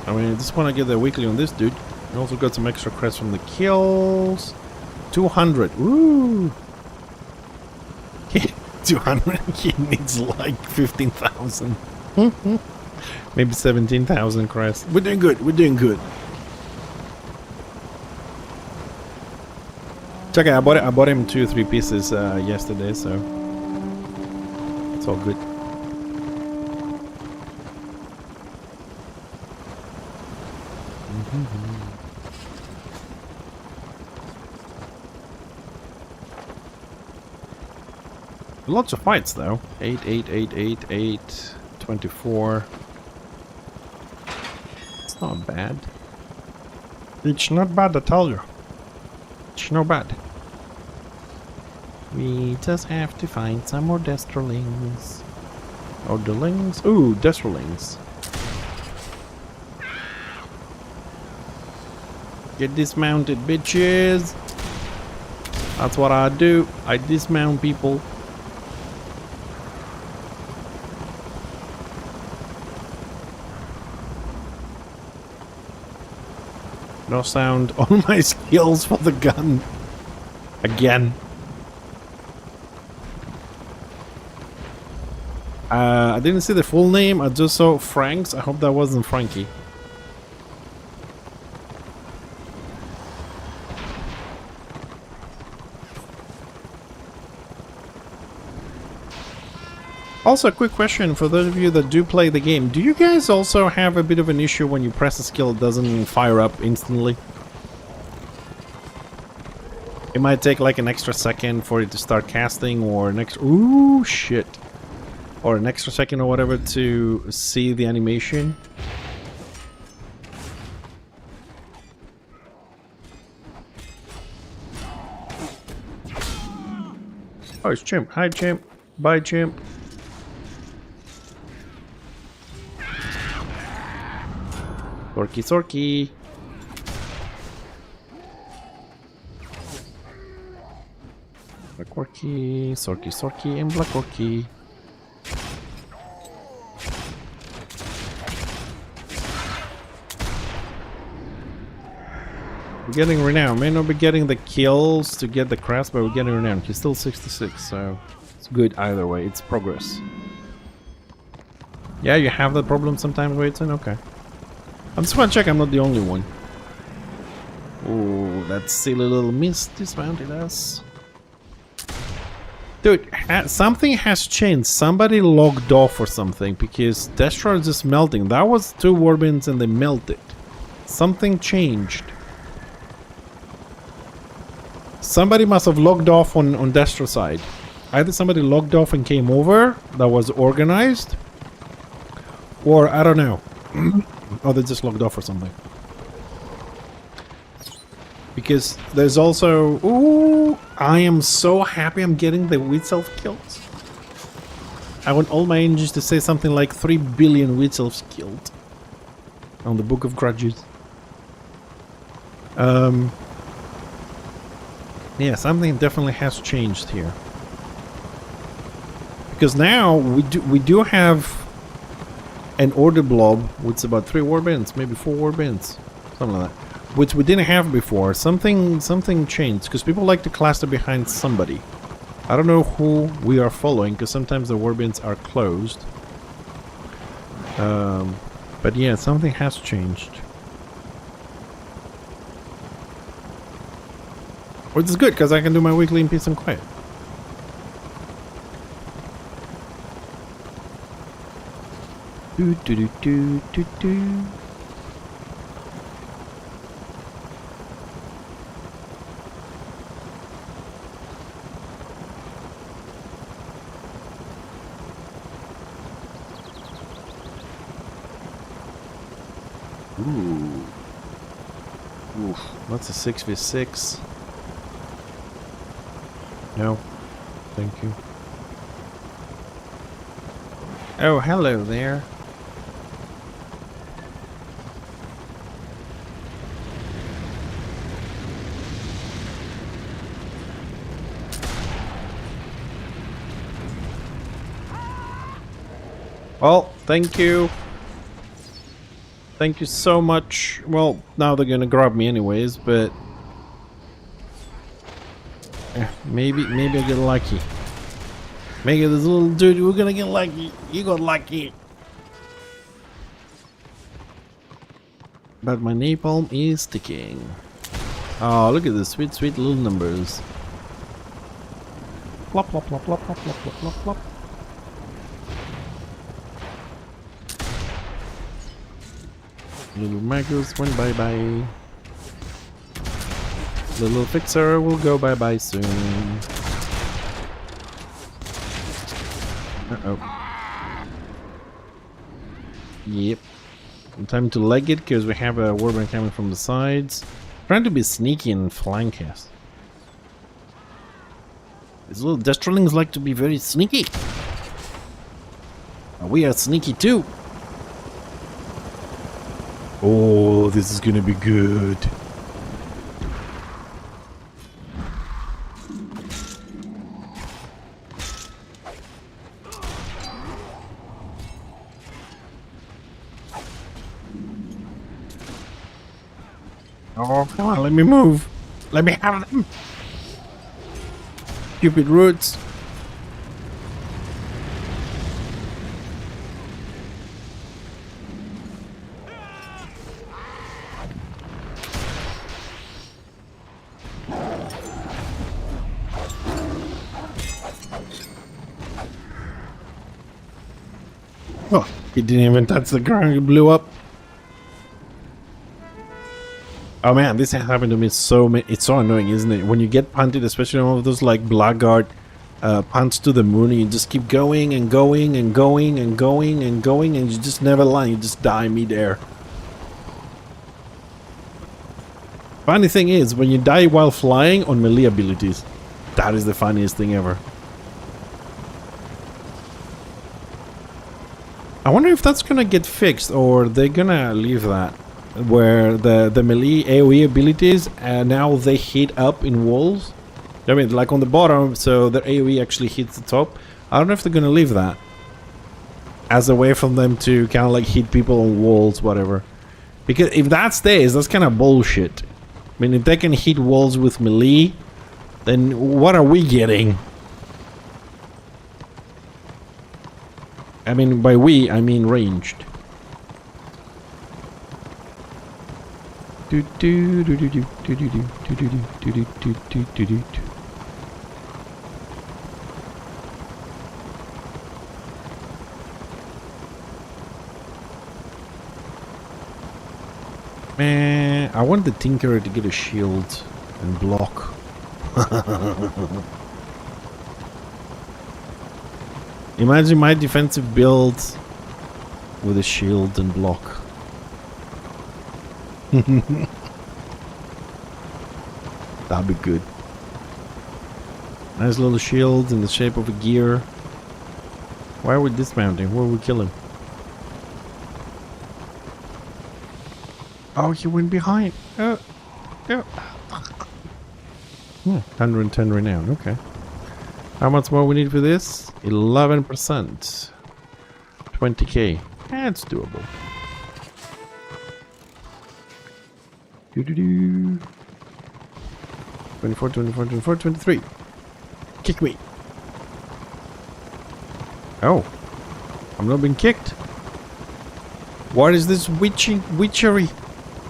I mean, I just want to get the weekly on this dude. I also got some extra creds from the kills. 200. Ooh. 200. He needs like 15,000. Maybe 17,000 crest. We're doing good. We're doing good. It's okay. I bought him 2 or 3 pieces yesterday, so it's all good. Lots of fights though. 8, 8, 8, 8, 8, 24. It's not bad. It's not bad, I tell you. It's not bad. We just have to find some more Destrolings. Or Delings? Ooh, Destrolings. Get dismounted, bitches. That's what I do. I dismount people. No sound on my skills for the gun. Again. I didn't see the full name. I just saw Frank's. I hope that wasn't Frankie. Also, a quick question for those of you that do play the game. Do you guys also have a bit of an issue when you press a skill, it doesn't fire up instantly? It might take like an extra second for it to start casting, or an extra... Ooh, shit. Or an extra second or whatever to see the animation. Oh, it's Chimp. Hi, Chimp. Bye, Chimp. Sorky, sorky. Black Orky, sorky, sorky, and Black Orky. We're getting renown. May not be getting the kills to get the crest, but we're getting renown. He's still 66, so it's good either way. It's progress. Yeah, you have that problem sometimes, Waiton? Okay. I just want to check I'm not the only one. Oh, that silly little mist dismounted us. Dude, something has changed. Somebody logged off or something, because Destroyer is just melting. That was 2 warbins and they melted. Something changed. Somebody must have logged off on Destro side. Either somebody logged off and came over, that was organized, or I don't know. Or they just logged off or something. Because there's also... Ooh! I am so happy I'm getting the wheat self kills. I want all my engines to say something like 3 billion wheat selves killed. On the Book of Grudges. Yeah, something definitely has changed here. Because now we do have an order blob with about 3 warbins, maybe 4 warbins, something like that, which we didn't have before. Something changed because people like to cluster behind somebody. I don't know who we are following because sometimes the warbins are closed. But yeah, something has changed. Which is good because I can do my weekly in peace and quiet. Do do do do do do. Ooh. Oof. That's a 6v6. No. Thank you. Oh, hello there. Well, thank you. Thank you so much. Well, now they're gonna grab me anyways, but maybe I get lucky. Maybe this little dude, we're gonna get lucky. You got lucky. But my napalm is ticking. Oh, look at the sweet, sweet little numbers. Plop, plop, plop, plop, plop, plop, plop, plop, plop. Little Magus went bye-bye. Little Fixer will go bye-bye soon. Uh-oh. Yep. Time to leg it because we have a warband coming from the sides. Trying to be sneaky and flank us. These little Destrolings like to be very sneaky. We are sneaky too. Oh, this is gonna be good. Oh, come on, let me move. Let me have them. Stupid roots. Oh, he didn't even touch the ground, he blew up. Oh man, this has happened to me so many. It's so annoying, isn't it? When you get punted, especially one of those like blackguard punts to the moon, and you just keep going and going and going and going and going, and you just never land. You just die midair. Funny thing is, when you die while flying on melee abilities, that is the funniest thing ever. I wonder if that's gonna get fixed, or they're gonna leave that. Where the melee AoE abilities now they hit up in walls. I mean, like on the bottom, so their AoE actually hits the top. I don't know if they're gonna leave that as a way for them to kind of like hit people on walls, whatever. Because if that stays, that's kind of bullshit. I mean, if they can hit walls with melee, then what are we getting? I mean, by we, I mean ranged. Man, I want the Tinkerer to get a shield and block. Imagine my defensive build with a shield and block. That'd be good. Nice little shield in the shape of a gear. Why are we dismounting? Where are we killing? Oh, he went behind. Oh. 110 renown. Okay. How much more we need for this? 11%. 20k. That's doable. 24, 24, 24, 23. Kick me. Oh. I'm not being kicked. What is this witchery?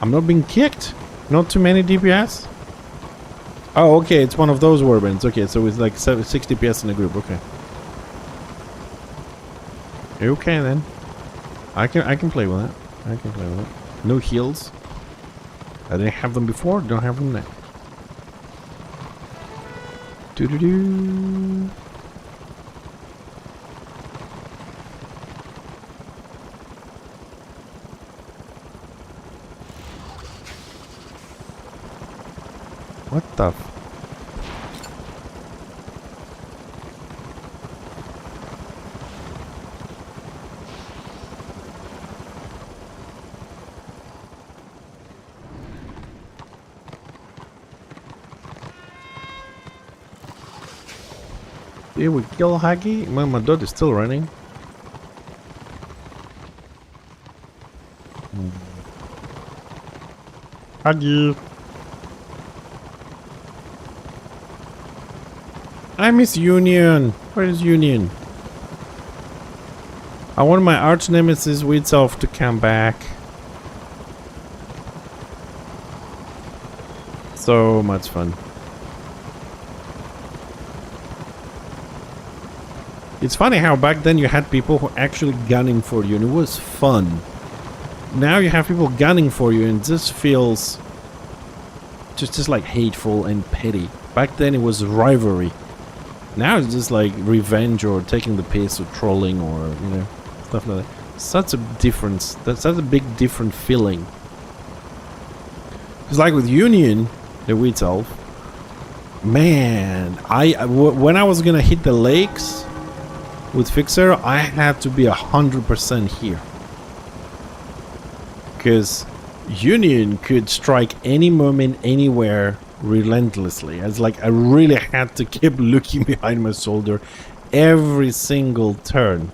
I'm not being kicked. Not too many DPS. Oh, okay. It's one of those warbands. Okay, so it's like 60 PS in the group. Okay. Okay then. I can play with that. I can play with it. No heals. I didn't have them before, don't have them now. Doo-doo-doo. What the f... Did we kill Hagi? Well, my dot is still running. Hagi! I miss Union! Where is Union? I want my arch nemesis Witself to come back. So much fun. It's funny how back then you had people who actually gunning for you and it was fun. Now you have people gunning for you and it just feels just like hateful and petty. Back then it was rivalry. Now it's just like revenge or taking the piss or trolling or, you know, stuff like that. Such a difference. That's such a big different feeling. It's like with Union, the Wheat Elf. Man, when I was gonna hit the lakes with Fixer, I had to be 100% here. Because Union could strike any moment, anywhere, relentlessly. It's like I really had to keep looking behind my shoulder every single turn.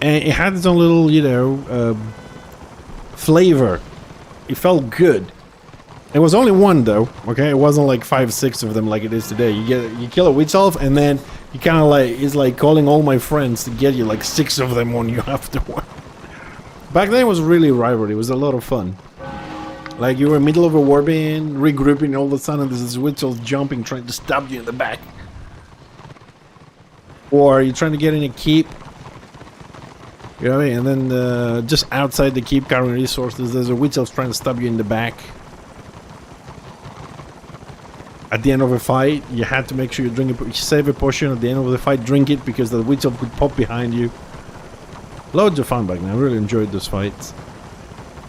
And it had its own little, you know, flavor. It felt good. It was only one though, okay? It wasn't like 5, 6 of them like it is today. You kill a witch elf and then you kind of like, it's like calling all my friends to get you like 6 of them on you afterward. Back then it was really rivalry. It was a lot of fun. Like you were in the middle of a warband, regrouping, all of a sudden there's this witch elf jumping, trying to stab you in the back. Or you're trying to get in a keep. You know what I mean? And then just outside the keep carrying resources, there's a witch elf trying to stab you in the back. At the end of a fight, you had to make sure you save a potion at the end of the fight, drink it because the witch elf could pop behind you. Loads of fun back then. I really enjoyed those fights.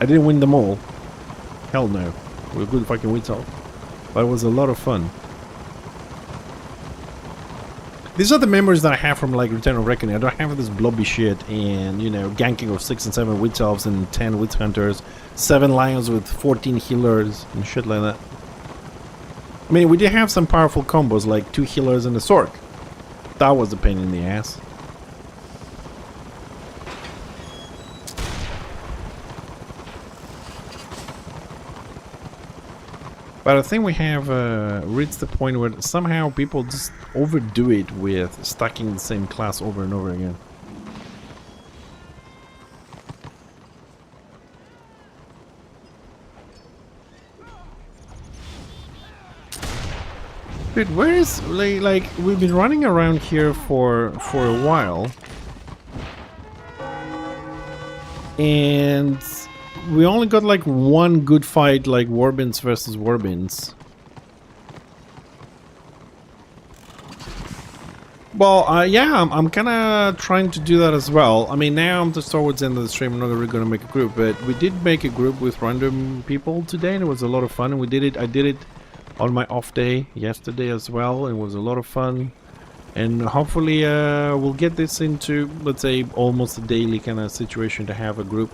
I didn't win them all. Hell no. We're a good fucking witch elf. But it was a lot of fun. These are the memories that I have from like Return of Reckoning. I don't have this blobby shit and, you know, ganking of 6 and 7 witch elves and 10 witch hunters, 7 lions with 14 healers and shit like that. I mean, we did have some powerful combos like 2 healers and a sword. That was a pain in the ass. But I think we have reached the point where somehow people just overdo it with stacking the same class over and over again. Dude, where is like we've been running around here for a while, and we only got like one good fight, like Warbands versus Warbands. Well, yeah, I'm kind of trying to do that as well. I mean, now I'm just towards the end of the stream. I'm not really going to make a group, but we did make a group with random people today, and it was a lot of fun. And we did it. I did it on my off day yesterday as well. It was a lot of fun, and hopefully we'll get this into, let's say, almost a daily kind of situation to have a group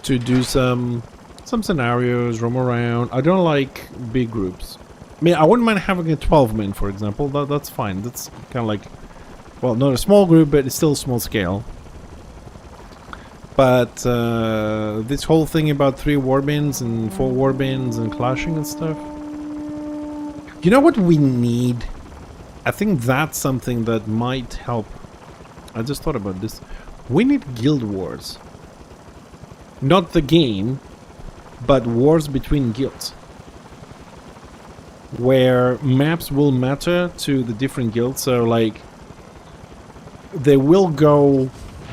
to do some scenarios, roam around. I don't like big groups. I mean, I wouldn't mind having a 12-man, for example. That's fine. That's kind of like, well, not a small group, but it's still small scale. But this whole thing about 3 warbands and 4 warbands and clashing and stuff. You know what we need? I think that's something that might help. I just thought about this. We need guild wars. Not the game, but wars between guilds. Where maps will matter to the different guilds. So like, they will go,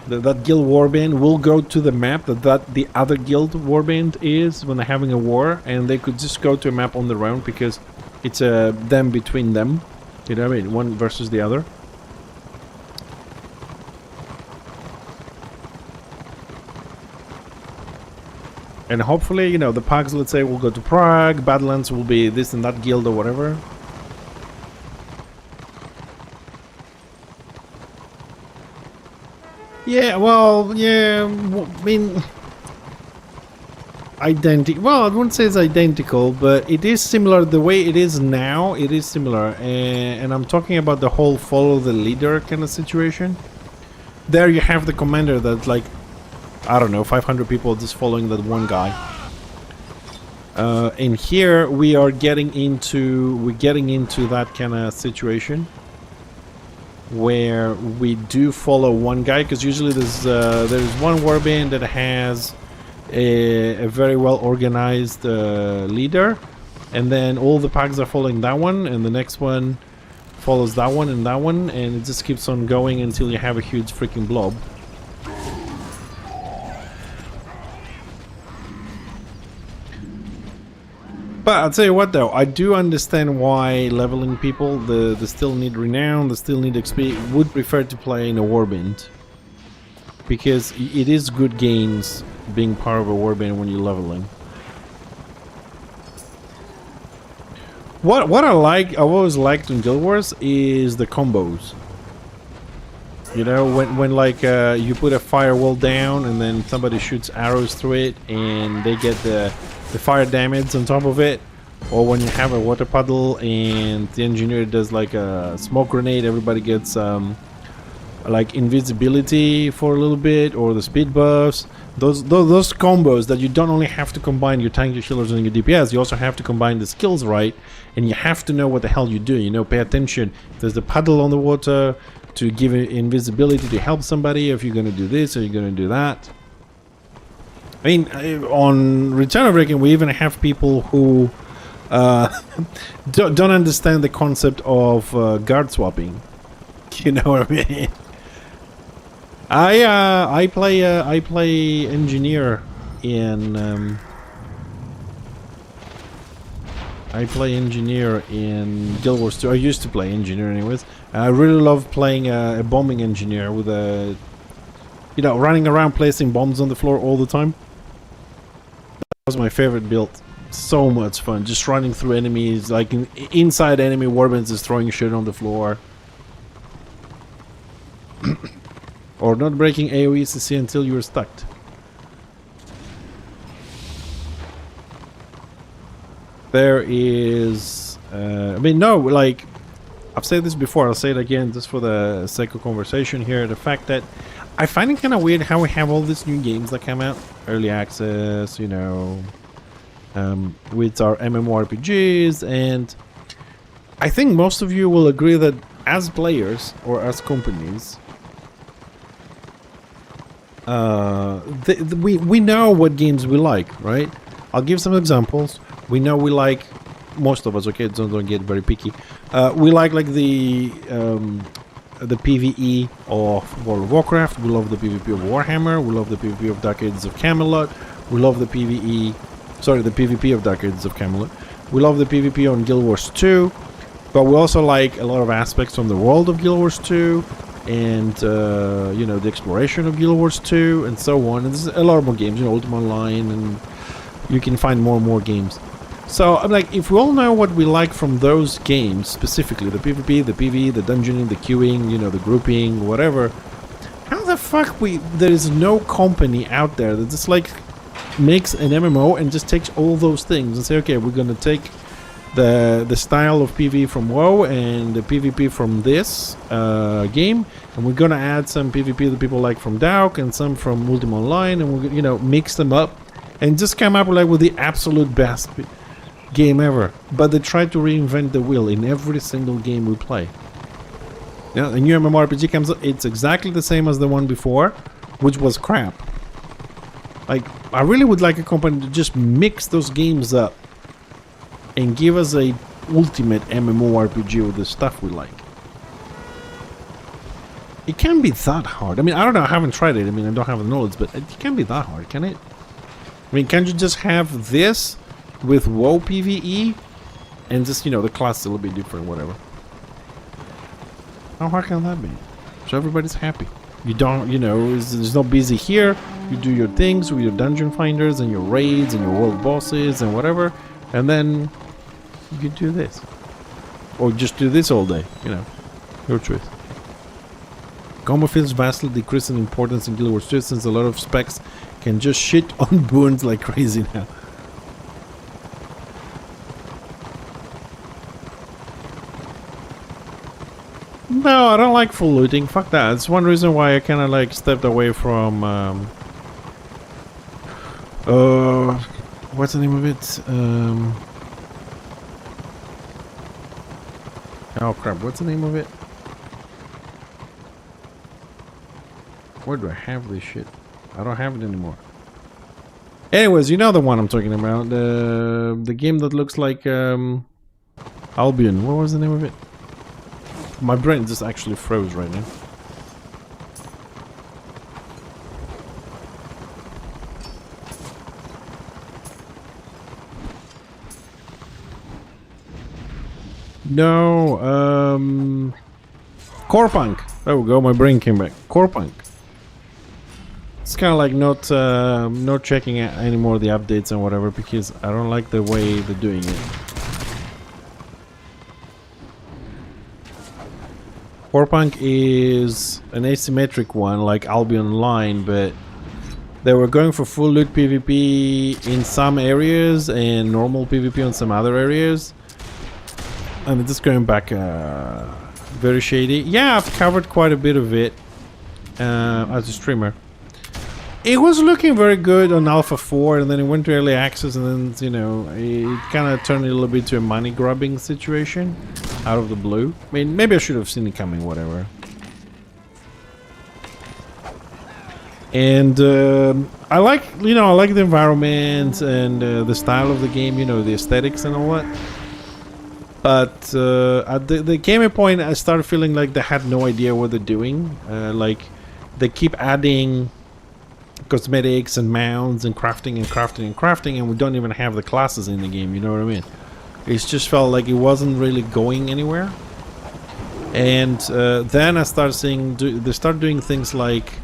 that guild warband will go to the map that the other guild warband is when they're having a war, and they could just go to a map on their own because it's them between them. You know what I mean? One versus the other. And hopefully, you know, the pugs, let's say, will go to Prague, Badlands will be this and that guild or whatever. Yeah, well, yeah, I mean, well, I wouldn't say it's identical, but it is similar. The way it is now, it is similar. And I'm talking about the whole follow the leader kind of situation. There you have the commander that's like, I don't know, 500 people just following that one guy. And here we are getting into that kind of situation where we do follow one guy, because usually there's one warband that has a very well organized leader, and then all the packs are following that one, and the next one follows that one, and it just keeps on going until you have a huge freaking blob. But I'll tell you what though, I do understand why leveling people, the still need renown, the still need XP, would prefer to play in a warband. Because it is good gains being part of a warband when you're leveling. What I like, I've always liked in Guild Wars is the combos. You know, when like you put a firewall down and then somebody shoots arrows through it and they get the fire damage on top of it, or when you have a water puddle and the engineer does like a smoke grenade, everybody gets like invisibility for a little bit, or the speed buffs. Those combos that you don't only have to combine your tank, your healers, and your DPS, you also have to combine the skills right, and you have to know what the hell you do. You know, pay attention. If there's a puddle on the water, to give invisibility to help somebody, if you're going to do this or you're going to do that. I mean, on Return of Reckon, we even have people who don't understand the concept of guard swapping. You know what I mean? I play engineer in Guild Wars 2. I used to play engineer anyways. I really love playing a bombing engineer with a, you know, running around placing bombs on the floor all the time. That was my favorite build. So much fun, just running through enemies, like inside enemy warbands, just throwing shit on the floor. Or not breaking AoE CC until you're stuck. There is... I mean, no, like... I've said this before, I'll say it again just for the sake of conversation here. The fact that I find it kind of weird how we have all these new games that come out. Early access, you know... with our MMORPGs, and... I think most of you will agree that as players, or as companies... we know what games we like, right? I'll give some examples. We know we like, most of us, okay, don't get very picky. We like the PvE of World of Warcraft. We love the PvP of Warhammer. We love the PvP of Dark Ages of Camelot. We love the PvP of Dark Ages of Camelot. We love the PvP on Guild Wars 2, but we also like a lot of aspects from the world of Guild Wars 2. And you know, the exploration of Guild Wars 2 and so on. And there's a lot more games, you know, Ultima Online, and you can find more and more games. So I'm like, if we all know what we like from those games, specifically the PvP, the PvE, the dungeoning, the queuing, you know, the grouping, whatever, how the fuck there is no company out there that just like makes an MMO and just takes all those things and say, okay, we're gonna take the style of PvE from WoW and the PvP from this game, and we're gonna add some PvP that people like from Dauk and some from Ultima Online, and we're, you know, mix them up and just come up with the absolute best game ever. But they try to reinvent the wheel in every single game we play. Yeah, a new MMORPG comes up, it's exactly the same as the one before, which was crap. Like, I really would like a company to just mix those games up and give us a ultimate MMORPG with the stuff we like. It can't be that hard. I mean, I don't know, I haven't tried it. I mean, I don't have the knowledge, but it can't be that hard, can it? I mean, can't you just have this with WoW PvE and just, you know, the class is a little bit different, whatever. How hard can that be? So everybody's happy. You don't, you know, there's no busy here. You do your things with your dungeon finders and your raids and your world bosses and whatever, and then you can do this. Or just do this all day, you know. Your choice. Combo fields vastly decrease in importance in Guild Wars 2 since a lot of specs can just shit on boons like crazy now. No, I don't like full looting. Fuck that. It's one reason why I kind of like stepped away from what's the name of it? Oh crap, what's the name of it? Where do I have this shit? I don't have it anymore. Anyways, you know the one I'm talking about. The game that looks like Albion. What was the name of it? My brain just actually froze right now. No, Corepunk. There we go. My brain came back. Corepunk. It's kind of like not checking out anymore the updates and whatever because I don't like the way they're doing it. Corepunk is an asymmetric one like Albion Online, but they were going for full loot PvP in some areas and normal PvP on some other areas. And it's just going back very shady. Yeah, I've covered quite a bit of it as a streamer. It was looking very good on Alpha 4 and then it went to early access and then, you know, it kind of turned a little bit to a money grubbing situation out of the blue. I mean, maybe I should have seen it coming, whatever. And I like, you know, I like the environment and the style of the game, you know, the aesthetics and all that. But there came a point I started feeling like they had no idea what they're doing. Like, they keep adding cosmetics and mounts and crafting and crafting and crafting, and we don't even have the classes in the game, you know what I mean? It just felt like it wasn't really going anywhere. And then I started seeing, they start doing things like,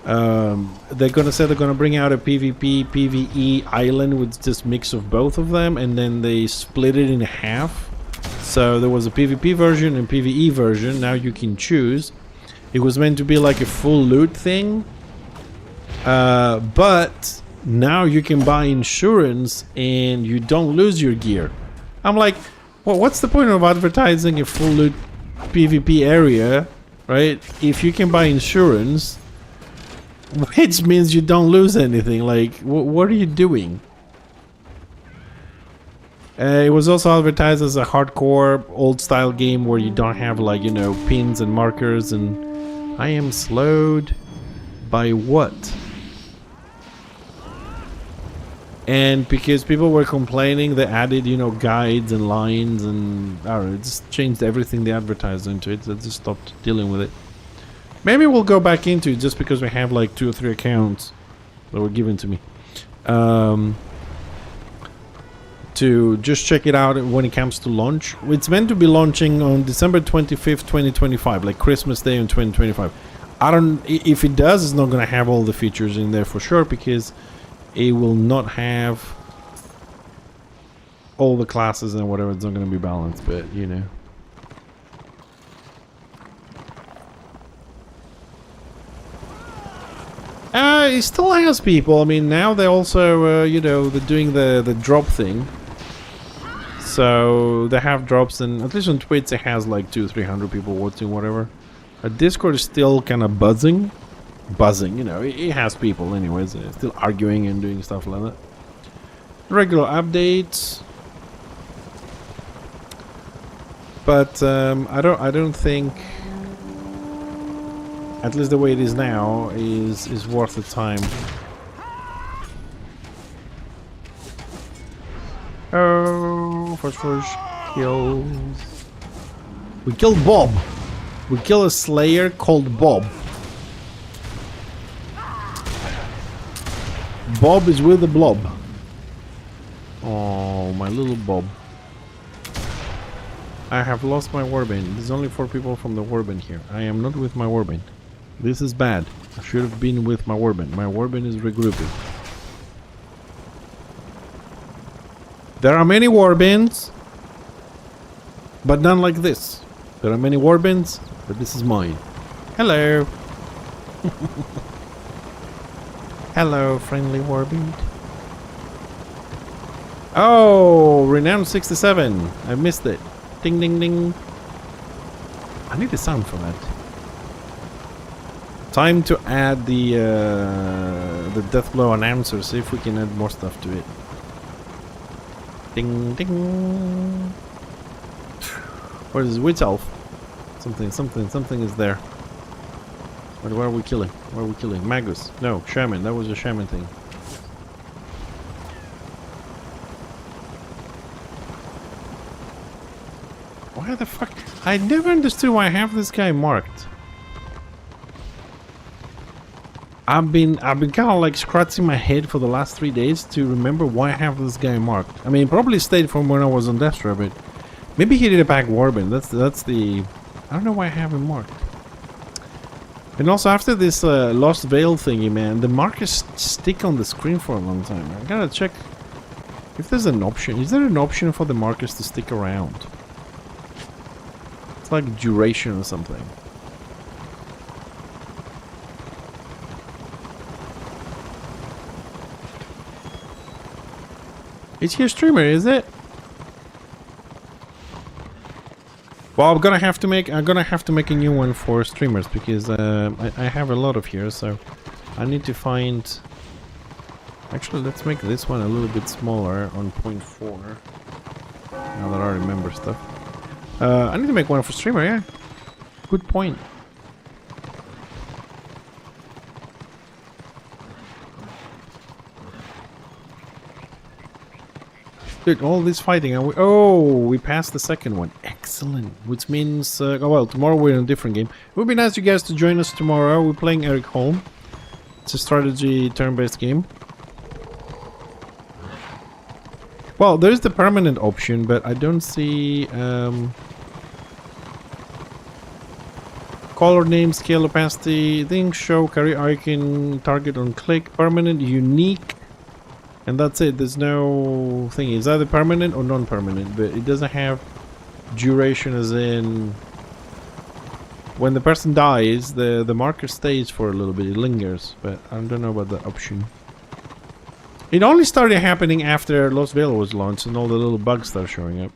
they're gonna bring out a PvP, PvE island with just mix of both of them, and then they split it in half. So there was a PvP version and PvE version. Now you can choose. It was meant to be like a full loot thing, but now you can buy insurance and you don't lose your gear. I'm like, well, what's the point of advertising a full loot PvP area, right? If you can buy insurance, which means you don't lose anything. Like, what are you doing? It was also advertised as a hardcore old-style game where you don't have, like, you know, pins and markers, and I am slowed by what? And because people were complaining, they added, you know, guides and lines and, I don't know, it just changed everything they advertised into it. So I just stopped dealing with it. Maybe we'll go back into it just because we have like 2 or 3 accounts that were given to me. To just check it out when it comes to launch. It's meant to be launching on December 25th, 2025, like Christmas Day in 2025. If it does, it's not going to have all the features in there for sure because it will not have all the classes and whatever. It's not going to be balanced, but you know. It still has people. I mean, now they also, you know, they're doing the drop thing. So they have drops, and at least on Twitch it has like 200-300 people watching, whatever. Discord is still kind of buzzing, you know. It has people, anyways. Still arguing and doing stuff like that. Regular updates, but I don't think, at least the way it is now, is worth the time. Oh, first kills. We killed Bob. We kill a slayer called Bob. Bob is with the blob. Oh, my little Bob. I have lost my warband. There's only 4 people from the warband here. I am not with my warband. This is bad. I should have been with my warband. My warband is regrouping. There are many warbands, but none like this. There are many warbands, but this is mine. Hello. Hello, friendly warband. Oh, Renown 67. I missed it. Ding, ding, ding. I need a sound for that. Time to add the Deathblow announcer. See if we can add more stuff to it. Ding, ding. What is Witch Elf? Something is there. What are we killing? What are we killing? Magus. No, Shaman. That was a Shaman thing. Why the fuck? I never understood why I have this guy marked. I've been kind of like scratching my head for the last 3 days to remember why I have this guy marked. I mean, it probably stayed from when I was on Destra, but maybe he did a back warband. That's the... I don't know why I have him marked. And also after this Lost Veil thingy, man, the markers stick on the screen for a long time. I gotta check if there's an option. Is there an option for the markers to stick around? It's like duration or something. It's your streamer, is it? Well, I'm gonna have to make a new one for streamers because I have a lot of here, so I need to find. Actually, let's make this one a little bit smaller on 0.4. Now that I remember stuff, I need to make one for streamer. Yeah, good point. Dude, all this fighting and we passed the second one. Excellent. Which means, oh well, tomorrow we're in a different game. It would be nice you guys to join us tomorrow. We're playing Eric Holm. It's a strategy turn-based game. Well, there's the permanent option, but I don't see color name, scale opacity, things show, carry icon, target on click, permanent, unique. And that's it. There's no thing. It's either permanent or non-permanent, but it doesn't have duration as in when the person dies, the marker stays for a little bit. It lingers, but I don't know about the option. It only started happening after Lost Veil was launched and all the little bugs started showing up.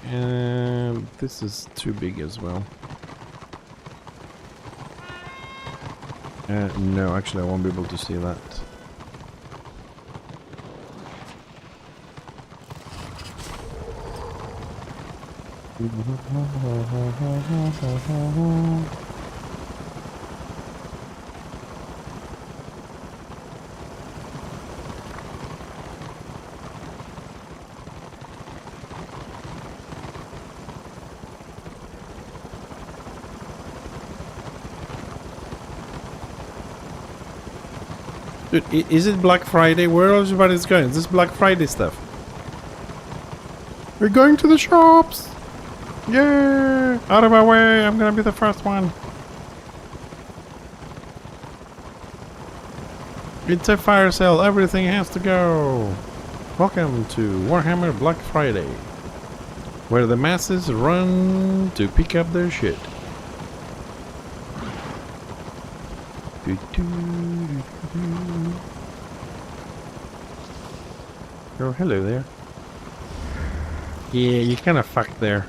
And this is too big as well. No, actually I won't be able to see that. Dude, is it Black Friday? Where everybody's going? Is this Black Friday stuff? We're going to the shops! Yeah! Out of my way! I'm gonna be the first one. It's a fire sale. Everything has to go. Welcome to Warhammer Black Friday, where the masses run to pick up their shit. Oh, hello there. Yeah, you kind of fucked there.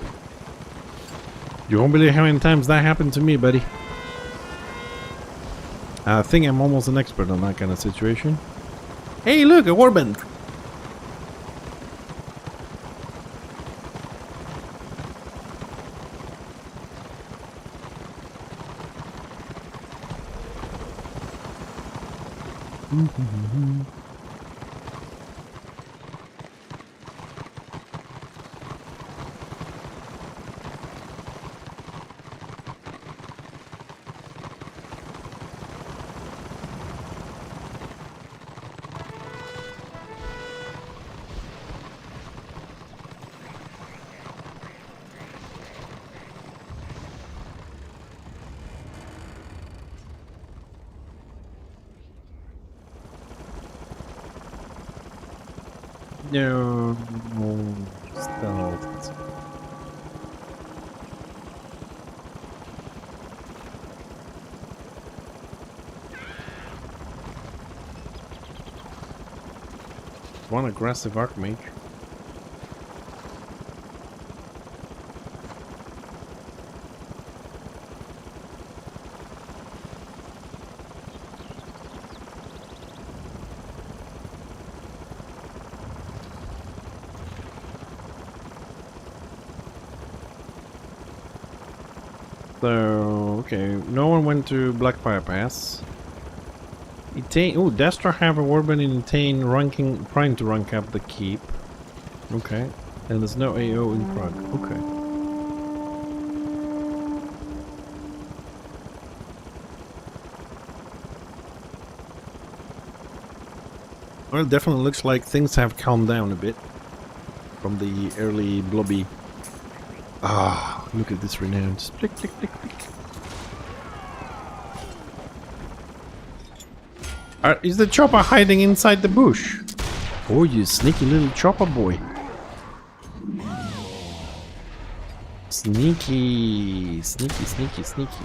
You won't believe how many times that happened to me, buddy. I think I'm almost an expert on that kind of situation. Hey, look, a warband! No, stop. One aggressive archmage. So, okay, no one went to Blackfire Pass. Etain. Oh, Destra have a warband in Etain ranking, trying to rank up the keep. Okay. And there's no AO in Prague. Okay. Well, it definitely looks like things have calmed down a bit from the early blobby. Ah, look at this renown. Just click, click, click, click. Is the chopper hiding inside the bush? Oh, you sneaky little chopper boy. Sneaky, sneaky, sneaky, sneaky.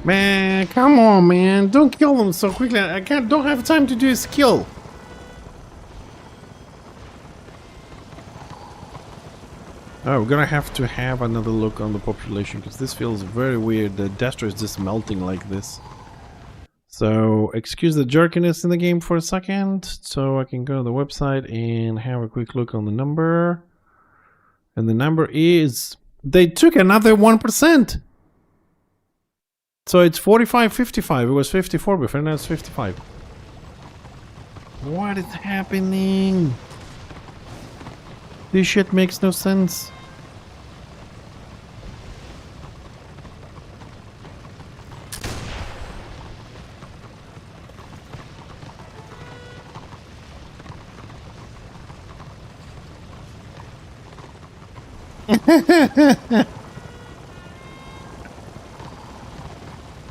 Man, come on, man. Don't kill them so quickly. Don't have time to do a skill. Oh, we're gonna have to have another look on the population because this feels very weird. The Destra is just melting like this. So, excuse the jerkiness in the game for a second. So I can go to the website and have a quick look on the number. And the number is... They took another 1%! So it's 45-55. It was 54 before, now it's 55. What is happening? This shit makes no sense.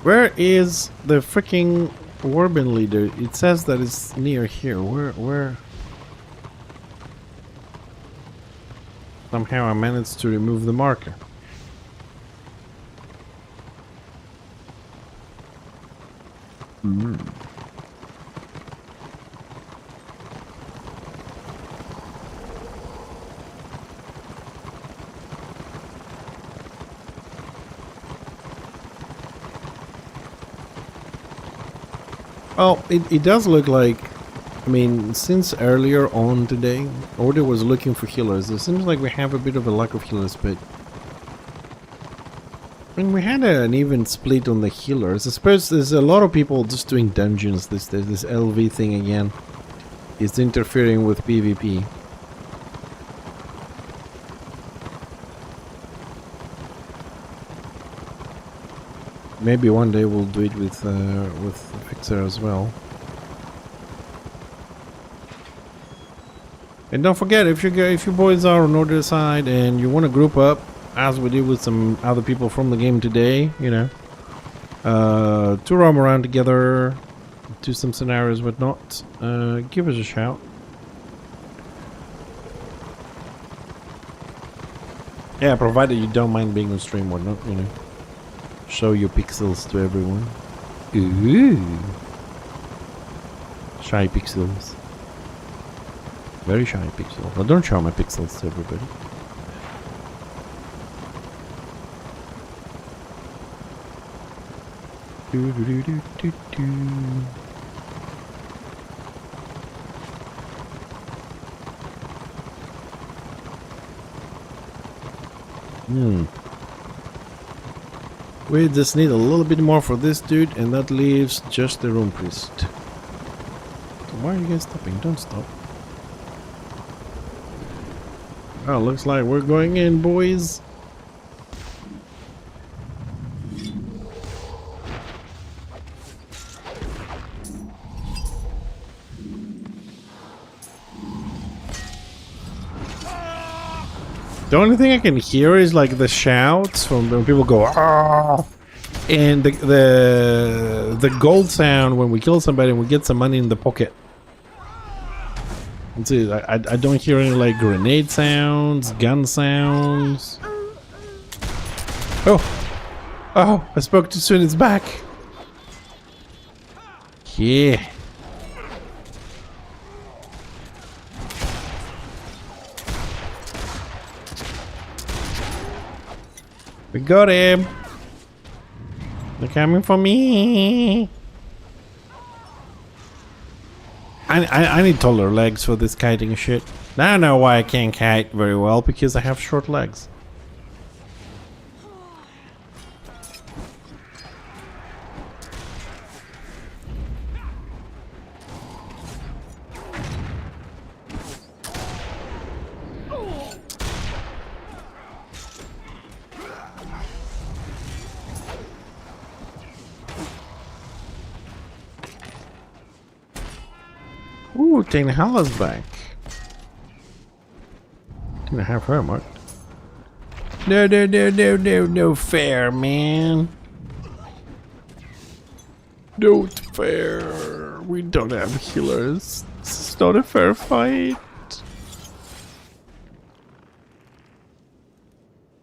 Where is the freaking warband leader? It says that it's near here. Where? Somehow I managed to remove the marker. Well, it does look like, I mean, since earlier on today, Order was looking for healers. It seems like we have a bit of a lack of healers, but... I mean, we had an even split on the healers. I suppose there's a lot of people just doing dungeons these days. This LV thing again is interfering with PvP. Maybe one day we'll do it with Fixer as well. And don't forget, if you boys are on Order side and you want to group up, as we did with some other people from the game today, you know, to roam around together, do some scenarios, whatnot, give us a shout. Yeah, provided you don't mind being on stream, whatnot, you know. Show your pixels to everyone. Ooh. Shy pixels. Very shy pixels. I don't show my pixels to everybody. Do, do, do, do, do, do. We just need a little bit more for this dude, and that leaves just the Rune Priest. So why are you guys stopping? Don't stop. Oh, looks like we're going in, boys. The only thing I can hear is like the shouts from when people go "ah," and the gold sound when we kill somebody and we get some money in the pocket. Let's see, I don't hear any like grenade sounds, gun sounds. Oh, I spoke too soon. It's back. Yeah. We got him. They're coming for me. I need taller legs for this kiting shit. Now I know why I can't kite very well, because I have short legs. Ooh, Tina Halla's back. Didn't have her marked. No fair, man. Not fair. We don't have healers. This is not a fair fight.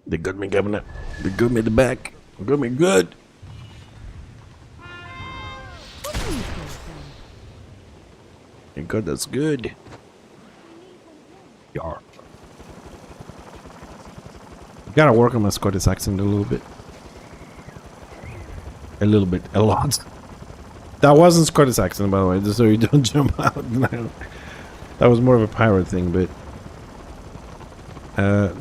They got me, Governor. They got me at the back. They got me good. Thank God that's good. Yar. Gotta work on my Scottish accent a little bit. A little bit. A lot. That wasn't Scottish accent, by the way, just so you don't jump out. That was more of a pirate thing, but...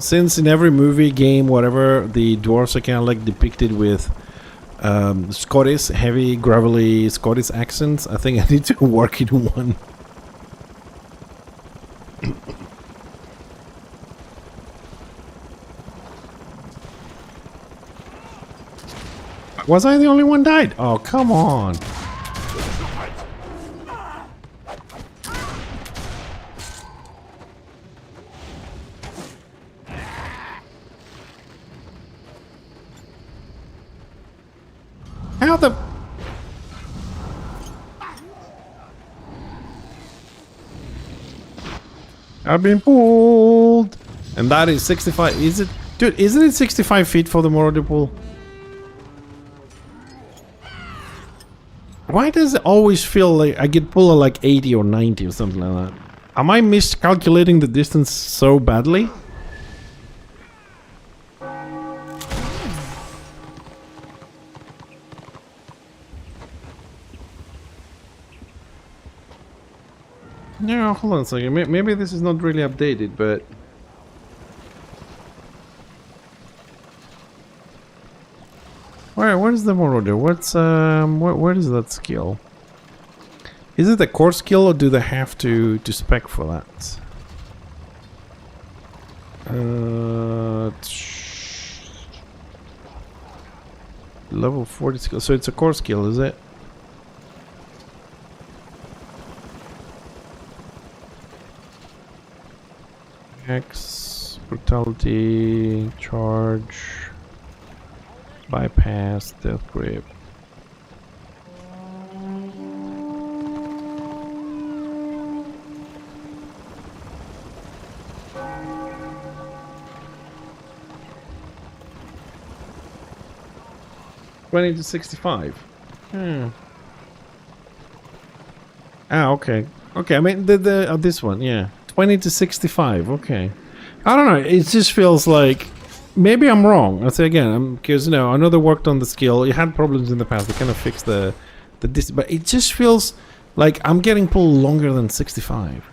since in every movie, game, whatever, the dwarves are kind of like depicted with Scottish, heavy, gravelly Scottish accents, I think I need to work in one. Was I the only one died? Oh, come on. How the... I've been pulled. And that is 65. Is it... Dude, isn't it 65 feet for the Morodi pool? Why does it always feel like I get pulled at like 80 or 90 or something like that? Am I miscalculating the distance so badly? No, hold on a second. Maybe this is not really updated, but... Where is the Marauder? What's what is that skill? Is it a core skill or do they have to spec for that? Level 40 skill. So it's a core skill, is it? X, brutality, charge, bypass, death grip. Twenty to 65. Ah, okay. Okay, I mean the this one, yeah. 20 to 65, okay. I don't know, it just feels like... Maybe I'm wrong. I'll say again, because, you know, I know they worked on the skill. You had problems in the past. They kind of fixed the distance. But it just feels like I'm getting pulled longer than 65.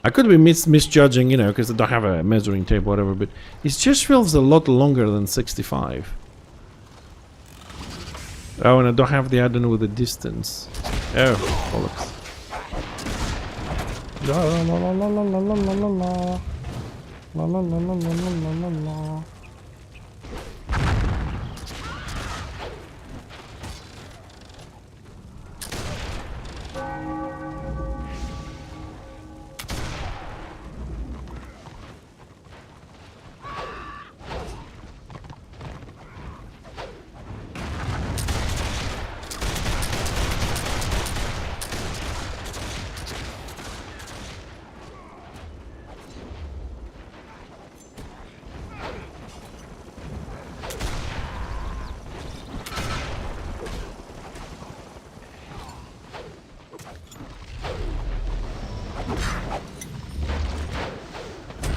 I could be misjudging, you know, because I don't have a measuring tape or whatever. But it just feels a lot longer than 65. Oh, and I don't have the add-on with the distance. Oh, bollocks. La la la la la la la la la la. La la la la la la la la.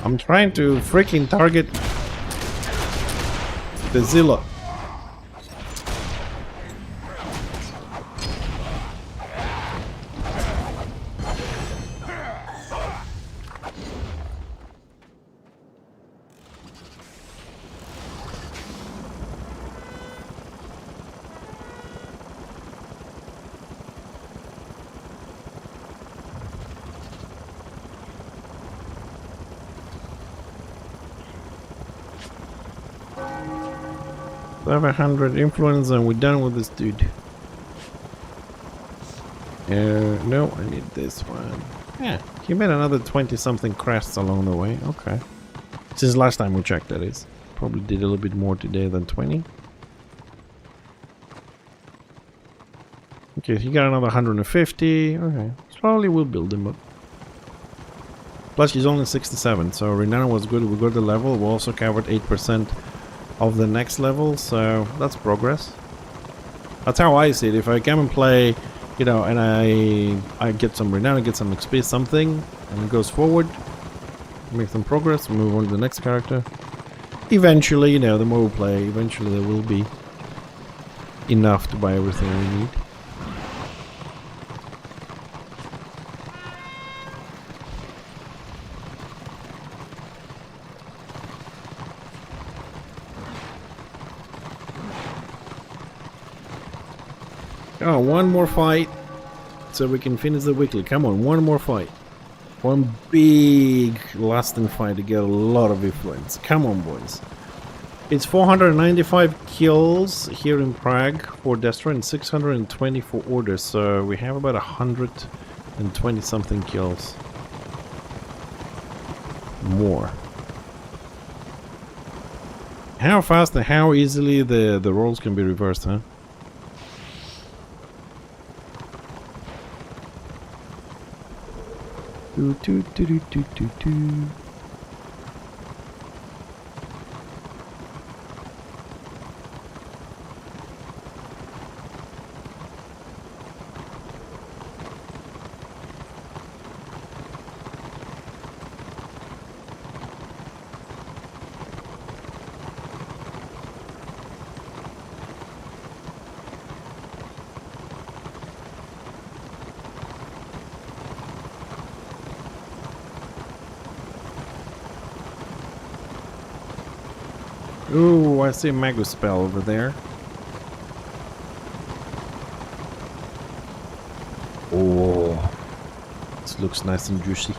I'm trying to freaking target the Zilla. Have 100 influence and we're done with this dude. No, I need this one. Yeah, he made another 20-something crests along the way. Okay. Since last time we checked, that is. Probably did a little bit more today than 20. Okay, he got another 150. Okay, slowly we'll build him up. Plus, he's only 67, so Renown was good. We got the level. We also covered 8% of the next level, so that's progress. That's how I see it. If I come and play, you know, and I get some Renown, I get some XP, something, and it goes forward, make some progress, move on to the next character. Eventually, you know, the more we play, eventually there will be enough to buy everything we need. Oh, one more fight so we can finish the weekly. Come on, one more fight. One big lasting fight to get a lot of influence. Come on, boys. It's 495 kills here in Prague for Destroy and 620 for Orders. So we have about 120 something kills. More. How fast and how easily the roles can be reversed, huh? Do, do, do, do, do, do, do. Ooh, I see a Magus spell over there. Oh, this looks nice and juicy.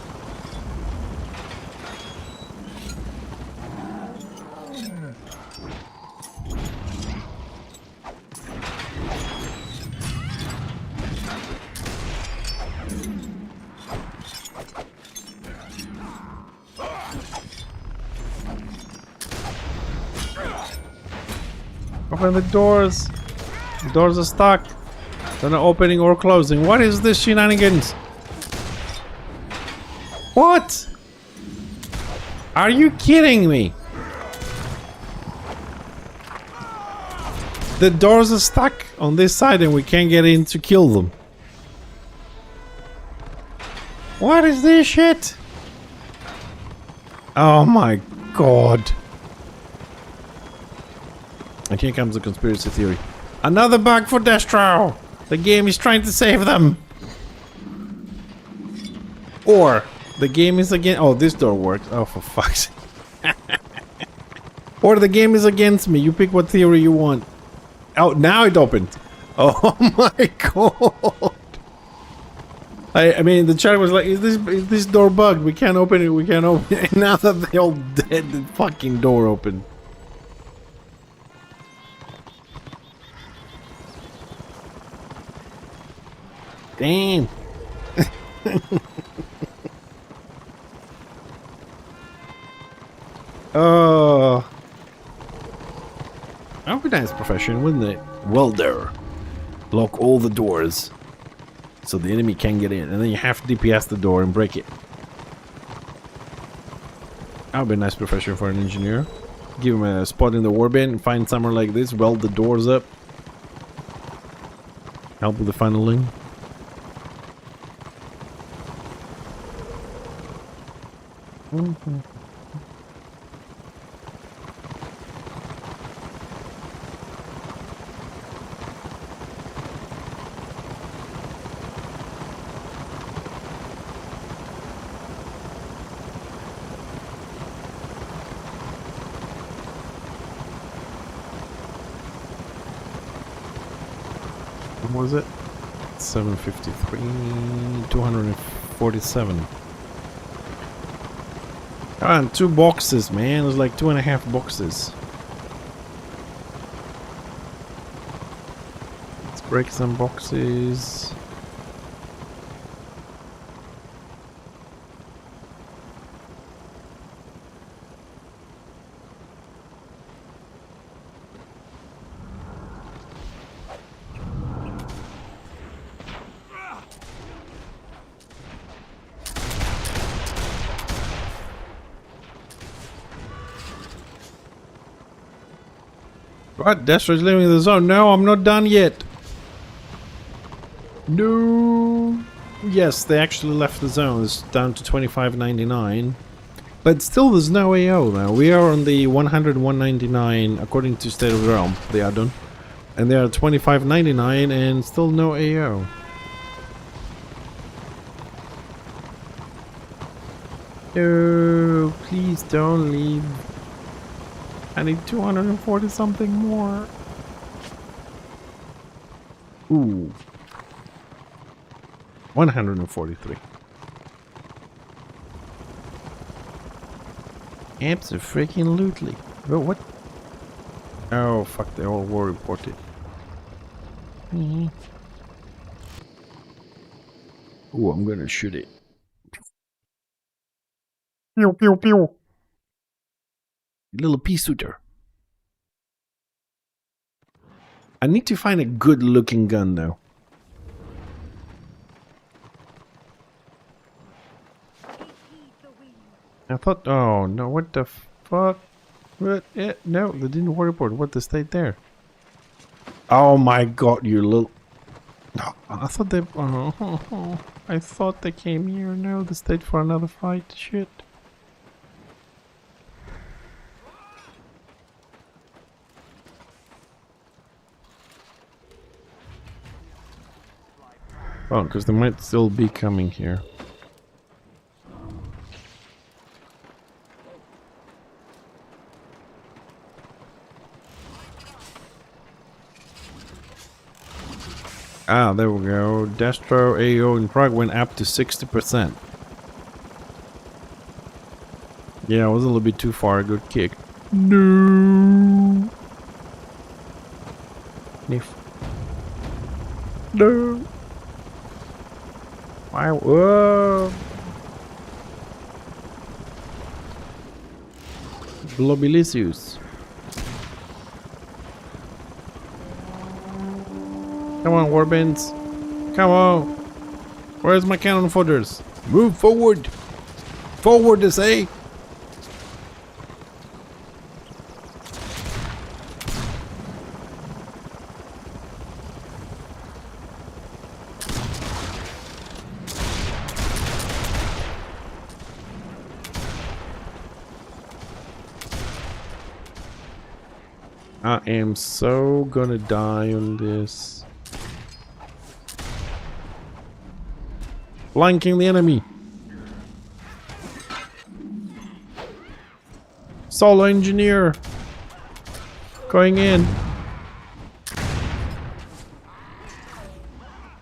Open the doors. The doors are stuck. They're not opening or closing. What is this shenanigans? What? Are you kidding me? The doors are stuck on this side and we can't get in to kill them. What is this shit? Oh my god. And here comes the conspiracy theory. Another bug for Destro! The game is trying to save them! Or the game is against... Oh, this door works. Oh, for fuck's sake. Or the game is against me. You pick what theory you want. Oh, now it opened. Oh my god. I mean, the chat was like, is this door bugged? We can't open it, we can't open it. And now that they're all dead, the fucking door opened. Damn. Oh. That would be a nice profession, wouldn't it? Welder. Lock all the doors so the enemy can't get in. And then you have to DPS the door and break it. That would be a nice profession for an engineer. Give him a spot in the warbin, find somewhere like this, weld the doors up. Help with the funneling. Mm-hmm. What was it? 753, 247. Ah, and 2 boxes, man. There's like 2.5 boxes. Let's break some boxes. What? Destroy's leaving the zone. No, I'm not done yet. No. Yes, they actually left the zone. It's down to 25.99. But still, there's no AO now. We are on the 101.99 according to State of the Realm, the add-on. And they are 25.99 and still no AO. No, please don't leave. I need 240 something more. Ooh. 143. Abso-freaking-lutely. Oh, what? Oh, fuck, they all were reported. Ooh, I'm gonna shoot it. Pew, pew, pew. Little pea shooter. I need to find a good looking gun though. I thought, oh no, what the fuck? What? No, they didn't report. What, they stayed there? Oh my god, you little... No, I thought they... Oh, I thought they came here. No, they stayed for another fight. Shit. Oh, because they might still be coming here. Ah, there we go. Destro AO in Prague went up to 60%. Yeah, I was a little bit too far. Good kick. No. Sniff. No. Wow. Whoa. Globilicious. Come on, Warbands. Come on. Where's my cannon fodders? Move forward. Forward, I say. I am so gonna die on this. Flanking the enemy. Solo engineer. Going in.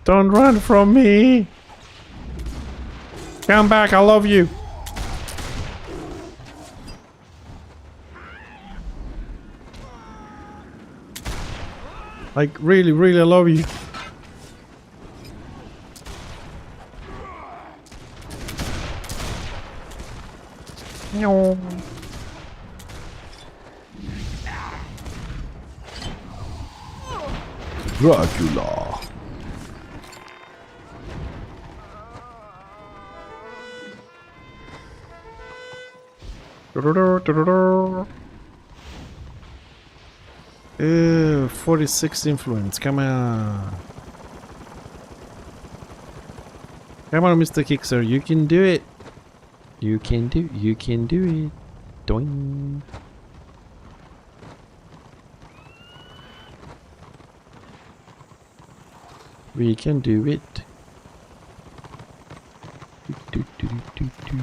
Don't run from me. Come back, I love you. Like, really, really, I love you. No. Dracula. Do-do-do, do-do-do. 46 influence. Come on. Come on, Mr. Kickser. You can do it. You can do it. Doing. We can do it. Do, do, do, do, do.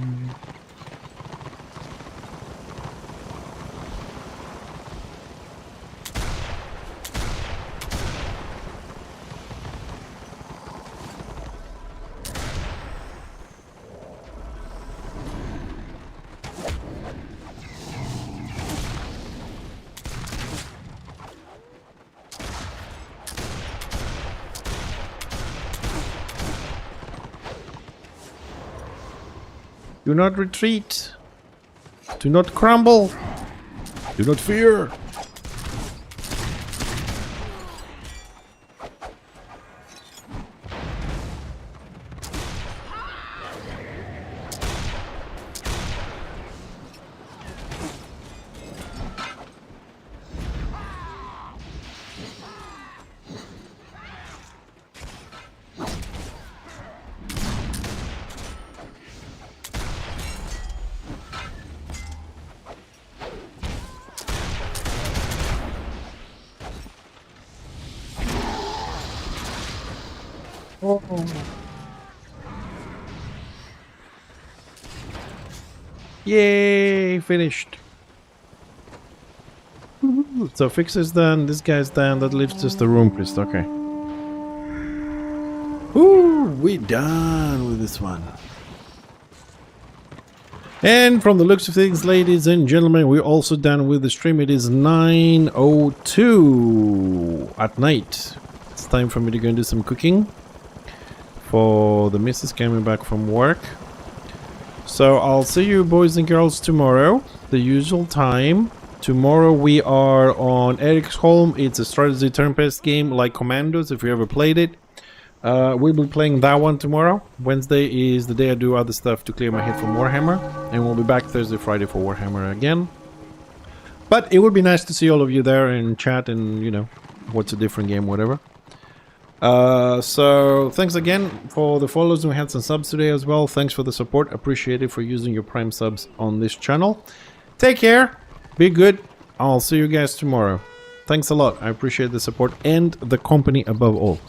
Do not retreat. Do not crumble. Do not fear. Oh. Yay, finished. Woohoo. So Fixer's done, this guy's done, that leaves just the Rune Priest, okay. Ooh, we done with this one. And from the looks of things, ladies and gentlemen, we're also done with the stream. It is 9:02 at night. It's time for me to go and do some cooking for the missus coming back from work. So I'll see you boys and girls tomorrow, the usual time. Tomorrow we are on Eriksholm. It's a strategy turn-based game like Commandos, if you ever played it. We'll be playing that one tomorrow. Wednesday is the day I do other stuff to clear my head from Warhammer. And we'll be back Thursday, Friday for Warhammer again. But it would be nice to see all of you there and chat and, you know, what's a different game, whatever. So thanks again for the follows. We had some subs today as well. Thanks for the support. Appreciate it for using your Prime subs on this channel. Take care. Be good. I'll see you guys tomorrow. Thanks a lot. I appreciate the support and the company above all.